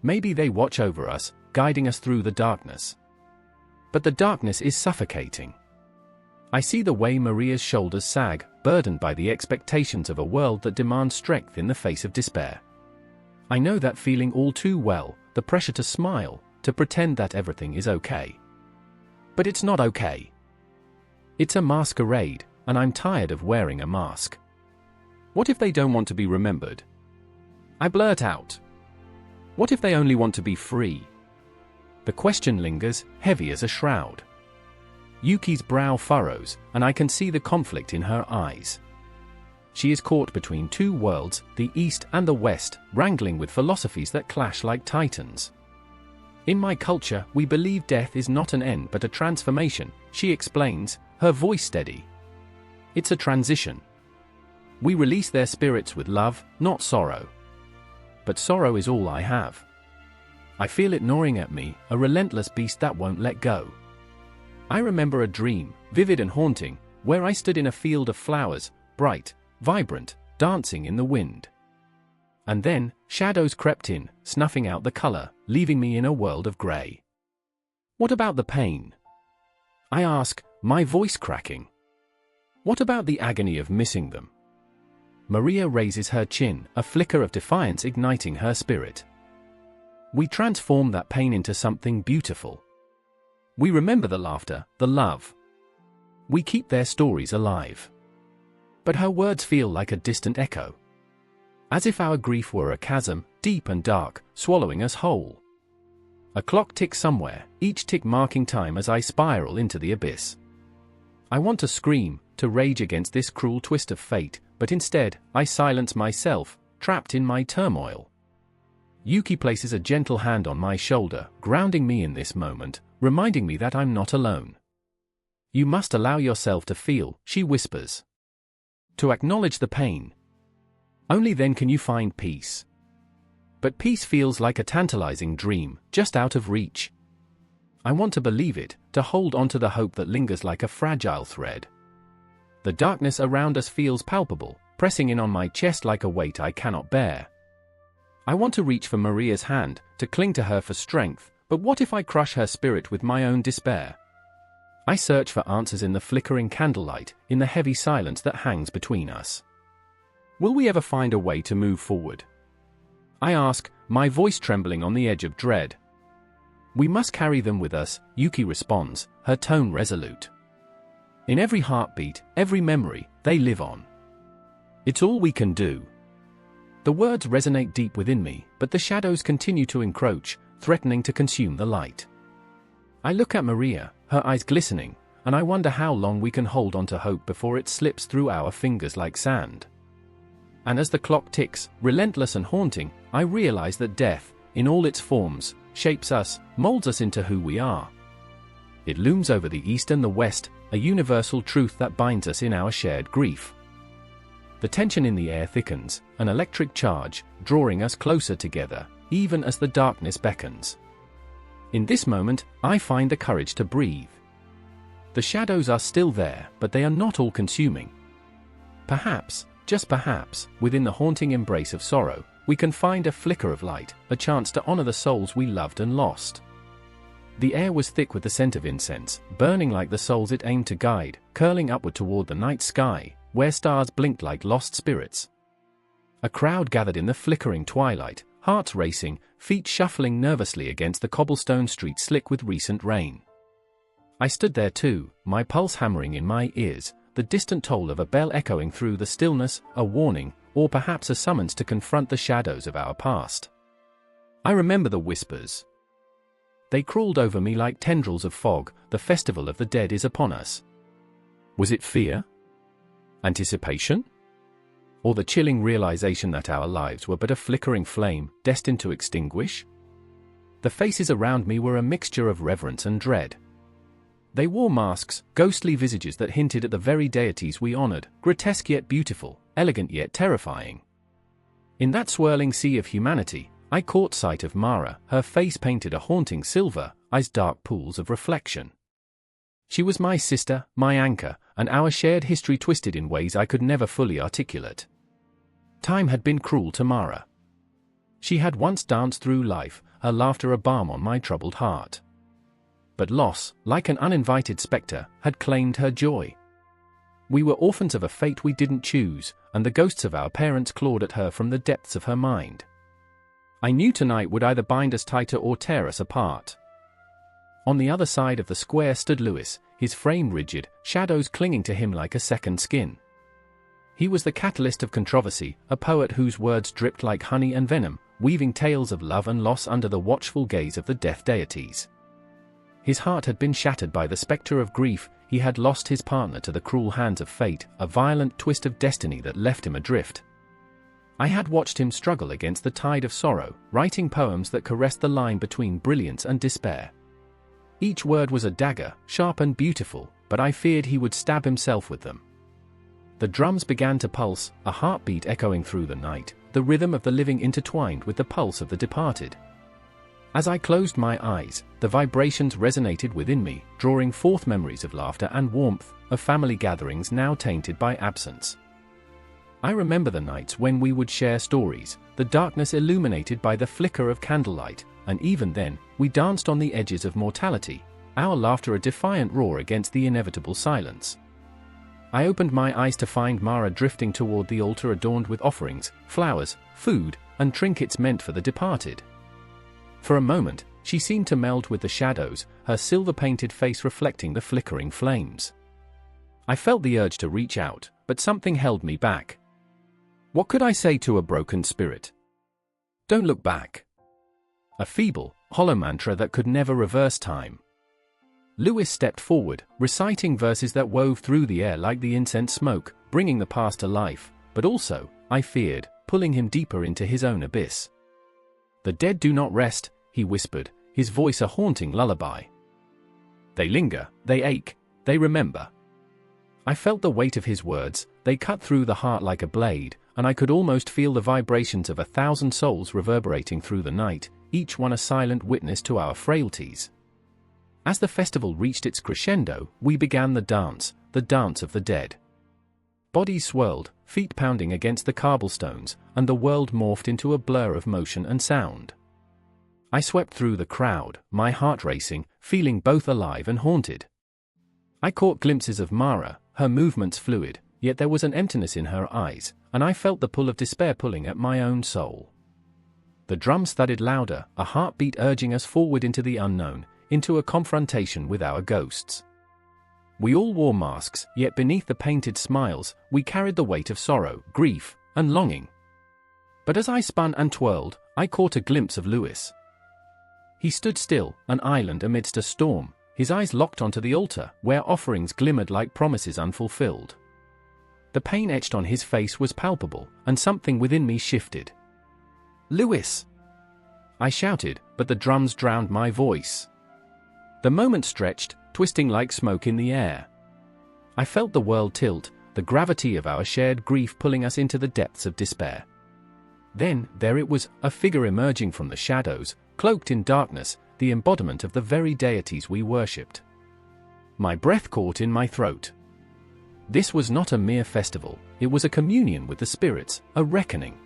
Maybe they watch over us, guiding us through the darkness. But the darkness is suffocating. I see the way Maria's shoulders sag, burdened by the expectations of a world that demands strength in the face of despair. I know that feeling all too well, the pressure to smile, to pretend that everything is okay. But it's not okay. It's a masquerade, and I'm tired of wearing a mask. What if they don't want to be remembered? I blurt out. What if they only want to be free? The question lingers, heavy as a shroud. Yuki's brow furrows, and I can see the conflict in her eyes. She is caught between two worlds, the East and the West, wrangling with philosophies that clash like titans. In my culture, we believe death is not an end but a transformation, she explains, her voice steady. It's a transition. We release their spirits with love, not sorrow. But sorrow is all I have. I feel it gnawing at me, a relentless beast that won't let go. I remember a dream, vivid and haunting, where I stood in a field of flowers, bright, vibrant, dancing in the wind. And then, shadows crept in, snuffing out the color, leaving me in a world of gray. What about the pain? I ask, my voice cracking. What about the agony of missing them? Maria raises her chin, a flicker of defiance igniting her spirit. We transform that pain into something beautiful. We remember the laughter, the love. We keep their stories alive. But her words feel like a distant echo. As if our grief were a chasm, deep and dark, swallowing us whole. A clock ticks somewhere, each tick marking time as I spiral into the abyss. I want to scream, to rage against this cruel twist of fate, but instead, I silence myself, trapped in my turmoil. Yuki places a gentle hand on my shoulder, grounding me in this moment, reminding me that I'm not alone. You must allow yourself to feel, she whispers. To acknowledge the pain. Only then can you find peace. But peace feels like a tantalizing dream, just out of reach. I want to believe it, to hold on to the hope that lingers like a fragile thread. The darkness around us feels palpable, pressing in on my chest like a weight I cannot bear. I want to reach for Maria's hand, to cling to her for strength, but what if I crush her spirit with my own despair? I search for answers in the flickering candlelight, in the heavy silence that hangs between us. Will we ever find a way to move forward? I ask, my voice trembling on the edge of dread. We must carry them with us, Yuki responds, her tone resolute. In every heartbeat, every memory, they live on. It's all we can do. The words resonate deep within me, but the shadows continue to encroach, threatening to consume the light. I look at Maria, her eyes glistening, and I wonder how long we can hold on to hope before it slips through our fingers like sand. And as the clock ticks, relentless and haunting, I realize that death, in all its forms, shapes us, molds us into who we are. It looms over the east and the west, a universal truth that binds us in our shared grief. The tension in the air thickens, an electric charge, drawing us closer together, even as the darkness beckons. In this moment, I find the courage to breathe. The shadows are still there, but they are not all-consuming. Perhaps, just perhaps, within the haunting embrace of sorrow, we can find a flicker of light, a chance to honor the souls we loved and lost. The air was thick with the scent of incense, burning like the souls it aimed to guide, curling upward toward the night sky, where stars blinked like lost spirits. A crowd gathered in the flickering twilight, hearts racing, feet shuffling nervously against the cobblestone street slick with recent rain. I stood there too, my pulse hammering in my ears, the distant toll of a bell echoing through the stillness, a warning, or perhaps a summons to confront the shadows of our past. I remember the whispers. They crawled over me like tendrils of fog, the festival of the dead is upon us. Was it fear? Anticipation? Or the chilling realization that our lives were but a flickering flame, destined to extinguish? The faces around me were a mixture of reverence and dread. They wore masks, ghostly visages that hinted at the very deities we honored, grotesque yet beautiful, elegant yet terrifying. In that swirling sea of humanity, I caught sight of Mara, her face painted a haunting silver, eyes dark pools of reflection. She was my sister, my anchor, and our shared history twisted in ways I could never fully articulate. Time had been cruel to Mara. She had once danced through life, her laughter a balm on my troubled heart. But loss, like an uninvited spectre, had claimed her joy. We were orphans of a fate we didn't choose, and the ghosts of our parents clawed at her from the depths of her mind. I knew tonight would either bind us tighter or tear us apart. On the other side of the square stood Lewis, his frame rigid, shadows clinging to him like a second skin. He was the catalyst of controversy, a poet whose words dripped like honey and venom, weaving tales of love and loss under the watchful gaze of the death deities. His heart had been shattered by the spectre of grief, he had lost his partner to the cruel hands of fate, a violent twist of destiny that left him adrift. I had watched him struggle against the tide of sorrow, writing poems that caressed the line between brilliance and despair. Each word was a dagger, sharp and beautiful, but I feared he would stab himself with them. The drums began to pulse, a heartbeat echoing through the night, the rhythm of the living intertwined with the pulse of the departed. As I closed my eyes, the vibrations resonated within me, drawing forth memories of laughter and warmth, of family gatherings now tainted by absence. I remember the nights when we would share stories, the darkness illuminated by the flicker of candlelight, and even then, we danced on the edges of mortality, our laughter a defiant roar against the inevitable silence. I opened my eyes to find Mara drifting toward the altar adorned with offerings, flowers, food, and trinkets meant for the departed. For a moment, she seemed to meld with the shadows, her silver-painted face reflecting the flickering flames. I felt the urge to reach out, but something held me back. What could I say to a broken spirit? Don't look back. A feeble, hollow mantra that could never reverse time. Lewis stepped forward, reciting verses that wove through the air like the incense smoke, bringing the past to life, but also, I feared, pulling him deeper into his own abyss. The dead do not rest, he whispered, his voice a haunting lullaby. They linger, they ache, they remember. I felt the weight of his words, they cut through the heart like a blade, and I could almost feel the vibrations of 1,000 souls reverberating through the night, each one a silent witness to our frailties. As the festival reached its crescendo, we began the dance of the dead. Bodies swirled, feet pounding against the cobblestones, and the world morphed into a blur of motion and sound. I swept through the crowd, my heart racing, feeling both alive and haunted. I caught glimpses of Mara, her movements fluid, yet there was an emptiness in her eyes, and I felt the pull of despair pulling at my own soul. The drums thudded louder, a heartbeat urging us forward into the unknown, into a confrontation with our ghosts. We all wore masks, yet beneath the painted smiles, we carried the weight of sorrow, grief, and longing. But as I spun and twirled, I caught a glimpse of Lewis. He stood still, an island amidst a storm, his eyes locked onto the altar, where offerings glimmered like promises unfulfilled. The pain etched on his face was palpable, and something within me shifted. "Lewis!" I shouted, but the drums drowned my voice. The moment stretched, twisting like smoke in the air. I felt the world tilt, the gravity of our shared grief pulling us into the depths of despair. Then, there it was, a figure emerging from the shadows, cloaked in darkness, the embodiment of the very deities we worshipped. My breath caught in my throat. This was not a mere festival, it was a communion with the spirits, a reckoning.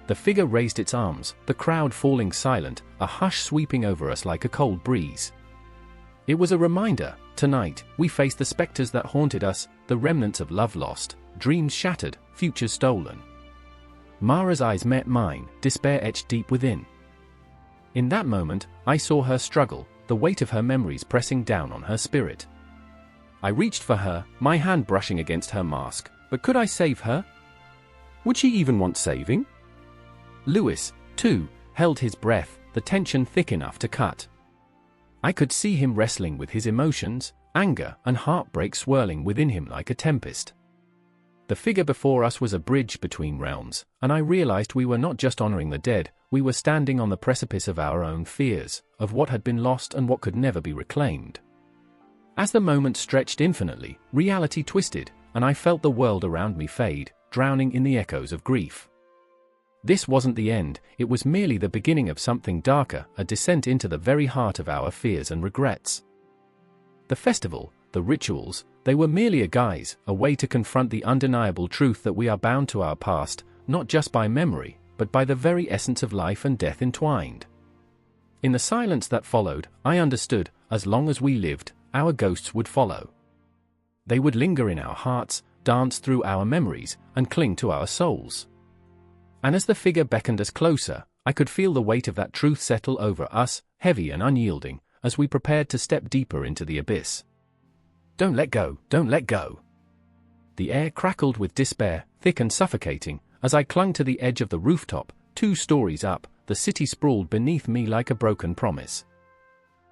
The figure raised its arms, the crowd falling silent, a hush sweeping over us like a cold breeze. It was a reminder, tonight, we face the specters that haunted us, the remnants of love lost, dreams shattered, futures stolen. Mara's eyes met mine, despair etched deep within. In that moment, I saw her struggle, the weight of her memories pressing down on her spirit. I reached for her, my hand brushing against her mask, but could I save her? Would she even want saving? Lewis, too, held his breath, the tension thick enough to cut. I could see him wrestling with his emotions, anger and heartbreak swirling within him like a tempest. The figure before us was a bridge between realms, and I realized we were not just honoring the dead, we were standing on the precipice of our own fears, of what had been lost and what could never be reclaimed. As the moment stretched infinitely, reality twisted, and I felt the world around me fade, drowning in the echoes of grief. This wasn't the end, it was merely the beginning of something darker, a descent into the very heart of our fears and regrets. The festival, the rituals, they were merely a guise, a way to confront the undeniable truth that we are bound to our past, not just by memory, but by the very essence of life and death entwined. In the silence that followed, I understood, as long as we lived, our ghosts would follow. They would linger in our hearts, dance through our memories, and cling to our souls. And as the figure beckoned us closer, I could feel the weight of that truth settle over us, heavy and unyielding, as we prepared to step deeper into the abyss. Don't let go, don't let go. The air crackled with despair, thick and suffocating, as I clung to the edge of the rooftop, 2 stories up, the city sprawled beneath me like a broken promise.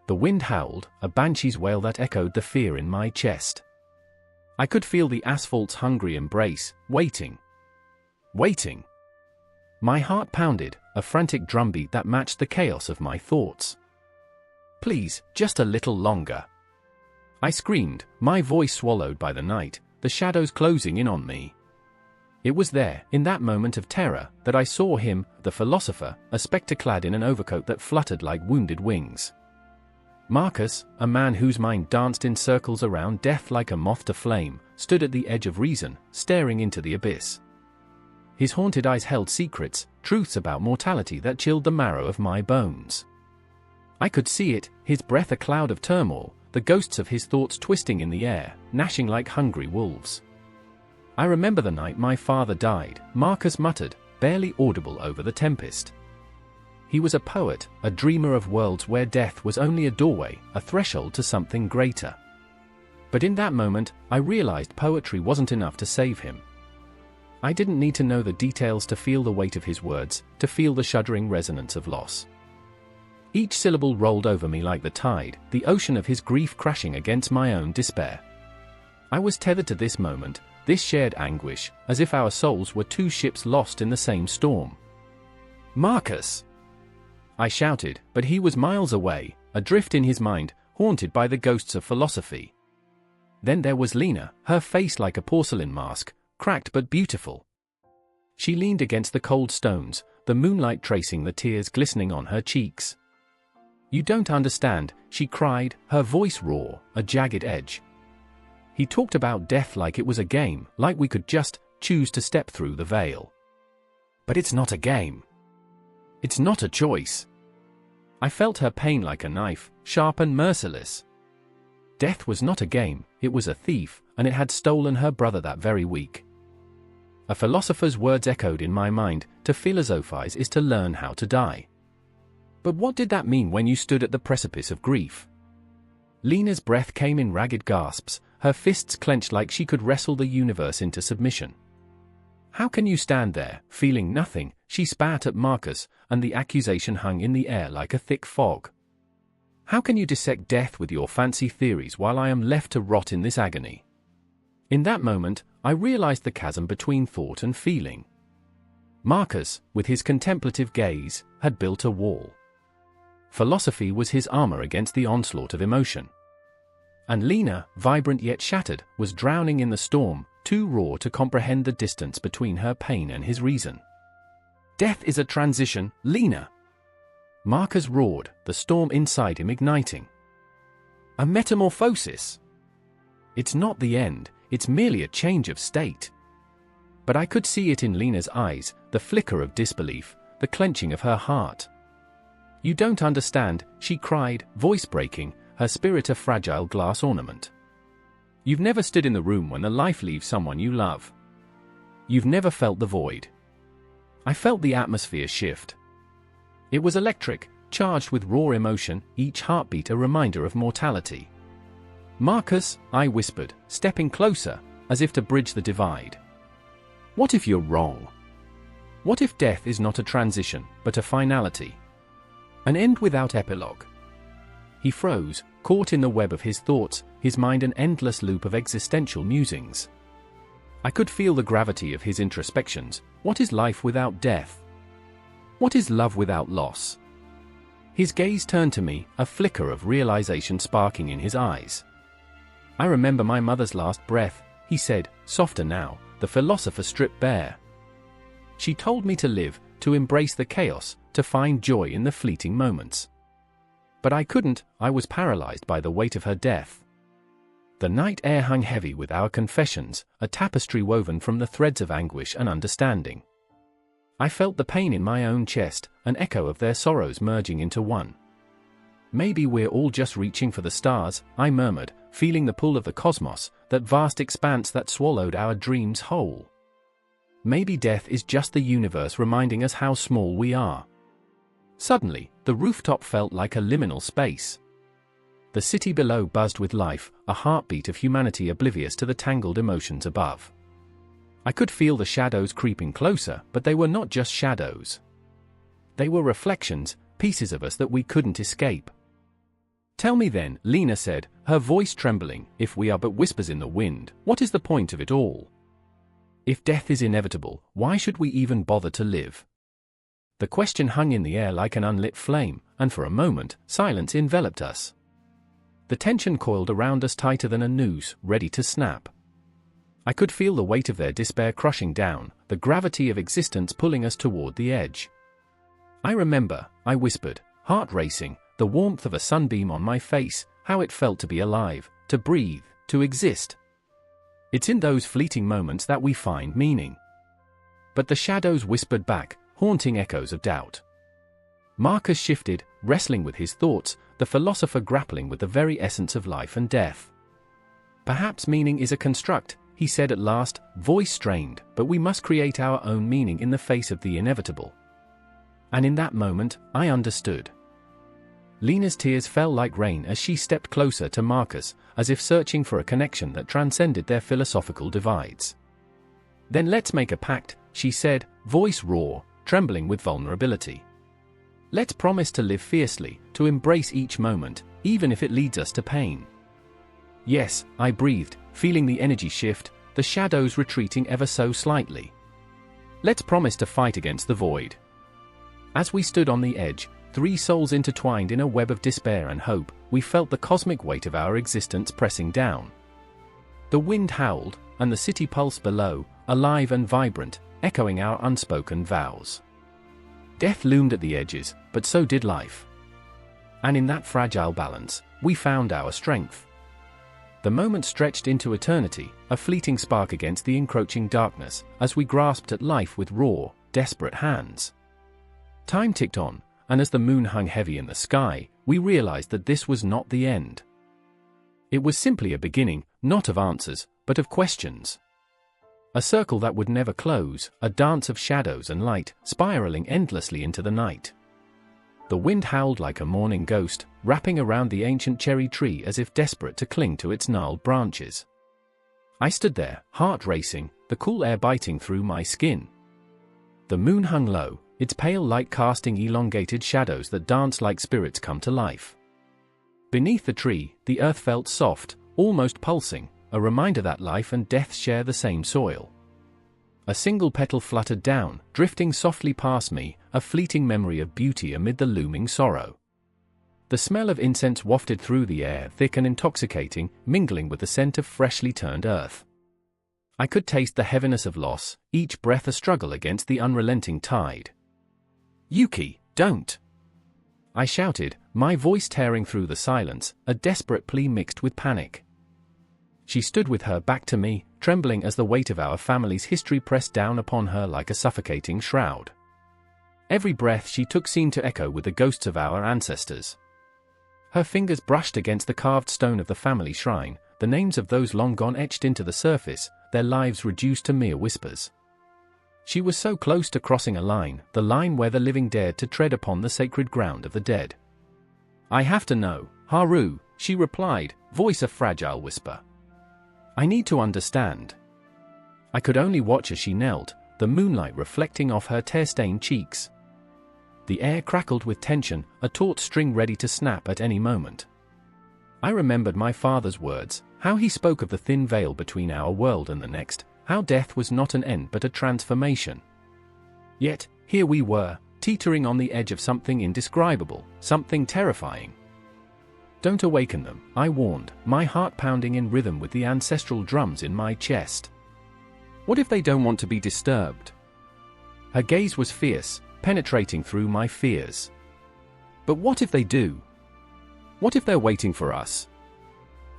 The wind howled, a banshee's wail that echoed the fear in my chest. I could feel the asphalt's hungry embrace, waiting. Waiting. My heart pounded, a frantic drumbeat that matched the chaos of my thoughts. Please, just a little longer. I screamed, my voice swallowed by the night, the shadows closing in on me. It was there, in that moment of terror, that I saw him, the philosopher, a spectre clad in an overcoat that fluttered like wounded wings. Marcus, a man whose mind danced in circles around death like a moth to flame, stood at the edge of reason, staring into the abyss. His haunted eyes held secrets, truths about mortality that chilled the marrow of my bones. I could see it, his breath a cloud of turmoil, the ghosts of his thoughts twisting in the air, gnashing like hungry wolves. I remember the night my father died, Marcus muttered, barely audible over the tempest. He was a poet, a dreamer of worlds where death was only a doorway, a threshold to something greater. But in that moment, I realized poetry wasn't enough to save him. I didn't need to know the details to feel the weight of his words, to feel the shuddering resonance of loss. Each syllable rolled over me like the tide, the ocean of his grief crashing against my own despair. I was tethered to this moment, this shared anguish, as if our souls were two ships lost in the same storm. "Marcus!" I shouted, but he was miles away, adrift in his mind, haunted by the ghosts of philosophy. Then there was Lena, her face like a porcelain mask, cracked but beautiful. She leaned against the cold stones, the moonlight tracing the tears glistening on her cheeks. "You don't understand," she cried, her voice raw, a jagged edge. He talked about death like it was a game, like we could just choose to step through the veil. But it's not a game. It's not a choice. I felt her pain like a knife, sharp and merciless. Death was not a game, it was a thief, and it had stolen her brother that very week. A philosopher's words echoed in my mind, to philosophize is to learn how to die. But what did that mean when you stood at the precipice of grief? Lena's breath came in ragged gasps, her fists clenched like she could wrestle the universe into submission. "How can you stand there, feeling nothing?" she spat at Marcus, and the accusation hung in the air like a thick fog. "How can you dissect death with your fancy theories while I am left to rot in this agony?" In that moment, I realized the chasm between thought and feeling. Marcus, with his contemplative gaze, had built a wall. Philosophy was his armor against the onslaught of emotion. And Lena, vibrant yet shattered, was drowning in the storm, too raw to comprehend the distance between her pain and his reason. "Death is a transition, Lena!" Marcus roared, the storm inside him igniting. "A metamorphosis! It's not the end, it's merely a change of state." But I could see it in Lena's eyes, the flicker of disbelief, the clenching of her heart. "You don't understand," she cried, voice breaking, her spirit a fragile glass ornament. "You've never stood in the room when the life leaves someone you love. You've never felt the void." I felt the atmosphere shift. It was electric, charged with raw emotion, each heartbeat a reminder of mortality. "Marcus," I whispered, stepping closer, as if to bridge the divide. "What if you're wrong? What if death is not a transition, but a finality? An end without epilogue?" He froze, caught in the web of his thoughts, his mind an endless loop of existential musings. I could feel the gravity of his introspections. What is life without death? What is love without loss? His gaze turned to me, a flicker of realization sparking in his eyes. "I remember my mother's last breath," he said, softer now, the philosopher stripped bare. "She told me to live, to embrace the chaos, to find joy in the fleeting moments. But I couldn't, I was paralyzed by the weight of her death." The night air hung heavy with our confessions, a tapestry woven from the threads of anguish and understanding. I felt the pain in my own chest, an echo of their sorrows merging into one. "Maybe we're all just reaching for the stars," I murmured, feeling the pull of the cosmos, that vast expanse that swallowed our dreams whole. "Maybe death is just the universe reminding us how small we are." Suddenly, the rooftop felt like a liminal space. The city below buzzed with life, a heartbeat of humanity oblivious to the tangled emotions above. I could feel the shadows creeping closer, but they were not just shadows. They were reflections, pieces of us that we couldn't escape. "Tell me then," Lena said, her voice trembling, "if we are but whispers in the wind, what is the point of it all? If death is inevitable, why should we even bother to live?" The question hung in the air like an unlit flame, and for a moment, silence enveloped us. The tension coiled around us tighter than a noose, ready to snap. I could feel the weight of their despair crushing down, the gravity of existence pulling us toward the edge. I remember, I whispered, heart racing, the warmth of a sunbeam on my face, how it felt to be alive, to breathe, to exist. It's in those fleeting moments that we find meaning. But the shadows whispered back, haunting echoes of doubt. Marcus shifted, wrestling with his thoughts, the philosopher grappling with the very essence of life and death. Perhaps meaning is a construct, he said at last, voice strained, but we must create our own meaning in the face of the inevitable. And in that moment, I understood. Lena's tears fell like rain as she stepped closer to Marcus, as if searching for a connection that transcended their philosophical divides. Then let's make a pact, she said, voice raw, trembling with vulnerability. Let's promise to live fiercely, to embrace each moment, even if it leads us to pain. Yes, I breathed, feeling the energy shift, the shadows retreating ever so slightly. Let's promise to fight against the void. As we stood on the edge, three souls intertwined in a web of despair and hope, we felt the cosmic weight of our existence pressing down. The wind howled, and the city pulsed below, alive and vibrant, echoing our unspoken vows. Death loomed at the edges, but so did life. And in that fragile balance, we found our strength. The moment stretched into eternity, a fleeting spark against the encroaching darkness, as we grasped at life with raw, desperate hands. Time ticked on, and as the moon hung heavy in the sky, we realized that this was not the end. It was simply a beginning, not of answers, but of questions. A circle that would never close, a dance of shadows and light, spiraling endlessly into the night. The wind howled like a mourning ghost, wrapping around the ancient cherry tree as if desperate to cling to its gnarled branches. I stood there, heart racing, the cool air biting through my skin. The moon hung low, its pale light casting elongated shadows that danced like spirits come to life. Beneath the tree, the earth felt soft, almost pulsing, a reminder that life and death share the same soil. A single petal fluttered down, drifting softly past me, a fleeting memory of beauty amid the looming sorrow. The smell of incense wafted through the air, thick and intoxicating, mingling with the scent of freshly turned earth. I could taste the heaviness of loss, each breath a struggle against the unrelenting tide. "Yuki, don't!" I shouted, my voice tearing through the silence, a desperate plea mixed with panic. She stood with her back to me, trembling as the weight of our family's history pressed down upon her like a suffocating shroud. Every breath she took seemed to echo with the ghosts of our ancestors. Her fingers brushed against the carved stone of the family shrine, the names of those long gone etched into the surface, their lives reduced to mere whispers. She was so close to crossing a line, the line where the living dared to tread upon the sacred ground of the dead. "I have to know, Haru," she replied, voice a fragile whisper. "I need to understand." I could only watch as she knelt, the moonlight reflecting off her tear-stained cheeks. The air crackled with tension, a taut string ready to snap at any moment. I remembered my father's words, how he spoke of the thin veil between our world and the next, how death was not an end but a transformation. Yet, here we were, teetering on the edge of something indescribable, something terrifying. "Don't awaken them," I warned, my heart pounding in rhythm with the ancestral drums in my chest. "What if they don't want to be disturbed?" Her gaze was fierce, penetrating through my fears. "But what if they do? What if they're waiting for us?"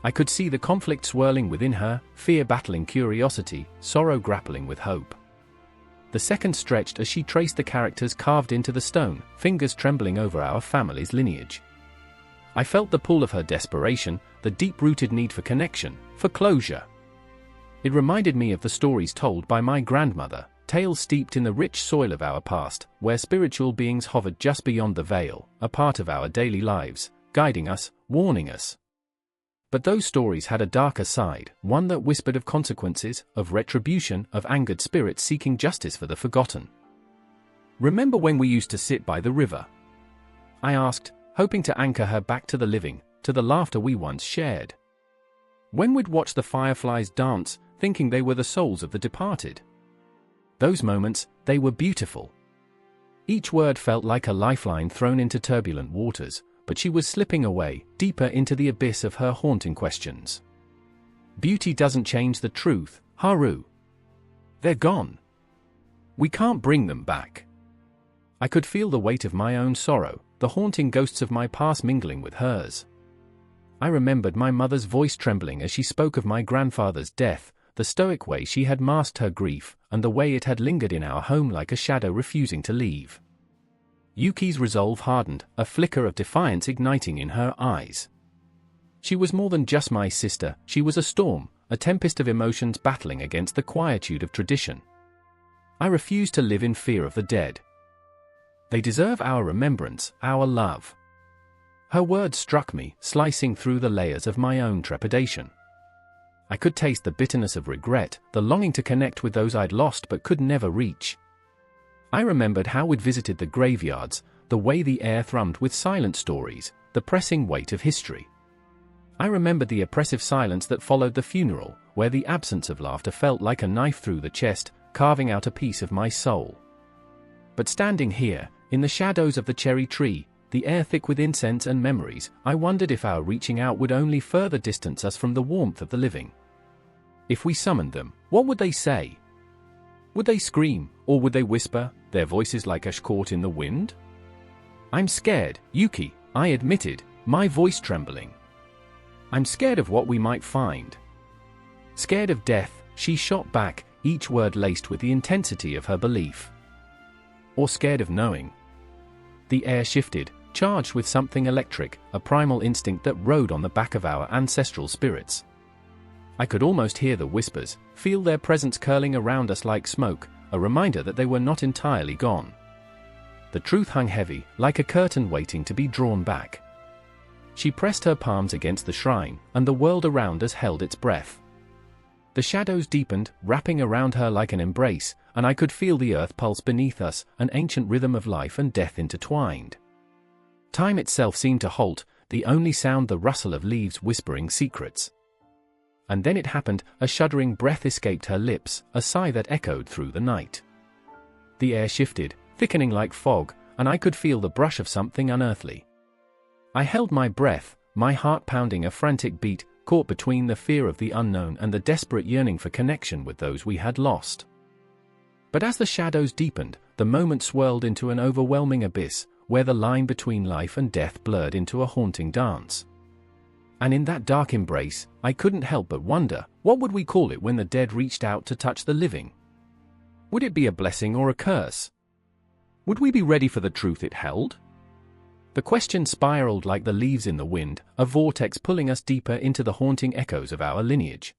I could see the conflict swirling within her, fear battling curiosity, sorrow grappling with hope. The seconds stretched as she traced the characters carved into the stone, fingers trembling over our family's lineage. I felt the pull of her desperation, the deep-rooted need for connection, for closure. It reminded me of the stories told by my grandmother, tales steeped in the rich soil of our past, where spiritual beings hovered just beyond the veil, a part of our daily lives, guiding us, warning us. But those stories had a darker side, one that whispered of consequences, of retribution, of angered spirits seeking justice for the forgotten. "Remember when we used to sit by the river?" I asked, hoping to anchor her back to the living, to the laughter we once shared. "When we'd watch the fireflies dance, thinking they were the souls of the departed?" Those moments, they were beautiful. Each word felt like a lifeline thrown into turbulent waters, but she was slipping away, deeper into the abyss of her haunting questions. "Beauty doesn't change the truth," Haru. They're gone. We can't bring them back. I could feel the weight of my own sorrow, the haunting ghosts of my past mingling with hers. I remembered my mother's voice trembling as she spoke of my grandfather's death, the stoic way she had masked her grief, and the way it had lingered in our home like a shadow refusing to leave. Yuki's resolve hardened, a flicker of defiance igniting in her eyes. She was more than just my sister, she was a storm, a tempest of emotions battling against the quietude of tradition. I refused to live in fear of the dead. They deserve our remembrance, our love. Her words struck me, slicing through the layers of my own trepidation. I could taste the bitterness of regret, the longing to connect with those I'd lost but could never reach. I remembered how we'd visited the graveyards, the way the air thrummed with silent stories, the pressing weight of history. I remembered the oppressive silence that followed the funeral, where the absence of laughter felt like a knife through the chest, carving out a piece of my soul. But standing here, in the shadows of the cherry tree, the air thick with incense and memories, I wondered if our reaching out would only further distance us from the warmth of the living. If we summoned them, what would they say? Would they scream, or would they whisper, their voices like ash caught in the wind? I'm scared, Yuki, I admitted, my voice trembling. I'm scared of what we might find. Scared of death, she shot back, each word laced with the intensity of her belief. Or scared of knowing. The air shifted, charged with something electric, a primal instinct that rode on the back of our ancestral spirits. I could almost hear the whispers, feel their presence curling around us like smoke, a reminder that they were not entirely gone. The truth hung heavy, like a curtain waiting to be drawn back. She pressed her palms against the shrine, and the world around us held its breath. The shadows deepened, wrapping around her like an embrace, and I could feel the earth pulse beneath us, an ancient rhythm of life and death intertwined. Time itself seemed to halt, the only sound the rustle of leaves whispering secrets. And then it happened, a shuddering breath escaped her lips, a sigh that echoed through the night. The air shifted, thickening like fog, and I could feel the brush of something unearthly. I held my breath, my heart pounding a frantic beat, caught between the fear of the unknown and the desperate yearning for connection with those we had lost. But as the shadows deepened, the moment swirled into an overwhelming abyss, where the line between life and death blurred into a haunting dance. And in that dark embrace, I couldn't help but wonder, what would we call it when the dead reached out to touch the living? Would it be a blessing or a curse? Would we be ready for the truth it held? The question spiraled like the leaves in the wind, a vortex pulling us deeper into the haunting echoes of our lineage.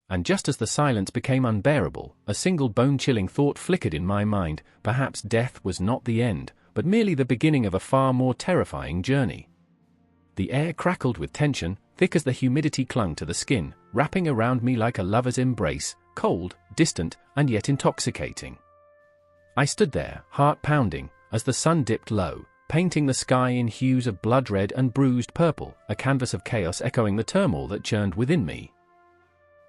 And just as the silence became unbearable, a single bone-chilling thought flickered in my mind, perhaps death was not the end, but merely the beginning of a far more terrifying journey. The air crackled with tension, thick as the humidity clung to the skin, wrapping around me like a lover's embrace, cold, distant, and yet intoxicating. I stood there, heart pounding, as the sun dipped low, painting the sky in hues of blood red and bruised purple, a canvas of chaos echoing the turmoil that churned within me.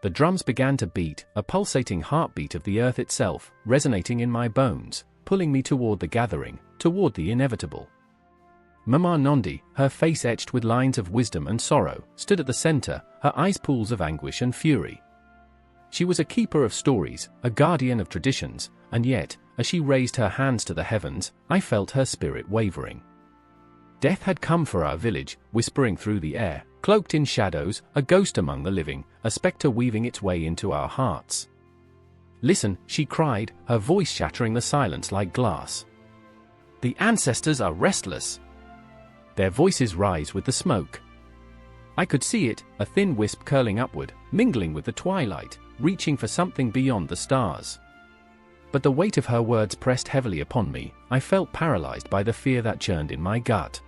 The drums began to beat, a pulsating heartbeat of the earth itself, resonating in my bones, pulling me toward the gathering, toward the inevitable. Mama Nondi, her face etched with lines of wisdom and sorrow, stood at the center, her eyes pools of anguish and fury. She was a keeper of stories, a guardian of traditions, and yet, as she raised her hands to the heavens, I felt her spirit wavering. Death had come for our village, whispering through the air, cloaked in shadows, a ghost among the living, a specter weaving its way into our hearts. Listen, she cried, her voice shattering the silence like glass. The ancestors are restless. Their voices rise with the smoke. I could see it, a thin wisp curling upward, mingling with the twilight, reaching for something beyond the stars. But the weight of her words pressed heavily upon me. I felt paralyzed by the fear that churned in my gut.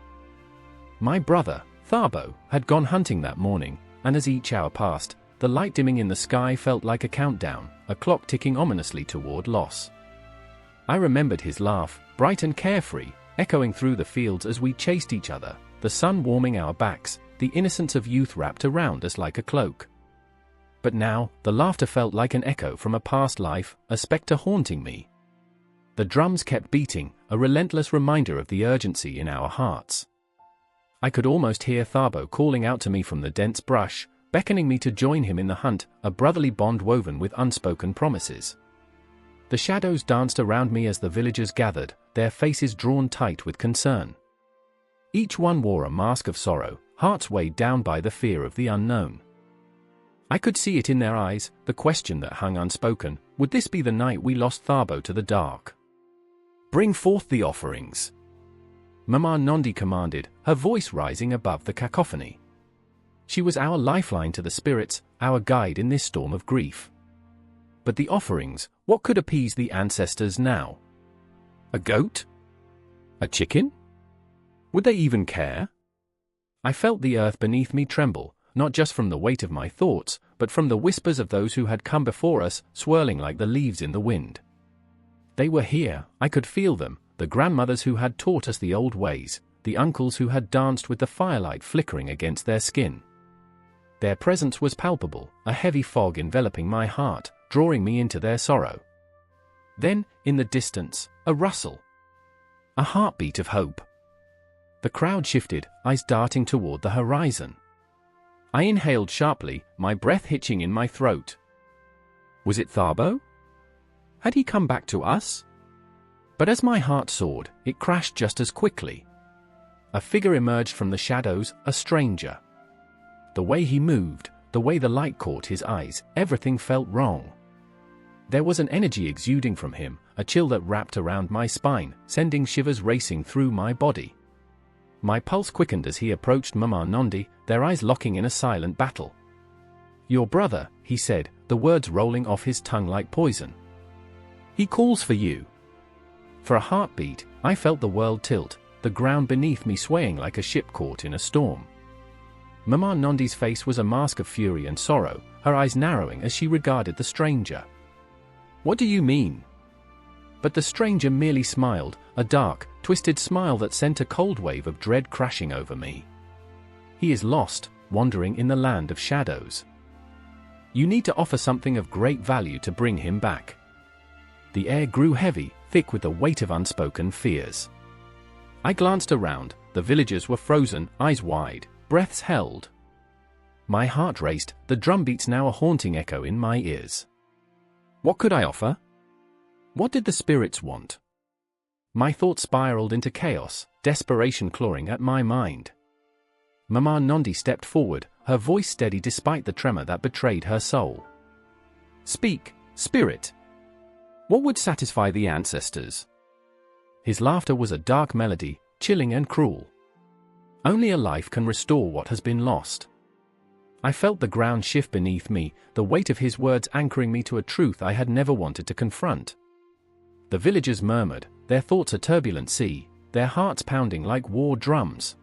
My brother, Thabo, had gone hunting that morning, and as each hour passed, the light dimming in the sky felt like a countdown, a clock ticking ominously toward loss. I remembered his laugh, bright and carefree, echoing through the fields as we chased each other, the sun warming our backs, the innocence of youth wrapped around us like a cloak. But now, the laughter felt like an echo from a past life, a specter haunting me. The drums kept beating, a relentless reminder of the urgency in our hearts. I could almost hear Thabo calling out to me from the dense brush, beckoning me to join him in the hunt, a brotherly bond woven with unspoken promises. The shadows danced around me as the villagers gathered, their faces drawn tight with concern. Each one wore a mask of sorrow, hearts weighed down by the fear of the unknown. I could see it in their eyes, the question that hung unspoken: would this be the night we lost Thabo to the dark? "Bring forth the offerings," Mama Nondi commanded, her voice rising above the cacophony. She was our lifeline to the spirits, our guide in this storm of grief. But the offerings, what could appease the ancestors now? A goat? A chicken? Would they even care? I felt the earth beneath me tremble, not just from the weight of my thoughts, but from the whispers of those who had come before us, swirling like the leaves in the wind. They were here, I could feel them, the grandmothers who had taught us the old ways, the uncles who had danced with the firelight flickering against their skin. Their presence was palpable, a heavy fog enveloping my heart, drawing me into their sorrow. Then, in the distance, a rustle. A heartbeat of hope. The crowd shifted, eyes darting toward the horizon. I inhaled sharply, my breath hitching in my throat. Was it Thabo? Had he come back to us? But as my heart soared, it crashed just as quickly. A figure emerged from the shadows, a stranger. The way he moved, the way the light caught his eyes, everything felt wrong. There was an energy exuding from him, a chill that wrapped around my spine, sending shivers racing through my body. My pulse quickened as he approached Mama Nondi, their eyes locking in a silent battle. "Your brother," he said, the words rolling off his tongue like poison. "He calls for you." For a heartbeat, I felt the world tilt, the ground beneath me swaying like a ship caught in a storm. Mama Nondi's face was a mask of fury and sorrow, her eyes narrowing as she regarded the stranger. "What do you mean?" But the stranger merely smiled, a dark, twisted smile that sent a cold wave of dread crashing over me. "He is lost, wandering in the land of shadows. You need to offer something of great value to bring him back." The air grew heavy, thick with the weight of unspoken fears. I glanced around, the villagers were frozen, eyes wide, breaths held. My heart raced, the drumbeats now a haunting echo in my ears. What could I offer? What did the spirits want? My thoughts spiraled into chaos, desperation clawing at my mind. Mama Nondi stepped forward, her voice steady despite the tremor that betrayed her soul. "Speak, spirit. What would satisfy the ancestors?" His laughter was a dark melody, chilling and cruel. "Only a life can restore what has been lost." I felt the ground shift beneath me, the weight of his words anchoring me to a truth I had never wanted to confront. The villagers murmured, their thoughts a turbulent sea, their hearts pounding like war drums.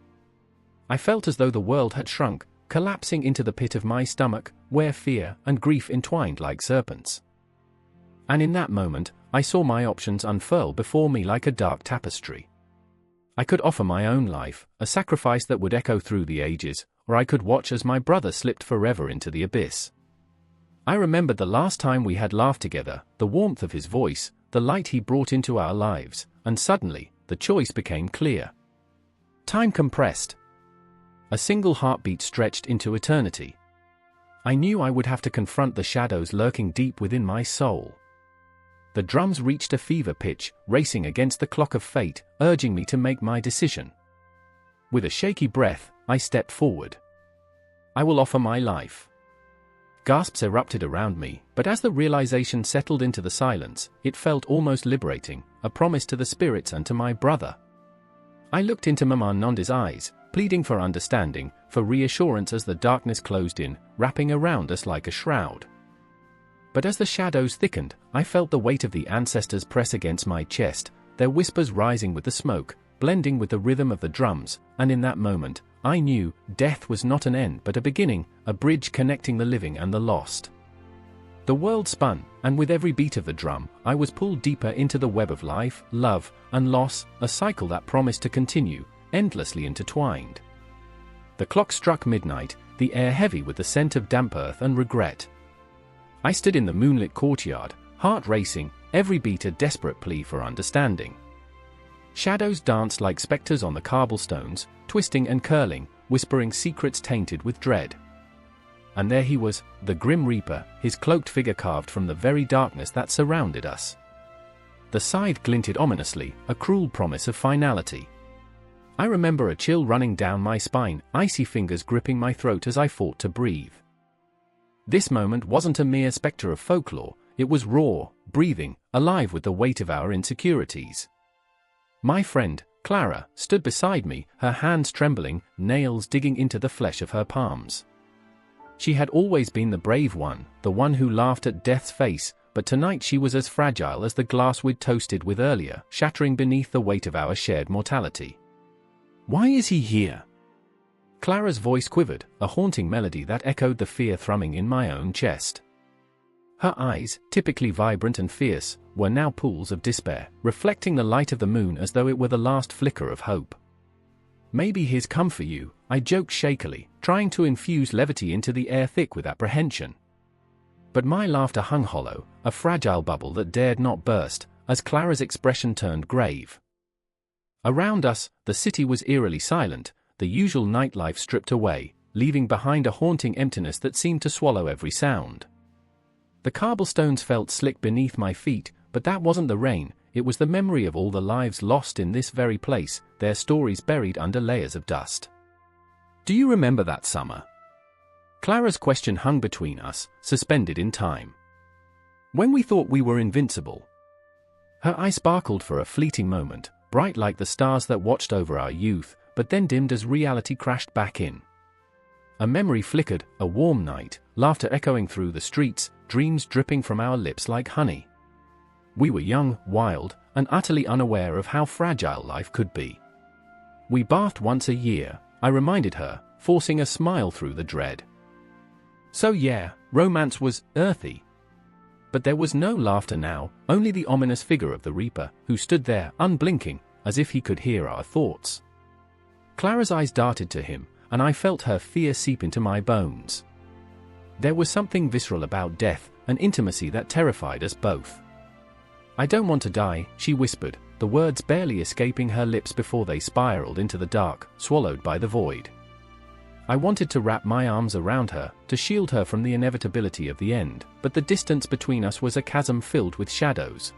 I felt as though the world had shrunk, collapsing into the pit of my stomach, where fear and grief entwined like serpents. And in that moment, I saw my options unfurl before me like a dark tapestry. I could offer my own life, a sacrifice that would echo through the ages, or I could watch as my brother slipped forever into the abyss. I remembered the last time we had laughed together, the warmth of his voice, the light he brought into our lives, and suddenly, the choice became clear. Time compressed. A single heartbeat stretched into eternity. I knew I would have to confront the shadows lurking deep within my soul. The drums reached a fever pitch, racing against the clock of fate, urging me to make my decision. With a shaky breath, I stepped forward. "I will offer my life." Gasps erupted around me, but as the realization settled into the silence, it felt almost liberating, a promise to the spirits and to my brother. I looked into Mama Nondi's eyes, pleading for understanding, for reassurance as the darkness closed in, wrapping around us like a shroud. But as the shadows thickened, I felt the weight of the ancestors press against my chest, their whispers rising with the smoke, blending with the rhythm of the drums, and in that moment, I knew death was not an end but a beginning, a bridge connecting the living and the lost. The world spun, and with every beat of the drum, I was pulled deeper into the web of life, love, and loss, a cycle that promised to continue, endlessly intertwined. The clock struck midnight, the air heavy with the scent of damp earth and regret. I stood in the moonlit courtyard, heart racing, every beat a desperate plea for understanding. Shadows danced like specters on the cobblestones, twisting and curling, whispering secrets tainted with dread. And there he was, the Grim Reaper, his cloaked figure carved from the very darkness that surrounded us. The scythe glinted ominously, a cruel promise of finality. I remember a chill running down my spine, icy fingers gripping my throat as I fought to breathe. This moment wasn't a mere spectre of folklore, it was raw, breathing, alive with the weight of our insecurities. My friend, Clara, stood beside me, her hands trembling, nails digging into the flesh of her palms. She had always been the brave one, the one who laughed at death's face, but tonight she was as fragile as the glass we'd toasted with earlier, shattering beneath the weight of our shared mortality. "Why is he here?" Clara's voice quivered, a haunting melody that echoed the fear thrumming in my own chest. Her eyes, typically vibrant and fierce, were now pools of despair, reflecting the light of the moon as though it were the last flicker of hope. "Maybe he's come for you," I joked shakily, trying to infuse levity into the air thick with apprehension. But my laughter hung hollow, a fragile bubble that dared not burst, as Clara's expression turned grave. Around us, the city was eerily silent, the usual nightlife stripped away, leaving behind a haunting emptiness that seemed to swallow every sound. The cobblestones felt slick beneath my feet, but that wasn't the rain, it was the memory of all the lives lost in this very place, their stories buried under layers of dust. "Do you remember that summer?" Clara's question hung between us, suspended in time. "When we thought we were invincible?" Her eye sparkled for a fleeting moment, bright like the stars that watched over our youth, but then dimmed as reality crashed back in. A memory flickered, a warm night, laughter echoing through the streets, dreams dripping from our lips like honey. We were young, wild, and utterly unaware of how fragile life could be. "We bathed once a year," I reminded her, forcing a smile through the dread. So yeah, romance was earthy. But there was no laughter now, only the ominous figure of the Reaper, who stood there, unblinking, as if he could hear our thoughts. Clara's eyes darted to him, and I felt her fear seep into my bones. There was something visceral about death, an intimacy that terrified us both. "I don't want to die," she whispered, the words barely escaping her lips before they spiraled into the dark, swallowed by the void. I wanted to wrap my arms around her, to shield her from the inevitability of the end, but the distance between us was a chasm filled with shadows.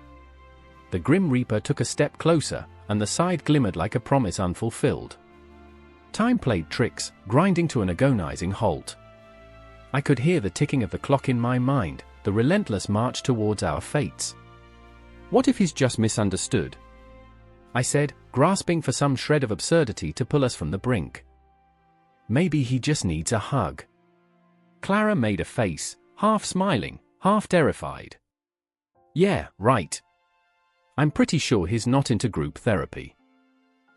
The Grim Reaper took a step closer, and the scythe glimmered like a promise unfulfilled. Time played tricks, grinding to an agonizing halt. I could hear the ticking of the clock in my mind, the relentless march towards our fates. "What if he's just misunderstood?" I said, grasping for some shred of absurdity to pull us from the brink. "Maybe he just needs a hug." Clara made a face, half smiling, half terrified. "Yeah, right. I'm pretty sure he's not into group therapy."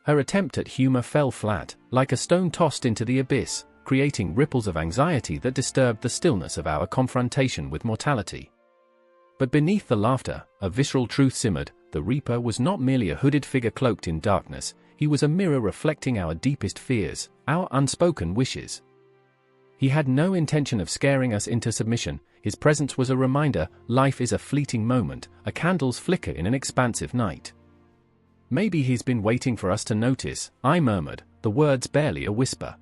Her attempt at humor fell flat, like a stone tossed into the abyss, creating ripples of anxiety that disturbed the stillness of our confrontation with mortality. But beneath the laughter, a visceral truth simmered. The Reaper was not merely a hooded figure cloaked in darkness, he was a mirror reflecting our deepest fears, our unspoken wishes. He had no intention of scaring us into submission, his presence was a reminder, life is a fleeting moment, a candle's flicker in an expansive night. "Maybe he's been waiting for us to notice," I murmured, the words barely a whisper.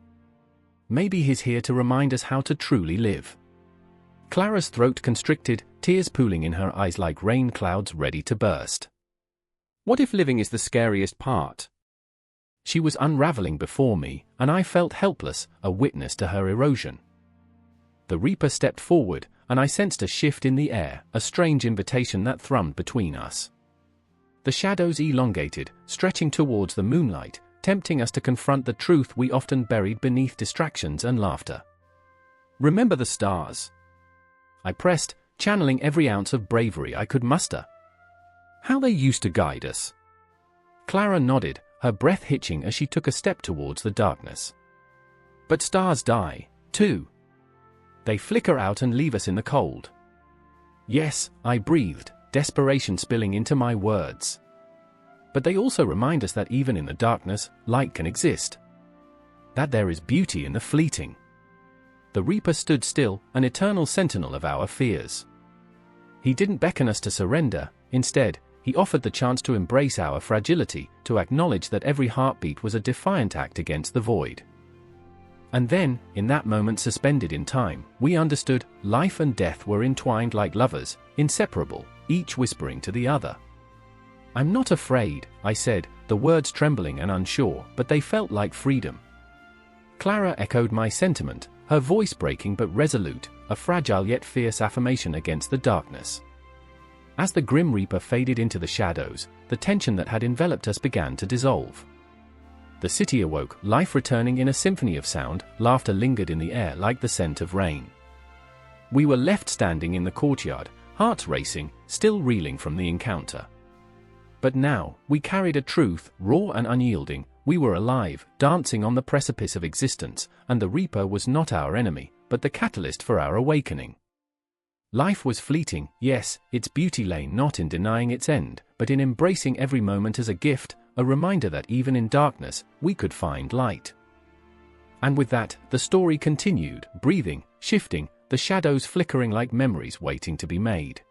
"Maybe he's here to remind us how to truly live." Clara's throat constricted, tears pooling in her eyes like rain clouds ready to burst. "What if living is the scariest part?" She was unraveling before me, and I felt helpless, a witness to her erosion. The Reaper stepped forward, and I sensed a shift in the air, a strange invitation that thrummed between us. The shadows elongated, stretching towards the moonlight, tempting us to confront the truth we often buried beneath distractions and laughter. "Remember the stars?" I pressed, channeling every ounce of bravery I could muster. "How they used to guide us." Clara nodded, her breath hitching as she took a step towards the darkness. "But stars die, too. They flicker out and leave us in the cold." "Yes," I breathed, desperation spilling into my words. "But they also remind us that even in the darkness, light can exist. That there is beauty in the fleeting." The Reaper stood still, an eternal sentinel of our fears. He didn't beckon us to surrender, instead, he offered the chance to embrace our fragility, to acknowledge that every heartbeat was a defiant act against the void. And then, in that moment suspended in time, we understood life and death were entwined like lovers, inseparable, each whispering to the other. "I'm not afraid," I said, the words trembling and unsure, but they felt like freedom. Clara echoed my sentiment, her voice breaking but resolute, a fragile yet fierce affirmation against the darkness. As the Grim Reaper faded into the shadows, the tension that had enveloped us began to dissolve. The city awoke, life returning in a symphony of sound, laughter lingered in the air like the scent of rain. We were left standing in the courtyard, hearts racing, still reeling from the encounter. But now, we carried a truth, raw and unyielding. We were alive, dancing on the precipice of existence, and the Reaper was not our enemy, but the catalyst for our awakening. Life was fleeting, yes, its beauty lay not in denying its end, but in embracing every moment as a gift, a reminder that even in darkness, we could find light. And with that, the story continued, breathing, shifting, the shadows flickering like memories waiting to be made.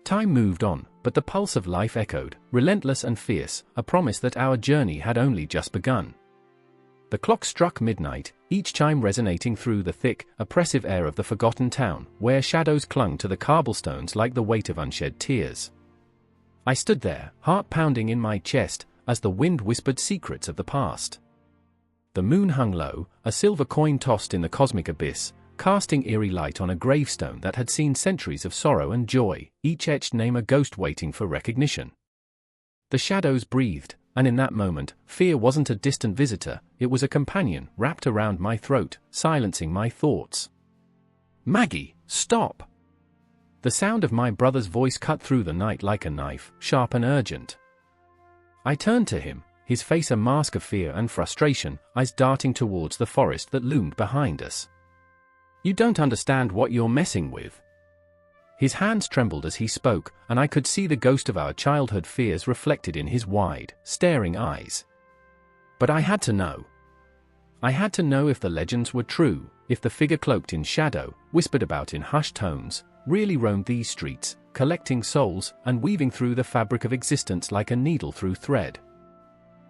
Time moved on, but the pulse of life echoed, relentless and fierce, a promise that our journey had only just begun. The clock struck midnight, each chime resonating through the thick, oppressive air of the forgotten town, where shadows clung to the cobblestones like the weight of unshed tears. I stood there, heart pounding in my chest, as the wind whispered secrets of the past. The moon hung low, a silver coin tossed in the cosmic abyss, casting eerie light on a gravestone that had seen centuries of sorrow and joy, each etched name a ghost waiting for recognition. The shadows breathed, and in that moment, fear wasn't a distant visitor, it was a companion wrapped around my throat, silencing my thoughts. "Maggie, stop!" The sound of my brother's voice cut through the night like a knife, sharp and urgent. I turned to him, his face a mask of fear and frustration, eyes darting towards the forest that loomed behind us. "You don't understand what you're messing with." His hands trembled as he spoke, and I could see the ghost of our childhood fears reflected in his wide, staring eyes. But I had to know. I had to know if the legends were true, if the figure cloaked in shadow, whispered about in hushed tones, really roamed these streets, collecting souls and weaving through the fabric of existence like a needle through thread.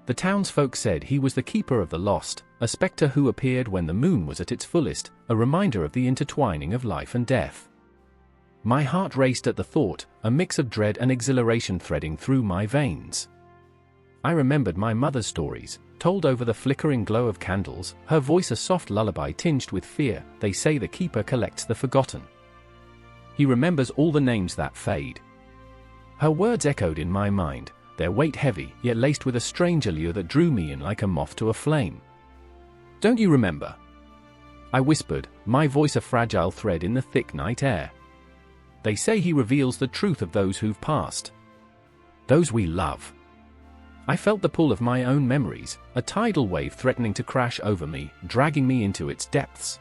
The townsfolk said he was the keeper of the lost, a spectre who appeared when the moon was at its fullest, a reminder of the intertwining of life and death. My heart raced at the thought, a mix of dread and exhilaration threading through my veins. I remembered my mother's stories, told over the flickering glow of candles, her voice a soft lullaby tinged with fear. "They say the keeper collects the forgotten. He remembers all the names that fade." Her words echoed in my mind, their weight heavy, yet laced with a strange allure that drew me in like a moth to a flame. "Don't you remember?" I whispered, my voice a fragile thread in the thick night air. "They say he reveals the truth of those who've passed. Those we love." I felt the pull of my own memories, a tidal wave threatening to crash over me, dragging me into its depths.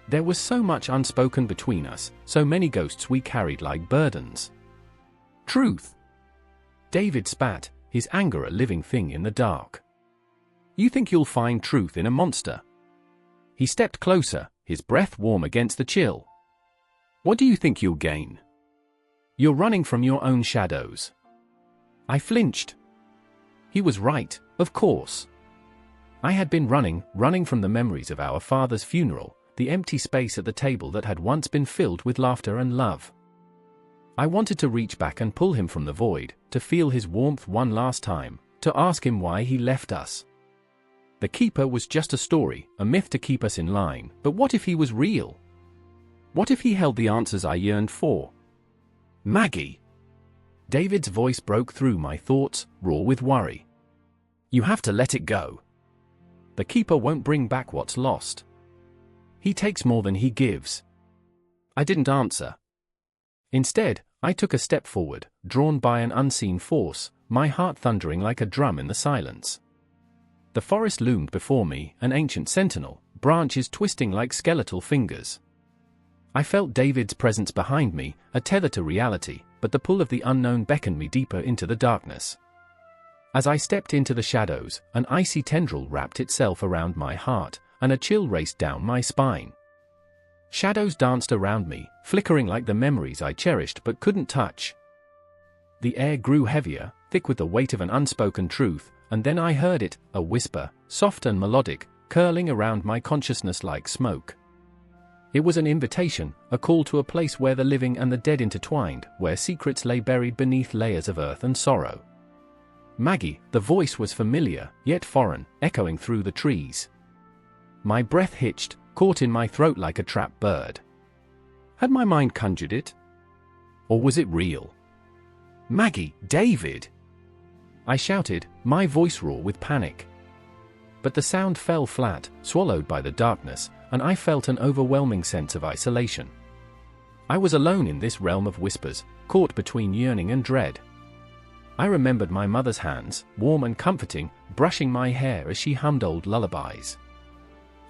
There was so much unspoken between us, so many ghosts we carried like burdens. "Truth." David spat, his anger a living thing in the dark. "You think you'll find truth in a monster?" He stepped closer, his breath warm against the chill. "What do you think you'll gain? You're running from your own shadows." I flinched. He was right, of course. I had been running from the memories of our father's funeral, the empty space at the table that had once been filled with laughter and love. I wanted to reach back and pull him from the void, to feel his warmth one last time, to ask him why he left us. The keeper was just a story, a myth to keep us in line, but what if he was real? What if he held the answers I yearned for? "Maggie!" David's voice broke through my thoughts, raw with worry. "You have to let it go. The keeper won't bring back what's lost. He takes more than he gives." I didn't answer. Instead, I took a step forward, drawn by an unseen force, my heart thundering like a drum in the silence. The forest loomed before me, an ancient sentinel, branches twisting like skeletal fingers. I felt David's presence behind me, a tether to reality, but the pull of the unknown beckoned me deeper into the darkness. As I stepped into the shadows, an icy tendril wrapped itself around my heart, and a chill raced down my spine. Shadows danced around me, flickering like the memories I cherished but couldn't touch. The air grew heavier, thick with the weight of an unspoken truth, and then I heard it, a whisper, soft and melodic, curling around my consciousness like smoke. It was an invitation, a call to a place where the living and the dead intertwined, where secrets lay buried beneath layers of earth and sorrow. Maggie, the voice was familiar, yet foreign, echoing through the trees. My breath hitched, caught in my throat like a trapped bird. Had my mind conjured it? Or was it real? Maggie, David! I shouted, my voice raw with panic. But the sound fell flat, swallowed by the darkness, and I felt an overwhelming sense of isolation. I was alone in this realm of whispers, caught between yearning and dread. I remembered my mother's hands, warm and comforting, brushing my hair as she hummed old lullabies.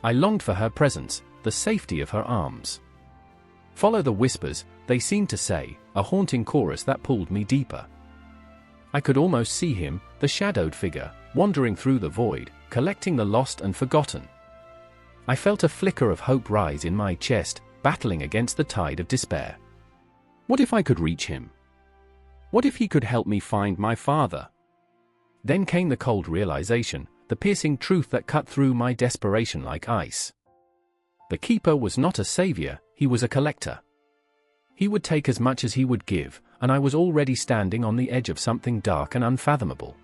I longed for her presence, the safety of her arms. Follow the whispers, they seemed to say, a haunting chorus that pulled me deeper. I could almost see him, the shadowed figure, wandering through the void, collecting the lost and forgotten. I felt a flicker of hope rise in my chest, battling against the tide of despair. What if I could reach him? What if he could help me find my father? Then came the cold realization, the piercing truth that cut through my desperation like ice. The keeper was not a savior, he was a collector. He would take as much as he would give, and I was already standing on the edge of something dark and unfathomable.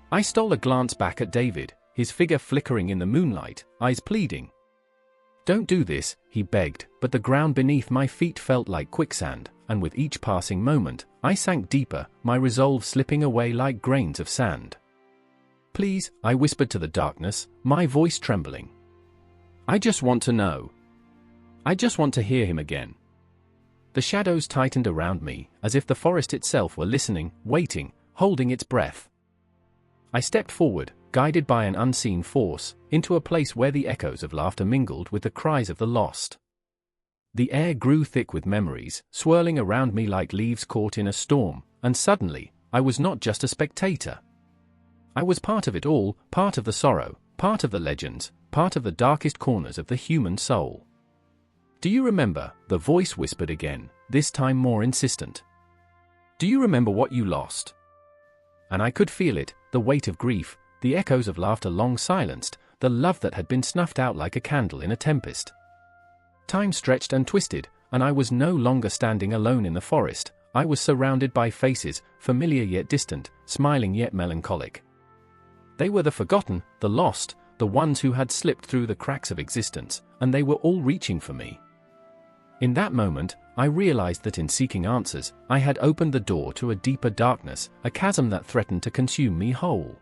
I stole a glance back at David, his figure flickering in the moonlight, eyes pleading. Don't do this, he begged, but the ground beneath my feet felt like quicksand, and with each passing moment, I sank deeper, my resolve slipping away like grains of sand. Please, I whispered to the darkness, my voice trembling. I just want to know. I just want to hear him again. The shadows tightened around me, as if the forest itself were listening, waiting, holding its breath. I stepped forward, guided by an unseen force, into a place where the echoes of laughter mingled with the cries of the lost. The air grew thick with memories, swirling around me like leaves caught in a storm, and suddenly, I was not just a spectator. I was part of it all, part of the sorrow, part of the legends, part of the darkest corners of the human soul. Do you remember? The voice whispered again, this time more insistent. Do you remember what you lost? And I could feel it, the weight of grief, the echoes of laughter long silenced, the love that had been snuffed out like a candle in a tempest. Time stretched and twisted, and I was no longer standing alone in the forest. I was surrounded by faces, familiar yet distant, smiling yet melancholic. They were the forgotten, the lost, the ones who had slipped through the cracks of existence, and they were all reaching for me. In that moment, I realized that in seeking answers, I had opened the door to a deeper darkness, a chasm that threatened to consume me whole.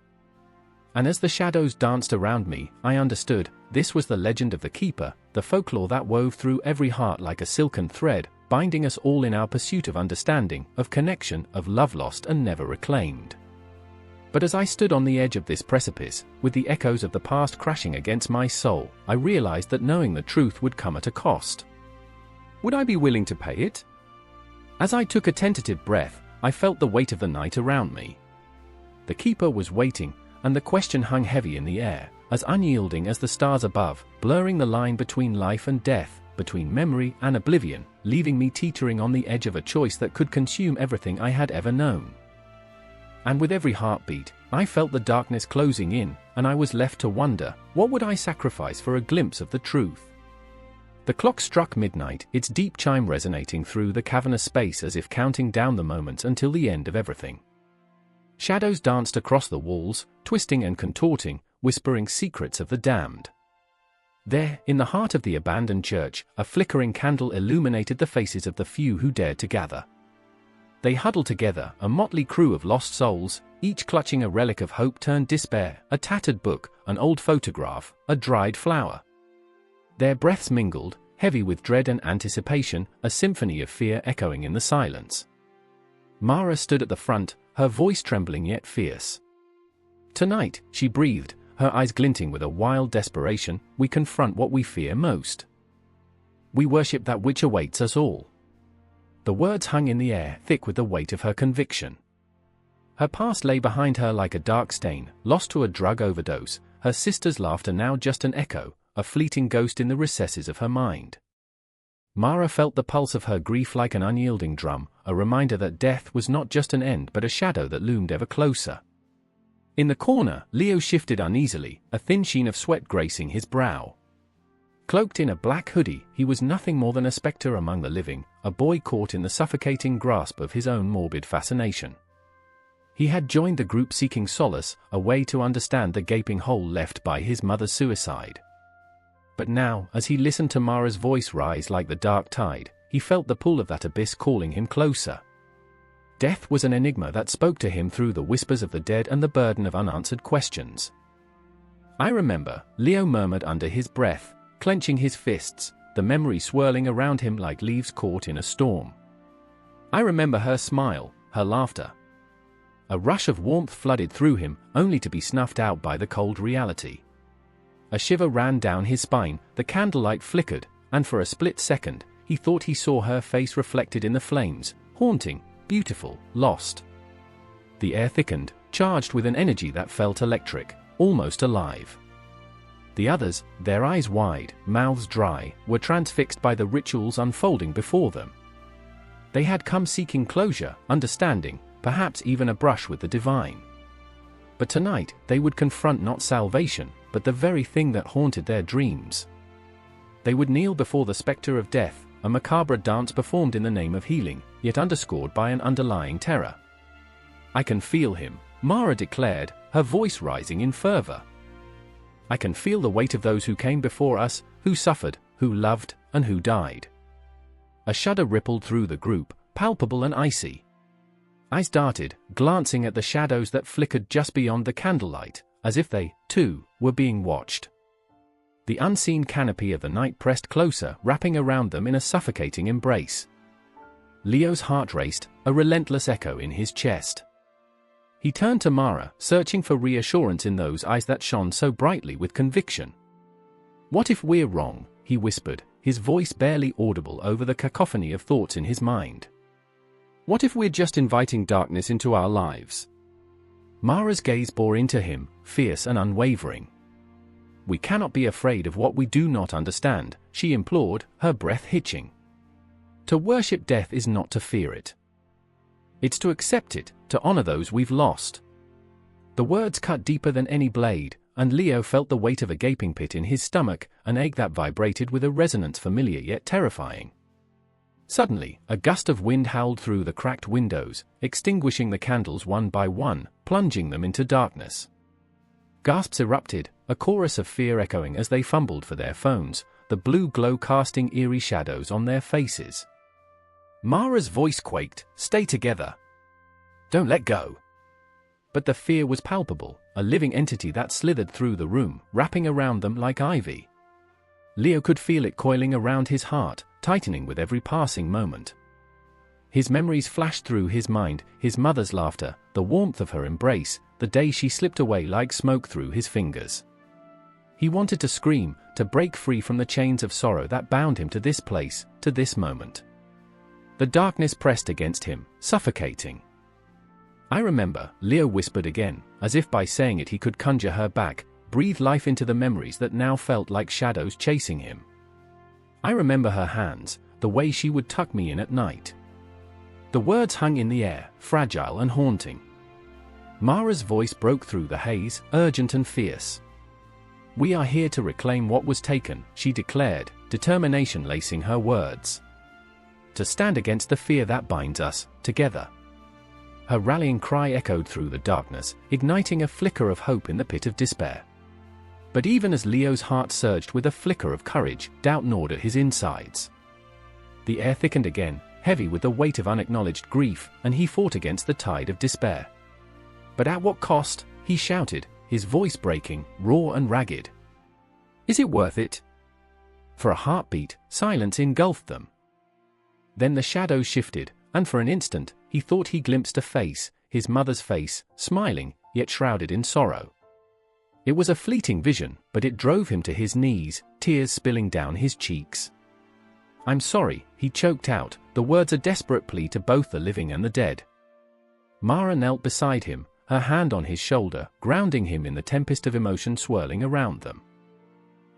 And as the shadows danced around me, I understood, this was the legend of the keeper, the folklore that wove through every heart like a silken thread, binding us all in our pursuit of understanding, of connection, of love lost and never reclaimed. But as I stood on the edge of this precipice, with the echoes of the past crashing against my soul, I realized that knowing the truth would come at a cost. Would I be willing to pay it? As I took a tentative breath, I felt the weight of the night around me. The keeper was waiting, and the question hung heavy in the air, as unyielding as the stars above, blurring the line between life and death, between memory and oblivion, leaving me teetering on the edge of a choice that could consume everything I had ever known. And with every heartbeat, I felt the darkness closing in, and I was left to wonder, what would I sacrifice for a glimpse of the truth? The clock struck midnight, its deep chime resonating through the cavernous space as if counting down the moments until the end of everything. Shadows danced across the walls, twisting and contorting, whispering secrets of the damned. There, in the heart of the abandoned church, a flickering candle illuminated the faces of the few who dared to gather. They huddled together, a motley crew of lost souls, each clutching a relic of hope turned despair, a tattered book, an old photograph, a dried flower. Their breaths mingled, heavy with dread and anticipation, a symphony of fear echoing in the silence. Mara stood at the front, her voice trembling yet fierce. Tonight, she breathed, her eyes glinting with a wild desperation, we confront what we fear most. We worship that which awaits us all. The words hung in the air, thick with the weight of her conviction. Her past lay behind her like a dark stain, lost to a drug overdose, her sister's laughter now just an echo, a fleeting ghost in the recesses of her mind. Mara felt the pulse of her grief like an unyielding drum, a reminder that death was not just an end but a shadow that loomed ever closer. In the corner, Leo shifted uneasily, a thin sheen of sweat gracing his brow. Cloaked in a black hoodie, he was nothing more than a spectre among the living, a boy caught in the suffocating grasp of his own morbid fascination. He had joined the group seeking solace, a way to understand the gaping hole left by his mother's suicide. But now, as he listened to Mara's voice rise like the dark tide, he felt the pull of that abyss calling him closer. Death was an enigma that spoke to him through the whispers of the dead and the burden of unanswered questions. "I remember," Leo murmured under his breath, clenching his fists, the memory swirling around him like leaves caught in a storm. "I remember her smile, her laughter." A rush of warmth flooded through him, only to be snuffed out by the cold reality. A shiver ran down his spine, the candlelight flickered, and for a split second, he thought he saw her face reflected in the flames, haunting, beautiful, lost. The air thickened, charged with an energy that felt electric, almost alive. The others, their eyes wide, mouths dry, were transfixed by the rituals unfolding before them. They had come seeking closure, understanding, perhaps even a brush with the divine. But tonight, they would confront not salvation, but the very thing that haunted their dreams. They would kneel before the spectre of death, a macabre dance performed in the name of healing, yet underscored by an underlying terror. "I can feel him," Mara declared, her voice rising in fervor. "I can feel the weight of those who came before us, who suffered, who loved, and who died." A shudder rippled through the group, palpable and icy. Eyes darted, glancing at the shadows that flickered just beyond the candlelight, as if they, too, were being watched. The unseen canopy of the night pressed closer, wrapping around them in a suffocating embrace. Leo's heart raced, a relentless echo in his chest. He turned to Mara, searching for reassurance in those eyes that shone so brightly with conviction. "What if we're wrong?" he whispered, his voice barely audible over the cacophony of thoughts in his mind. "What if we're just inviting darkness into our lives?" Mara's gaze bore into him, fierce and unwavering. "We cannot be afraid of what we do not understand," she implored, her breath hitching. "To worship death is not to fear it. It's to accept it, to honor those we've lost." The words cut deeper than any blade, and Leo felt the weight of a gaping pit in his stomach, an ache that vibrated with a resonance familiar yet terrifying. Suddenly, a gust of wind howled through the cracked windows, extinguishing the candles one by one, plunging them into darkness. Gasps erupted, a chorus of fear echoing as they fumbled for their phones, the blue glow casting eerie shadows on their faces. Mara's voice quaked, "Stay together. Don't let go." But the fear was palpable, a living entity that slithered through the room, wrapping around them like ivy. Leo could feel it coiling around his heart, tightening with every passing moment. His memories flashed through his mind, his mother's laughter, the warmth of her embrace, the day she slipped away like smoke through his fingers. He wanted to scream, to break free from the chains of sorrow that bound him to this place, to this moment. The darkness pressed against him, suffocating. "I remember," Leo whispered again, as if by saying it he could conjure her back, breathe life into the memories that now felt like shadows chasing him. "I remember her hands, the way she would tuck me in at night." The words hung in the air, fragile and haunting. Mara's voice broke through the haze, urgent and fierce. "We are here to reclaim what was taken," she declared, determination lacing her words. "To stand against the fear that binds us, together." Her rallying cry echoed through the darkness, igniting a flicker of hope in the pit of despair. But even as Leo's heart surged with a flicker of courage, doubt gnawed at his insides. The air thickened again, heavy with the weight of unacknowledged grief, and he fought against the tide of despair. "But at what cost?" he shouted, his voice breaking, raw and ragged. "Is it worth it?" For a heartbeat, silence engulfed them. Then the shadows shifted, and for an instant, he thought he glimpsed a face, his mother's face, smiling, yet shrouded in sorrow. It was a fleeting vision, but it drove him to his knees, tears spilling down his cheeks. "I'm sorry," he choked out, the words a desperate plea to both the living and the dead. Mara knelt beside him, her hand on his shoulder, grounding him in the tempest of emotion swirling around them.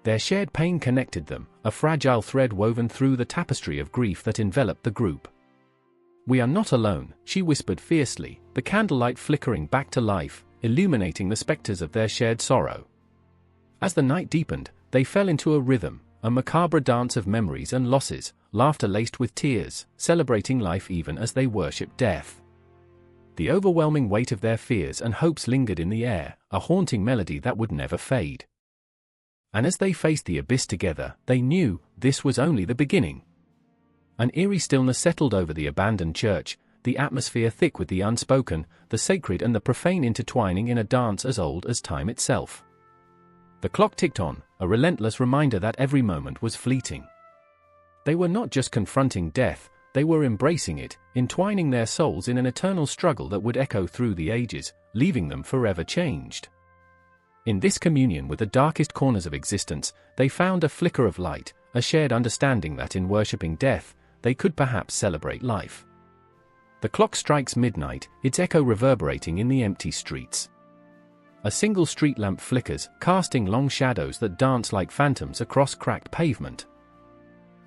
Their shared pain connected them, a fragile thread woven through the tapestry of grief that enveloped the group. "We are not alone," she whispered fiercely, the candlelight flickering back to life, illuminating the specters of their shared sorrow. As the night deepened, they fell into a rhythm, a macabre dance of memories and losses, laughter laced with tears, celebrating life even as they worshipped death. The overwhelming weight of their fears and hopes lingered in the air, a haunting melody that would never fade. And as they faced the abyss together, they knew this was only the beginning. An eerie stillness settled over the abandoned church, the atmosphere thick with the unspoken, the sacred and the profane intertwining in a dance as old as time itself. The clock ticked on, a relentless reminder that every moment was fleeting. They were not just confronting death, they were embracing it, entwining their souls in an eternal struggle that would echo through the ages, leaving them forever changed. In this communion with the darkest corners of existence, they found a flicker of light, a shared understanding that in worshipping death, they could perhaps celebrate life. The clock strikes midnight, its echo reverberating in the empty streets. A single street lamp flickers, casting long shadows that dance like phantoms across cracked pavement.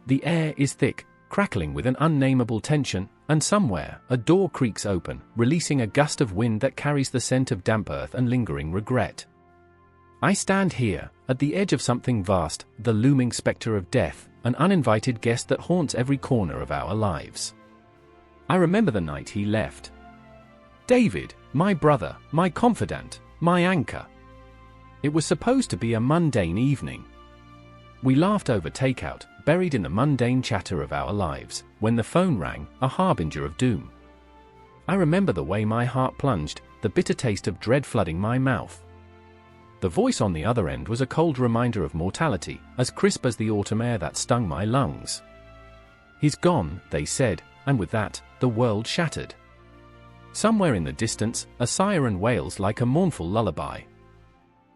The air is thick, crackling with an unnameable tension, and somewhere, a door creaks open, releasing a gust of wind that carries the scent of damp earth and lingering regret. I stand here, at the edge of something vast, the looming specter of death, an uninvited guest that haunts every corner of our lives. I remember the night he left. David, my brother, my confidant, my anchor. It was supposed to be a mundane evening. We laughed over takeout, buried in the mundane chatter of our lives, when the phone rang, a harbinger of doom. I remember the way my heart plunged, the bitter taste of dread flooding my mouth. The voice on the other end was a cold reminder of mortality, as crisp as the autumn air that stung my lungs. He's gone, they said, and with that, the world shattered. Somewhere in the distance, a siren wails like a mournful lullaby.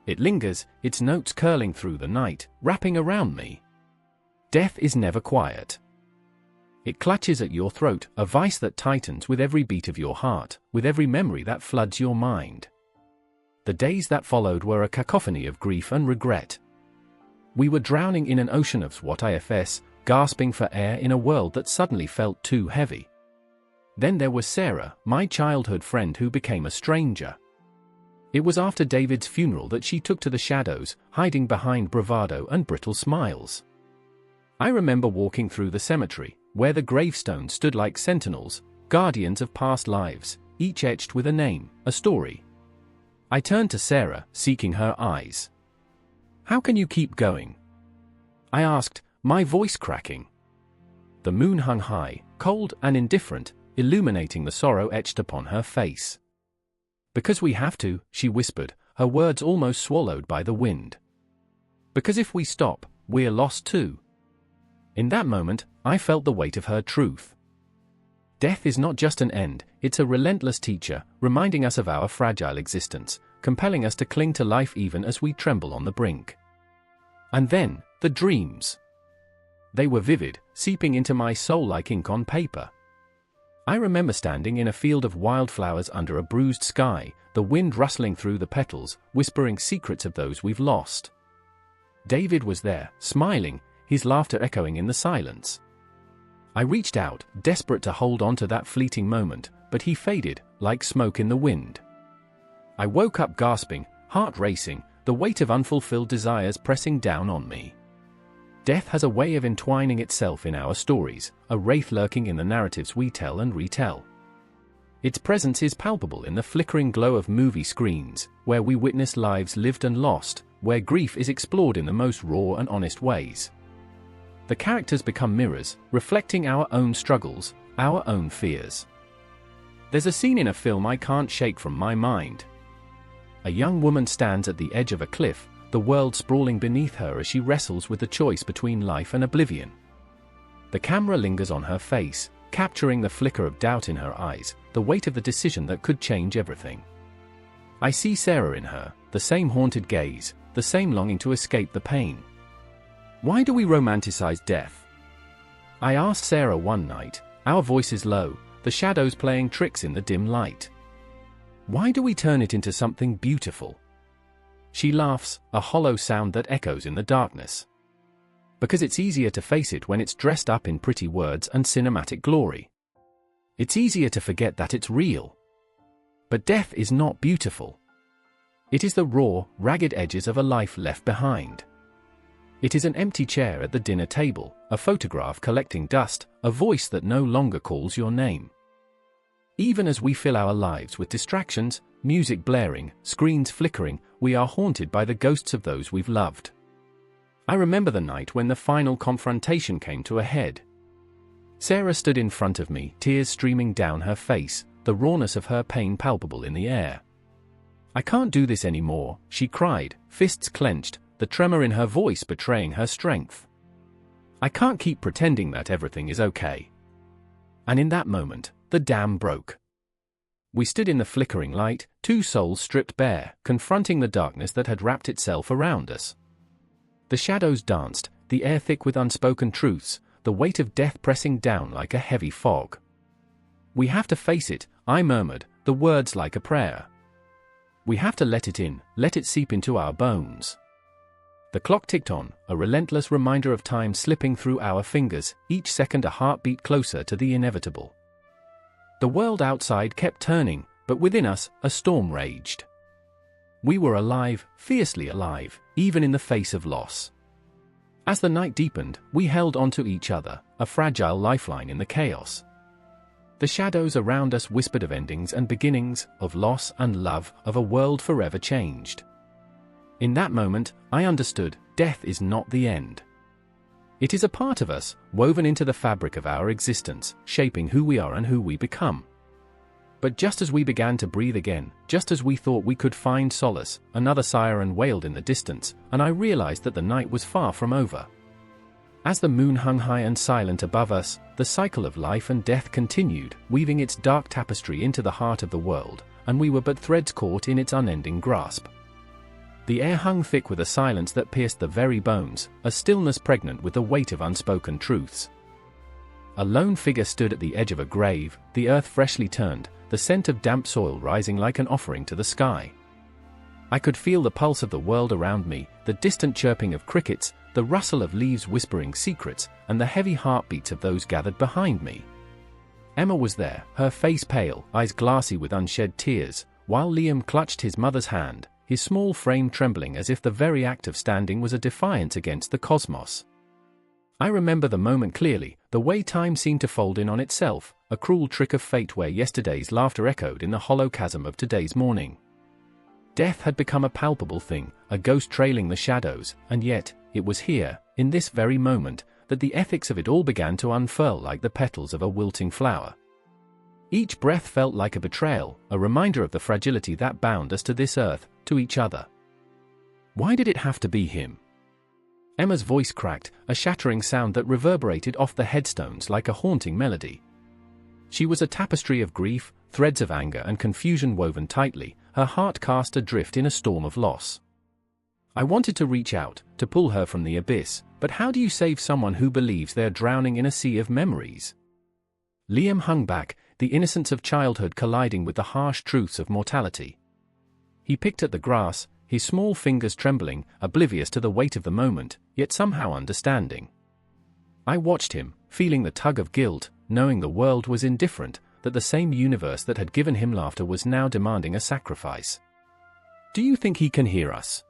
It lingers, its notes curling through the night, wrapping around me. Death is never quiet. It clutches at your throat, a vice that tightens with every beat of your heart, with every memory that floods your mind. The days that followed were a cacophony of grief and regret. We were drowning in an ocean of what-ifs, gasping for air in a world that suddenly felt too heavy. Then there was Sarah, my childhood friend who became a stranger. It was after David's funeral that she took to the shadows, hiding behind bravado and brittle smiles. I remember walking through the cemetery, where the gravestones stood like sentinels, guardians of past lives, each etched with a name, a story. I turned to Sarah, seeking her eyes. "How can you keep going?" I asked, my voice cracking. The moon hung high, cold and indifferent, illuminating the sorrow etched upon her face. "Because we have to," she whispered, her words almost swallowed by the wind. "Because if we stop, we're lost too." In that moment, I felt the weight of her truth. Death is not just an end, it's a relentless teacher, reminding us of our fragile existence, compelling us to cling to life even as we tremble on the brink. And then, the dreams. They were vivid, seeping into my soul like ink on paper. I remember standing in a field of wildflowers under a bruised sky, the wind rustling through the petals, whispering secrets of those we've lost. David was there, smiling, his laughter echoing in the silence. I reached out, desperate to hold on to that fleeting moment, but he faded, like smoke in the wind. I woke up gasping, heart racing, the weight of unfulfilled desires pressing down on me. Death has a way of entwining itself in our stories, a wraith lurking in the narratives we tell and retell. Its presence is palpable in the flickering glow of movie screens, where we witness lives lived and lost, where grief is explored in the most raw and honest ways. The characters become mirrors, reflecting our own struggles, our own fears. There's a scene in a film I can't shake from my mind. A young woman stands at the edge of a cliff, the world sprawling beneath her as she wrestles with the choice between life and oblivion. The camera lingers on her face, capturing the flicker of doubt in her eyes, the weight of the decision that could change everything. I see Sarah in her, the same haunted gaze, the same longing to escape the pain. Why do we romanticize death? I asked Sarah one night, our voices low, the shadows playing tricks in the dim light. Why do we turn it into something beautiful? She laughs, a hollow sound that echoes in the darkness. Because it's easier to face it when it's dressed up in pretty words and cinematic glory. It's easier to forget that it's real. But death is not beautiful. It is the raw, ragged edges of a life left behind. It is an empty chair at the dinner table, a photograph collecting dust, a voice that no longer calls your name. Even as we fill our lives with distractions, music blaring, screens flickering, we are haunted by the ghosts of those we've loved. I remember the night when the final confrontation came to a head. Sarah stood in front of me, tears streaming down her face, the rawness of her pain palpable in the air. "I can't do this anymore," she cried, fists clenched, the tremor in her voice betraying her strength. "I can't keep pretending that everything is okay." And in that moment, the dam broke. We stood in the flickering light, two souls stripped bare, confronting the darkness that had wrapped itself around us. The shadows danced, the air thick with unspoken truths, the weight of death pressing down like a heavy fog. "We have to face it," I murmured, the words like a prayer. "We have to let it in, let it seep into our bones." The clock ticked on, a relentless reminder of time slipping through our fingers, each second a heartbeat closer to the inevitable. The world outside kept turning, but within us, a storm raged. We were alive, fiercely alive, even in the face of loss. As the night deepened, we held onto each other, a fragile lifeline in the chaos. The shadows around us whispered of endings and beginnings, of loss and love, of a world forever changed. In that moment, I understood, death is not the end. It is a part of us, woven into the fabric of our existence, shaping who we are and who we become. But just as we began to breathe again, just as we thought we could find solace, another siren wailed in the distance, and I realized that the night was far from over. As the moon hung high and silent above us, the cycle of life and death continued, weaving its dark tapestry into the heart of the world, and we were but threads caught in its unending grasp. The air hung thick with a silence that pierced the very bones, a stillness pregnant with the weight of unspoken truths. A lone figure stood at the edge of a grave, the earth freshly turned, the scent of damp soil rising like an offering to the sky. I could feel the pulse of the world around me, the distant chirping of crickets, the rustle of leaves whispering secrets, and the heavy heartbeats of those gathered behind me. Emma was there, her face pale, eyes glassy with unshed tears, while Liam clutched his mother's hand, his small frame trembling as if the very act of standing was a defiance against the cosmos. I remember the moment clearly, the way time seemed to fold in on itself, a cruel trick of fate where yesterday's laughter echoed in the hollow chasm of today's mourning. Death had become a palpable thing, a ghost trailing the shadows, and yet, it was here, in this very moment, that the ethics of it all began to unfurl like the petals of a wilting flower. Each breath felt like a betrayal, a reminder of the fragility that bound us to this earth, to each other. Why did it have to be him? Emma's voice cracked, a shattering sound that reverberated off the headstones like a haunting melody. She was a tapestry of grief, threads of anger and confusion woven tightly, her heart cast adrift in a storm of loss. I wanted to reach out, to pull her from the abyss, but how do you save someone who believes they're drowning in a sea of memories? Liam hung back, the innocence of childhood colliding with the harsh truths of mortality. He picked at the grass, his small fingers trembling, oblivious to the weight of the moment, yet somehow understanding. I watched him, feeling the tug of guilt, knowing the world was indifferent, that the same universe that had given him laughter was now demanding a sacrifice. "Do you think he can hear us?"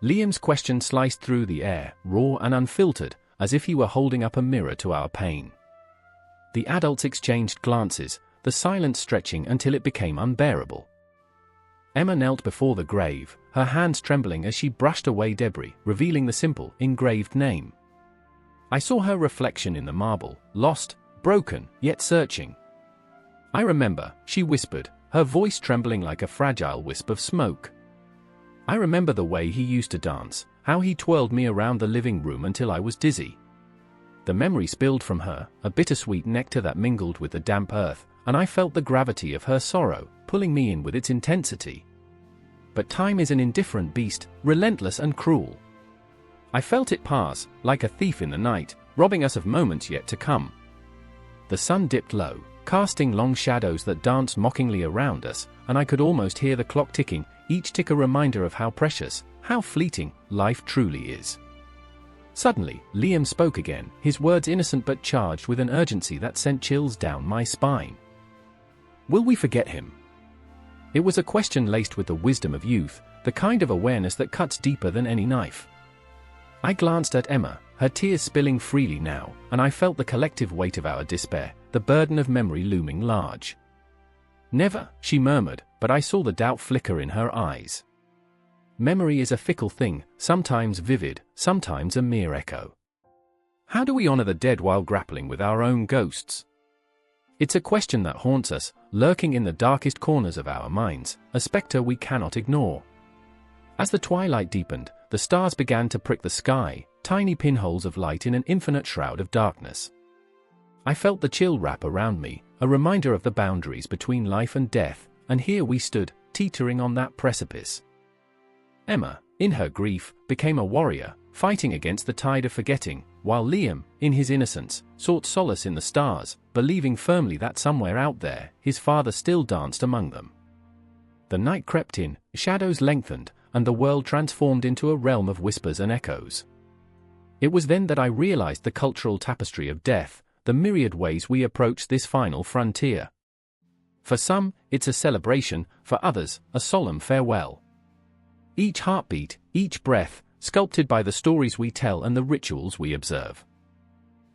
Liam's question sliced through the air, raw and unfiltered, as if he were holding up a mirror to our pain. The adults exchanged glances, the silence stretching until it became unbearable. Emma knelt before the grave, her hands trembling as she brushed away debris, revealing the simple, engraved name. I saw her reflection in the marble, lost, broken, yet searching. "I remember," she whispered, her voice trembling like a fragile wisp of smoke. "I remember the way he used to dance, how he twirled me around the living room until I was dizzy." The memory spilled from her, a bittersweet nectar that mingled with the damp earth, and I felt the gravity of her sorrow, pulling me in with its intensity. But time is an indifferent beast, relentless and cruel. I felt it pass, like a thief in the night, robbing us of moments yet to come. The sun dipped low, casting long shadows that danced mockingly around us, and I could almost hear the clock ticking, each tick a reminder of how precious, how fleeting, life truly is. Suddenly, Liam spoke again, his words innocent but charged with an urgency that sent chills down my spine. "Will we forget him? It was a question laced with the wisdom of youth, the kind of awareness that cuts deeper than any knife. I glanced at Emma, her tears spilling freely now, and I felt the collective weight of our despair, the burden of memory looming large. "Never," she murmured, but I saw the doubt flicker in her eyes. Memory is a fickle thing, sometimes vivid, sometimes a mere echo. How do we honor the dead while grappling with our own ghosts? It's a question that haunts us, lurking in the darkest corners of our minds, a specter we cannot ignore. As the twilight deepened, the stars began to prick the sky, tiny pinholes of light in an infinite shroud of darkness. I felt the chill wrap around me, a reminder of the boundaries between life and death, and here we stood, teetering on that precipice. Emma, in her grief, became a warrior, fighting against the tide of forgetting, while Liam, in his innocence, sought solace in the stars, believing firmly that somewhere out there, his father still danced among them. The night crept in, shadows lengthened, and the world transformed into a realm of whispers and echoes. It was then that I realized the cultural tapestry of death, the myriad ways we approach this final frontier. For some, it's a celebration, for others, a solemn farewell. Each heartbeat, each breath, sculpted by the stories we tell and the rituals we observe.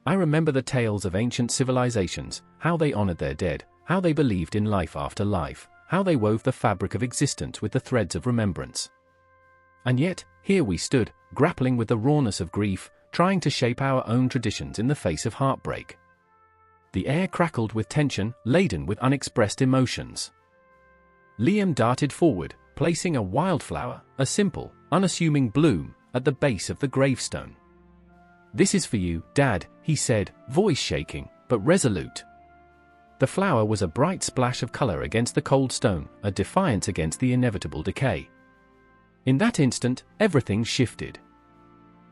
I remember the tales of ancient civilizations, how they honored their dead, how they believed in life after life, how they wove the fabric of existence with the threads of remembrance. And yet, here we stood, grappling with the rawness of grief, trying to shape our own traditions in the face of heartbreak. The air crackled with tension, laden with unexpressed emotions. Liam darted forward, placing a wildflower, a simple, unassuming bloom, at the base of the gravestone. "This is for you, Dad," he said, voice shaking, but resolute. The flower was a bright splash of color against the cold stone, a defiance against the inevitable decay. In that instant, everything shifted.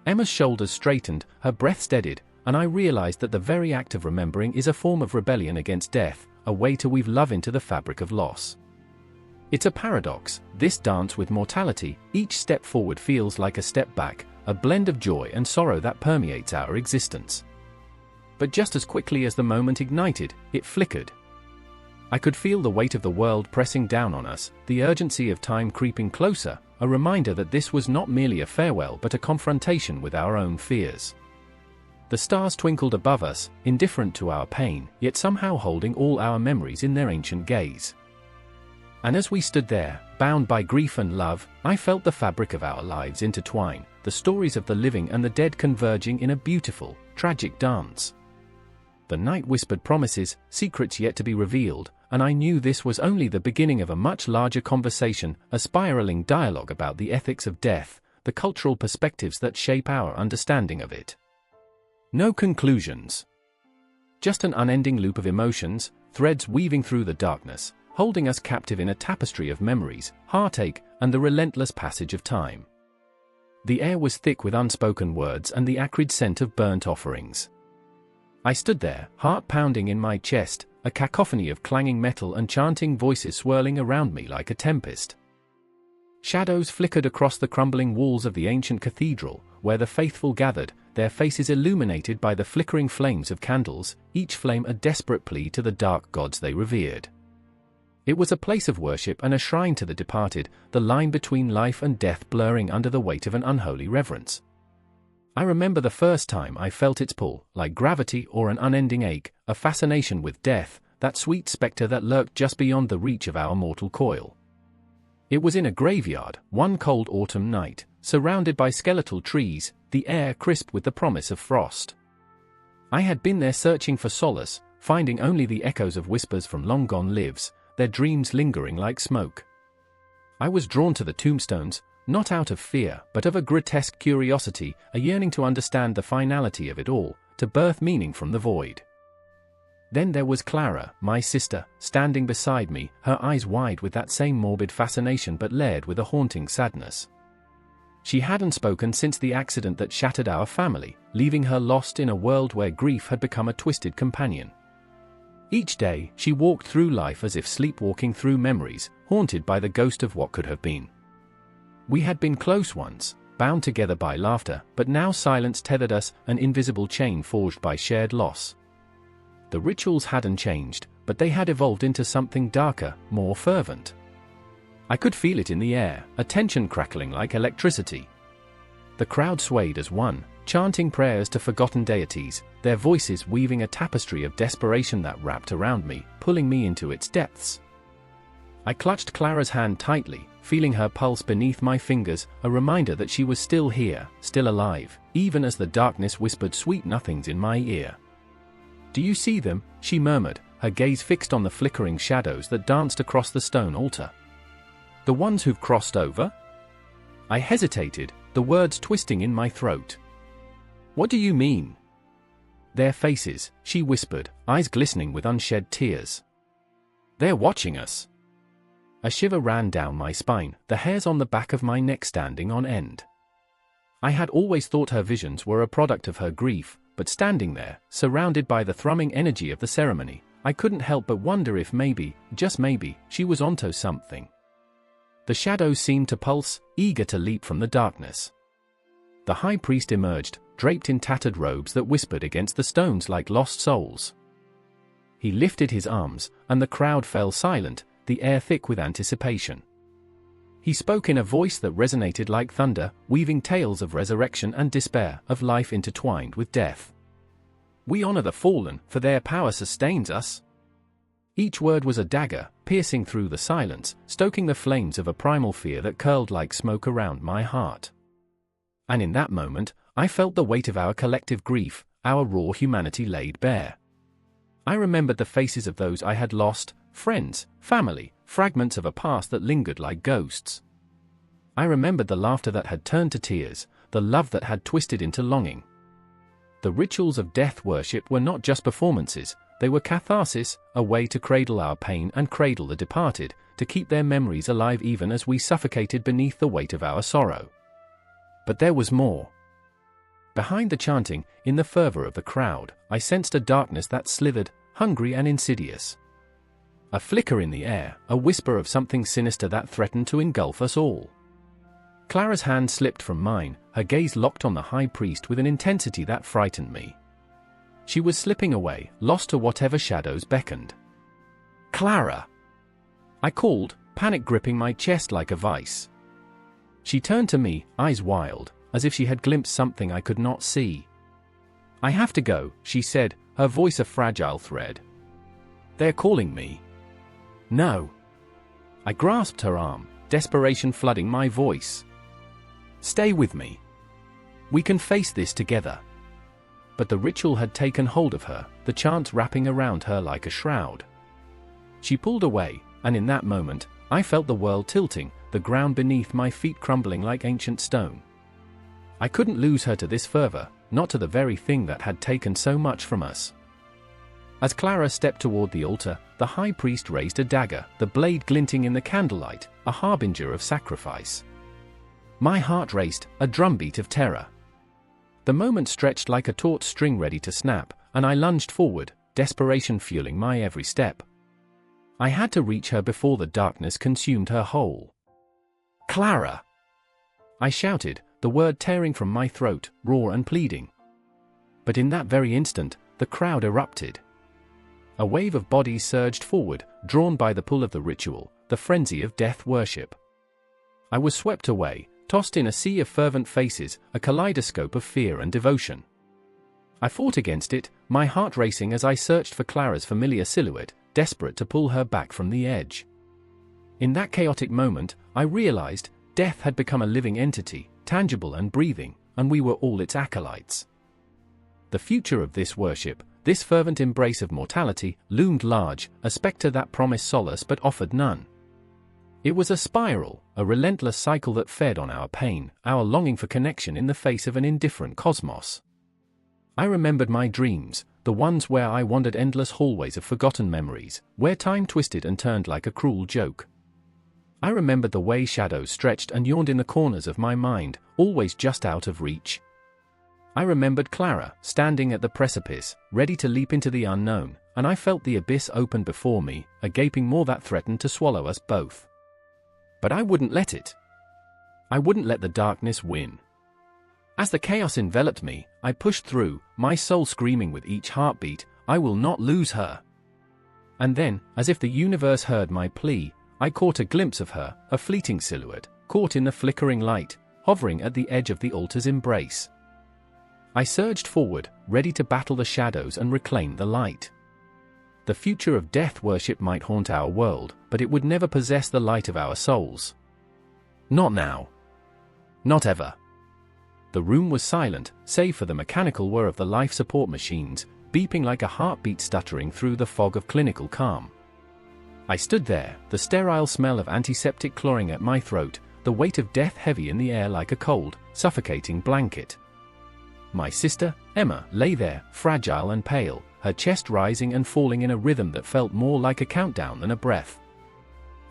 Emma's shoulders straightened, her breath steadied, and I realized that the very act of remembering is a form of rebellion against death, a way to weave love into the fabric of loss. It's a paradox, this dance with mortality. Each step forward feels like a step back, a blend of joy and sorrow that permeates our existence. But just as quickly as the moment ignited, it flickered. I could feel the weight of the world pressing down on us, the urgency of time creeping closer, a reminder that this was not merely a farewell but a confrontation with our own fears. The stars twinkled above us, indifferent to our pain, yet somehow holding all our memories in their ancient gaze. And as we stood there, bound by grief and love, I felt the fabric of our lives intertwine, the stories of the living and the dead converging in a beautiful, tragic dance. The night whispered promises, secrets yet to be revealed, and I knew this was only the beginning of a much larger conversation, a spiraling dialogue about the ethics of death, the cultural perspectives that shape our understanding of it. No conclusions. Just an unending loop of emotions, threads weaving through the darkness, holding us captive in a tapestry of memories, heartache, and the relentless passage of time. The air was thick with unspoken words and the acrid scent of burnt offerings. I stood there, heart pounding in my chest, a cacophony of clanging metal and chanting voices swirling around me like a tempest. Shadows flickered across the crumbling walls of the ancient cathedral, where the faithful gathered, their faces illuminated by the flickering flames of candles, each flame a desperate plea to the dark gods they revered. It was a place of worship and a shrine to the departed, the line between life and death blurring under the weight of an unholy reverence. I remember the first time I felt its pull, like gravity or an unending ache, a fascination with death, that sweet specter that lurked just beyond the reach of our mortal coil. It was in a graveyard, one cold autumn night, surrounded by skeletal trees, the air crisp with the promise of frost. I had been there searching for solace, finding only the echoes of whispers from long-gone lives, their dreams lingering like smoke. I was drawn to the tombstones, not out of fear, but of a grotesque curiosity, a yearning to understand the finality of it all, to birth meaning from the void. Then there was Clara, my sister, standing beside me, her eyes wide with that same morbid fascination but layered with a haunting sadness. She hadn't spoken since the accident that shattered our family, leaving her lost in a world where grief had become a twisted companion. Each day, she walked through life as if sleepwalking through memories, haunted by the ghost of what could have been. We had been close once, bound together by laughter, but now silence tethered us, an invisible chain forged by shared loss. The rituals hadn't changed, but they had evolved into something darker, more fervent. I could feel it in the air, a tension crackling like electricity. The crowd swayed as one, chanting prayers to forgotten deities, their voices weaving a tapestry of desperation that wrapped around me, pulling me into its depths. I clutched Clara's hand tightly, feeling her pulse beneath my fingers, a reminder that she was still here, still alive, even as the darkness whispered sweet nothings in my ear. "Do you see them?" she murmured, her gaze fixed on the flickering shadows that danced across the stone altar. "The ones who've crossed over?" I hesitated, the words twisting in my throat. "What do you mean?" "Their faces," she whispered, eyes glistening with unshed tears. "They're watching us." A shiver ran down my spine, the hairs on the back of my neck standing on end. I had always thought her visions were a product of her grief, but standing there, surrounded by the thrumming energy of the ceremony, I couldn't help but wonder if maybe, just maybe, she was onto something. The shadows seemed to pulse, eager to leap from the darkness. The high priest emerged, draped in tattered robes that whispered against the stones like lost souls. He lifted his arms, and the crowd fell silent, the air thick with anticipation. He spoke in a voice that resonated like thunder, weaving tales of resurrection and despair, of life intertwined with death. "We honor the fallen, for their power sustains us." Each word was a dagger, piercing through the silence, stoking the flames of a primal fear that curled like smoke around my heart. And in that moment, I felt the weight of our collective grief, our raw humanity laid bare. I remembered the faces of those I had lost, friends, family, fragments of a past that lingered like ghosts. I remembered the laughter that had turned to tears, the love that had twisted into longing. The rituals of death worship were not just performances, they were catharsis, a way to cradle our pain and cradle the departed, to keep their memories alive even as we suffocated beneath the weight of our sorrow. But there was more. Behind the chanting, in the fervor of the crowd, I sensed a darkness that slithered, hungry and insidious. A flicker in the air, a whisper of something sinister that threatened to engulf us all. Clara's hand slipped from mine, her gaze locked on the high priest with an intensity that frightened me. She was slipping away, lost to whatever shadows beckoned. "Clara!" I called, panic gripping my chest like a vice. She turned to me, eyes wild, as if she had glimpsed something I could not see. "I have to go," she said, her voice a fragile thread. "They're calling me." "No." I grasped her arm, desperation flooding my voice. "Stay with me. We can face this together." But the ritual had taken hold of her, the chants wrapping around her like a shroud. She pulled away, and in that moment, I felt the world tilting, the ground beneath my feet crumbling like ancient stone. I couldn't lose her to this fervor, not to the very thing that had taken so much from us. As Clara stepped toward the altar, the high priest raised a dagger, the blade glinting in the candlelight, a harbinger of sacrifice. My heart raced, a drumbeat of terror. The moment stretched like a taut string ready to snap, and I lunged forward, desperation fueling my every step. I had to reach her before the darkness consumed her whole. "Clara!" I shouted, the word tearing from my throat, raw and pleading. But in that very instant, the crowd erupted. A wave of bodies surged forward, drawn by the pull of the ritual, the frenzy of death worship. I was swept away, tossed in a sea of fervent faces, a kaleidoscope of fear and devotion. I fought against it, my heart racing as I searched for Clara's familiar silhouette, desperate to pull her back from the edge. In that chaotic moment, I realized, death had become a living entity, tangible and breathing, and we were all its acolytes. The future of this worship, this fervent embrace of mortality, loomed large, a specter that promised solace but offered none. It was a spiral, a relentless cycle that fed on our pain, our longing for connection in the face of an indifferent cosmos. I remembered my dreams, the ones where I wandered endless hallways of forgotten memories, where time twisted and turned like a cruel joke. I remembered the way shadows stretched and yawned in the corners of my mind, always just out of reach. I remembered Clara, standing at the precipice, ready to leap into the unknown, and I felt the abyss open before me, a gaping maw that threatened to swallow us both. But I wouldn't let it. I wouldn't let the darkness win. As the chaos enveloped me, I pushed through, my soul screaming with each heartbeat, "I will not lose her." And then, as if the universe heard my plea, I caught a glimpse of her, a fleeting silhouette, caught in the flickering light, hovering at the edge of the altar's embrace. I surged forward, ready to battle the shadows and reclaim the light. The future of death worship might haunt our world, but it would never possess the light of our souls. Not now. Not ever. The room was silent, save for the mechanical whir of the life support machines, beeping like a heartbeat stuttering through the fog of clinical calm. I stood there, the sterile smell of antiseptic clawing at my throat, the weight of death heavy in the air like a cold, suffocating blanket. My sister, Emma, lay there, fragile and pale, her chest rising and falling in a rhythm that felt more like a countdown than a breath.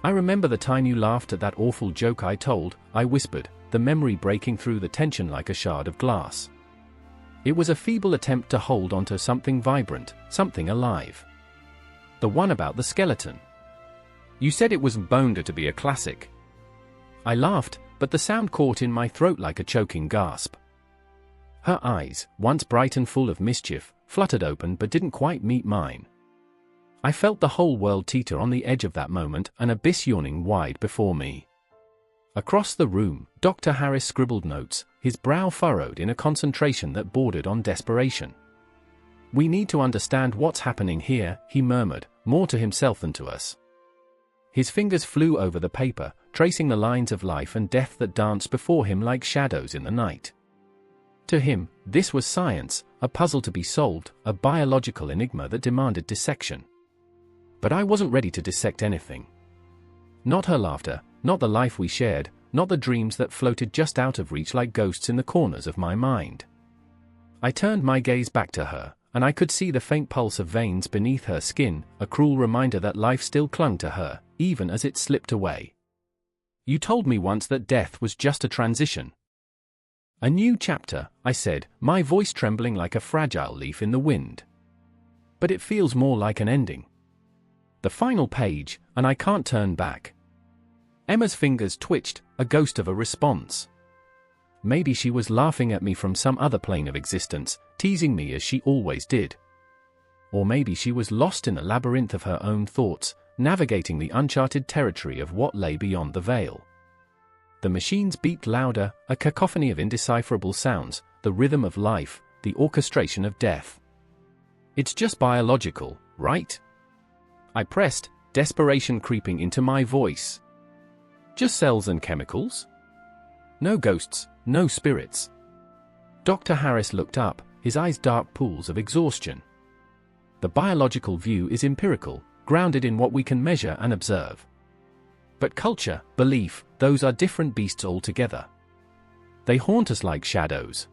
I remember the time you laughed at that awful joke I told, I whispered, the memory breaking through the tension like a shard of glass. It was a feeble attempt to hold onto something vibrant, something alive. The one about the skeleton. You said it was bound to be a classic. I laughed, but the sound caught in my throat like a choking gasp. Her eyes, once bright and full of mischief, fluttered open but didn't quite meet mine. I felt the whole world teeter on the edge of that moment, an abyss yawning wide before me. Across the room, Dr. Harris scribbled notes, his brow furrowed in a concentration that bordered on desperation. "We need to understand what's happening here," he murmured, more to himself than to us. His fingers flew over the paper, tracing the lines of life and death that danced before him like shadows in the night. To him, this was science, a puzzle to be solved, a biological enigma that demanded dissection. But I wasn't ready to dissect anything. Not her laughter, not the life we shared, not the dreams that floated just out of reach like ghosts in the corners of my mind. I turned my gaze back to her, and I could see the faint pulse of veins beneath her skin, a cruel reminder that life still clung to her, even as it slipped away. "You told me once that death was just a transition." "A new chapter," I said, my voice trembling like a fragile leaf in the wind. "But it feels more like an ending. The final page, and I can't turn back." Emma's fingers twitched, a ghost of a response. Maybe she was laughing at me from some other plane of existence, teasing me as she always did. Or maybe she was lost in the labyrinth of her own thoughts, navigating the uncharted territory of what lay beyond the veil. The machines beeped louder, a cacophony of indecipherable sounds, the rhythm of life, the orchestration of death. "It's just biological, right?" I pressed, desperation creeping into my voice. "Just cells and chemicals? No ghosts, no spirits?" Dr. Harris looked up, his eyes dark pools of exhaustion. "The biological view is empirical, grounded in what we can measure and observe. But culture, belief, those are different beasts altogether. They haunt us like shadows.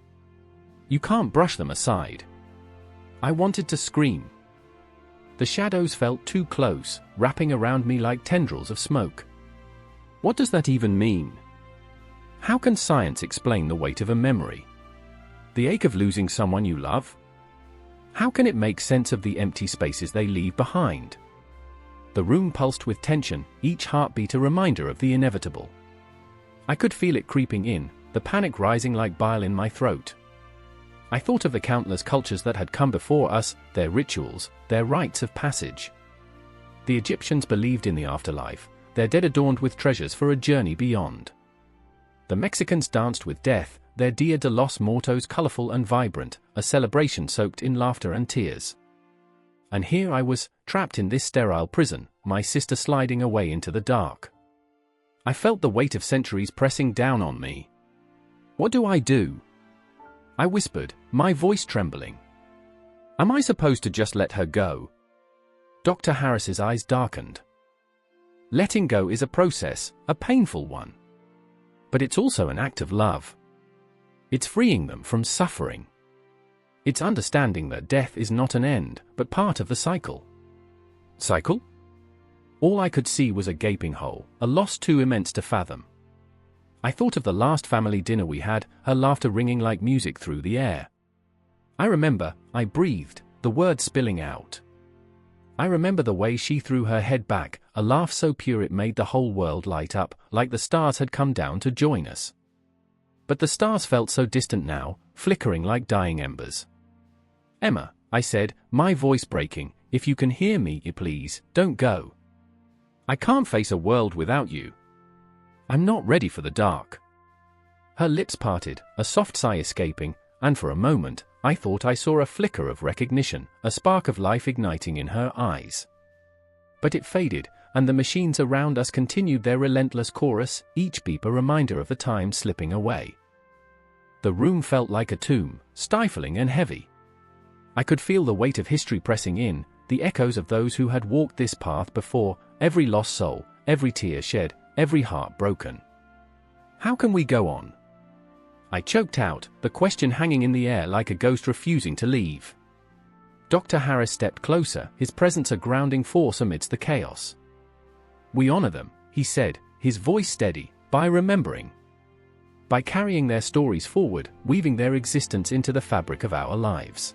You can't brush them aside." I wanted to scream. The shadows felt too close, wrapping around me like tendrils of smoke. What does that even mean? How can science explain the weight of a memory? The ache of losing someone you love? How can it make sense of the empty spaces they leave behind? The room pulsed with tension, each heartbeat a reminder of the inevitable. I could feel it creeping in, the panic rising like bile in my throat. I thought of the countless cultures that had come before us, their rituals, their rites of passage. The Egyptians believed in the afterlife, their dead adorned with treasures for a journey beyond. The Mexicans danced with death, their Dia de los Muertos colorful and vibrant, a celebration soaked in laughter and tears. And here I was, trapped in this sterile prison, my sister sliding away into the dark. I felt the weight of centuries pressing down on me. "What do I do?" I whispered, my voice trembling. "Am I supposed to just let her go?" Dr. Harris's eyes darkened. "Letting go is a process, a painful one. But it's also an act of love. It's freeing them from suffering. It's understanding that death is not an end, but part of the cycle." Cycle? All I could see was a gaping hole, a loss too immense to fathom. I thought of the last family dinner we had, her laughter ringing like music through the air. I breathed, the words spilling out. I remember the way she threw her head back, a laugh so pure it made the whole world light up, like the stars had come down to join us. But the stars felt so distant now, flickering like dying embers. "Emma," I said, my voice breaking, "if you can hear me, please, don't go." I can't face a world without you. I'm not ready for the dark." Her lips parted, a soft sigh escaping, and for a moment, I thought I saw a flicker of recognition, a spark of life igniting in her eyes. But it faded, and the machines around us continued their relentless chorus, each beep a reminder of the time slipping away. The room felt like a tomb, stifling and heavy. I could feel the weight of history pressing in, the echoes of those who had walked this path before, every lost soul, every tear shed, every heart broken. How can we go on? I choked out, the question hanging in the air like a ghost refusing to leave. Dr. Harris stepped closer, his presence a grounding force amidst the chaos. "We honor them," he said, his voice steady, "by remembering. By carrying their stories forward, weaving their existence into the fabric of our lives."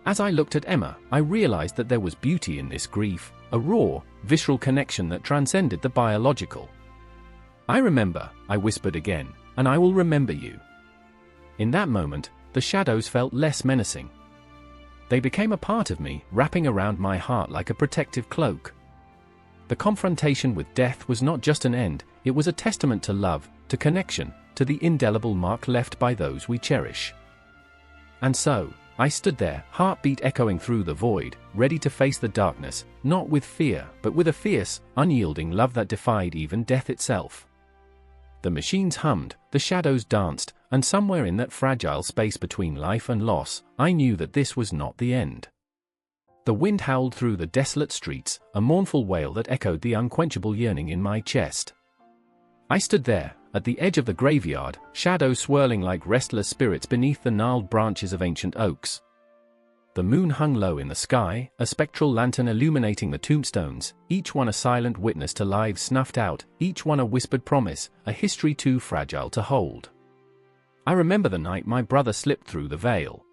As I looked at Emma, I realized that there was beauty in this grief, a raw, visceral connection that transcended the biological. "I remember," I whispered again, "and I will remember you." In that moment, the shadows felt less menacing. They became a part of me, wrapping around my heart like a protective cloak. The confrontation with death was not just an end, it was a testament to love, to connection, to the indelible mark left by those we cherish. And so, I stood there, heartbeat echoing through the void, ready to face the darkness, not with fear, but with a fierce, unyielding love that defied even death itself. The machines hummed, the shadows danced, and somewhere in that fragile space between life and loss, I knew that this was not the end. The wind howled through the desolate streets, a mournful wail that echoed the unquenchable yearning in my chest. I stood there, at the edge of the graveyard, shadows swirling like restless spirits beneath the gnarled branches of ancient oaks. The moon hung low in the sky, a spectral lantern illuminating the tombstones, each one a silent witness to lives snuffed out, each one a whispered promise, a history too fragile to hold. I remember the night my brother slipped through the veil.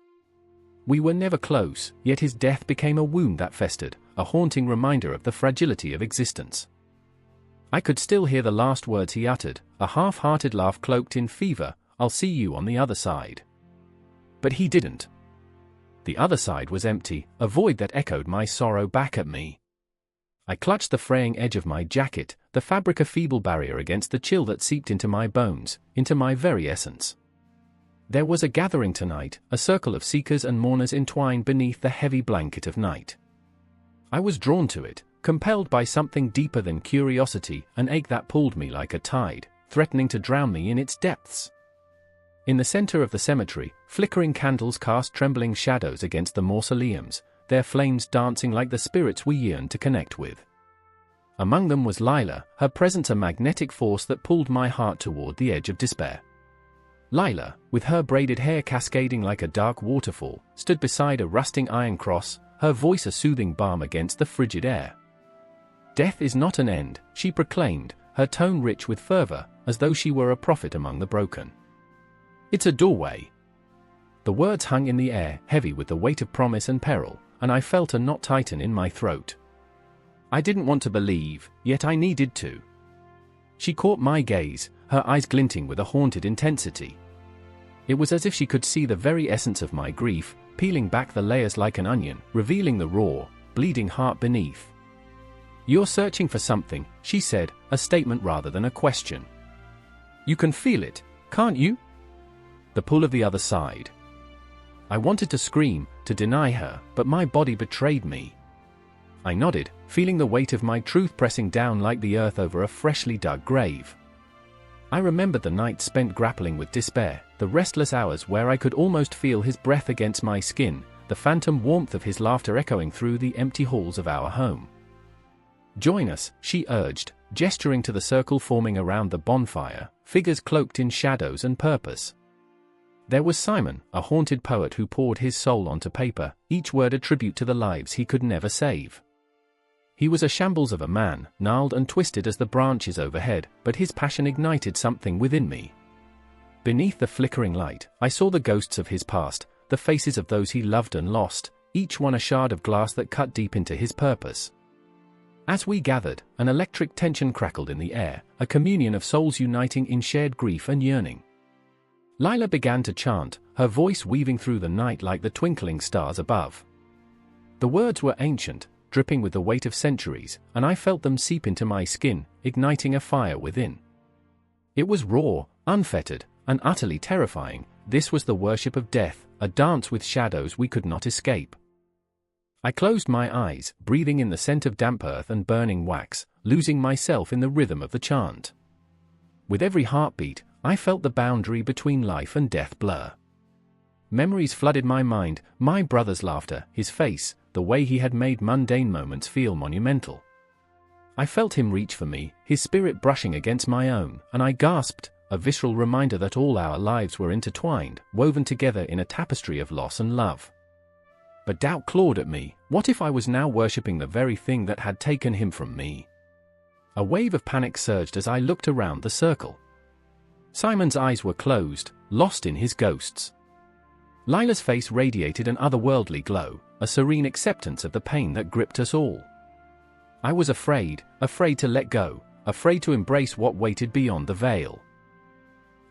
We were never close, yet his death became a wound that festered, a haunting reminder of the fragility of existence. I could still hear the last words he uttered, a half-hearted laugh cloaked in fever, "I'll see you on the other side." But he didn't. The other side was empty, a void that echoed my sorrow back at me. I clutched the fraying edge of my jacket, the fabric a feeble barrier against the chill that seeped into my bones, into my very essence. There was a gathering tonight, a circle of seekers and mourners entwined beneath the heavy blanket of night. I was drawn to it, compelled by something deeper than curiosity, an ache that pulled me like a tide, threatening to drown me in its depths. In the center of the cemetery, flickering candles cast trembling shadows against the mausoleums, their flames dancing like the spirits we yearned to connect with. Among them was Lila, her presence a magnetic force that pulled my heart toward the edge of despair. Lila, with her braided hair cascading like a dark waterfall, stood beside a rusting iron cross, her voice a soothing balm against the frigid air. "Death is not an end," she proclaimed, her tone rich with fervor, as though she were a prophet among the broken. "It's a doorway." The words hung in the air, heavy with the weight of promise and peril, and I felt a knot tighten in my throat. I didn't want to believe, yet I needed to. She caught my gaze, her eyes glinting with a haunted intensity. It was as if she could see the very essence of my grief, peeling back the layers like an onion, revealing the raw, bleeding heart beneath. "You're searching for something," she said, a statement rather than a question. "You can feel it, can't you? The pull of the other side." I wanted to scream, to deny her, but my body betrayed me. I nodded, feeling the weight of my truth pressing down like the earth over a freshly dug grave. I remembered the nights spent grappling with despair, the restless hours where I could almost feel his breath against my skin, the phantom warmth of his laughter echoing through the empty halls of our home. "Join us," she urged, gesturing to the circle forming around the bonfire, figures cloaked in shadows and purpose. There was Simon, a haunted poet who poured his soul onto paper, each word a tribute to the lives he could never save. He was a shambles of a man, gnarled and twisted as the branches overhead, but his passion ignited something within me. Beneath the flickering light, I saw the ghosts of his past, the faces of those he loved and lost, each one a shard of glass that cut deep into his purpose. As we gathered, an electric tension crackled in the air, a communion of souls uniting in shared grief and yearning. Lila began to chant, her voice weaving through the night like the twinkling stars above. The words were ancient, dripping with the weight of centuries, and I felt them seep into my skin, igniting a fire within. It was raw, unfettered, and utterly terrifying. This was the worship of death, a dance with shadows we could not escape. I closed my eyes, breathing in the scent of damp earth and burning wax, losing myself in the rhythm of the chant. With every heartbeat, I felt the boundary between life and death blur. Memories flooded my mind, my brother's laughter, his face, the way he had made mundane moments feel monumental. I felt him reach for me, his spirit brushing against my own, and I gasped, a visceral reminder that all our lives were intertwined, woven together in a tapestry of loss and love. But doubt clawed at me. What if I was now worshipping the very thing that had taken him from me? A wave of panic surged as I looked around the circle. Simon's eyes were closed, lost in his ghosts. Lila's face radiated an otherworldly glow, a serene acceptance of the pain that gripped us all. I was afraid to let go, afraid to embrace what waited beyond the veil.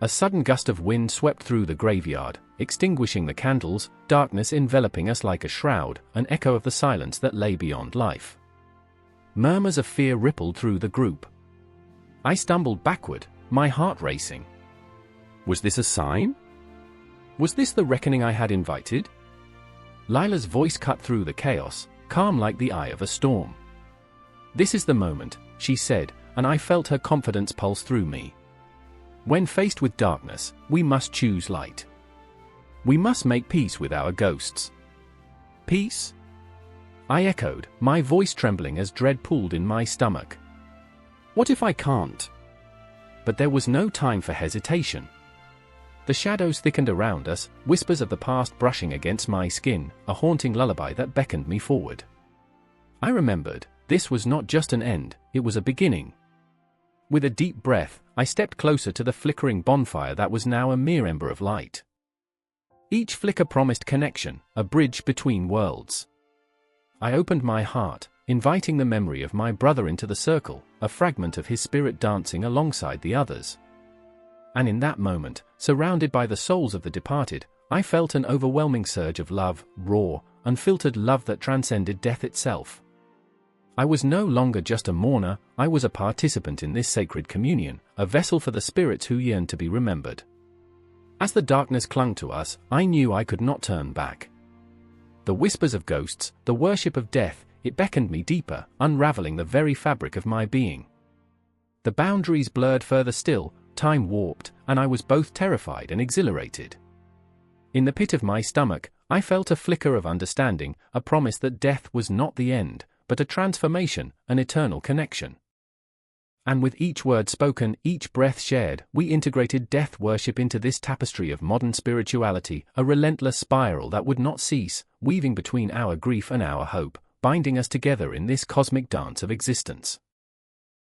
A sudden gust of wind swept through the graveyard, extinguishing the candles, darkness enveloping us like a shroud, an echo of the silence that lay beyond life. Murmurs of fear rippled through the group. I stumbled backward, my heart racing. Was this a sign? Was this the reckoning I had invited? Lila's voice cut through the chaos, calm like the eye of a storm. "This is the moment," she said, and I felt her confidence pulse through me. "When faced with darkness, we must choose light. We must make peace with our ghosts." "Peace?" I echoed, my voice trembling as dread pulled in my stomach. "What if I can't?" But there was no time for hesitation. The shadows thickened around us, whispers of the past brushing against my skin, a haunting lullaby that beckoned me forward. I remembered, this was not just an end, it was a beginning. With a deep breath, I stepped closer to the flickering bonfire that was now a mere ember of light. Each flicker promised connection, a bridge between worlds. I opened my heart, inviting the memory of my brother into the circle, a fragment of his spirit dancing alongside the others. And in that moment, surrounded by the souls of the departed, I felt an overwhelming surge of love, raw, unfiltered love that transcended death itself. I was no longer just a mourner, I was a participant in this sacred communion, a vessel for the spirits who yearned to be remembered. As the darkness clung to us, I knew I could not turn back. The whispers of ghosts, the worship of death, it beckoned me deeper, unraveling the very fabric of my being. The boundaries blurred further still, time warped, and I was both terrified and exhilarated. In the pit of my stomach, I felt a flicker of understanding, a promise that death was not the end, but a transformation, an eternal connection. And with each word spoken, each breath shared, we integrated death worship into this tapestry of modern spirituality, a relentless spiral that would not cease, weaving between our grief and our hope, binding us together in this cosmic dance of existence.